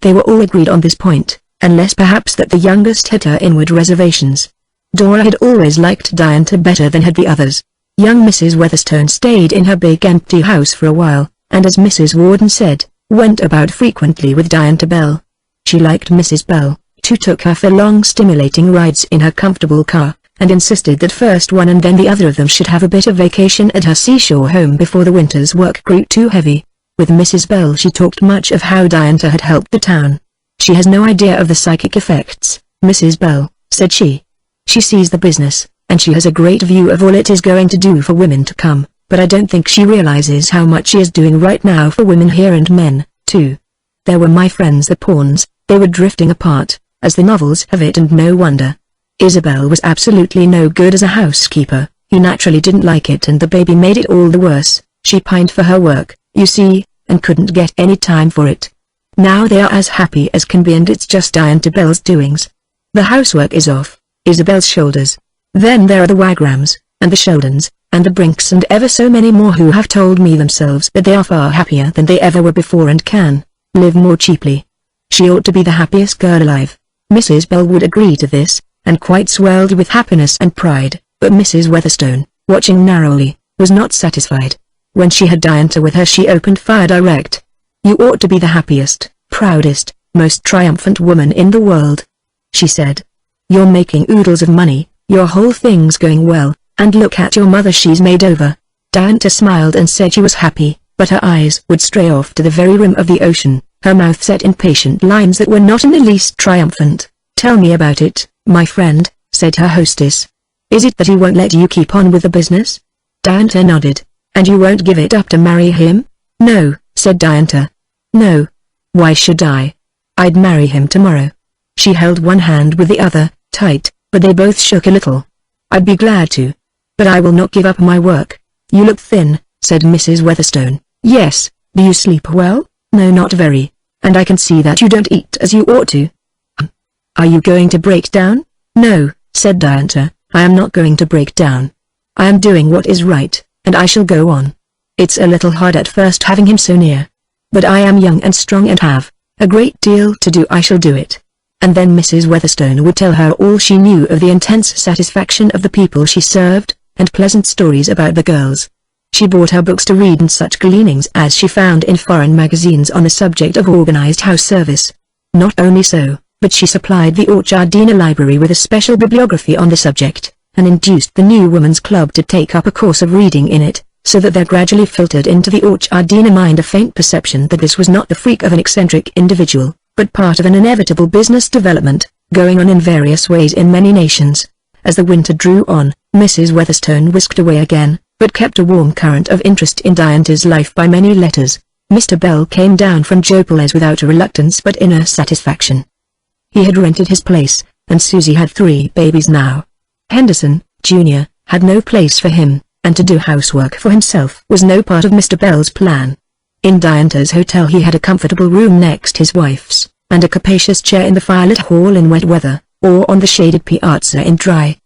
They were all agreed on this point, unless perhaps that the youngest had her inward reservations. Dora had always liked Diantha better than had the others. Young Mrs. Weatherstone stayed in her big empty house for a while, and as Mrs. Warden said, went about frequently with Diantha Bell. She liked Mrs. Bell, who took her for long stimulating rides in her comfortable car, and insisted that first one and then the other of them should have a bit of vacation at her seashore home before the winter's work grew too heavy. With Mrs. Bell she talked much of how Diantha had helped the town. "She has no idea of the psychic effects, Mrs. Bell," said she. "She sees the business, and she has a great view of all it is going to do for women to come, but I don't think she realizes how much she is doing right now for women here and men, too. There were my friends the pawns, they were drifting apart, as the novels have it, and no wonder. Isabel was absolutely no good as a housekeeper, he naturally didn't like it and the baby made it all the worse. She pined for her work, you see, and couldn't get any time for it. Now they are as happy as can be and it's just Diantha Bell's doings. The housework is off Isabel's shoulders. Then there are the Wagrams, and the Sheldons, and the Brinks and ever so many more who have told me themselves that they are far happier than they ever were before and can live more cheaply. She ought to be the happiest girl alive." Mrs. Bell would agree to this, and quite swelled with happiness and pride, but Mrs. Weatherstone, watching narrowly, was not satisfied. When she had Diantha with her she opened fire direct. "You ought to be the happiest, proudest, most triumphant woman in the world," she said. "You're making oodles of money, your whole thing's going well, and look at your mother, she's made over." Diantha smiled and said she was happy, but her eyes would stray off to the very rim of the ocean, her mouth set in patient lines that were not in the least triumphant. "Tell me about it, my friend," said her hostess. "Is it that he won't let you keep on with the business?" Diantha nodded. "And you won't give it up to marry him?" "No," said Diantha. "No. Why should I? I'd marry him tomorrow." She held one hand with the other, tight, but they both shook a little. "I'd be glad to. But I will not give up my work." "You look thin," said Mrs. Weatherstone. "Yes. Do you sleep well?" "No, not very. and I can see that you don't eat as you ought to. Are you going to break down? No, said Diantha, I am not going to break down. I am doing what is right, and I shall go on. It's a little hard at first having him so near. But I am young and strong and have a great deal to do. I shall do it. And then Mrs. Weatherstone would tell her all she knew of the intense satisfaction of the people she served, and pleasant stories about the girls. She bought her books to read and such gleanings as she found in foreign magazines on the subject of organized house service. Not only so, but she supplied the Orchardina Library with a special bibliography on the subject, and induced the New Women's Club to take up a course of reading in it, so that there gradually filtered into the Orchardina mind a faint perception that this was not the freak of an eccentric individual, but part of an inevitable business development, going on in various ways in many nations. As the winter drew on, Mrs. Weatherstone whisked away again, but kept a warm current of interest in Diantha's life by many letters. Mr. Bell came down from Joplin without a reluctance but inner satisfaction. He had rented his place, and Susie had 3 babies now. Henderson, Jr., had no place for him, and to do housework for himself was no part of Mr. Bell's plan. In Diantha's hotel he had a comfortable room next his wife's, and a capacious chair in the firelit hall in wet weather, or on the shaded piazza in dry.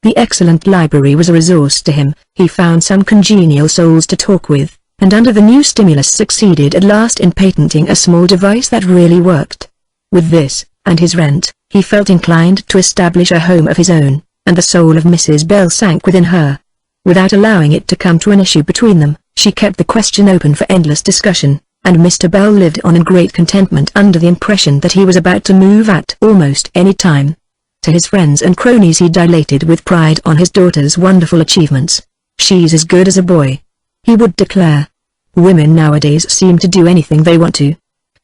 The excellent library was a resource to him. He found some congenial souls to talk with, and under the new stimulus succeeded at last in patenting a small device that really worked. With this, and his rent, he felt inclined to establish a home of his own, and the soul of Mrs. Bell sank within her. Without allowing it to come to an issue between them, she kept the question open for endless discussion, and Mr. Bell lived on in great contentment under the impression that he was about to move at almost any time. To his friends and cronies he dilated with pride on his daughter's wonderful achievements. She's as good as a boy, he would declare. Women nowadays seem to do anything they want to.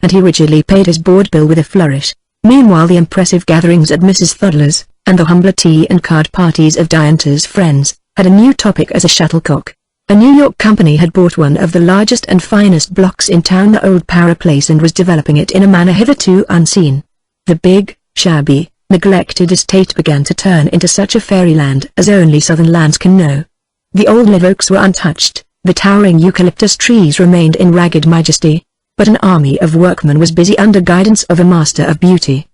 And he rigidly paid his board bill with a flourish. Meanwhile the impressive gatherings at Mrs. Thuddler's, and the humbler tea and card parties of Diantha's friends, had a new topic as a shuttlecock. A New York company had bought one of the largest and finest blocks in town, the old Para Place, and was developing it in a manner hitherto unseen. The big, shabby, neglected estate began to turn into such a fairyland as only southern lands can know. The old live oaks were untouched, the towering eucalyptus trees remained in ragged majesty, but an army of workmen was busy under guidance of a master of beauty.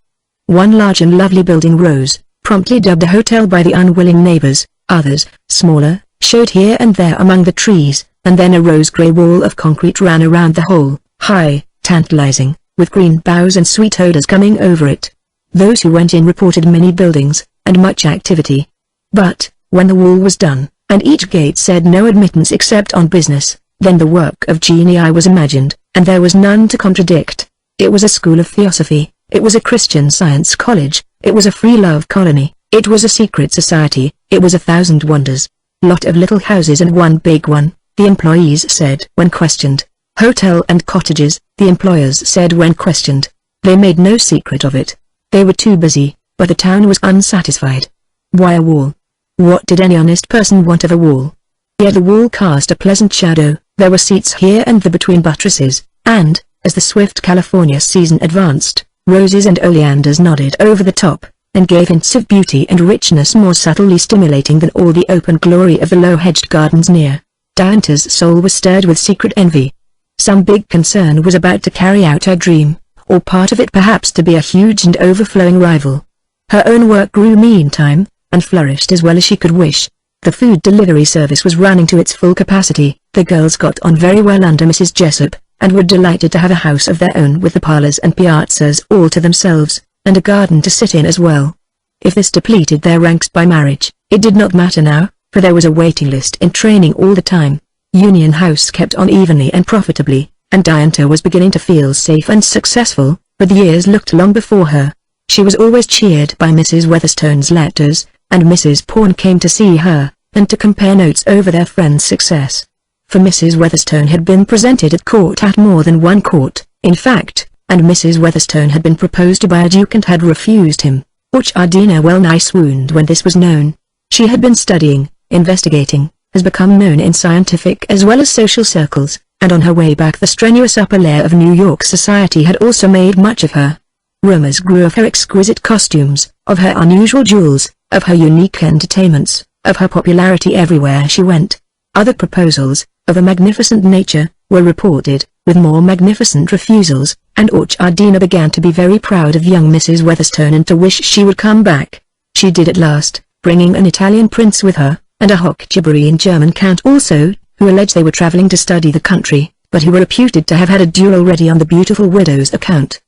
One large and lovely building rose, promptly dubbed a hotel by the unwilling neighbors. Others, smaller, showed here and there among the trees, and then a rose-grey wall of concrete ran around the whole, high, tantalizing, with green boughs and sweet odors coming over it. Those who went in reported many buildings, and much activity. But, when the wall was done, and each gate said no admittance except on business, then the work of genii was imagined, and there was none to contradict. It was a school of theosophy, it was a Christian Science college, it was a free love colony, it was a secret society, it was 1,000 wonders. Lot of little houses and one big one, the employees said when questioned. Hotel and cottages, the employers said when questioned. They made no secret of it. They were too busy, but the town was unsatisfied. Why a wall? What did any honest person want of a wall? Yet the wall cast a pleasant shadow, there were seats here and there between buttresses, and, as the swift California season advanced, roses and oleanders nodded over the top, and gave hints of beauty and richness more subtly stimulating than all the open glory of the low-hedged gardens near. Diantha's soul was stirred with secret envy. Some big concern was about to carry out her dream, or part of it perhaps to be a huge and overflowing rival. Her own work grew meantime, and flourished as well as she could wish. The food delivery service was running to its full capacity, the girls got on very well under Mrs. Jessup, and were delighted to have a house of their own with the parlors and piazzas all to themselves, and a garden to sit in as well. If this depleted their ranks by marriage, it did not matter now, for there was a waiting list in training all the time. Union House kept on evenly and profitably, and Diantha was beginning to feel safe and successful, but the years looked long before her. She was always cheered by Mrs. Weatherstone's letters, and Mrs. Pawn came to see her, and to compare notes over their friend's success. For Mrs. Weatherstone had been presented at court at more than one court, in fact, and Mrs. Weatherstone had been proposed to by a duke and had refused him. Orchardina well nigh swooned when this was known. She had been studying, investigating, has become known in scientific as well as social circles, and on her way back the strenuous upper layer of New York society had also made much of her. Rumors grew of her exquisite costumes, of her unusual jewels, of her unique entertainments, of her popularity everywhere she went. Other proposals, of a magnificent nature, were reported, with more magnificent refusals, And Orchardina began to be very proud of young Mrs. Weatherstone and to wish she would come back. She did at last, bringing an Italian prince with her, and a Hochgebirgian German count also, who alleged they were traveling to study the country, but who were reputed to have had a duel already on the beautiful widow's account.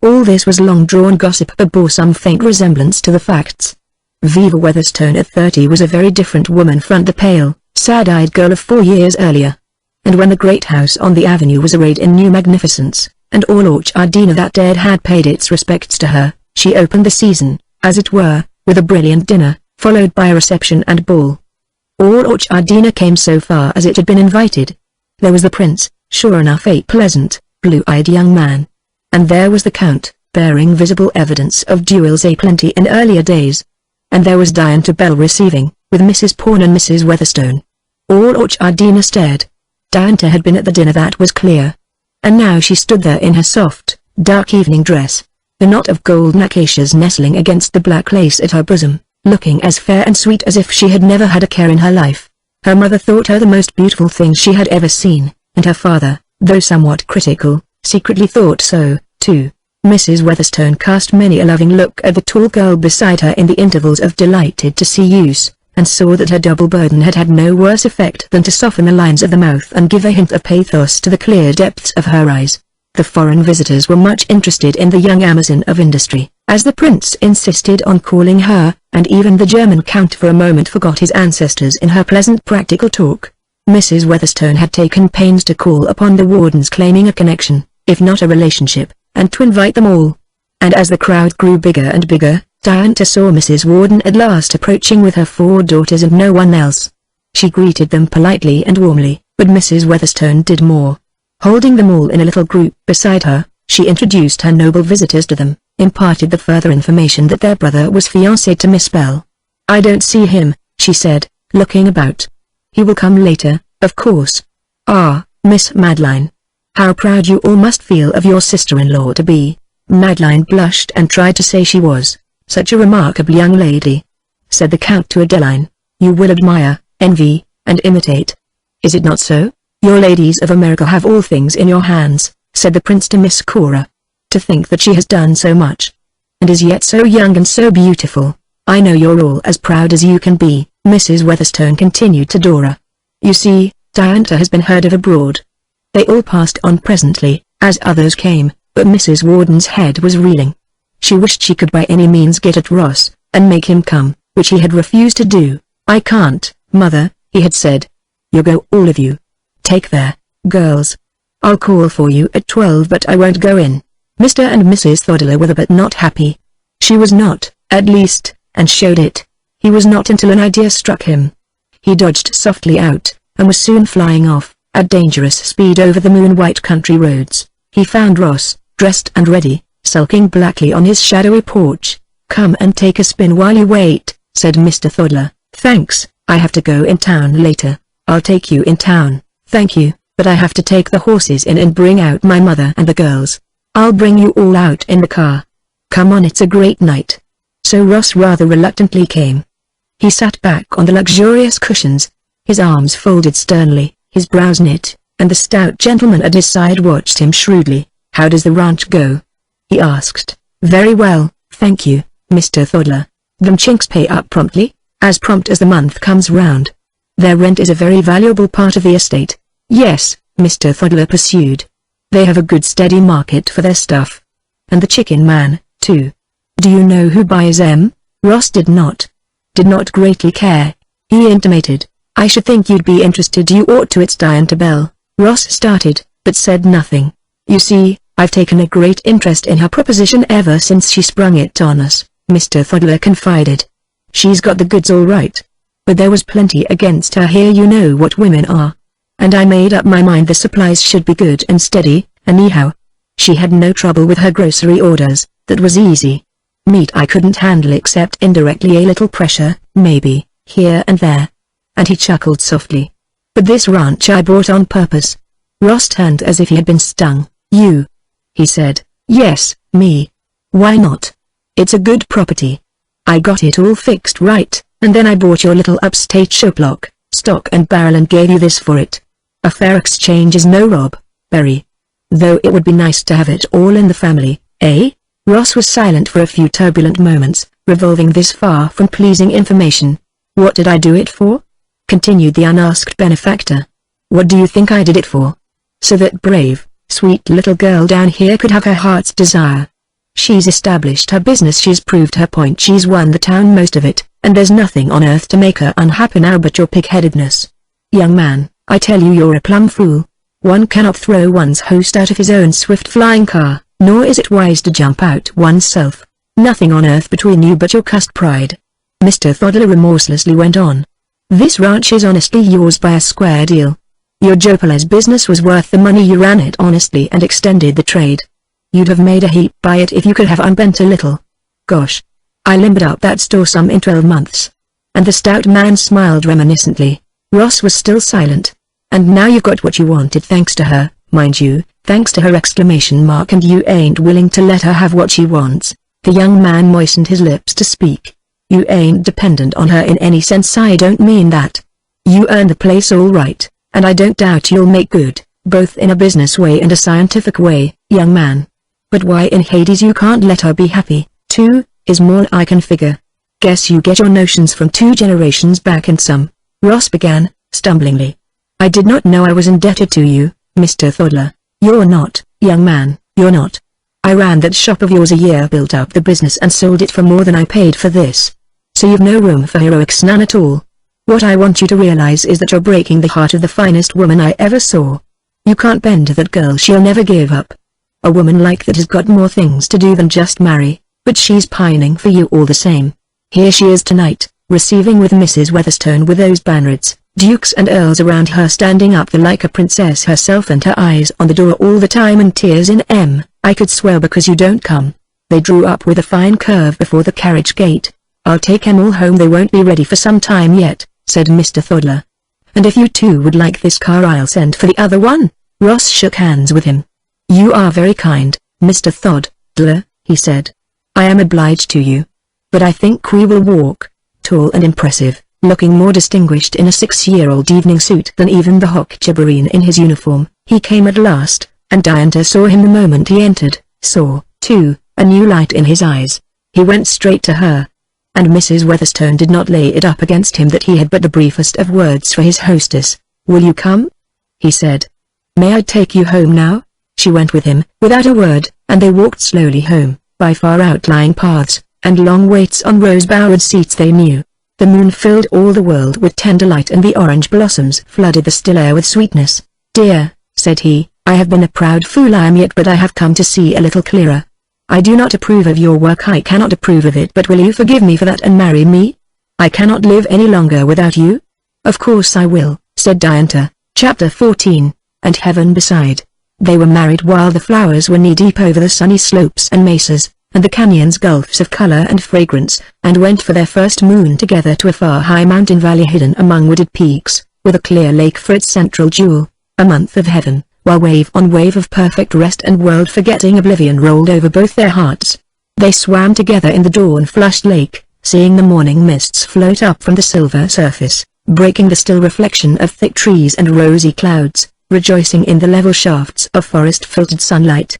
All this was long-drawn gossip but bore some faint resemblance to the facts. Viva Weatherstone at 30 was a very different woman from the pale, sad-eyed girl of 4 years earlier. And when the great house on the avenue was arrayed in new magnificence, and all Orchardina that dared had paid its respects to her, she opened the season, as it were, with a brilliant dinner, followed by a reception and ball. All Orchardina came so far as it had been invited. There was the prince, sure enough a pleasant, blue-eyed young man. And there was the count, bearing visible evidence of duels aplenty in earlier days. And there was Diantha Bell receiving, with Mrs. Pawn and Mrs. Weatherstone. All Orchardina stared. Diantha had been at the dinner, that was clear. And now she stood there in her soft, dark evening dress, the knot of golden acacias nestling against the black lace at her bosom, looking as fair and sweet as if she had never had a care in her life. Her mother thought her the most beautiful thing she had ever seen, and her father, though somewhat critical, secretly thought so, too. Mrs. Weatherstone cast many a loving look at the tall girl beside her in the intervals of delighted-to-see use, and saw that her double burden had had no worse effect than to soften the lines of the mouth and give a hint of pathos to the clear depths of her eyes. The foreign visitors were much interested in the young Amazon of industry, as the prince insisted on calling her, and even the German count for a moment forgot his ancestors in her pleasant practical talk. Mrs. Weatherstone had taken pains to call upon the wardens claiming a connection, if not a relationship, and to invite them all. And as the crowd grew bigger and bigger, Diantha saw Mrs. Warden at last approaching with her 4 daughters and no one else. She greeted them politely and warmly, but Mrs. Weatherstone did more. Holding them all in a little group beside her, she introduced her noble visitors to them, imparted the further information that their brother was fiancé to Miss Bell. "I don't see him," she said, looking about. "He will come later, of course. Ah, Miss Madeline. How proud you all must feel of your sister-in-law to be." Madeline blushed and tried to say she was. "Such a remarkable young lady," said the Count to Adeline. "You will admire, envy, and imitate. Is it not so? Your ladies of America have all things in your hands," said the Prince to Miss Cora. "To think that she has done so much, and is yet so young and so beautiful. I know you're all as proud as you can be," Mrs. Weatherstone continued to Dora. "You see, Diantha has been heard of abroad." They all passed on presently, as others came, but Mrs. Warden's head was reeling. She wished she could by any means get at Ross, and make him come, which he had refused to do. "I can't, Mother," he had said. "You go, all of you. Take their girls. I'll call for you at 12, but I won't go in." Mr. and Mrs. Thodler were but not happy. She was not, at least, and showed it. He was not until an idea struck him. He dodged softly out, and was soon flying off, at dangerous speed over the moon-white country roads. He found Ross, dressed and ready, sulking blackly on his shadowy porch. "Come and take a spin while you wait," said Mr. Thodler. "Thanks, I have to go in town later." "I'll take you in town, thank you, but I have to take the horses in and bring out my mother and the girls. I'll bring you all out in the car. Come on, it's a great night." So Ross rather reluctantly came. He sat back on the luxurious cushions, his arms folded sternly, his brows knit, and the stout gentleman at his side watched him shrewdly. "How does the ranch go?" he asked. "Very well, thank you, Mr. Thodler. Them chinks pay up promptly, as prompt as the month comes round. Their rent is a very valuable part of the estate." "Yes," Mr. Thodler pursued. "They have a good steady market for their stuff. And the chicken man, too. Do you know who buys them?" Ross did not greatly care. He intimated, "I should think you'd be interested. You ought to. It's Diantha Bell." Ross started, but said nothing. "You see, I've taken a great interest in her proposition ever since she sprung it on us," Mr. Thodler confided. "She's got the goods all right. But there was plenty against her here, you know what women are. And I made up my mind the supplies should be good and steady, anyhow. She had no trouble with her grocery orders, that was easy. Meat I couldn't handle except indirectly, a little pressure, maybe, here and there." And he chuckled softly. "But this ranch I bought on purpose." Ross turned as if he had been stung. "You?" he said. "Yes, me. Why not? It's a good property. I got it all fixed right, and then I bought your little upstate showblock, stock and barrel, and gave you this for it. A fair exchange is no rob, Berry." Though it would be nice to have it all in the family, eh? Ross was silent for a few turbulent moments, revolving this far from pleasing information. What did I do it for? Continued the unasked benefactor. What do you think I did it for? So that brave, sweet little girl down here could have her heart's desire. She's established her business, she's proved her point, she's won the town most of it, and there's nothing on earth to make her unhappy now but your pig-headedness. Young man, I tell you you're a plumb fool. One cannot throw one's host out of his own swift flying car, nor is it wise to jump out oneself. Nothing on earth between you but your cussed pride. Mr. Thoddler remorselessly went on. This ranch is honestly yours by a square deal. Your Jopala's business was worth the money, you ran it honestly and extended the trade. You'd have made a heap by it if you could have unbent a little. Gosh. I limbered up that store some in 12 months. And the stout man smiled reminiscently. Ross was still silent. And now you've got what you wanted thanks to her, mind you, thanks to her exclamation mark, and you ain't willing to let her have what she wants. The young man moistened his lips to speak. You ain't dependent on her in any sense, I don't mean that. You earned the place all right, and I don't doubt you'll make good, both in a business way and a scientific way, young man. But why in Hades you can't let her be happy, too, is more I can figure. Guess you get your notions from 2 generations back and some. Ross began, stumblingly. I did not know I was indebted to you, Mr. Thoddler. You're not, young man, you're not. I ran that shop of yours a year, built up the business and sold it for more than I paid for this. So you've no room for heroics, none at all. What I want you to realize is that you're breaking the heart of the finest woman I ever saw. You can't bend to that girl, she'll never give up. A woman like that has got more things to do than just marry, but she's pining for you all the same. Here she is tonight, receiving with Mrs. Weatherstone with those Bannerets, dukes and earls around her, standing up there like a princess herself, and her eyes on the door all the time and tears in I could swear because you don't come. They drew up with a fine curve before the carriage gate. I'll take 'em all home, they won't be ready for some time yet, said Mr. Thoddler. And if you two would like this car I'll send for the other one. Ross shook hands with him. You are very kind, Mr. Thoddler, he said. I am obliged to you. But I think we will walk. Tall and impressive, looking more distinguished in a 6-year-old evening suit than even the Hochgeborene in his uniform, he came at last, and Diantha saw him the moment he entered, saw, too, a new light in his eyes. He went straight to her. And Mrs. Weatherstone did not lay it up against him that he had but the briefest of words for his hostess. Will you come? He said. May I take you home now? She went with him, without a word, and they walked slowly home, by far outlying paths, and long waits on rose-bowered seats they knew. The moon filled all the world with tender light, and the orange blossoms flooded the still air with sweetness. Dear, said he, I have been a proud fool I am yet, but I have come to see a little clearer. I do not approve of your work, I cannot approve of it, but will you forgive me for that and marry me? I cannot live any longer without you. Of course I will, said Diantha. Chapter 14, and Heaven Beside. They were married while the flowers were knee-deep over the sunny slopes and mesas, and the canyons gulfs of color and fragrance, and went for their first moon together to a far high mountain valley hidden among wooded peaks, with a clear lake for its central jewel, a month of heaven, while wave on wave of perfect rest and world-forgetting oblivion rolled over both their hearts. They swam together in the dawn-flushed lake, seeing the morning mists float up from the silver surface, breaking the still reflection of thick trees and rosy clouds, rejoicing in the level shafts of forest-filtered sunlight.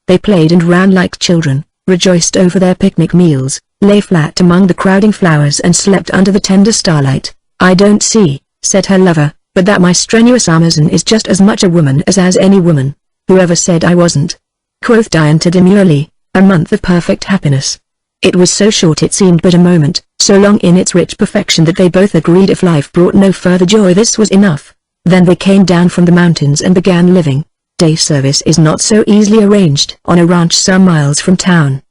They played and ran like children, rejoiced over their picnic meals, lay flat among the crowding flowers and slept under the tender starlight. I don't see, said her lover, but that my strenuous Amazon is just as much a woman as any woman. Whoever said I wasn't? Quoth Diantha demurely. A month of perfect happiness. It was so short it seemed but a moment, so long in its rich perfection that they both agreed if life brought no further joy this was enough. Then they came down from the mountains and began living. Day service is not so easily arranged on a ranch some miles from town.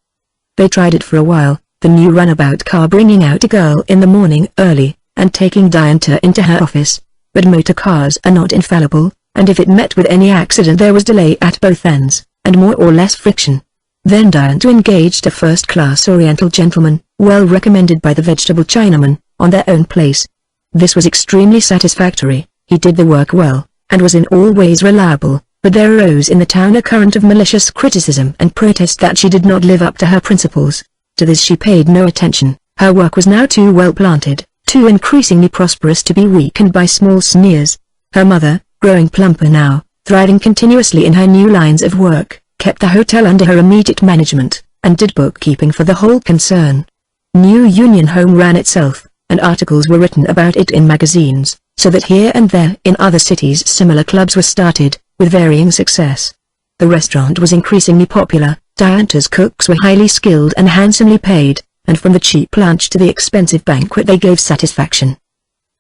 They tried it for a while, the new runabout car bringing out a girl in the morning early, and taking Diantha into her office. But motor cars are not infallible, and if it met with any accident there was delay at both ends, and more or less friction. Then Diantha engaged a first-class Oriental gentleman, well recommended by the vegetable Chinaman, on their own place. This was extremely satisfactory. He did the work well, and was in all ways reliable, but there arose in the town a current of malicious criticism and protest that she did not live up to her principles. To this she paid no attention. Her work was now too well planted, too increasingly prosperous to be weakened by small sneers. Her mother, growing plumper now, thriving continuously in her new lines of work, kept the hotel under her immediate management, and did bookkeeping for the whole concern. New Union Home ran itself, and articles were written about it in magazines, so that here and there in other cities similar clubs were started, with varying success. The restaurant was increasingly popular, Diantha's cooks were highly skilled and handsomely paid, and from the cheap lunch to the expensive banquet they gave satisfaction.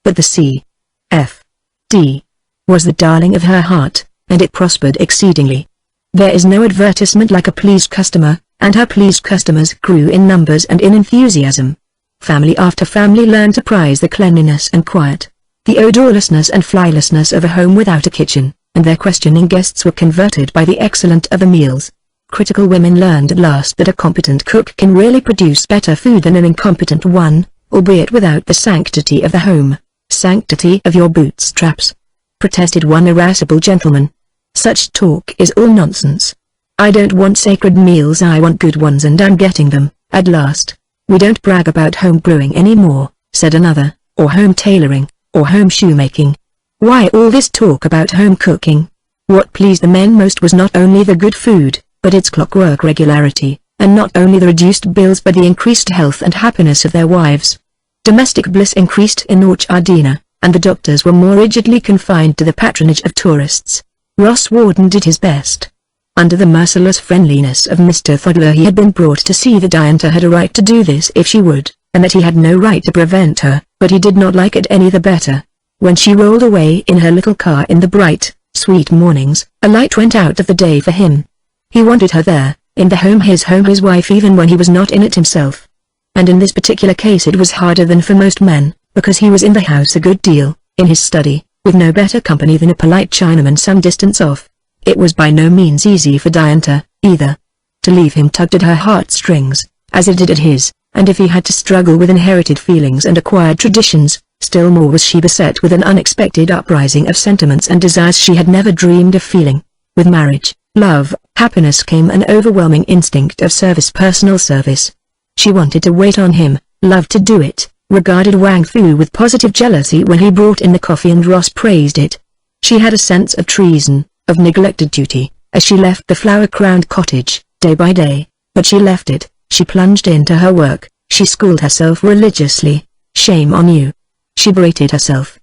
But the C.F.D. was the darling of her heart, and it prospered exceedingly. There is no advertisement like a pleased customer, and her pleased customers grew in numbers and in enthusiasm. Family after family learned to prize the cleanliness and quiet, the odorlessness and flylessness of a home without a kitchen, and their questioning guests were converted by the excellence of the meals. Critical women learned at last that a competent cook can really produce better food than an incompetent one, albeit without the sanctity of the home. "Sanctity of your bootstraps," protested one irascible gentleman. "Such talk is all nonsense. I don't want sacred meals, I want good ones, and I'm getting them, at last. We don't brag about home brewing anymore," said another, "or home tailoring, or home shoemaking. Why all this talk about home cooking?" What pleased the men most was not only the good food, but its clockwork regularity, and not only the reduced bills but the increased health and happiness of their wives. Domestic bliss increased in Orchardina, and the doctors were more rigidly confined to the patronage of tourists. Ross Warden did his best. Under the merciless friendliness of Mr. Thodler he had been brought to see that Diantha had a right to do this if she would, and that he had no right to prevent her, but he did not like it any the better. When she rolled away in her little car in the bright, sweet mornings, a light went out of the day for him. He wanted her there, in the home, his wife, even when he was not in it himself. And in this particular case it was harder than for most men, because he was in the house a good deal, in his study, with no better company than a polite Chinaman some distance off. It was by no means easy for Diantha, either. To leave him tugged at her heartstrings, as it did at his, and if he had to struggle with inherited feelings and acquired traditions, still more was she beset with an unexpected uprising of sentiments and desires she had never dreamed of feeling. With marriage, love, happiness came an overwhelming instinct of service, personal service. She wanted to wait on him, loved to do it, regarded Wang Fu with positive jealousy when he brought in the coffee and Ross praised it. She had a sense of treason, of neglected duty, as she left the flower-crowned cottage, day by day, but she left it, she plunged into her work, she schooled herself religiously. "Shame on you," she berated herself.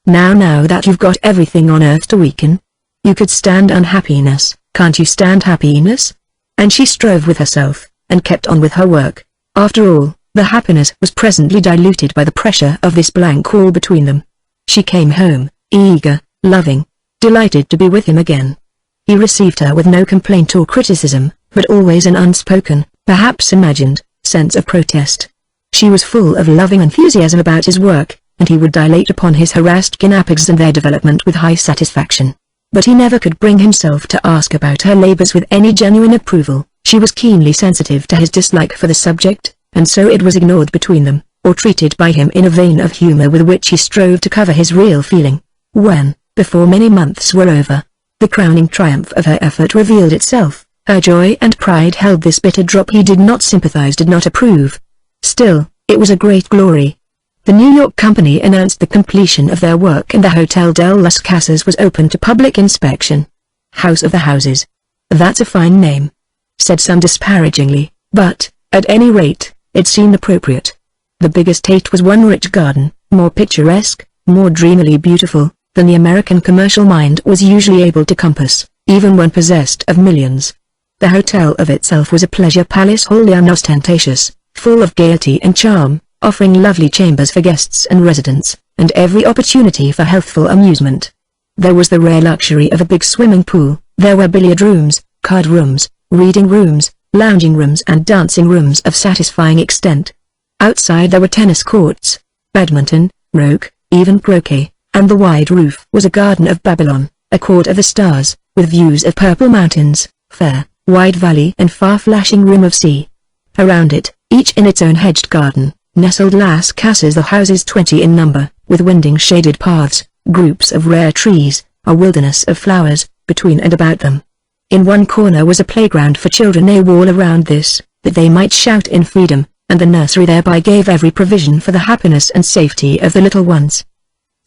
Now that you've got everything on earth to weaken, you could stand unhappiness, can't you stand happiness?" And she strove with herself, and kept on with her work. After all, the happiness was presently diluted by the pressure of this blank wall between them. She came home, eager, loving, delighted to be with him again. He received her with no complaint or criticism, but always an unspoken, perhaps imagined, sense of protest. She was full of loving enthusiasm about his work, and he would dilate upon his harassed knapigs and their development with high satisfaction. But he never could bring himself to ask about her labors with any genuine approval. She was keenly sensitive to his dislike for the subject, and so it was ignored between them, or treated by him in a vein of humor with which he strove to cover his real feeling. When, before many months were over, the crowning triumph of her effort revealed itself, her joy and pride held this bitter drop. He did not sympathize, did not approve. Still, it was a great glory. The New York company announced the completion of their work and the Hotel de las Casas was open to public inspection. House of the Houses. That's a fine name, said some disparagingly, but, at any rate, it seemed appropriate. The big estate was one rich garden, more picturesque, more dreamily beautiful, than the American commercial mind was usually able to compass, even when possessed of millions. The hotel of itself was a pleasure palace wholly unostentatious, full of gaiety and charm, offering lovely chambers for guests and residents, and every opportunity for healthful amusement. There was the rare luxury of a big swimming pool, there were billiard rooms, card rooms, reading rooms, lounging rooms and dancing rooms of satisfying extent. Outside there were tennis courts, badminton, roque, even croquet, and the wide roof was a garden of Babylon, a court of the stars, with views of purple mountains, fair, wide valley and far-flashing rim of sea. Around it, each in its own hedged garden, nestled Las Casas, the houses 20 in number, with winding shaded paths, groups of rare trees, a wilderness of flowers, between and about them. In one corner was a playground for children, a wall around this, that they might shout in freedom, and the nursery thereby gave every provision for the happiness and safety of the little ones.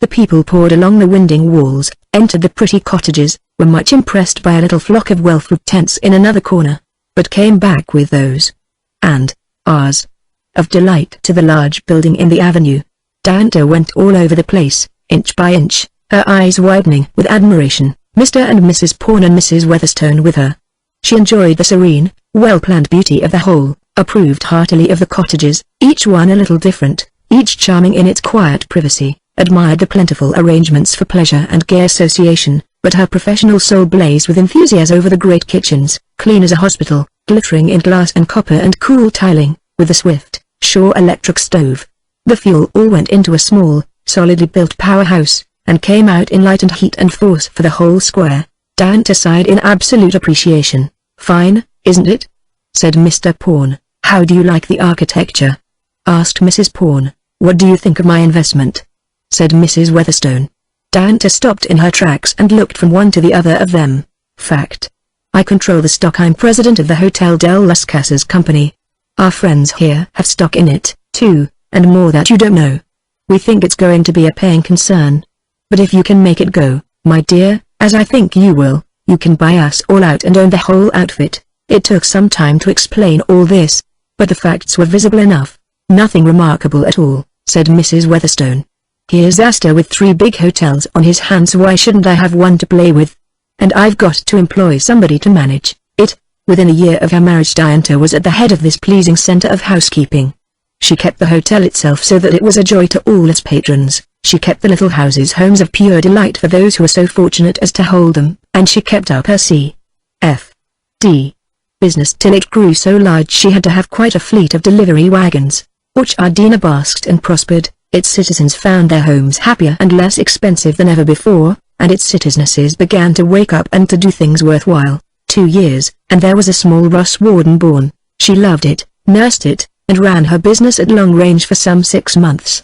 The people poured along the winding walls, entered the pretty cottages, were much impressed by a little flock of well-fruit tents in another corner, but came back with those and ahs of delight to the large building in the avenue. Diantha went all over the place, inch by inch, her eyes widening with admiration, Mr. and Mrs. Pawn and Mrs. Weatherstone with her. She enjoyed the serene, well-planned beauty of the whole, approved heartily of the cottages, each one a little different, each charming in its quiet privacy, admired the plentiful arrangements for pleasure and gay association, but her professional soul blazed with enthusiasm over the great kitchens, clean as a hospital, glittering in glass and copper and cool tiling, with the swift, sure electric stove. The fuel all went into a small, solidly built powerhouse, and came out in light and heat and force for the whole square. Diantha sighed in absolute appreciation. "Fine, isn't it?" said Mr. Pawn. "How do you like the architecture?" asked Mrs. Pawn. "What do you think of my investment?" said Mrs. Weatherstone. Diantha stopped in her tracks and looked from one to the other of them. "Fact. I control the stock. I'm president of the Hotel del Las Casas Company. Our friends here have stock in it, too, and more that you don't know. We think it's going to be a paying concern. But if you can make it go, my dear, as I think you will, you can buy us all out and own the whole outfit." It took some time to explain all this, but the facts were visible enough. "Nothing remarkable at all," said Mrs. Weatherstone. "Here's Astor with 3 big hotels on his hands. Why shouldn't I have one to play with? And I've got to employ somebody to manage it." Within a year of her marriage, Diantha was at the head of this pleasing center of housekeeping. She kept the hotel itself so that it was a joy to all its patrons. She kept the little houses homes of pure delight for those who were so fortunate as to hold them, and she kept up her C.F.D. business till it grew so large she had to have quite a fleet of delivery wagons. Ardina basked and prospered, its citizens found their homes happier and less expensive than ever before, and its citizenesses began to wake up and to do things worthwhile. 2 years, and there was a small Ross Warden born. She loved it, nursed it, and ran her business at long range for some 6 months.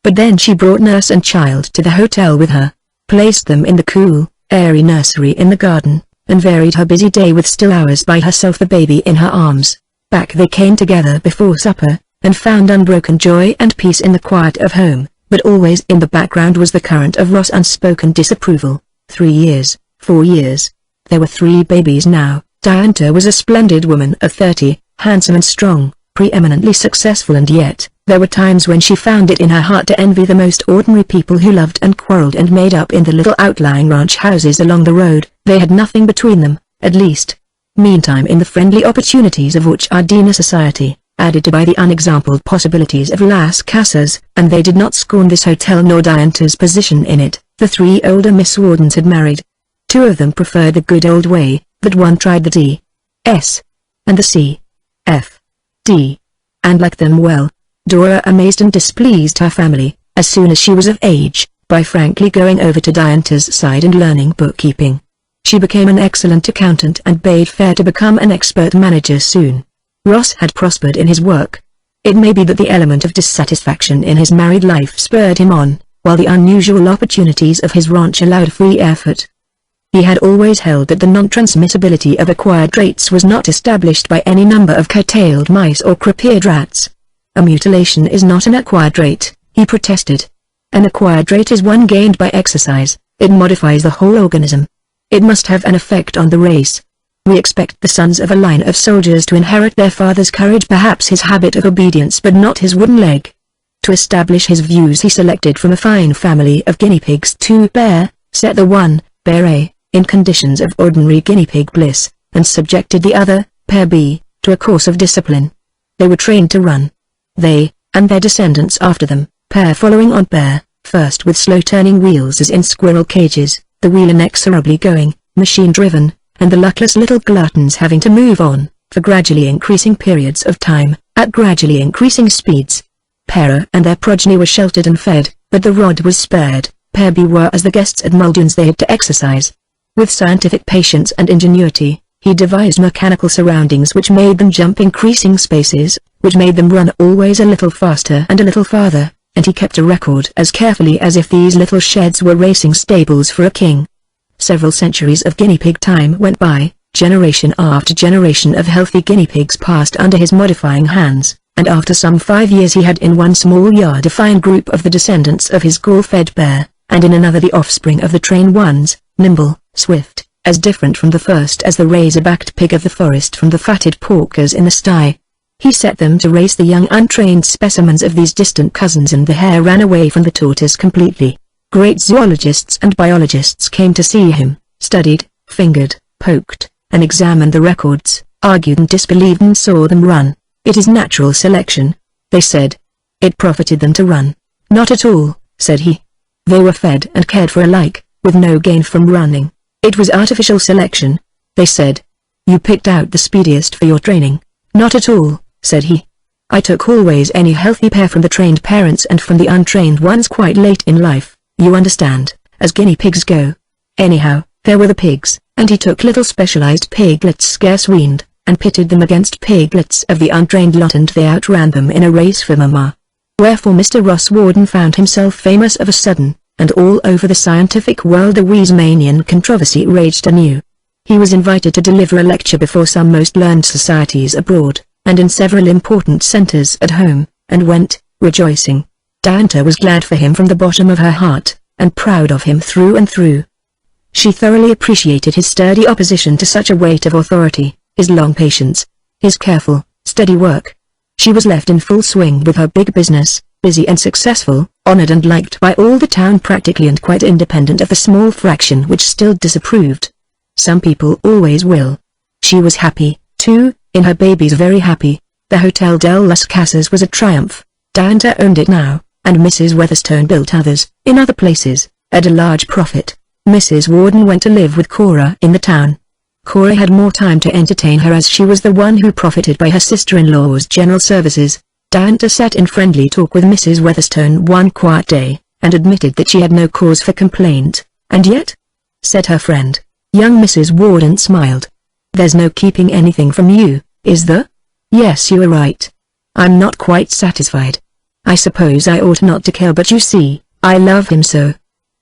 But then she brought nurse and child to the hotel with her, placed them in the cool, airy nursery in the garden, and varied her busy day with still hours by herself, the baby in her arms. Back they came together before supper, and found unbroken joy and peace in the quiet of home, but always in the background was the current of Ross' unspoken disapproval. 3 years, 4 years. There were 3 babies now. Diantha was a splendid woman of 30, handsome and strong, preeminently successful, and yet, there were times when she found it in her heart to envy the most ordinary people who loved and quarreled and made up in the little outlying ranch houses along the road. They had nothing between them, at least. Meantime, in the friendly opportunities of Ardina society, added to by the unexampled possibilities of Las Casas, and they did not scorn this hotel nor Diantha's position in it, the 3 older Miss Wardens had married. 2 of them preferred the good old way, but one tried the D.S. and the C.F.D. and liked them well. Dora amazed and displeased her family, as soon as she was of age, by frankly going over to Diantha's side and learning bookkeeping. She became an excellent accountant and bade fair to become an expert manager soon. Ross had prospered in his work. It may be that the element of dissatisfaction in his married life spurred him on, while the unusual opportunities of his ranch allowed free effort. He had always held that the non-transmissibility of acquired traits was not established by any number of curtailed mice or crepid rats. "A mutilation is not an acquired trait," he protested. "An acquired trait is one gained by exercise. It modifies the whole organism. It must have an effect on the race. We expect the sons of a line of soldiers to inherit their father's courage, perhaps his habit of obedience, but not his wooden leg." To establish his views he selected from a fine family of guinea pigs 2 pair, set the one, pair A, in conditions of ordinary guinea pig bliss, and subjected the other, pair B, to a course of discipline. They were trained to run. They, and their descendants after them, pair following on pair, first with slow-turning wheels as in squirrel cages, the wheel inexorably going, machine-driven, and the luckless little gluttons having to move on, for gradually increasing periods of time, at gradually increasing speeds. Pair A and their progeny were sheltered and fed, but the rod was spared. Pair B were as the guests at Muldoon's. They had to exercise. With scientific patience and ingenuity, he devised mechanical surroundings which made them jump increasing spaces, which made them run always a little faster and a little farther, and he kept a record as carefully as if these little sheds were racing stables for a king. Several centuries of guinea pig time went by, generation after generation of healthy guinea pigs passed under his modifying hands, and after some 5 years he had in one small yard a fine group of the descendants of his gall-fed pair, and in another the offspring of the trained ones, nimble, swift, as different from the first as the razor-backed pig of the forest from the fatted porkers in the sty. He set them to race the young untrained specimens of these distant cousins, and the hare ran away from the tortoise completely. Great zoologists and biologists came to see him, studied, fingered, poked, and examined the records, argued and disbelieved and saw them run. It is natural selection, they said. It profited them to run. Not at all, said he. They were fed and cared for alike, with no gain from running. It was artificial selection, they said. You picked out the speediest for your training. Not at all, said he. I took always any healthy pair from the trained parents and from the untrained ones quite late in life, you understand, as guinea pigs go. Anyhow, there were the pigs, and he took little specialized piglets scarce weaned, and pitted them against piglets of the untrained lot, and they outran them in a race for Mama. Wherefore Mr. Ross Warden found himself famous of a sudden, and all over the scientific world the Weizmannian controversy raged anew. He was invited to deliver a lecture before some most learned societies abroad, and in several important centers at home, and went, rejoicing. Diantha was glad for him from the bottom of her heart, and proud of him through and through. She thoroughly appreciated his sturdy opposition to such a weight of authority, his long patience, his careful, steady work. She was left in full swing with her big business, busy and successful, honored and liked by all the town practically, and quite independent of the small fraction which still disapproved. Some people always will. She was happy, too, in her babies, very happy. The Hotel de las Casas was a triumph. Diantha owned it now, and Mrs. Weatherstone built others, in other places, at a large profit. Mrs. Warden went to live with Cora in the town. Cora had more time to entertain her, as she was the one who profited by her sister-in-law's general services. Diantha sat in friendly talk with Mrs. Weatherstone one quiet day, and admitted that she had no cause for complaint. And yet? Said her friend. Young Mrs. Warden smiled. There's no keeping anything from you, is there? Yes, you are right. I'm not quite satisfied. I suppose I ought not to care, but you see, I love him so.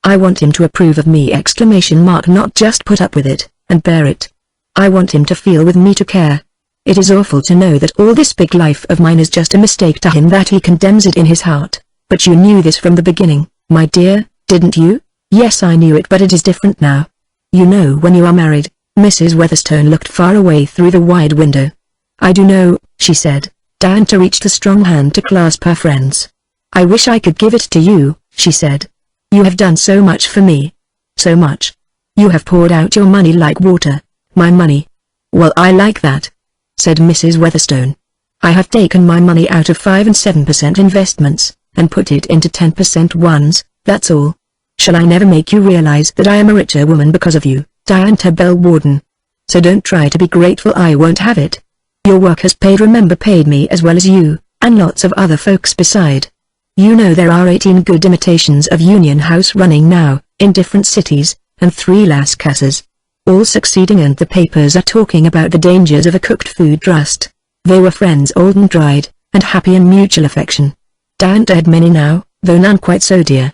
I want him to approve of me! Not just put up with it, and bear it. I want him to feel with me, to care. It is awful to know that all this big life of mine is just a mistake to him, that he condemns it in his heart. But you knew this from the beginning, my dear, didn't you? Yes, I knew it, but it is different now. You know, when you are married. Mrs. Weatherstone looked far away through the wide window. I do know, she said. Diantha reached a strong hand to clasp her friend's. I wish I could give it to you, she said. You have done so much for me. So much. You have poured out your money like water. My money. Well, I like that, said Mrs. Weatherstone. I have taken my money out of 5 and 7% investments, and put it into 10% ones, that's all. Shall I never make you realize that I am a richer woman because of you, Diantha Bell Warden? So don't try to be grateful, I won't have it. Your work has paid, remember, paid me as well as you, and lots of other folks beside. You know there are 18 good imitations of Union House running now, in different cities, and 3 Las Casas. All succeeding, and the papers are talking about the dangers of a cooked food trust. They were friends old and dried, and happy in mutual affection. Diantha had many now, though none quite so dear.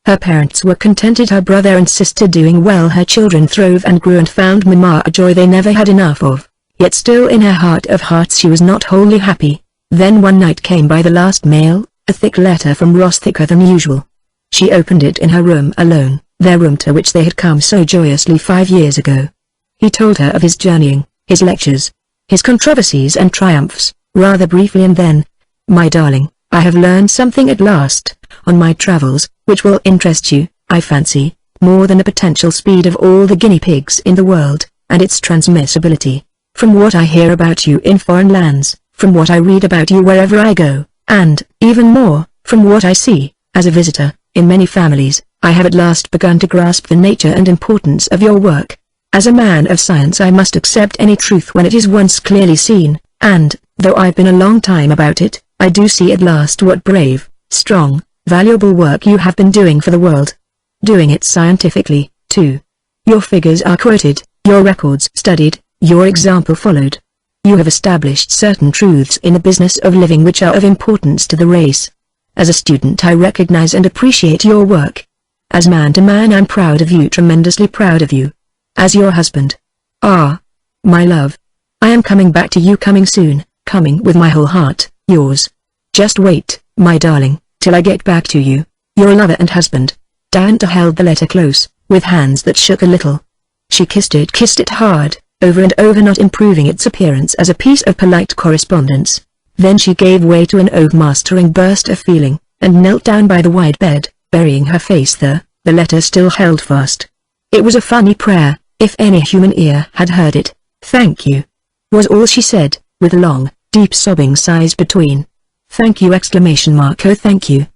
Her parents were contented, her brother and sister doing well, her children throve and grew and found Mama a joy they never had enough of. Yet still in her heart of hearts she was not wholly happy. Then one night came by the last mail, a thick letter from Ross, thicker than usual. She opened it in her room alone, their room to which they had come so joyously 5 years ago. He told her of his journeying, his lectures, his controversies and triumphs, rather briefly, and then, my darling, I have learned something at last, on my travels, which will interest you, I fancy, more than the potential speed of all the guinea pigs in the world, and its transmissibility. From what I hear about you in foreign lands, from what I read about you wherever I go, and, even more, from what I see, as a visitor, in many families, I have at last begun to grasp the nature and importance of your work. As a man of science I must accept any truth when it is once clearly seen, and, though I've been a long time about it, I do see at last what brave, strong, valuable work you have been doing for the world. Doing it scientifically, too. Your figures are quoted, your records studied, your example followed. You have established certain truths in the business of living which are of importance to the race. As a student I recognize and appreciate your work. As man to man I'm proud of you, tremendously proud of you. As your husband. Ah, my love. I am coming back to you, coming soon, coming with my whole heart, yours. Just wait, my darling, till I get back to you, your lover and husband. Diantha held the letter close, with hands that shook a little. She kissed it hard, over and over, not improving its appearance as a piece of polite correspondence. Then she gave way to an overmastering burst of feeling, and knelt down by the wide bed, burying her face there, the letter still held fast. It was a funny prayer, if any human ear had heard it. "Thank you," was all she said, with long, deep sobbing sighs between. "Thank you!" "Oh, thank you."